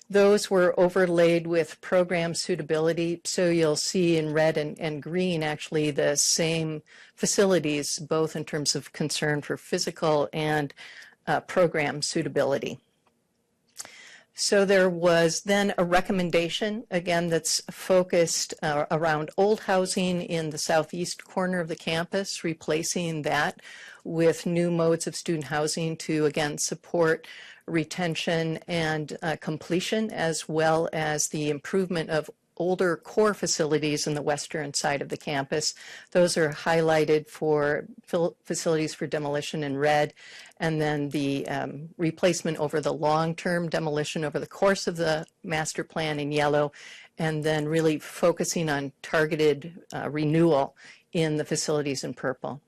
Those were overlaid with program suitability, so you'll see in red and green actually the same facilities, both in terms of concern for physical and program suitability. So there was then a recommendation, again, that's focused around old housing in the southeast corner of the campus, replacing that with new modes of student housing to, again, support retention and completion, as well as the improvement of older core facilities in the western side of the campus. Those are highlighted for facilities for demolition in red, and then the replacement over the long-term demolition over the course of the master plan in yellow, and then really focusing on targeted renewal in the facilities in purple.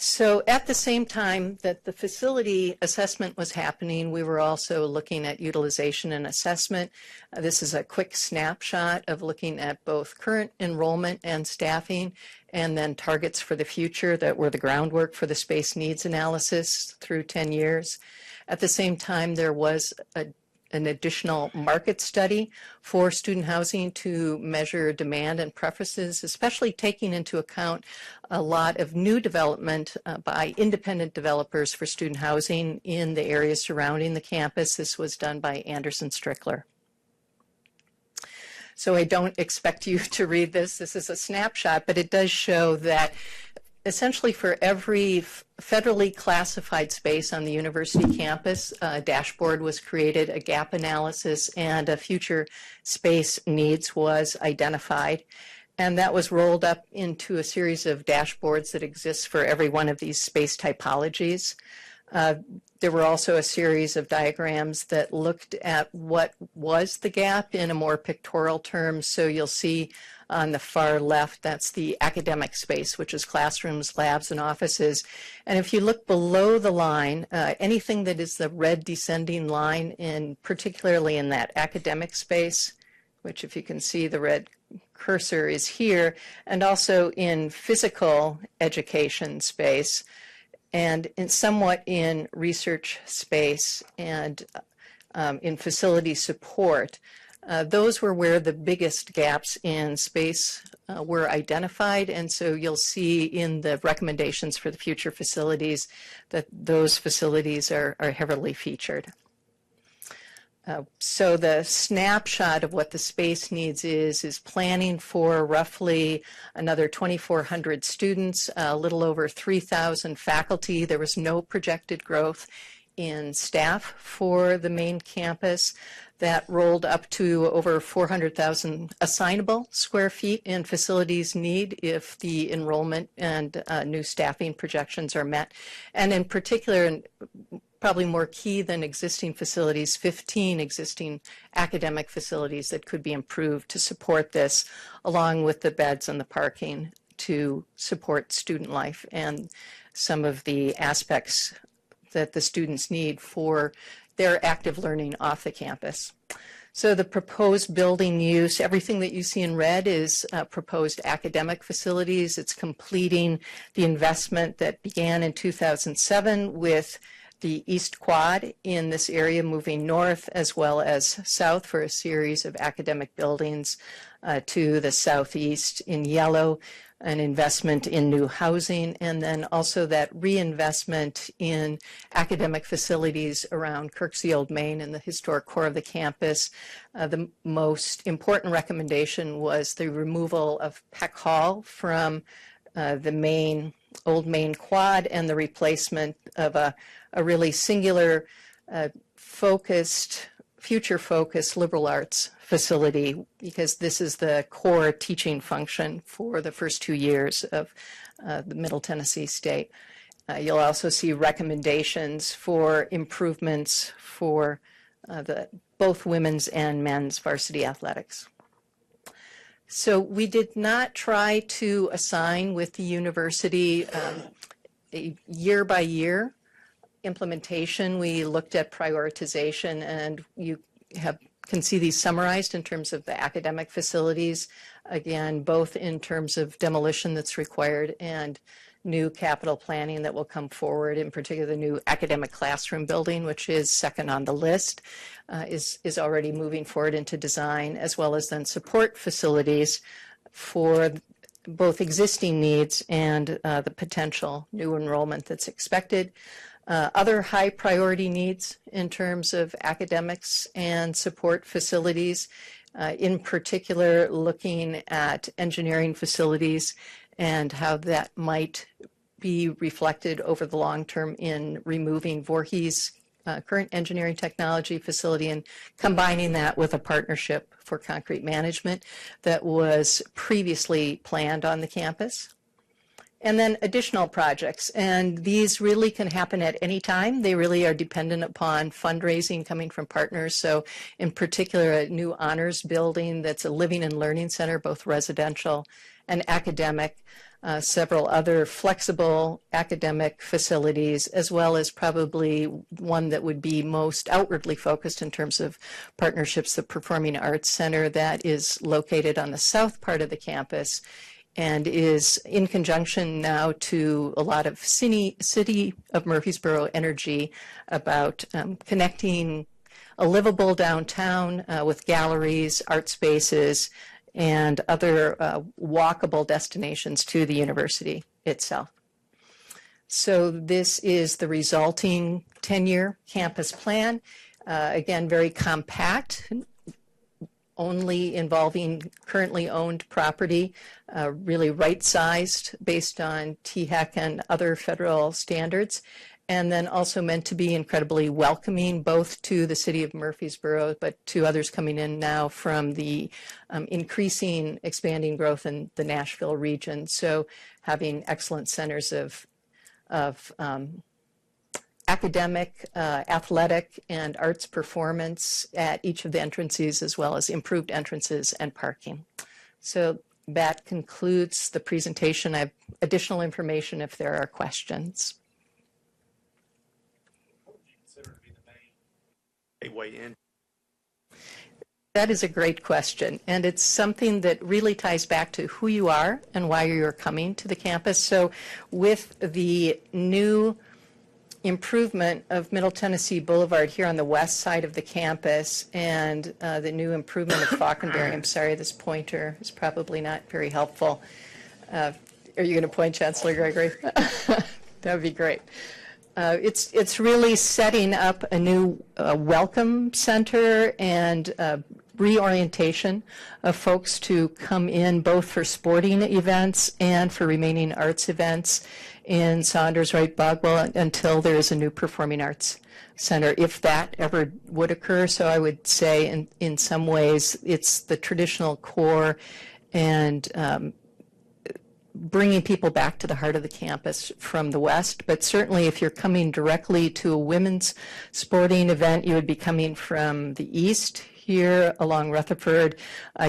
So at the same time that the facility assessment was happening, we were also looking at utilization and assessment. This is a quick snapshot of looking at both current enrollment and staffing, and then targets for the future that were the groundwork for the space needs analysis through 10 years. At the same time, there was an additional market study for student housing to measure demand and preferences, especially taking into account a lot of new development by independent developers for student housing in the areas surrounding the campus. This was done by Anderson Strickler. So I don't expect you to read this. This is a snapshot, but it does show that essentially for every federally classified space on the university campus, a dashboard was created, a gap analysis, and a future space needs was identified. And that was rolled up into a series of dashboards that exists for every one of these space typologies. There were also a series of diagrams that looked at what was the gap in a more pictorial term. So you'll see on the far left, that's the academic space, which is classrooms, labs, and offices. And if you look below the line, anything that is the red descending line, particularly in that academic space, which if you can see the red cursor is here, and also in physical education space, and somewhat in research space and in facility support. Those were where the biggest gaps in space were identified, and so you'll see in the recommendations for the future facilities that those facilities are heavily featured. So the snapshot of what the space needs is planning for roughly another 2,400 students, a little over 3,000 faculty. There was no projected growth in staff for the main campus. That rolled up to over 400,000 assignable square feet in facilities need if the enrollment and new staffing projections are met. And in particular, and probably more key than existing facilities, 15 existing academic facilities that could be improved to support this, along with the beds and the parking to support student life and some of the aspects that the students need for their active learning off the campus. So the proposed building use, everything that you see in red is proposed academic facilities. It's completing the investment that began in 2007 with the East Quad in this area moving north as well as south for a series of academic buildings to the southeast in yellow, an investment in new housing, and then also that reinvestment in academic facilities around Kirksey Old Main and the historic core of the campus. The most important recommendation was the removal of Peck Hall from the Old Main Quad and the replacement of a really singular, future-focused liberal arts facility, because this is the core teaching function for the first 2 years of the Middle Tennessee State. You'll also see recommendations for improvements for both women's and men's varsity athletics. So we did not try to assign with the university a year-by-year implementation. We looked at prioritization, and you can see these summarized in terms of the academic facilities, again, both in terms of demolition that's required and new capital planning that will come forward, in particular the new academic classroom building, which is second on the list, is already moving forward into design, as well as then support facilities for both existing needs and the potential new enrollment that's expected. Other high priority needs in terms of academics and support facilities, in particular looking at engineering facilities and how that might be reflected over the long term in removing Voorhees' current engineering technology facility and combining that with a partnership for concrete management that was previously planned on the campus. And then additional projects, and these really can happen at any time. They really are dependent upon fundraising coming from partners. So in particular, a new honors building that's a living and learning center, both residential and academic, several other flexible academic facilities, as well as probably one that would be most outwardly focused in terms of partnerships, the Performing Arts Center that is located on the south part of the campus and is in conjunction now to a lot of City of Murfreesboro energy about connecting a livable downtown with galleries, art spaces, and other walkable destinations to the university itself. So this is the resulting 10-year campus plan. Again, very compact, only involving currently owned property, really right-sized based on THEC and other federal standards, and then also meant to be incredibly welcoming both to the city of Murfreesboro, but to others coming in now from the increasing, expanding growth in the Nashville region. So having excellent centers of academic, athletic, and arts performance at each of the entrances, as well as improved entrances and parking. So that concludes the presentation. I have additional information if there are questions. Way in. That is a great question, and it's something that really ties back to who you are and why you're coming to the campus. So with the new improvement of Middle Tennessee Boulevard here on the west side of the campus and the new improvement of Falconberry. I'm sorry, this pointer is probably not very helpful. Are you going to point, Chancellor Gregory? That would be great. It's really setting up a new welcome center and reorientation of folks to come in both for sporting events and for remaining arts events in Saunders, Wright, Bogwell until there is a new performing arts center, if that ever would occur. So I would say in some ways it's the traditional core and bringing people back to the heart of the campus from the west. But certainly if you're coming directly to a women's sporting event, you would be coming from the east here along Rutherford.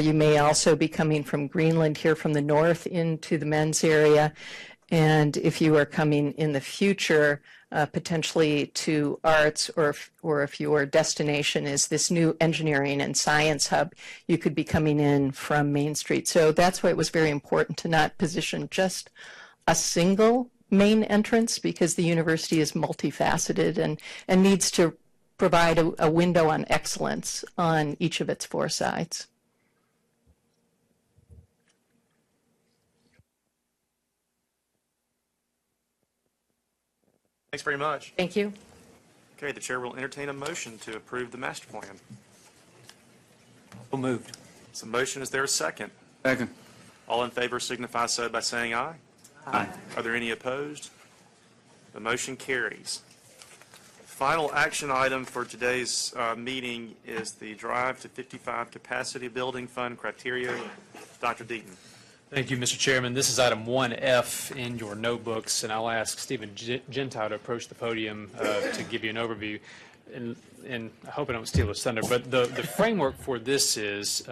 You may also be coming from Greenland here from the north into the men's area. And if you are coming in the future, potentially to arts, or if your destination is this new engineering and science hub, you could be coming in from Main Street. So that's why it was very important to not position just a single main entrance, because the university is multifaceted and needs to provide a window on excellence on each of its four sides. Thanks very much. Thank you. Okay, the chair will entertain a motion to approve the master plan. So moved. So motion, is there a second? Second. All in favor signify so by saying aye. Aye. Are there any opposed? The motion carries. Final action item for today's meeting is the Drive to 55 Capacity Building Fund criteria. Dr. Deaton. Thank you, Mr. Chairman. This is item 1F in your notebooks, and I'll ask Stephen Gentile to approach the podium to give you an overview. and I hope I don't steal his thunder, but the framework for this is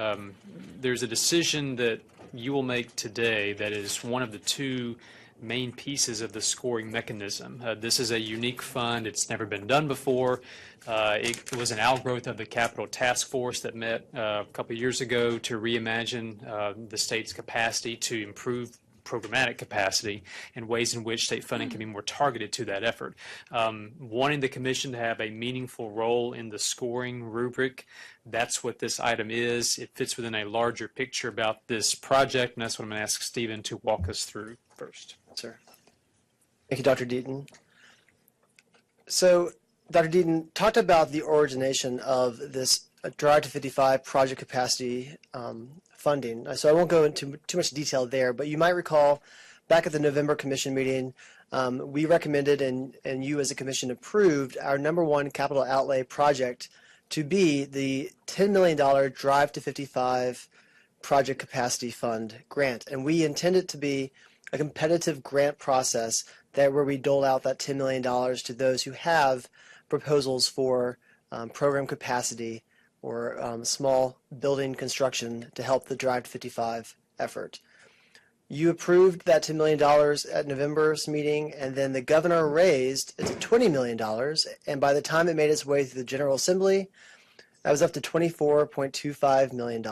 there's a decision that you will make today that is one of the two main pieces of the scoring mechanism. This is a unique fund. It's never been done before. It was an outgrowth of the Capital Task Force that met a couple of years ago to reimagine the state's capacity to improve programmatic capacity and ways in which state funding can be more targeted to that effort. Wanting the commission to have a meaningful role in the scoring rubric, that's what this item is. It fits within a larger picture about this project, and that's what I'm going to ask Stephen to walk us through first. Sir. Thank you, Dr. Deaton. So, Dr. Deaton talked about the origination of this Drive to 55 project capacity funding. So I won't go into too much detail there, but you might recall back at the November commission meeting, we recommended and you as a commission approved our #1 capital outlay project to be the $10 million Drive to 55 project capacity fund grant. And we intend it to be a competitive grant process where we dole out that $10 million to those who have proposals for program capacity or small building construction to help the Drive to 55 effort. You approved that $10 million at November's meeting, and then the governor raised it to $20 million, and by the time it made its way through the General Assembly, that was up to $24.25 million.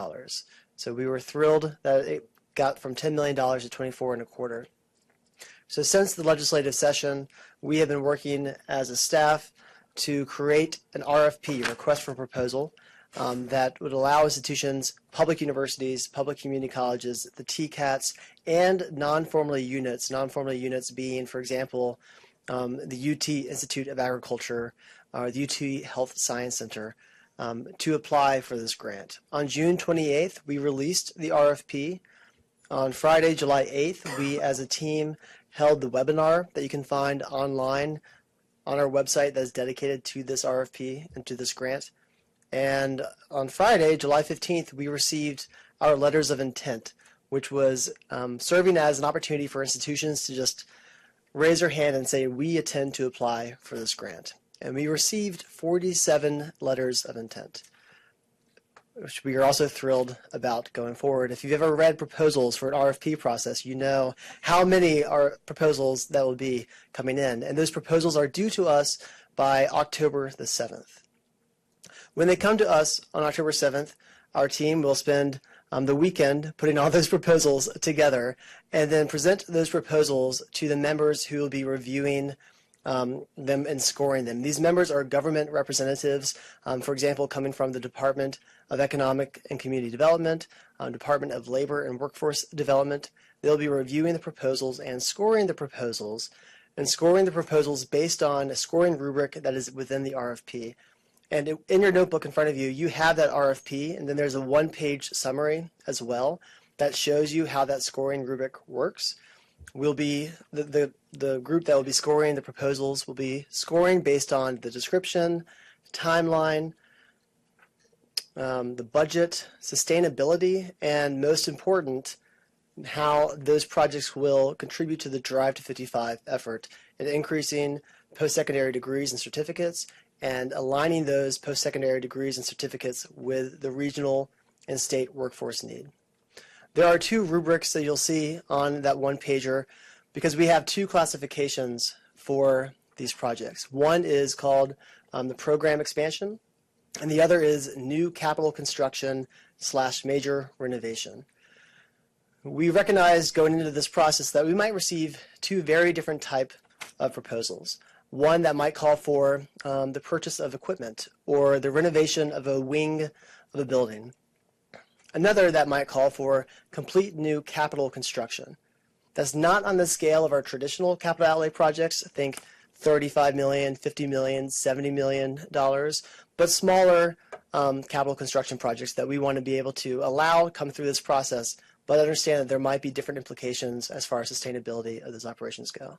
So we were thrilled that it got from $10 million to $24.25. So since the legislative session, we have been working as a staff to create an RFP, request for proposal, that would allow institutions, public universities, public community colleges, the TCATs, and non-formal units being, for example, the UT Institute of Agriculture, or the UT Health Science Center, to apply for this grant. On June 28th, we released the RFP. On Friday, July 8th, we as a team held the webinar that you can find online on our website that is dedicated to this RFP and to this grant. And on Friday, July 15th, we received our letters of intent, which was serving as an opportunity for institutions to just raise their hand and say, we intend to apply for this grant. And we received 47 letters of intent, which we are also thrilled about going forward. If you've ever read proposals for an RFP process, you know how many are proposals that will be coming in. And those proposals are due to us by October the 7th. When they come to us on October 7th, our team will spend the weekend putting all those proposals together and then present those proposals to the members who will be reviewing them and scoring them. These members are government representatives, for example, coming from the Department of Economic and Community Development, Department of Labor and Workforce Development. They'll be reviewing the proposals and scoring the proposals based on a scoring rubric that is within the RFP. And in your notebook in front of you, you have that RFP, and then there's a one-page summary as well that shows you how that scoring rubric works. Will be the group that will be scoring the proposals will be scoring based on the description, timeline, the budget, sustainability, and most important, how those projects will contribute to the Drive to 55 effort in increasing post-secondary degrees and certificates and aligning those post-secondary degrees and certificates with the regional and state workforce need. There are two rubrics that you'll see on that one-pager because we have two classifications for these projects. One is called the program expansion, and the other is new capital construction / major renovation. We recognized going into this process that we might receive two very different type of proposals. One that might call for the purchase of equipment or the renovation of a wing of a building. Another that might call for complete new capital construction. That's not on the scale of our traditional capital outlay projects. Think $35 million, $50 million, $70 million, but smaller capital construction projects that we want to be able to allow come through this process, but understand that there might be different implications as far as sustainability of those operations go.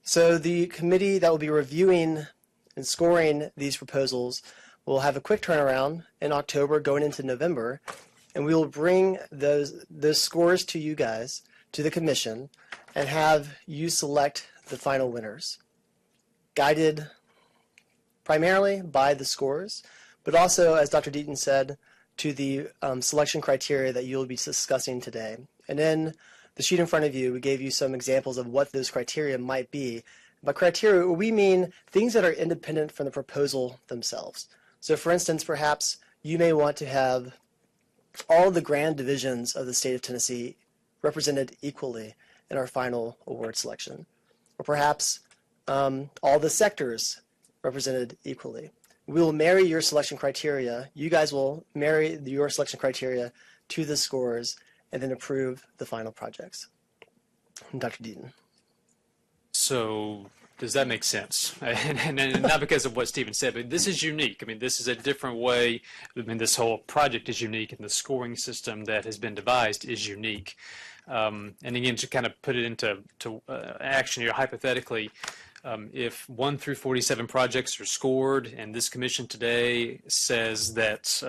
So the committee that will be reviewing and scoring these proposals will have a quick turnaround in October going into November, and we will bring those scores to you guys, to the commission, and have you select the final winners. Guided primarily by the scores, but also, as Dr. Deaton said, to the selection criteria that you'll be discussing today. And in the sheet in front of you, we gave you some examples of what those criteria might be. By criteria, we mean things that are independent from the proposal themselves. So for instance, perhaps you may want to have all the grand divisions of the state of Tennessee represented equally in our final award selection. Or perhaps all the sectors represented equally. We will marry your selection criteria. You guys will marry your selection criteria to the scores and then approve the final projects. Dr. Deaton. So does that make sense? And not because of what Stephen said, but this is unique. I mean, this is a different way. I mean, this whole project is unique, and the scoring system that has been devised is unique. And again, to kind of put it into action here, hypothetically, if 1 through 47 projects are scored, and this commission today says that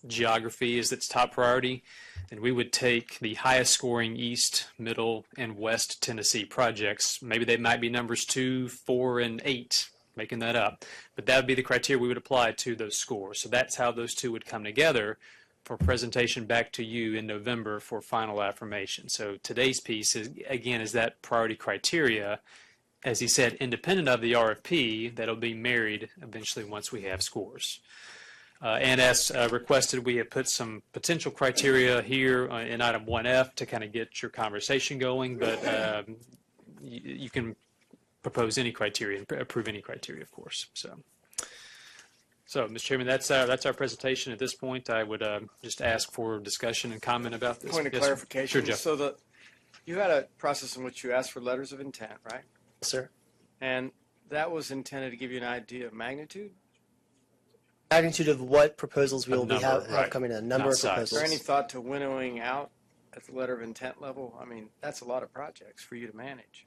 geography is its top priority, then we would take the highest scoring East, Middle, and West Tennessee projects. Maybe they might be numbers 2, 4, and 8, making that up. But that would be the criteria we would apply to those scores. So that's how those two would come together for presentation back to you in November for final affirmation. So today's piece is, again, is that priority criteria, as he said, independent of the RFP, that'll be married eventually once we have scores. And as requested, we have put some potential criteria here in item 1F to kind of get your conversation going, but you can propose any criteria and approve any criteria, of course. So, Mr. Chairman, that's our presentation. At this point, I would just ask for discussion and comment about this. Point of Yes, clarification. Sure, Jeff. So you had a process in which you asked for letters of intent, right? Yes, sir. And that was intended to give you an idea of magnitude? Magnitude of what proposals we will be have right. coming in, number of proposals. Is there any thought to winnowing out at the letter of intent level? I mean, that's a lot of projects for you to manage.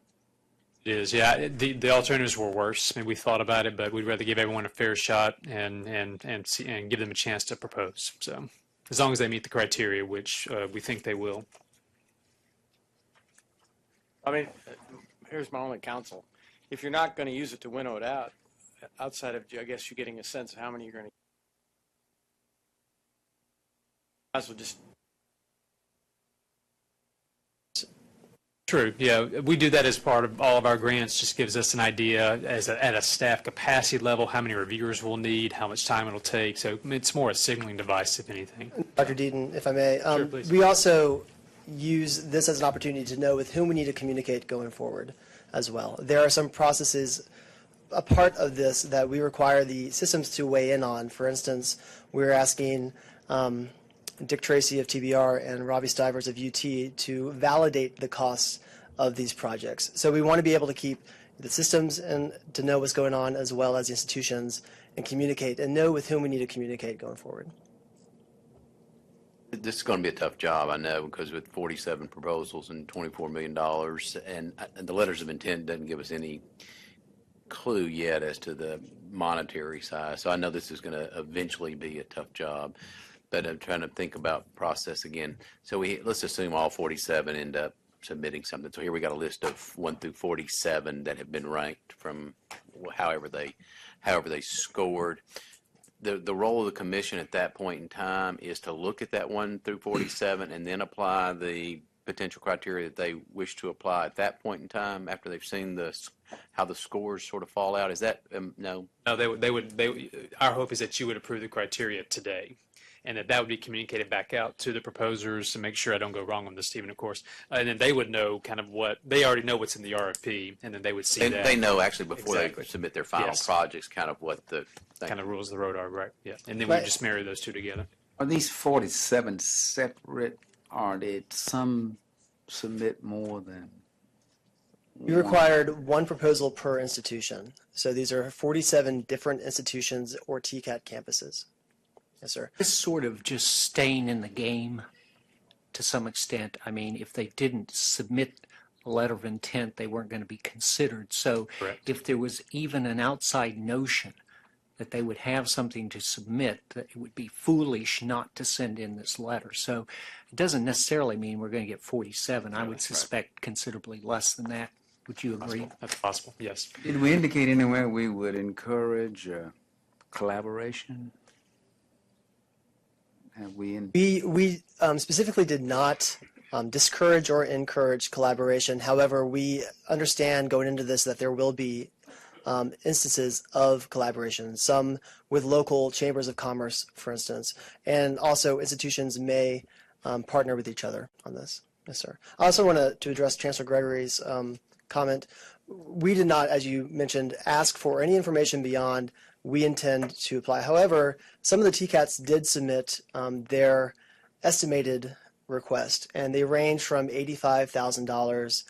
It is, yeah. The alternatives were worse. I mean, we thought about it, but we'd rather give everyone a fair shot and give them a chance to propose. So, as long as they meet the criteria, which we think they will. I mean, here's my only counsel. If you're not going to use it to winnow it out, outside of, I guess, you getting a sense of how many you're going to, might as well just. True. Yeah, we do that as part of all of our grants. Just gives us an idea at a staff capacity level how many reviewers we'll need, how much time it'll take. So it's more a signaling device, if anything. Dr. Deaton, if I may, Sure, please. we also use this as an opportunity to know with whom we need to communicate going forward as well. There are some processes, a part of this that we require the systems to weigh in on. For instance, we're asking Dick Tracy of TBR and Robbie Stivers of UT to validate the costs of these projects. So we want to be able to keep the systems and to know what's going on, as well as the institutions, and communicate and know with whom we need to communicate going forward. This is going to be a tough job, I know, because with 47 proposals and $24 million, and the letters of intent doesn't give us any clue yet as to the monetary side. So I know this is going to eventually be a tough job, but I'm trying to think about process again. So let's assume all 47 end up submitting something. So here we got a list of 1 through 47 that have been ranked from however they scored. The role of the commission at that point in time is to look at that 1 through 47 and then apply the potential criteria that they wish to apply at that point in time after they've seen how the scores sort of fall out. Is that no? No, they would. Our hope is that you would approve the criteria today, and that would be communicated back out to the proposers to make sure I don't go wrong on this, Stephen, of course. And then they would know kind of they already know what's in the RFP, and then they would see that. They know actually before Exactly. they submit their final projects kind of what the kind of rules of the road are, right? Yeah, and then we just marry those two together. Are these 47 separate? Are they some submit more than? We required one proposal per institution. So these are 47 different institutions or TCAT campuses. Yes, sir. It's sort of just staying in the game to some extent. I mean, if they didn't submit a letter of intent, they weren't going to be considered. So Correct. If there was even an outside notion that they would have something to submit, that it would be foolish not to send in this letter. So it doesn't necessarily mean we're going to get 47. I would suspect considerably less than that. Would you agree? That's possible, yes. Did we indicate anywhere we would encourage collaboration? Have we? We specifically did not discourage or encourage collaboration. However, we understand going into this that there will be instances of collaboration, some with local chambers of commerce, for instance, and also institutions may partner with each other on this. Yes, sir. I also want to address Chancellor Gregory's comment. We did not, as you mentioned, ask for any information beyond we intend to apply. However, some of the TCATs did submit their estimated request, and they range from $85,000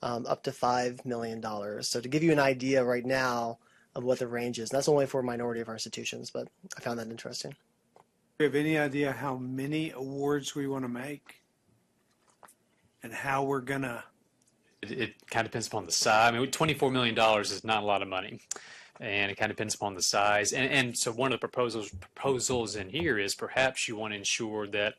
up to $5 million. So to give you an idea right now of what the range is, and that's only for a minority of our institutions, but I found that interesting. Do you have any idea how many awards we want to make and how we're going to? It kind of depends upon the size. I mean, $24 million is not a lot of money. And it kind of depends upon the size. And so one of the proposals in here is perhaps you want to ensure that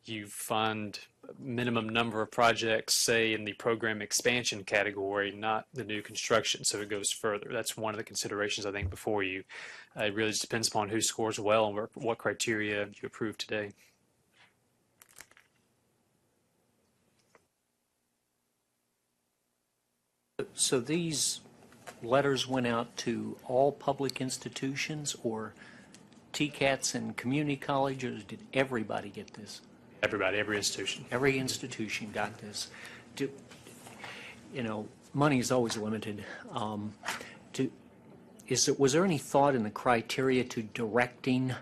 you fund a minimum number of projects, say, in the program expansion category, not the new construction, so it goes further. That's one of the considerations, I think, before you. It really just depends upon who scores well and what criteria you approve today. So these letters went out to all public institutions or TCATs and community colleges? Did everybody get this? Everybody, every institution. Every institution got this. Money is always limited. Was there any thought in the criteria to directing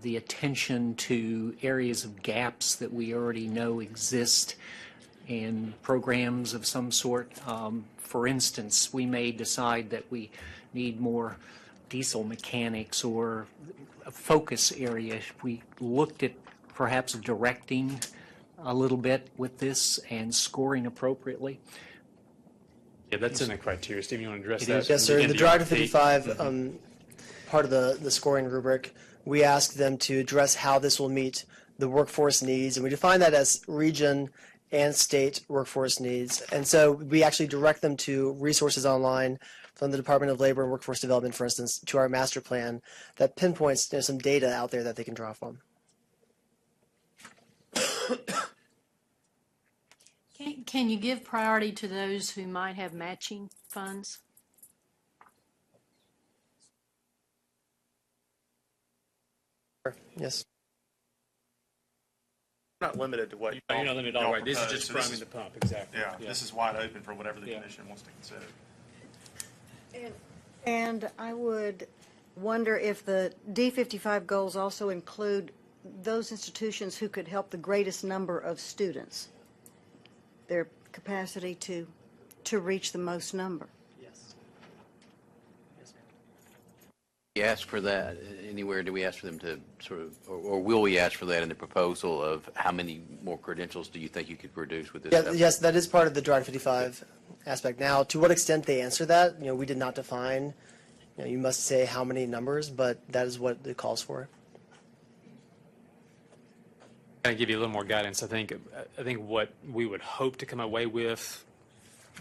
the attention to areas of gaps that we already know exist and programs of some sort? For instance, we may decide that we need more diesel mechanics or a focus area. If we looked at perhaps directing a little bit with this and scoring appropriately. Yeah, that's in the criteria. Steve, you want to address It that? is. Yes, sir. In the Drive to 55 part of the scoring rubric, we asked them to address how this will meet the workforce needs, and we define that as region and state workforce needs. And so we actually direct them to resources online from the Department of Labor and Workforce Development, for instance, to our master plan that pinpoints some data out there that they can draw from. Can you give priority to those who might have matching funds? Yes. Not limited to what You're not limited all right. This is just priming the pump, exactly. Yeah, this is wide open for whatever the commission wants to consider. And I would wonder if the D55 goals also include those institutions who could help the greatest number of students, their capacity to reach the most number. Yes. Yes, ma'am. We ask for that anywhere? Do we ask for them to sort of, or will we ask for that in the proposal of how many more credentials do you think you could produce with this? Yeah, yes, that is part of the Drive 55 aspect. Now, to what extent they answer that, we did not define. You must say how many numbers, but that is what it calls for. Kind of give you a little more guidance. I think what we would hope to come away with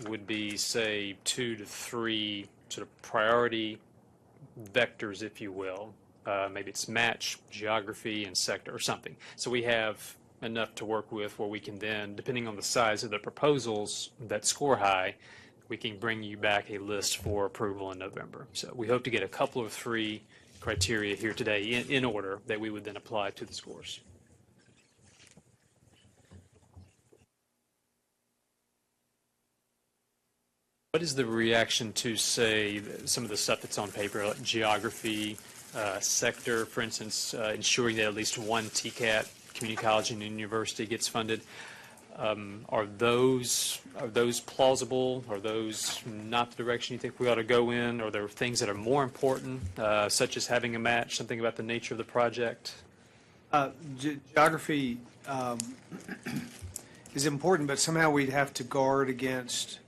would be, say, 2 to 3 sort of priority vectors, if you will. Maybe it's match, geography, and sector or something. So we have enough to work with where we can then, depending on the size of the proposals that score high, we can bring you back a list for approval in November. So we hope to get a couple of 3 criteria here today in order that we would then apply to the scores. What is the reaction to, say, some of the stuff that's on paper, like geography, sector, for instance, ensuring that at least one TCAT, community college and university gets funded? Are those plausible? Are those not the direction you think we ought to go in? Are there things that are more important, such as having a match, something about the nature of the project? Geography is important, but somehow we'd have to guard against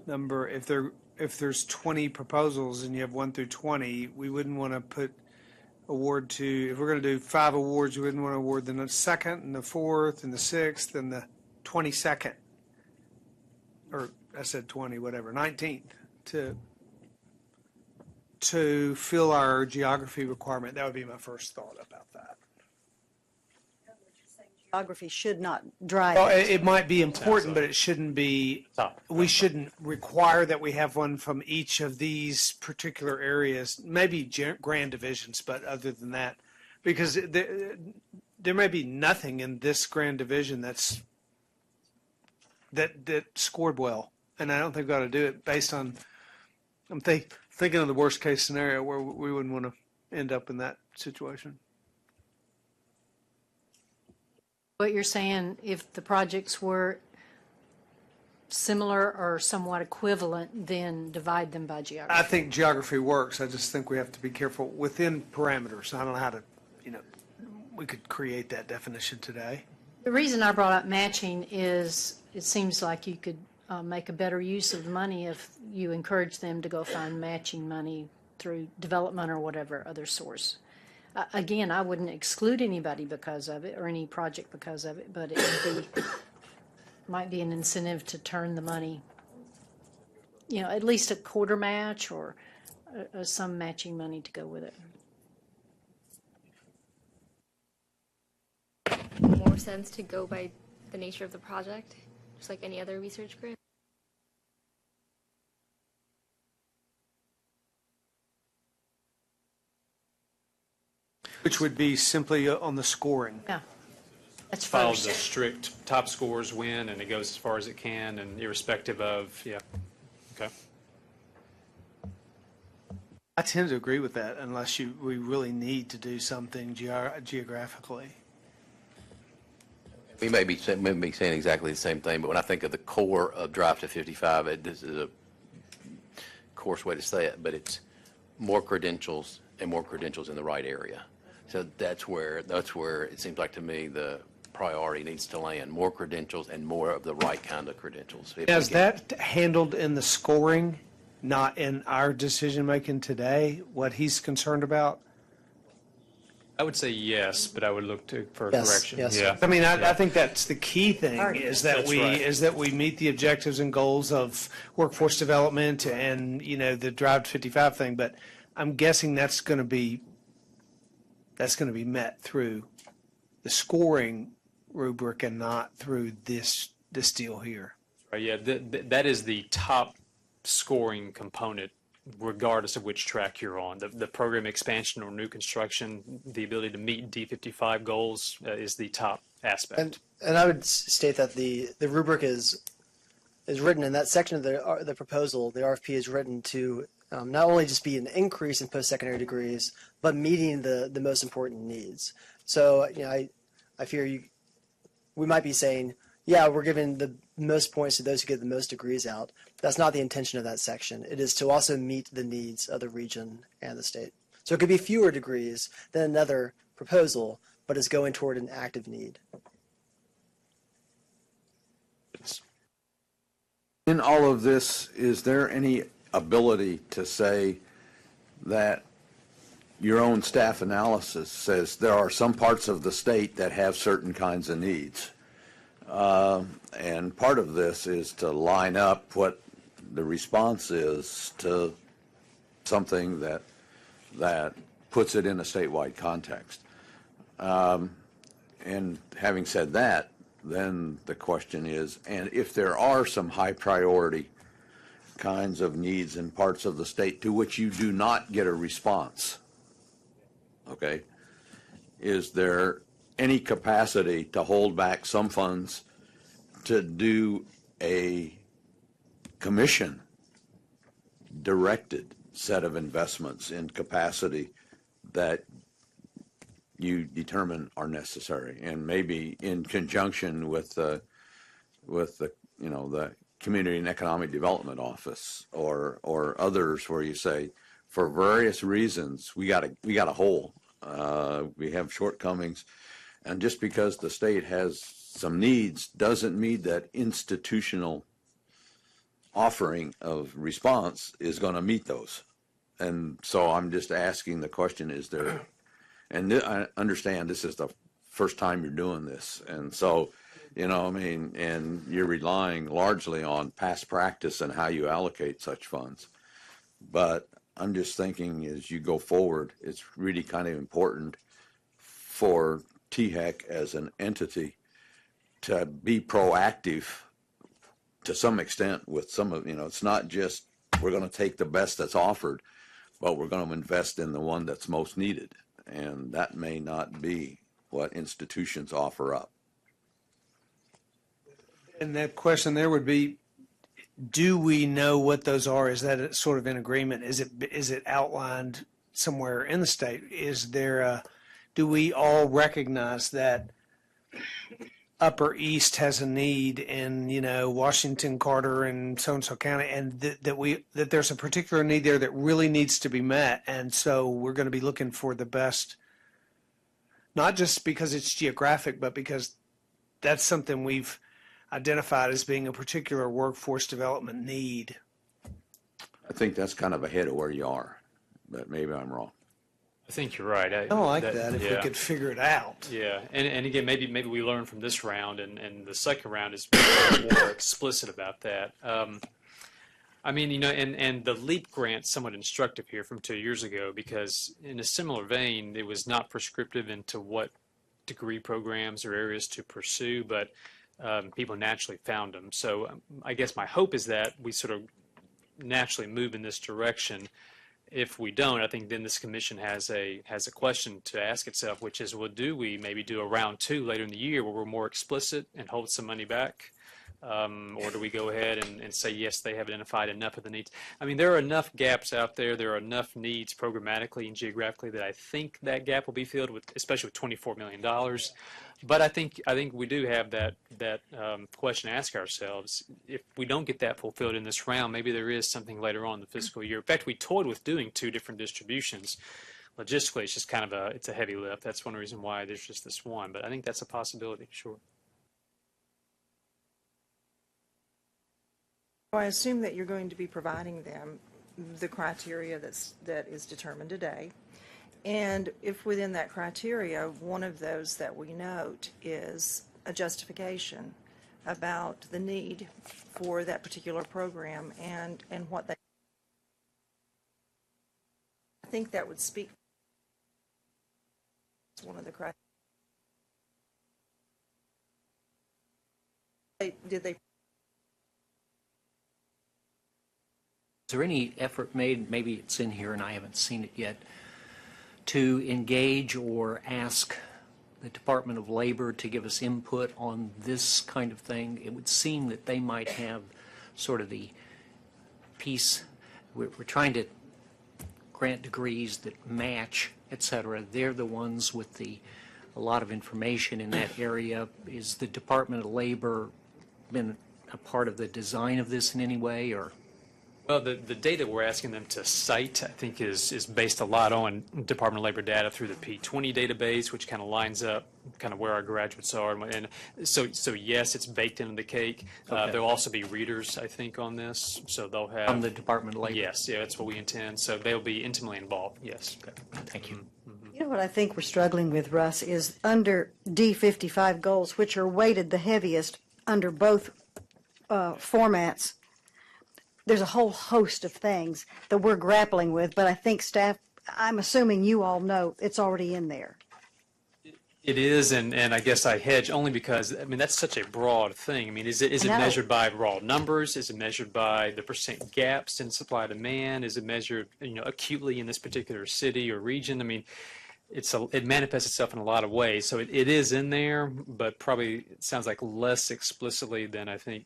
if there's 20 proposals and you have 1 through 20, we wouldn't want to put award to, if we're going to do 5 awards, we wouldn't want to award the second and the fourth and the sixth and the 22nd. or I said 20, whatever, 19th to fill our geography requirement. That would be my first thought about that. Geography should not drive Well, it. it might be important, but it shouldn't be, Top. we shouldn't require that we have one from each of these particular areas, maybe grand divisions, but other than that, because there may be nothing in this grand division that scored well, and I don't think we ought to do it based on, I'm thinking of the worst case scenario where we wouldn't want to end up in that situation. What you're saying, if the projects were similar or somewhat equivalent, then divide them by geography. I think geography works. I just think we have to be careful within parameters. I don't know how to, we could create that definition today. The reason I brought up matching is it seems like you could make a better use of the money if you encourage them to go find matching money through development or whatever other source. Again, I wouldn't exclude anybody because of it or any project because of it, but it would be, might be an incentive to turn the money, at least a quarter match or some matching money to go with it. More sense to go by the nature of the project, just like any other research grant? Which would be simply on the scoring. Yeah. That's Follows first. the strict top scores win, and it goes as far as it can, and irrespective of, yeah. Okay. I tend to agree with that unless we really need to do something geographically. We may be saying exactly the same thing, but when I think of the core of Drive to 55, this is a coarse way to say it, but it's more credentials and more credentials in the right area. So that's where it seems like to me the priority needs to land, more credentials and more of the right kind of credentials. Is that handled in the scoring, not in our decision-making today, what he's concerned about? I would say yes, but I would look for a Yes, correction. yes. Yeah. I mean, I think that's the key thing is that That's right. is that we meet the objectives and goals of workforce development and, the Drive to 55 thing, but I'm guessing that's going to be met through the scoring rubric and not through this deal here. Right, yeah, that is the top scoring component, regardless of which track you're on. The program expansion or new construction, the ability to meet D55 goals is the top aspect. And I would state that the rubric is written in that section of the proposal. The RFP is written to not only just be an increase in post-secondary degrees, but meeting the most important needs. So I fear we might be saying, yeah, we're giving the most points to those who get the most degrees out. That's not the intention of that section. It is to also meet the needs of the region and the state. So it could be fewer degrees than another proposal, but is going toward an active need. In all of this, is there any ability to say that your own staff analysis says there are some parts of the state that have certain kinds of needs? And part of this is to line up what the response is to something that puts it in a statewide context. And having said that, then the question is, and if there are some high priority kinds of needs in parts of the state to which you do not get a response, okay, is there any capacity to hold back some funds to do a commission directed set of investments in capacity that you determine are necessary, and maybe in conjunction with the Community and Economic Development Office or others, where you say, for various reasons, we got a hole, we have shortcomings, and just because the state has some needs doesn't mean that institutional offering of response is going to meet those. And so I'm just asking the question, is there, and I understand this is the first time you're doing this, and so You know, I mean, and you're relying largely on past practice and how you allocate such funds. But I'm just thinking as you go forward, it's really kind of important for THEC as an entity to be proactive to some extent with some of, it's not just we're going to take the best that's offered, but we're going to invest in the one that's most needed. And that may not be what institutions offer up. And that question there would be, do we know what those are? Is that sort of in agreement? Is it outlined somewhere in the state? Is there do we all recognize that Upper East has a need in, Washington, Carter, and so county, and that there's a particular need there that really needs to be met, and so we're going to be looking for the best, not just because it's geographic, but because that's something we've identified as being a particular workforce development need. I think that's kind of ahead of where you are, but maybe I'm wrong. I think you're right. I like that if we could figure it out. Yeah, and again, maybe we learn from this round, and the second round is more explicit about that. I mean, and the LEAP grant's somewhat instructive here from 2 years ago, because in a similar vein, it was not prescriptive into what degree programs or areas to pursue, but people naturally found them. So I guess my hope is that we sort of naturally move in this direction. If we don't, I think then this commission has a question to ask itself, which is, well, do we maybe do a round 2 later in the year where we're more explicit and hold some money back? Or do we go ahead and say, yes, they have identified enough of the needs? I mean, there are enough gaps out there. There are enough needs programmatically and geographically that I think that gap will be filled with, especially with $24 million. But I think we do have that question to ask ourselves. If we don't get that fulfilled in this round, maybe there is something later on in the fiscal year. In fact, we toyed with doing 2 different distributions. Logistically, it's just kind of it's a heavy lift. That's one reason why there's just this one. But I think that's a possibility, sure. I assume that you're going to be providing them the criteria that is determined today. And if within that criteria, one of those that we note is a justification about the need for that particular program and what they, I think that would speak. It's one of the criteria. Did they? Is there any effort made, maybe it's in here and I haven't seen it yet, to engage or ask the Department of Labor to give us input on this kind of thing? It would seem that they might have sort of the piece. We're trying to grant degrees that match, et cetera. They're the ones with a lot of information in that area. Is the Department of Labor been a part of the design of this in any way, or? Well, the data we're asking them to cite, I think, is based a lot on Department of Labor data through the P20 database, which kind of lines up kind of where our graduates are. And so yes, it's baked into the cake. Okay. There'll also be readers, I think, on this. So they'll have... From the Department of Labor? Yes, yeah, that's what we intend. So they'll be intimately involved, yes. Okay. Thank you. You know what I think we're struggling with, Russ, is under D55 goals, which are weighted the heaviest under both formats. There's a whole host of things that we're grappling with, but I think staff, I'm assuming you all know it's already in there. It is, and I guess I hedge only because, I mean, that's such a broad thing. I mean, is it measured by raw numbers? Is it measured by the percent gaps in supply demand? Is it measured, acutely in this particular city or region? I mean, it manifests itself in a lot of ways. So it is in there, but probably it sounds like less explicitly than I think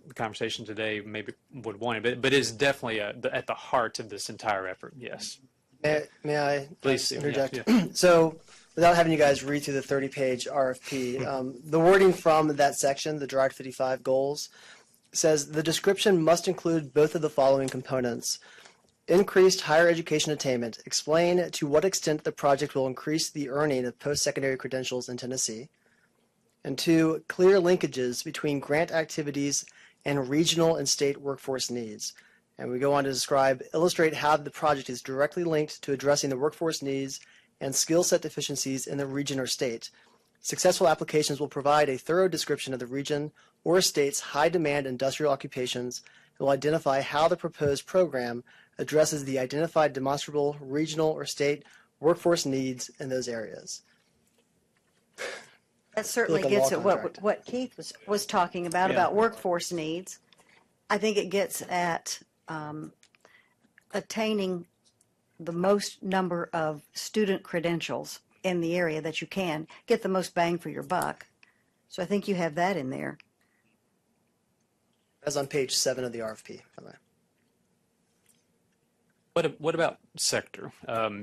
the conversation today maybe would want it, but it is definitely at the heart of this entire effort. Yes. May I Please interject? Yeah. So, without having you guys read through the 30-page RFP, the wording from that section, the Direct 55 goals, says the description must include both of the following components: increased higher education attainment. Explain to what extent the project will increase the earning of post-secondary credentials in Tennessee. And 2, clear linkages between grant activities and regional and state workforce needs. And we go on to illustrate how the project is directly linked to addressing the workforce needs and skill set deficiencies in the region or state. Successful applications will provide a thorough description of the region or state's high-demand industrial occupations and will identify how the proposed program addresses the identified demonstrable regional or state workforce needs in those areas. That certainly Like a law gets at what Keith was talking about workforce needs. I think it gets at attaining the most number of student credentials in the area that you can, get the most bang for your buck. So I think you have that in there. As on page 7 of the RFP. What about sector?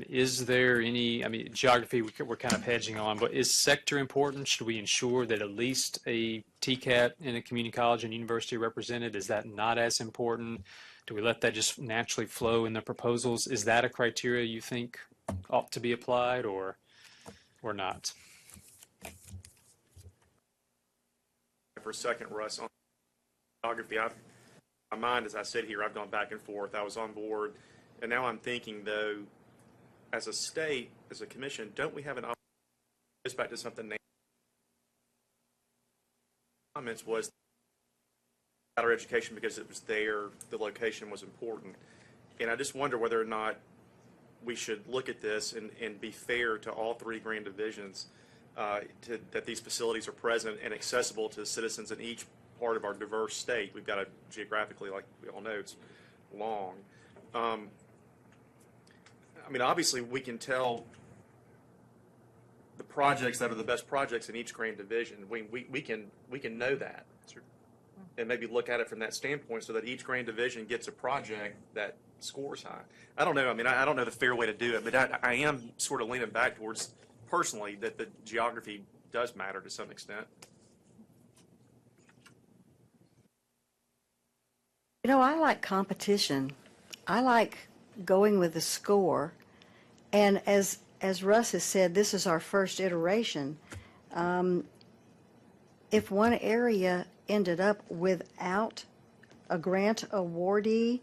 Is there any, I mean, geography we're kind of hedging on, but is sector important? Should we ensure that at least a TCAT in a community college and university represented? Is that not as important? Do we let that just naturally flow in the proposals? Is that a criteria you think ought to be applied or not? For a second, Russ, on geography, my mind, as I sit here, I've gone back and forth. I was on board. And now I'm thinking, though, as a state, as a commission, don't we have an opportunity? It goes back to something Nancy comments was about our education because it was there, the location was important. And I just wonder whether or not we should look at this and be fair to all 3 grand divisions, that these facilities are present and accessible to citizens in each part of our diverse state. We've got a geographically, like we all know, it's long. I mean, obviously, we can tell the projects that are the best projects in each grand division. We can know that, and maybe look at it from that standpoint, so that each grand division gets a project that scores high. I don't know. I mean, I don't know the fair way to do it, but I am sort of leaning back towards personally that the geography does matter to some extent. You know, I like competition. I like going with the score. And as Russ has said, this is our first iteration. If one area ended up without a grant awardee,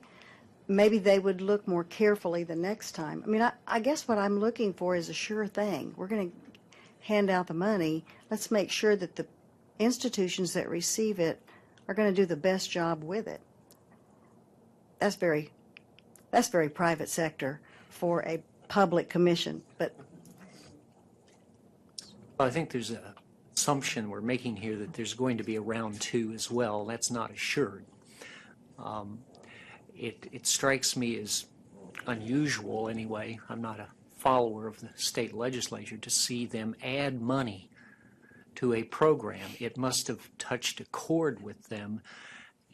maybe they would look more carefully the next time. I mean, I guess what I'm looking for is a sure thing. We're going to hand out the money. Let's make sure that the institutions that receive it are going to do the best job with it. That's very private sector for a public commission, but I think there's an assumption we're making here that there's going to be a round 2 as well. That's not assured. It strikes me as unusual anyway. I'm not a follower of the state legislature to see them add money to a program. It must have touched a chord with them,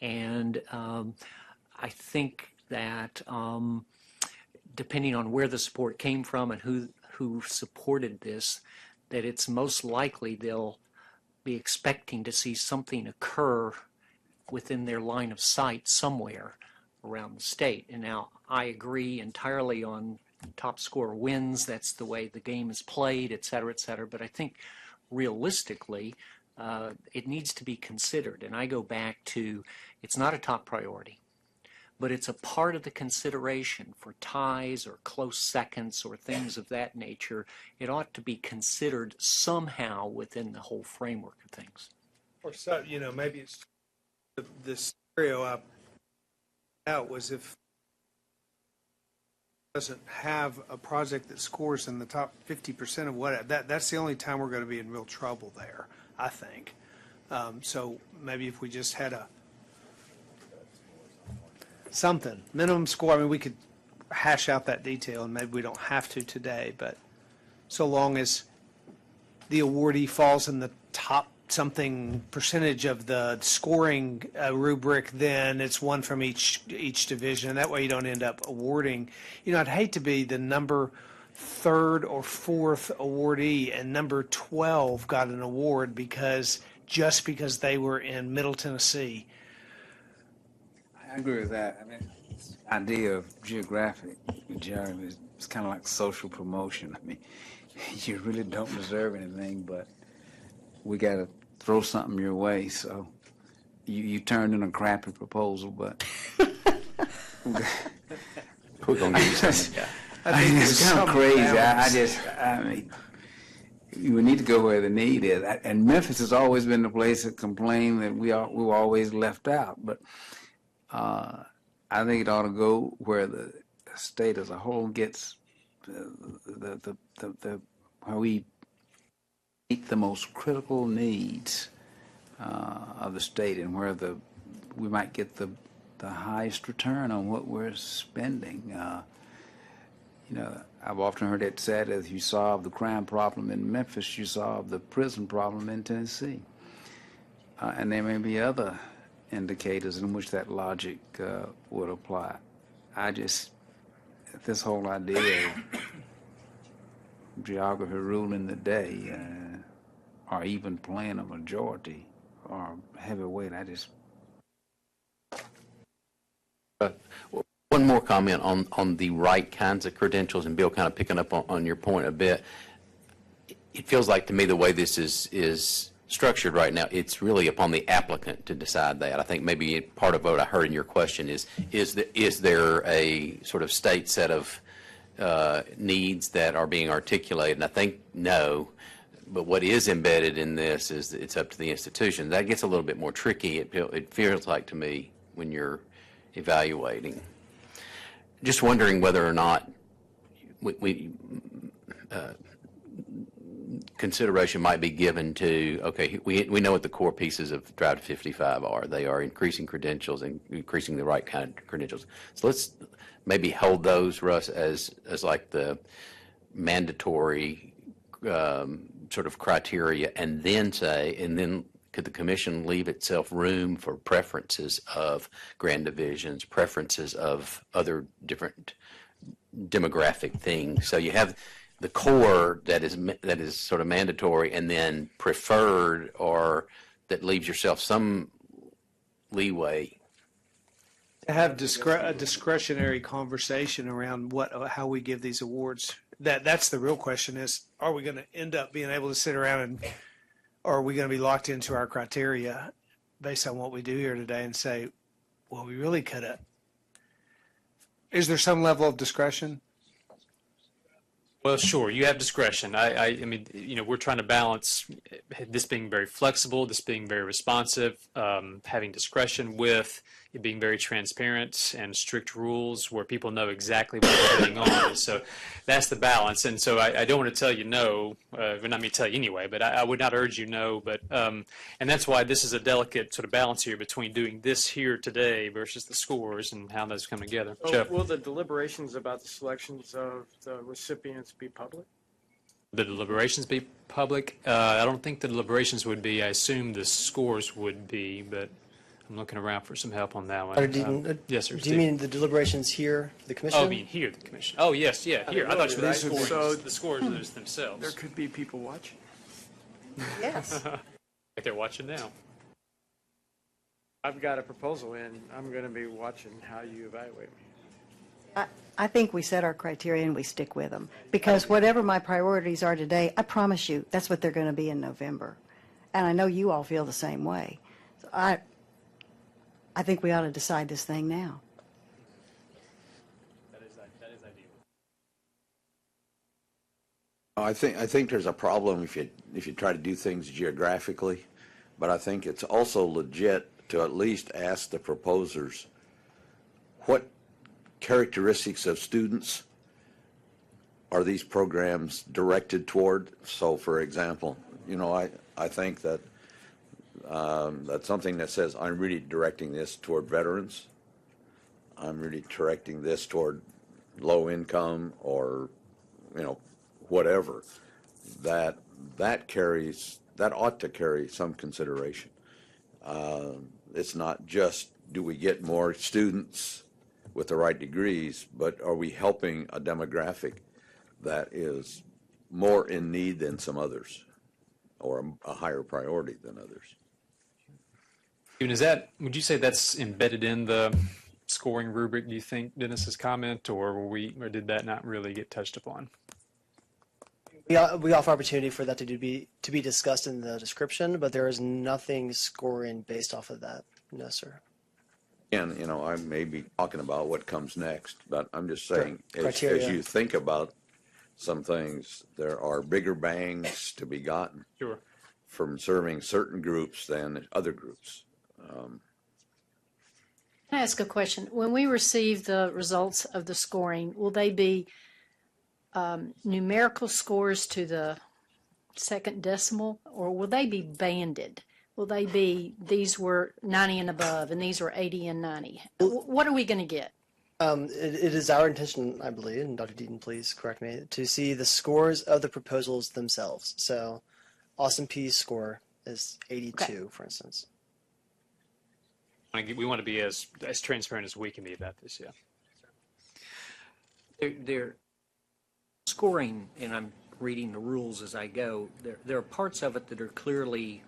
and I think that depending on where the support came from and who supported this, that it's most likely they'll be expecting to see something occur within their line of sight somewhere around the state. And now I agree entirely on top scorer wins. That's the way the game is played, et cetera, et cetera. But I think realistically, it needs to be considered. And I go back to, it's not a top priority, but it's a part of the consideration for ties or close seconds or things of that nature. It ought to be considered somehow within the whole framework of things. Or so, maybe it's the scenario I out was if it doesn't have a project that scores in the top 50% of what that's the only time we're going to be in real trouble there, I think. So maybe if we just had something minimum score. I mean, we could hash out that detail, and maybe we don't have to today, but so long as the awardee falls in the top something percentage of the scoring rubric, then it's one from each division, and that way you don't end up awarding. I'd hate to be the number 3rd or 4th awardee and number 12 got an award because they were in Middle Tennessee. I agree with that. I mean, this idea of geography is kind of like social promotion. I mean, you really don't deserve anything, but we got to throw something your way. So you turned in a crappy proposal, but we're going to give you something. I mean, it's kind of crazy. I mean, you need to go where the need is. And Memphis has always been the place that complained that we were always left out. But I think it ought to go where the state as a whole gets where we meet the most critical needs of the state, and where we might get the highest return on what we're spending. I've often heard it said, as you solve the crime problem in Memphis, you solve the prison problem in Tennessee. And there may be other indicators in which that logic would apply. This whole idea of geography ruling the day, or even playing a majority or heavyweight, One more comment on the right kinds of credentials, and Bill, kind of picking up on your point a bit. It feels like to me the way this is structured right now, it's really upon the applicant to decide that. I think maybe part of what I heard in your question is there a sort of state set of needs that are being articulated? And I think no. But what is embedded in this is that it's up to the institution. That gets a little bit more tricky, it feels like to me, when you're evaluating. Just wondering whether or not consideration might be given to, okay, we know what the core pieces of Drive to 55 are. They are increasing credentials and increasing the right kind of credentials. So let's maybe hold those, Russ, as like the mandatory sort of criteria, and then could the commission leave itself room for preferences of grand divisions, preferences of other different demographic things? So you have the core that is sort of mandatory, and then preferred, or that leaves yourself some leeway. To have a discretionary conversation around how we give these awards. That's the real question: is are we going to end up being able to sit around or are we going to be locked into our criteria based on what we do here today and say, well, we really could have. Is there some level of discretion? Well, sure, you have discretion. I mean, we're trying to balance this being very flexible, this being very responsive, having discretion with it being very transparent and strict rules where people know exactly what's going on. And so that's the balance. And so I don't want to tell you no, well, not me tell you anyway, but I would not urge you no. But and that's why this is a delicate sort of balance here between doing this here today versus the scores and how those come together. So Jeff? will the deliberations about the selections of the recipients be public? The deliberations be public? I don't think the deliberations would be. I assume the scores would be, but I'm looking around for some help on that one. Yes, sir. Do you mean the deliberations here for the commission? Oh, I mean here, the commission. Oh, yes, yeah, here. I thought you meant the scores. So The scores are themselves. There could be people watching. Yes. Like they're watching now. I've got a proposal in. I'm going to be watching how you evaluate me. I think we set our criteria and we stick with them. Because whatever my priorities are today, I promise you, that's what they're going to be in November. And I know you all feel the same way. So I think we ought to decide this thing now. That is ideal. I think there's a problem if you try to do things geographically, but I think it's also legit to at least ask the proposers what characteristics of students are these programs directed toward. So, for example, I think that that's something that says I'm really directing this toward veterans. I'm really directing this toward low income or whatever. That ought to carry some consideration. It's not just do we get more students with the right degrees, but are we helping a demographic that is more in need than some others, or a higher priority than others? Would you say that's embedded in the scoring rubric, do you think, Dennis's comment, or did that not really get touched upon? We offer opportunity for that to be discussed in the description, but there is nothing scoring based off of that. No, sir. And, I may be talking about what comes next, but I'm just saying, as Criteria. you think about some things. There are bigger bangs to be gotten Sure. from serving certain groups than other groups. Can I ask a question? When we receive the results of the scoring, will they be numerical scores to the second decimal, or will they be banded? Will they be, these were 90 and above, and these were 80 and 90? What are we going to get? It is our intention, I believe, and Dr. Deaton, please correct me, to see the scores of the proposals themselves. So Austin Peay's score is 82, for instance. We want to be as transparent as we can be about this, yeah. They're scoring, and I'm reading the rules as I go. There are parts of it that are clearly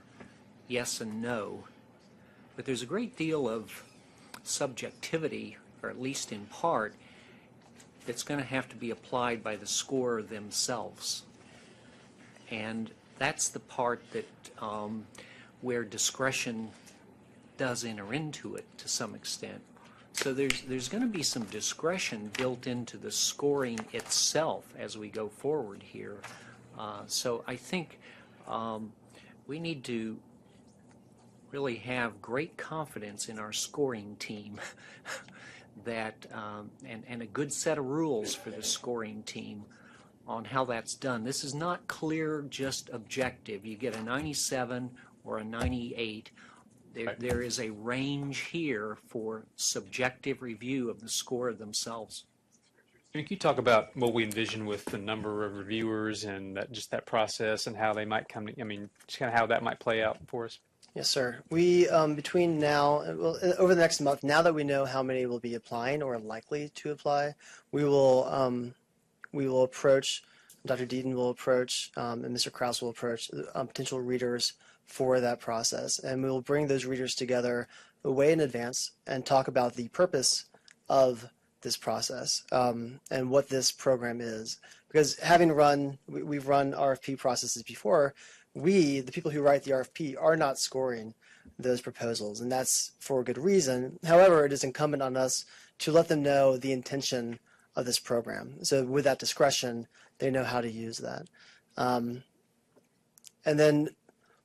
yes and no, but there's a great deal of subjectivity, or at least in part, that's going to have to be applied by the scorer themselves. And that's the part that where discretion does enter into it to some extent. So there's going to be some discretion built into the scoring itself as we go forward here. So I think we need to really have great confidence in our scoring team that and a good set of rules for the scoring team on how that's done. This is not clear, just objective. You get a 97 or a 98. There is a range here for subjective review of the score themselves. Can you talk about what we envision with the number of reviewers and that process and how they might come, just kind of how that might play out for us? Yes, sir. We, between now, over the next month, now that we know how many will be applying or likely to apply, we will approach, Dr. Deaton will approach, and Mr. Krause will approach potential readers for that process. And we will bring those readers together way in advance and talk about the purpose of this process and what this program is. Because having we've run RFP processes before, the people who write the RFP, are not scoring those proposals, and that's for a good reason. However, it is incumbent on us to let them know the intention of this program. So with that discretion, they know how to use that. And then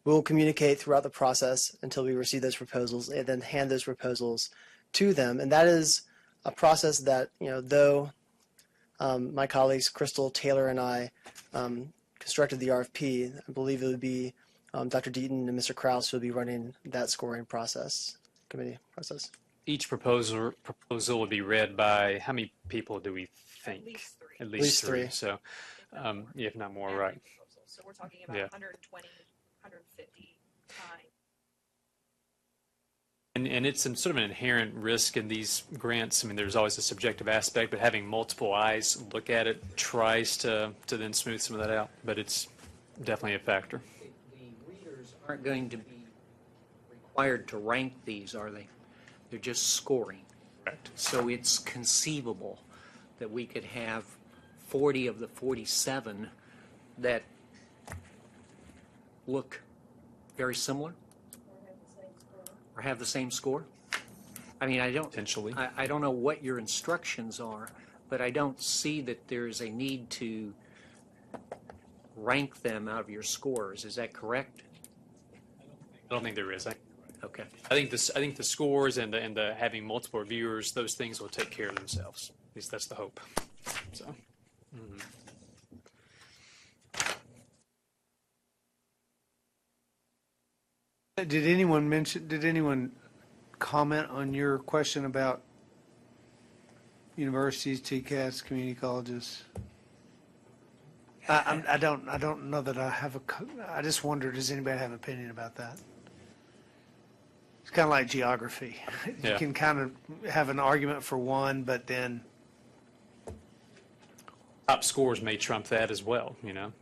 we'll communicate throughout the process until we receive those proposals and then hand those proposals to them. And that is a process that, though my colleagues Crystal, Taylor, and I constructed the RFP, I believe it would be Dr. Deaton and Mr. Krause who will be running that scoring committee process. Each proposal would be read by how many people do we think? At least three. So, if not more, right? So we're talking about 120, 150 times. And it's sort of an inherent risk in these grants. There's always a subjective aspect, but having multiple eyes look at it tries to then smooth some of that out. But it's definitely a factor. The readers aren't going to be required to rank these, are they? They're just scoring. Correct. So it's conceivable that we could have 40 of the 47 that look very similar or have the same score. I don't know what your instructions are, but I don't see that there's a need to rank them out of your scores. Is that correct? I don't think there is. Okay. I think the scores and the having multiple reviewers, those things will take care of themselves. At least that's the hope. So. Mm-hmm. Did anyone comment on your question about universities, TCAS, community colleges? I don't know that I have I just wonder, does anybody have an opinion about that? It's kind of like geography. You can kind of have an argument for one, but then top scores may trump that as well, Well,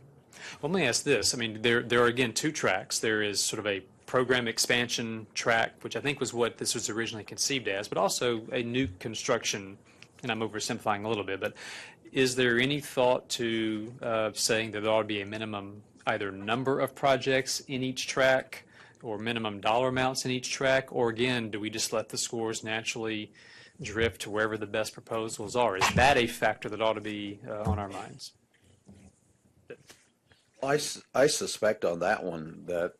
let me ask this. There are, again, two tracks. There is sort of a program expansion track, which I think was what this was originally conceived as, but also a new construction, and I'm oversimplifying a little bit, but is there any thought to saying that there ought to be a minimum either number of projects in each track or minimum dollar amounts in each track, or again, do we just let the scores naturally drift to wherever the best proposals are? Is that a factor that ought to be on our minds? I suspect on that one that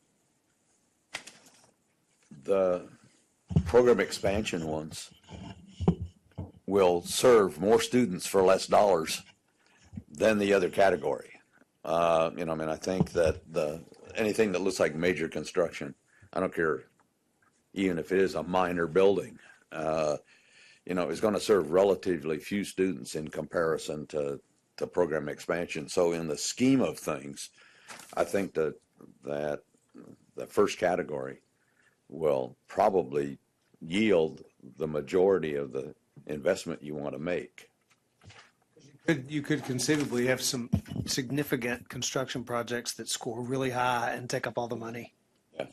the program expansion ones will serve more students for less dollars than the other category. I think that anything that looks like major construction, I don't care, even if it is a minor building, is going to serve relatively few students in comparison to program expansion. So in the scheme of things, I think that the first category will probably yield the majority of the investment you want to make. You could conceivably have some significant construction projects that score really high and take up all the money. Yeah.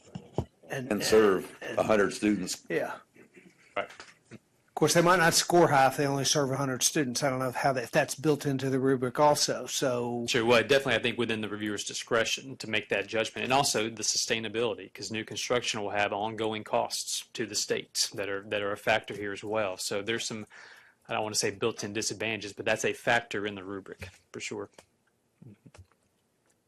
And serve 100 students. Yeah. Right. Of course, they might not score high if they only serve 100 students. I don't know if that's built into the rubric also. So Sure. Well, definitely, I think within the reviewer's discretion to make that judgment, and also the sustainability, because new construction will have ongoing costs to the state that are a factor here as well. So there's some, I don't want to say built-in disadvantages, but that's a factor in the rubric for sure.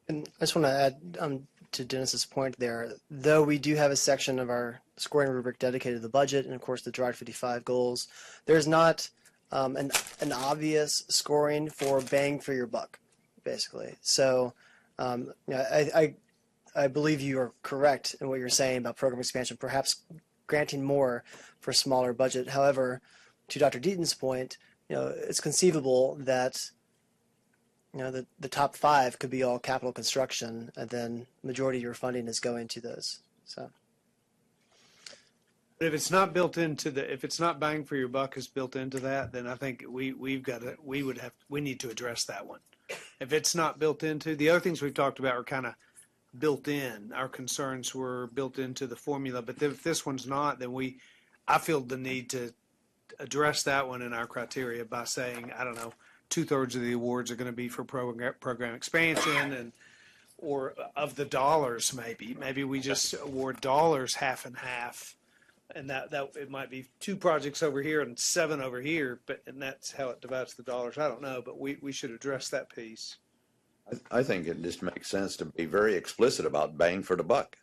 And I just want to add to Dennis's point there, though we do have a section of our scoring rubric dedicated to the budget and, of course, the Drive 55 goals, there's not an obvious scoring for bang for your buck, basically. So I believe you are correct in what you're saying about program expansion, perhaps granting more for a smaller budget. However, to Dr. Deaton's point, it's conceivable that the top 5 could be all capital construction, and then majority of your funding is going to those. So, but if it's not built into if it's not bang for your buck is built into that, then I think we need to address that one. If it's not built into, the other things we've talked about are kind of built in. Our concerns were built into the formula, but if this one's not, then I feel the need to address that one in our criteria by saying, I don't know, 2/3 of the awards are going to be for program expansion, or of the dollars, maybe we just award dollars half and half, and that it might be 2 projects over here and 7 over here, and that's how it divides the dollars. I don't know, but we should address that piece. I think it just makes sense to be very explicit about bang for the buck.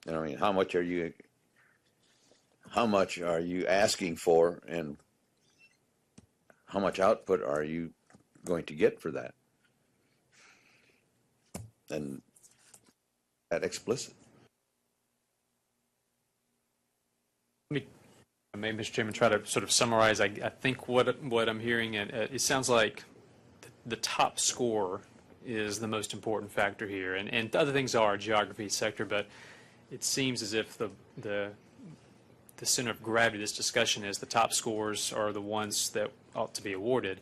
How much are you asking for, and how much output are you going to get for that? And that explicit. Let me, Mr. Chairman, try to sort of summarize. I think what I'm hearing, it sounds like the top score is the most important factor here, and other things are geography, sector, but it seems as if the center of gravity of this discussion is the top scores are the ones that ought to be awarded,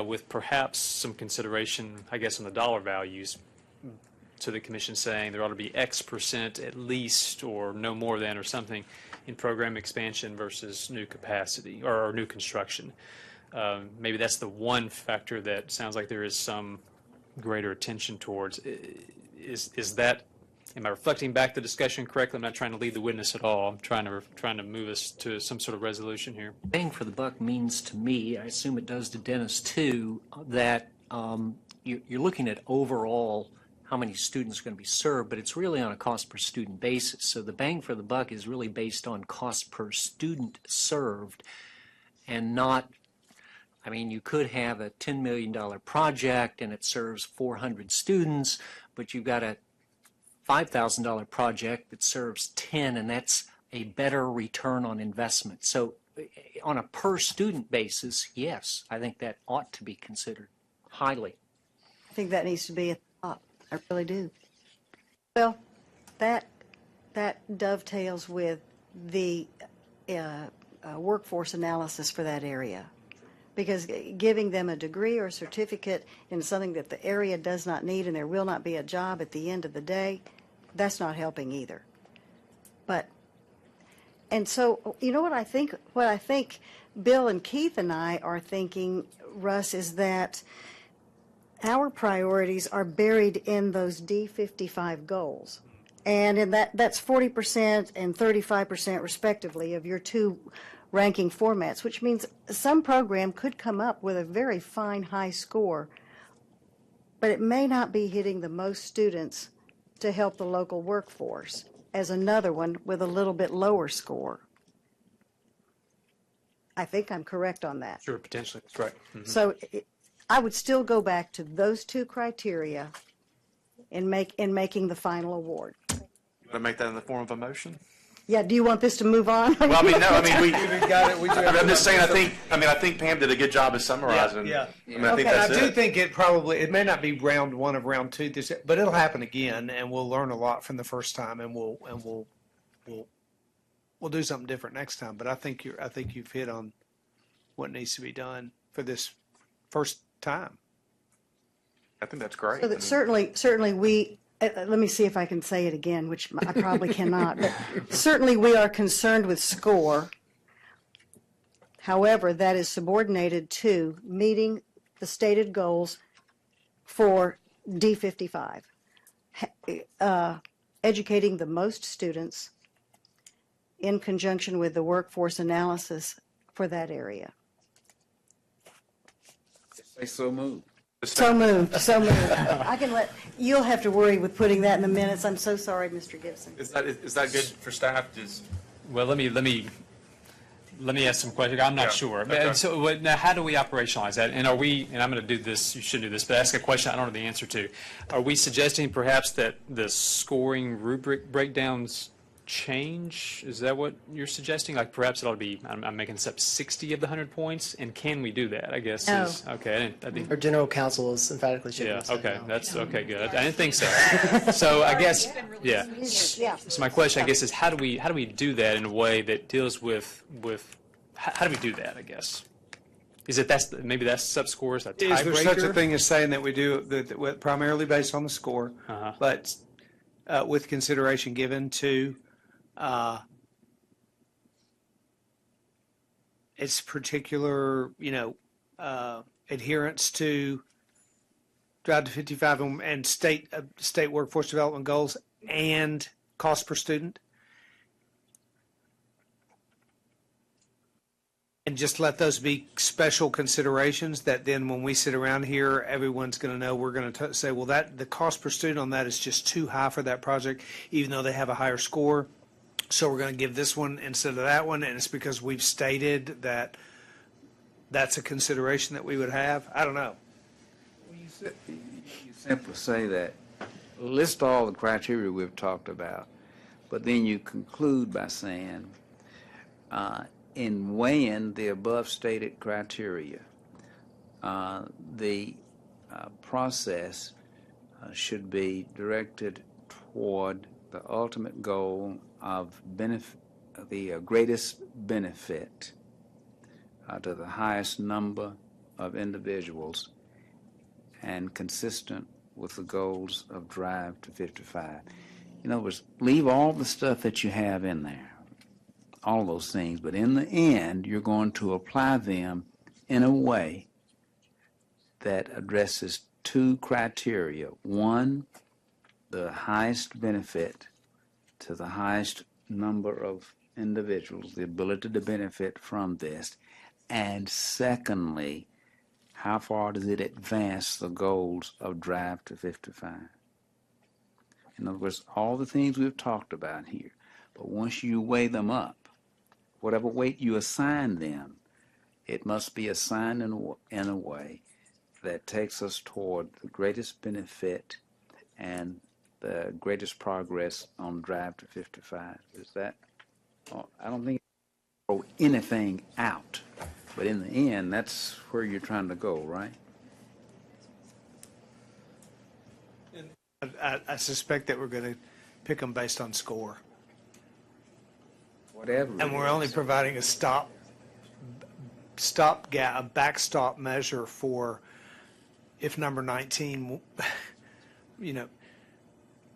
with perhaps some consideration, I guess, on the dollar values to the commission saying there ought to be X percent at least, or no more than, or something, in program expansion versus new capacity or new construction. Maybe that's the one factor that sounds like there is some greater attention towards. Is that, am I reflecting back the discussion correctly? I'm not trying to lead the witness at all. I'm trying to move us to some sort of resolution here. Bang for the buck means to me, I assume it does to Dennis too, that you're looking at overall how many students are going to be served, but it's really on a cost per student basis. So the bang for the buck is really based on cost per student served, and not, you could have a $10 million project and it serves 400 students, but you've got a $5,000 project that serves 10, and that's a better return on investment. So on a per student basis, yes, I think that ought to be considered highly. I think that needs to be at the top. I really do. Well, that dovetails with the workforce analysis for that area, because giving them a degree or a certificate in something that the area does not need and there will not be a job at the end of the day, that's not helping either. And so, what I think Bill and Keith and I are thinking, Russ, is that our priorities are buried in those D55 goals. And in that's 40% and 35% respectively of your 2 ranking formats, which means some program could come up with a very fine high score but it may not be hitting the most students to help the local workforce as another one with a little bit lower score. I think I'm correct on that. Sure, potentially, that's right. Mhm. So I would still go back to those two criteria in making the final award. You want to make that in the form of a motion? Yeah, do you want this to move on? Well, I mean, no, I mean, we got it. I'm just saying, I think Pam did a good job of summarizing. Yeah. I mean, I think And I that's do it. think it may not be round one of round two this, but it'll happen again, and we'll learn a lot from the first time, and we'll do something different next time. But I think you've hit on what needs to be done for this first time. I think that's great. So that certainly we, let me see if I can say it again, which I probably cannot, but certainly we are concerned with score. However, that is subordinated to meeting the stated goals for D55. Educating the most students in conjunction with the workforce analysis for that area. Say so moved. So moved, so moved. I can you'll have to worry with putting that in the minutes. I'm so sorry, Mr. Gibson. Is that good for staff? Well, let me ask some questions. I'm not sure. okay. So now, how do we operationalize that? And I'm going to do this, you shouldn't do this, but ask a question I don't know the answer to. Are we suggesting perhaps that the scoring rubric breakdowns change? Is that what you're suggesting? Like perhaps it ought to be, I'm making this up, 60 of the 100 points? And can we do that, I guess? No. Okay. I didn't, Our general counsel is emphatically shaking yeah, his head okay. no. That's okay, good. I didn't think so. So I guess, yeah. So my question, I guess, is how do we do that in a way that deals with how do we do that, I guess? Is it maybe that's sub-scores, a tiebreaker? Is there such a thing as saying that we do that primarily based on the score, but with consideration given to its particular, adherence to Drive to 55 and state workforce development goals and cost per student? And just let those be special considerations that then when we sit around here, everyone's going to know we're going to say, well, the cost per student on that is just too high for that project, even though they have a higher score. So we're going to give this one instead of that one, and it's because we've stated that that's a consideration that we would have. I don't know. You simply say that, list all the criteria we've talked about, but then you conclude by saying, in weighing the above stated criteria, the process should be directed toward the ultimate goal of the greatest benefit to the highest number of individuals and consistent with the goals of Drive to 55. In other words, leave all the stuff that you have in there, all those things, but in the end, you're going to apply them in a way that addresses two criteria. One, the highest benefit to the highest number of individuals, the ability to benefit from this, and secondly, how far does it advance the goals of Drive to 55? In other words, all the things we've talked about here, but once you weigh them up, whatever weight you assign them, it must be assigned in a way that takes us toward the greatest benefit and the greatest progress on Drive to 55. Is that? I don't think throw anything out, but in the end, that's where you're trying to go, right? I suspect that we're going to pick them based on score. Whatever. And we're only providing a backstop measure for if number 19,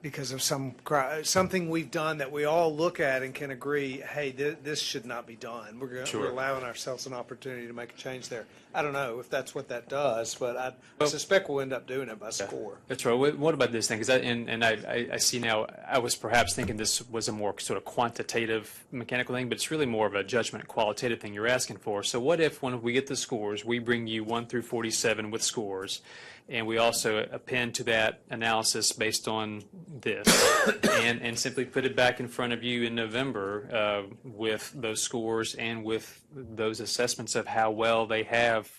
because of something we've done that we all look at and can agree, hey, this should not be done. We're allowing ourselves an opportunity to make a change there. I don't know if that's what that does, but I suspect we'll end up doing it by score. That's right. What about this thing? Because I see now, I was perhaps thinking this was a more sort of quantitative mechanical thing, but it's really more of a judgment qualitative thing you're asking for. So what if when we get the scores, we bring you 1 through 47 with scores, and we also append to that analysis based on this, and simply put it back in front of you in November with those scores and with those assessments of how well they have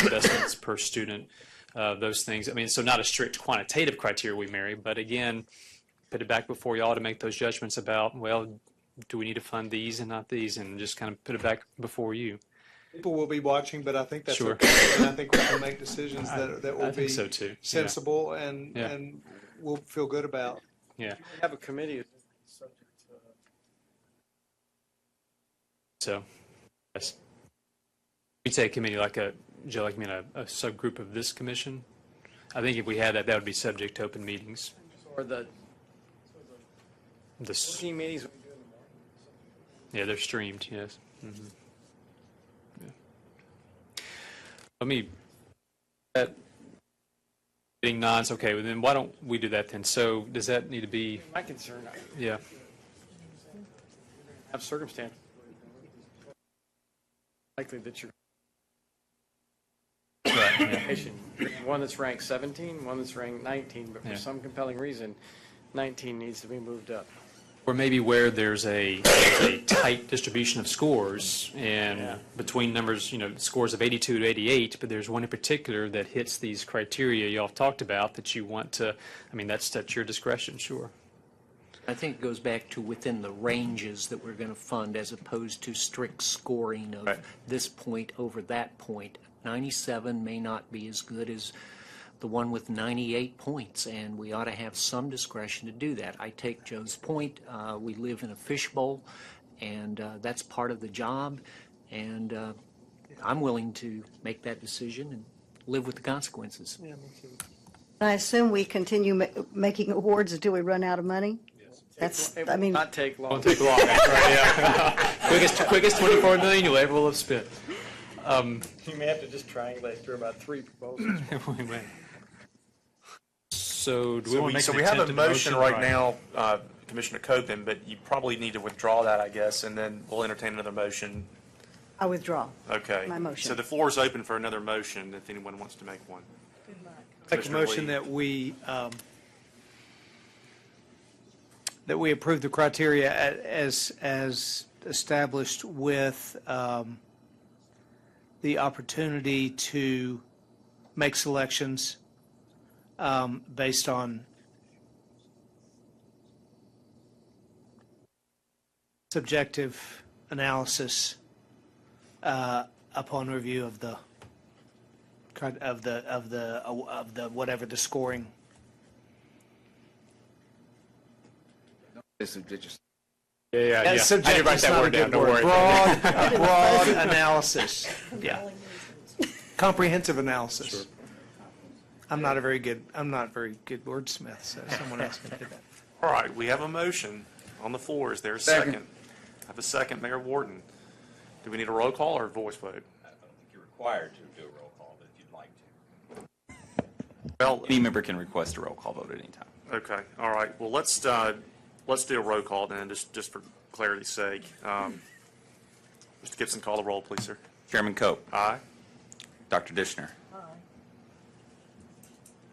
investments per student, those things. I mean, so not a strict quantitative criteria we marry, but again, put it back before y'all to make those judgments about, well, do we need to fund these and not these, and just kind of put it back before you. People will be watching, but I think that's Sure. okay. And I think we can make decisions that will I think be so too. sensible Yeah. and we'll feel good about. Yeah. We have a committee subject to. So, yes. You'd say a committee like Joe, like you mean a subgroup of this commission? I think if we had that, that would be subject to open meetings. Or the This, team meetings we do in the morning. yeah, they're streamed, yes. Mm-hmm. Yeah. Let me, that, getting nons, okay, well then why don't we do that then? So does that need to be, My concern, yeah, have circumstances likely that you're one that's ranked 17, one that's ranked 19, but for Yeah. some compelling reason, 19 needs to be moved up. or maybe where there's a tight distribution of scores and between numbers, scores of 82 to 88, but there's one in particular that hits these criteria y'all have talked about that you want to, I mean, that's at your discretion, sure. I think it goes back to within the ranges that we're going to fund as opposed to strict scoring of this point over that point. 97 may not be as good as the one with 98 points, and we ought to have some discretion to do that. I take Joe's point. We live in a fishbowl, and that's part of the job, and I'm willing to make that decision and live with the consequences. Yeah, me too. I assume we continue making awards until we run out of money? That's, It I will mean, not take long. Won't take long, that's right, yeah. quickest 24 million you'll ever will have spent. You may have to just triangulate through about 3 proposals. We may. So do we want to make So an we have a attempted motion right now, Commissioner Copen, but you probably need to withdraw that, I guess, and then we'll entertain another motion. I withdraw. Okay. My motion. So the floor is open for another motion if anyone wants to make one. Make a Commissioner motion Lee. that we approve the criteria as established with the opportunity to make selections based on subjective analysis upon review of the whatever the scoring. This is just Yeah. I did write Subjective's that not a word down, good don't word. worry. Broad analysis. Yeah. Comprehensive analysis. Sure. I'm not very good wordsmith, so someone else can do that. All right, we have a motion on the floor. Is there a Second. second? I have a second, Mayor Warden. Do we need a roll call or a voice vote? I don't think you're required to do a roll call, but if you'd like to. Well, Any member can request a roll call vote at any time. okay, all right. Well, let's do a roll call then, just for clarity's sake. Mr. Gibson, call the roll, please, sir. Chairman Cope. Aye. Dr. Dishner. Aye.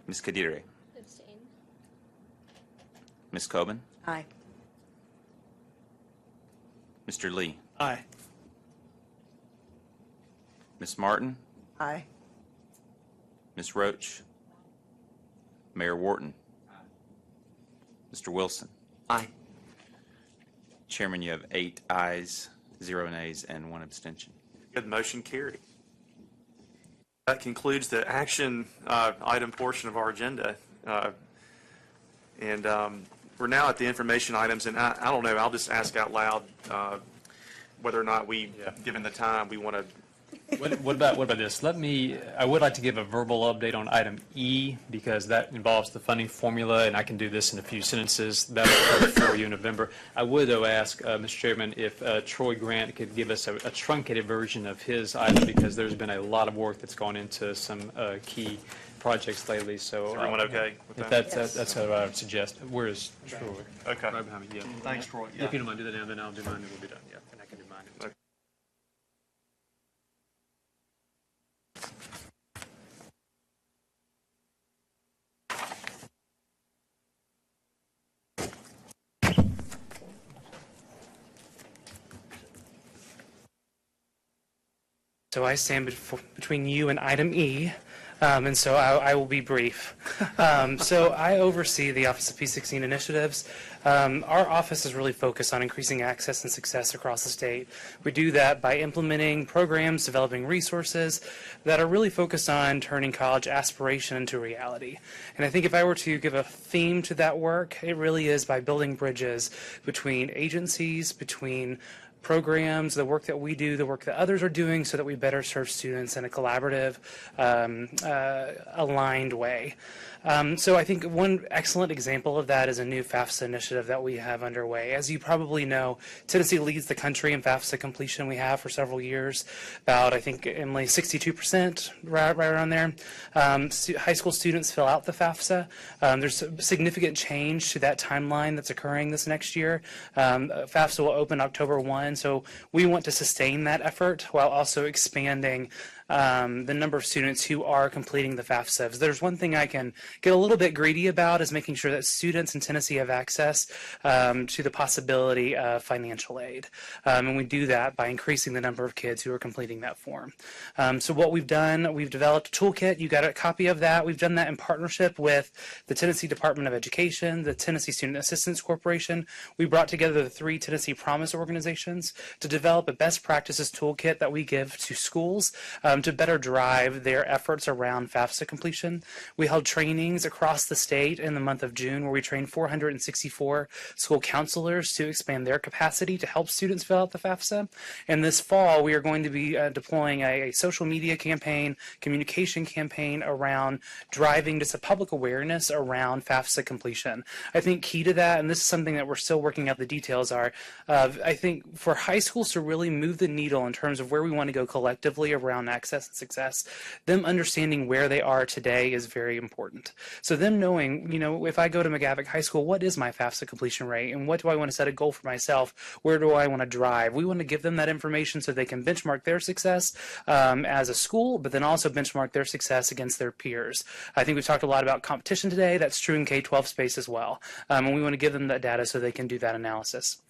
Ms. Kadiri. Abstain. Ms. Coben. Aye. Mr. Lee. Aye. Ms. Martin. Aye. Ms. Roach. Mayor Wharton. Mr. Wilson. Aye. Chairman, you have 8 ayes, 0 nays, and 1 abstention. Good, motion carried. That concludes the action item portion of our agenda. And we're now at the information items, and I don't know, I'll just ask out loud whether or not we, given the time, we want to What about this? I would like to give a verbal update on item E, because that involves the funding formula, and I can do this in a few sentences. That will come for you in November. I would, though, ask, Mr. Chairman, if Troy Grant could give us a truncated version of his item, because there's been a lot of work that's gone into some key projects lately. So, Is everyone okay with if that? that's what I would suggest. Where is Troy? Okay. Right behind me, yeah. Thanks, Troy. Yeah. If you don't mind, do that now, then I'll do mine, and we'll be done. Yeah, and I can do mine. Okay. So I stand between you and item E, and so I will be brief. So I oversee the Office of P16 initiatives. Our office is really focused on increasing access and success across the state. We do that by implementing programs, developing resources that are really focused on turning college aspiration into reality. And I think if I were to give a theme to that work, it really is by building bridges between agencies, between programs, the work that we do, the work that others are doing, so that we better serve students in a collaborative, aligned way. So I think one excellent example of that is a new FAFSA initiative that we have underway. As you probably know, Tennessee leads the country in FAFSA completion. We have for several years, about, I think, Emily, 62%, right around there. High school students fill out the FAFSA. There's a significant change to that timeline that's occurring this next year. FAFSA will open October 1, so we want to sustain that effort while also expanding the number of students who are completing the FAFSA. There's one thing I can get a little bit greedy about, is making sure that students in Tennessee have access to the possibility of financial aid. And we do that by increasing the number of kids who are completing that form. So what we've done, we've developed a toolkit. You got a copy of that. We've done that in partnership with the Tennessee Department of Education, the Tennessee Student Assistance Corporation. We brought together the 3 Tennessee Promise organizations to develop a best practices toolkit that we give to schools to better drive their efforts around FAFSA completion. We held trainings across the state in the month of June, where we trained 464 school counselors to expand their capacity to help students fill out the FAFSA. And this fall, we are going to be deploying a social media campaign, communication campaign around driving just a public awareness around FAFSA completion. I think key to that, and this is something that we're still working out the details are, I think for high schools to really move the needle in terms of where we want to go collectively around access and success, them understanding where they are today is very important. So them knowing, if I go to McGavock High School, what is my FAFSA completion rate, and what do I want to set a goal for myself? Where do I want to drive? We want to give them that information so they can benchmark their success as a school, but then also benchmark their success against their peers. I think we've talked a lot about competition today. That's true in K-12 space as well. And we want to give them that data so they can do that analysis.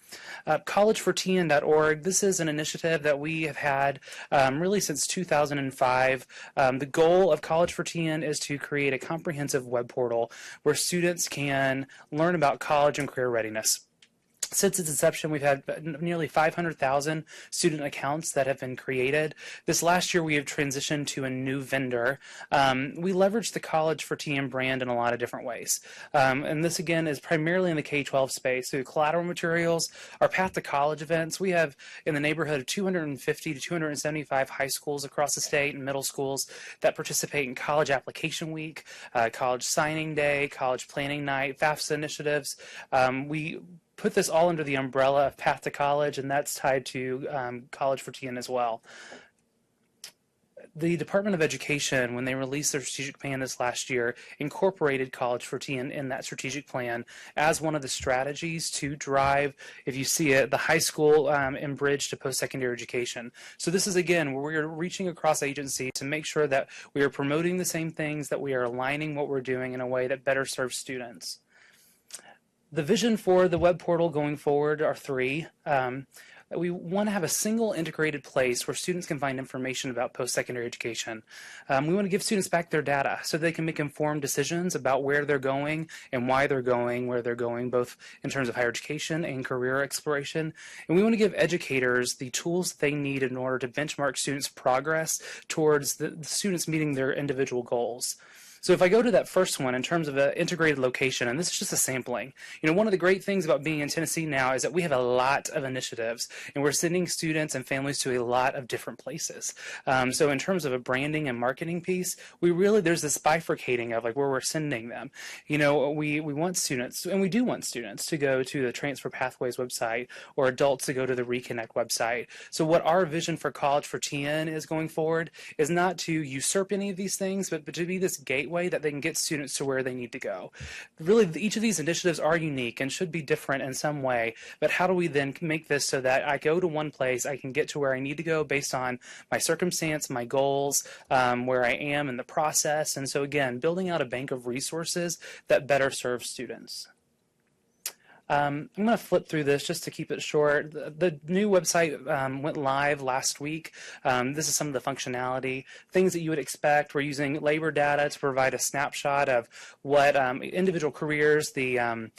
collegefortn.org, this is an initiative that we have had really since 2005. The goal of College for TN is to create a comprehensive web portal where students can learn about college and career readiness. Since its inception, we've had nearly 500,000 student accounts that have been created. This last year, we have transitioned to a new vendor. We leverage the College for TN brand in a lot of different ways. And this, again, is primarily in the K-12 space. Through collateral materials, our Path to College events, we have in the neighborhood of 250 to 275 high schools across the state and middle schools that participate in College Application Week, College Signing Day, College Planning Night, FAFSA initiatives. We put this all under the umbrella of Path to College, and that's tied to College for TN as well. The Department of Education, when they released their strategic plan this last year, incorporated College for TN in that strategic plan as one of the strategies to drive, if you see it, the high school and bridge to post-secondary education. So this is, again, where we're reaching across agency to make sure that we are promoting the same things, that we are aligning what we're doing in a way that better serves students. The vision for the web portal going forward are 3. We want to have a single integrated place where students can find information about post-secondary education. We want to give students back their data so they can make informed decisions about where they're going and why they're going, where they're going, both in terms of higher education and career exploration. And we want to give educators the tools they need in order to benchmark students' progress towards the students meeting their individual goals. So if I go to that first one in terms of an integrated location, and this is just a sampling, one of the great things about being in Tennessee now is that we have a lot of initiatives, and we're sending students and families to a lot of different places. So in terms of a branding and marketing piece, there's this bifurcating of like where we're sending them. We want students, and we do want students to go to the Transfer Pathways website, or adults to go to the Reconnect website. So what our vision for College for TN is going forward is not to usurp any of these things, but to be this gateway that they can get students to where they need to go. Really, each of these initiatives are unique and should be different in some way, but how do we then make this so that I go to one place, I can get to where I need to go based on my circumstance, my goals, where I am in the process, and so again, building out a bank of resources that better serve students. I'm going to flip through this just to keep it short. The new website went live last week. This is some of the functionality, things that you would expect. We're using labor data to provide a snapshot of what individual careers, the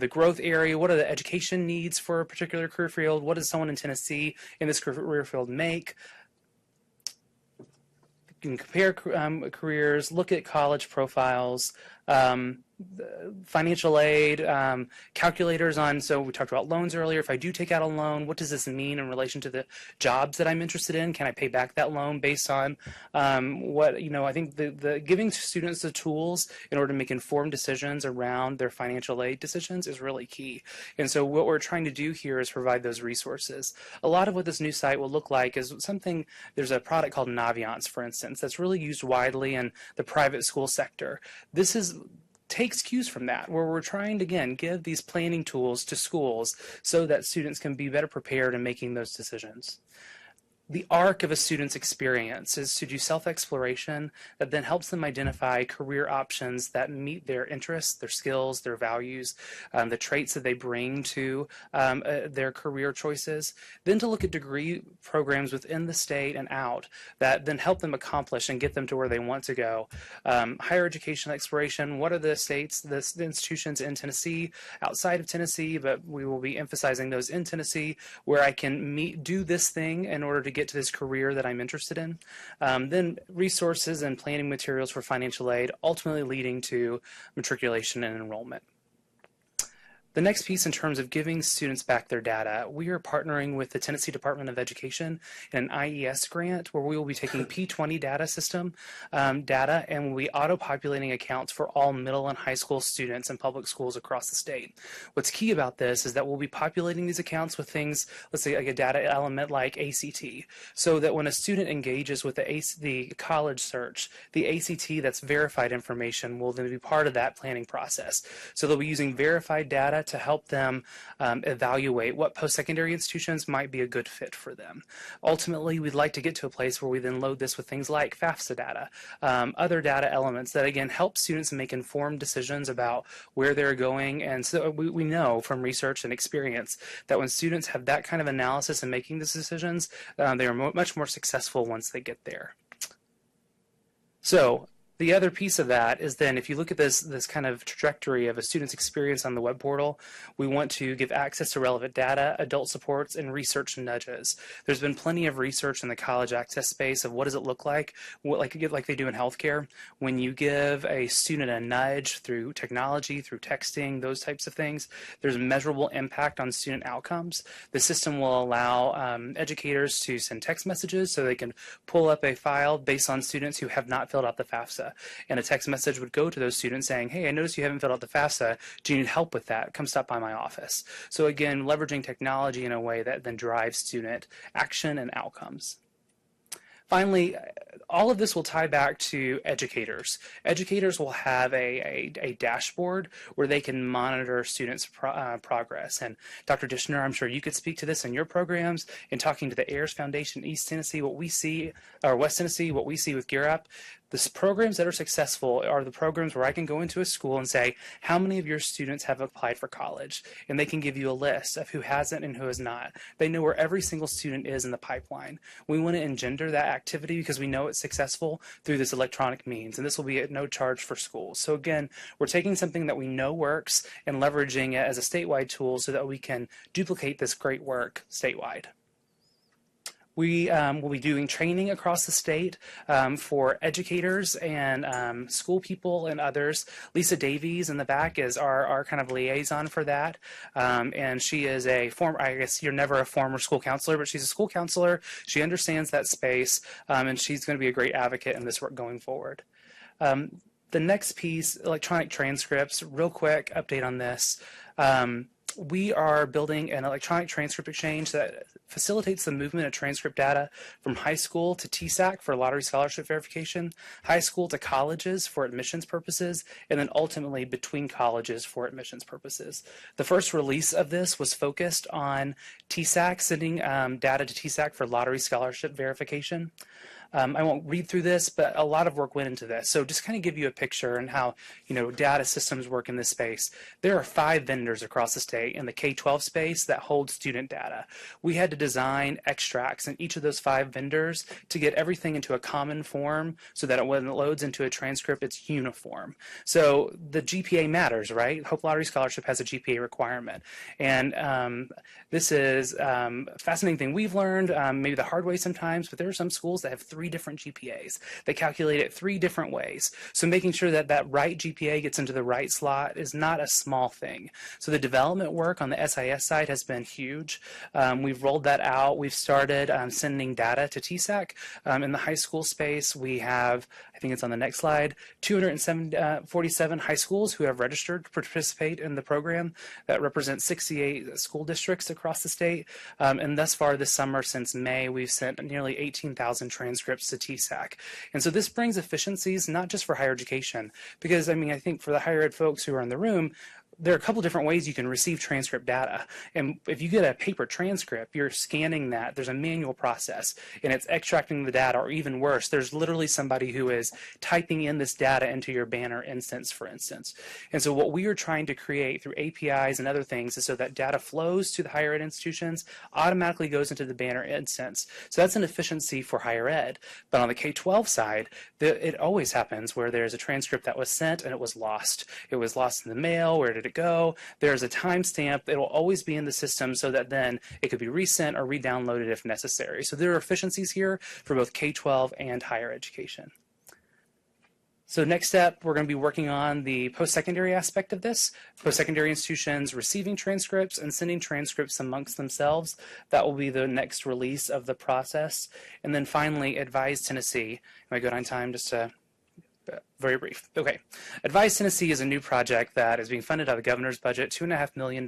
growth area, what are the education needs for a particular career field, what does someone in Tennessee in this career field make. You can compare careers, look at college profiles, financial aid, calculators on, so we talked about loans earlier. If I do take out a loan, what does this mean in relation to the jobs that I'm interested in? Can I pay back that loan based on I think the giving students the tools in order to make informed decisions around their financial aid decisions is really key. And so what we're trying to do here is provide those resources. A lot of what this new site will look like is there's a product called Naviance, for instance, that's really used widely in the private school sector. This takes cues from that, where we're trying to, again, give these planning tools to schools so that students can be better prepared in making those decisions. The arc of a student's experience is to do self-exploration that then helps them identify career options that meet their interests, their skills, their values, the traits that they bring to their career choices. Then to look at degree programs within the state and out that then help them accomplish and get them to where they want to go. Higher education exploration, what are the institutions in Tennessee, outside of Tennessee, but we will be emphasizing those in Tennessee, where I can do this thing in order to get to this career that I'm interested in. Then resources and planning materials for financial aid, ultimately leading to matriculation and enrollment. The next piece in terms of giving students back their data, we are partnering with the Tennessee Department of Education in an IES grant where we will be taking P20 data system data and we'll be auto-populating accounts for all middle and high school students in public schools across the state. What's key about this is that we'll be populating these accounts with things, let's say like a data element like ACT, so that when a student engages with the college search, the ACT that's verified information will then be part of that planning process. So they'll be using verified data to help them evaluate what post-secondary institutions might be a good fit for them. Ultimately, we'd like to get to a place where we then load this with things like FAFSA data, other data elements that, again, help students make informed decisions about where they're going. And so we know from research and experience that when students have that kind of analysis and making these decisions, they are much more successful once they get there. So the other piece of that is then if you look at this kind of trajectory of a student's experience on the web portal, we want to give access to relevant data, adult supports, and research nudges. There's been plenty of research in the college access space of what does it look like, like they do in healthcare, when you give a student a nudge through technology, through texting, those types of things, there's measurable impact on student outcomes. The system will allow educators to send text messages so they can pull up a file based on students who have not filled out the FAFSA. And a text message would go to those students saying, hey, I noticed you haven't filled out the FAFSA. Do you need help with that? Come stop by my office. So again, leveraging technology in a way that then drives student action and outcomes. Finally, all of this will tie back to educators. Educators will have a dashboard where they can monitor students' progress. And Dr. Dishner, I'm sure you could speak to this in your programs. In talking to the Ayers Foundation, East Tennessee, what we see, or West Tennessee, what we see with Gear Up, the programs that are successful are the programs where I can go into a school and say, how many of your students have applied for college? And they can give you a list of who hasn't and who has not. They know where every single student is in the pipeline. We want to engender that activity because we know it's successful through this electronic means, and this will be at no charge for schools. So again, we're taking something that we know works and leveraging it as a statewide tool so that we can duplicate this great work statewide. We will be doing training across the state for educators and school people and others. Lisa Davies in the back is our kind of liaison for that. And she is a former, I guess you're never a former school counselor, but she's a school counselor. She understands that space, and she's going to be a great advocate in this work going forward. The next piece, electronic transcripts, real quick update on this. We are building an electronic transcript exchange that facilitates the movement of transcript data from high school to THEC for lottery scholarship verification, high school to colleges for admissions purposes, and then ultimately between colleges for admissions purposes. The first release of this was focused on THEC, sending data to THEC for lottery scholarship verification. I won't read through this, but a lot of work went into this. So just kind of give you a picture and how, data systems work in this space. There are 5 vendors across the state in the K-12 space that hold student data. We had to design extracts in each of those 5 vendors to get everything into a common form so that when it loads into a transcript, it's uniform. So the GPA matters, right? Hope Lottery Scholarship has a GPA requirement. And this is a fascinating thing we've learned, maybe the hard way sometimes, but there are some schools that have 3 different GPAs. They calculate it 3 different ways. So making sure that that right GPA gets into the right slot is not a small thing. So the development work on the SIS side has been huge. We've rolled that out. We've started sending data to TSAC. In the high school space, we have, I think it's on the next slide, 247 high schools who have registered to participate in the program. That represents 68 school districts across the state. And thus far this summer, since May, we've sent nearly 18,000 transcripts to TSAC. And so this brings efficiencies not just for higher education, because I think for the higher ed folks who are in the room, there are a couple different ways you can receive transcript data. And if you get a paper transcript, you're scanning that. There's a manual process, and it's extracting the data, or even worse, there's literally somebody who is typing in this data into your Banner instance, for instance. And so what we are trying to create through APIs and other things is so that data flows to the higher ed institutions, automatically goes into the Banner instance. So that's an efficiency for higher ed. But on the K-12 side, it always happens where there's a transcript that was sent and it was lost. It was lost in the mail. Where did it go? There's a timestamp. It will always be in the system so that then it could be resent or re-downloaded if necessary. So there are efficiencies here for both K-12 and higher education. So next step, we're going to be working on the post-secondary aspect of this. Post-secondary institutions receiving transcripts and sending transcripts amongst themselves. That will be the next release of the process. And then finally, Advise Tennessee. Am I good on time? Just very brief. Okay. Advise Tennessee is a new project that is being funded out of the governor's budget, $2.5 million.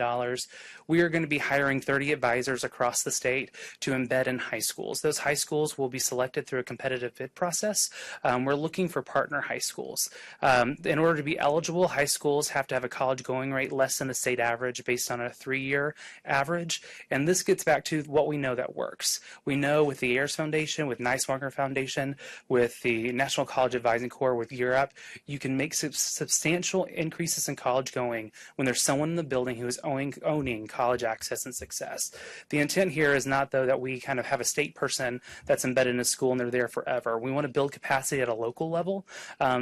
We are going to be hiring 30 advisors across the state to embed in high schools. Those high schools will be selected through a competitive bid process. We're looking for partner high schools. In order to be eligible, high schools have to have a college going rate less than the state average based on a 3-year average. And this gets back to what we know that works. We know with the AIRS Foundation, with Neismarker Foundation, with the National College Advising Corps, with Europe, you can make substantial increases in college going when there's someone in the building who is owning college access and success. The intent here is not, though, that we kind of have a state person that's embedded in a school and they're there forever. We want to build capacity at a local level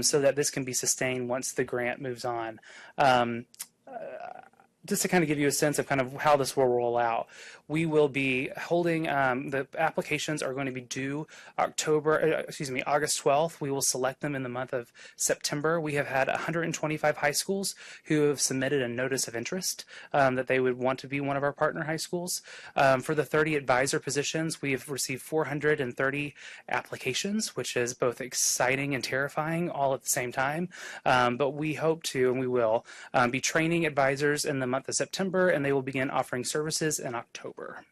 so that this can be sustained once the grant moves on. Just to kind of give you a sense of kind of how this will roll out, we will be holding, the applications are going to be due August 12th. We will select them in the month of September. We have had 125 high schools who have submitted a notice of interest that they would want to be one of our partner high schools. For the 30 advisor positions, we have received 430 applications, which is both exciting and terrifying all at the same time. But we hope to, and we will, be training advisors in the month of September, and they will begin offering services in October.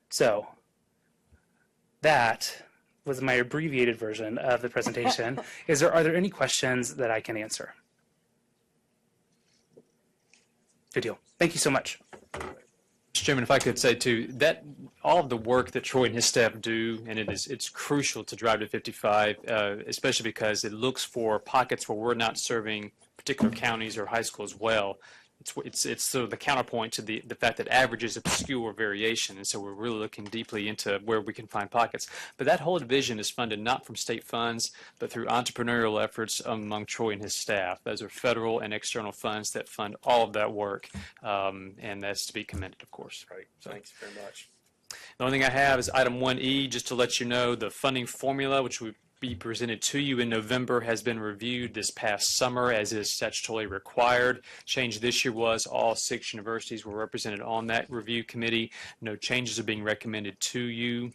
So that was my abbreviated version of the presentation. Are there any questions that I can answer? Good deal. Thank you so much. Mr. Chairman, if I could say too, that all of the work that Troy and his staff do, and it's crucial to Drive to 55, especially because it looks for pockets where we're not serving particular counties or high schools well. It's sort of the counterpoint to the fact that averages obscure variation, and so we're really looking deeply into where we can find pockets. But that whole division is funded not from state funds, but through entrepreneurial efforts among Troy and his staff. Those are federal and external funds that fund all of that work, and that's to be commended, of course. Great. Thanks very much. The only thing I have is item 1E, just to let you know the funding formula, which would be presented to you in November, has been reviewed this past summer as is statutorily required. Change this year was all 6 universities were represented on that review committee. No changes are being recommended to you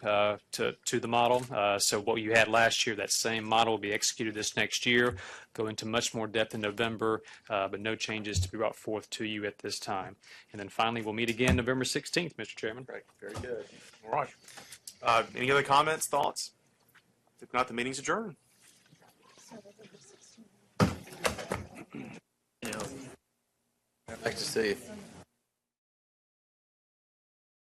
to the model. So what you had last year, that same model will be executed this next year. Go into much more depth in November, but no changes to be brought forth to you at this time. And then finally, we'll meet again November 16th, Mr. Chairman. Great, very good. All right. Any other comments, thoughts? If not, the meeting's adjourned. Nice to see you.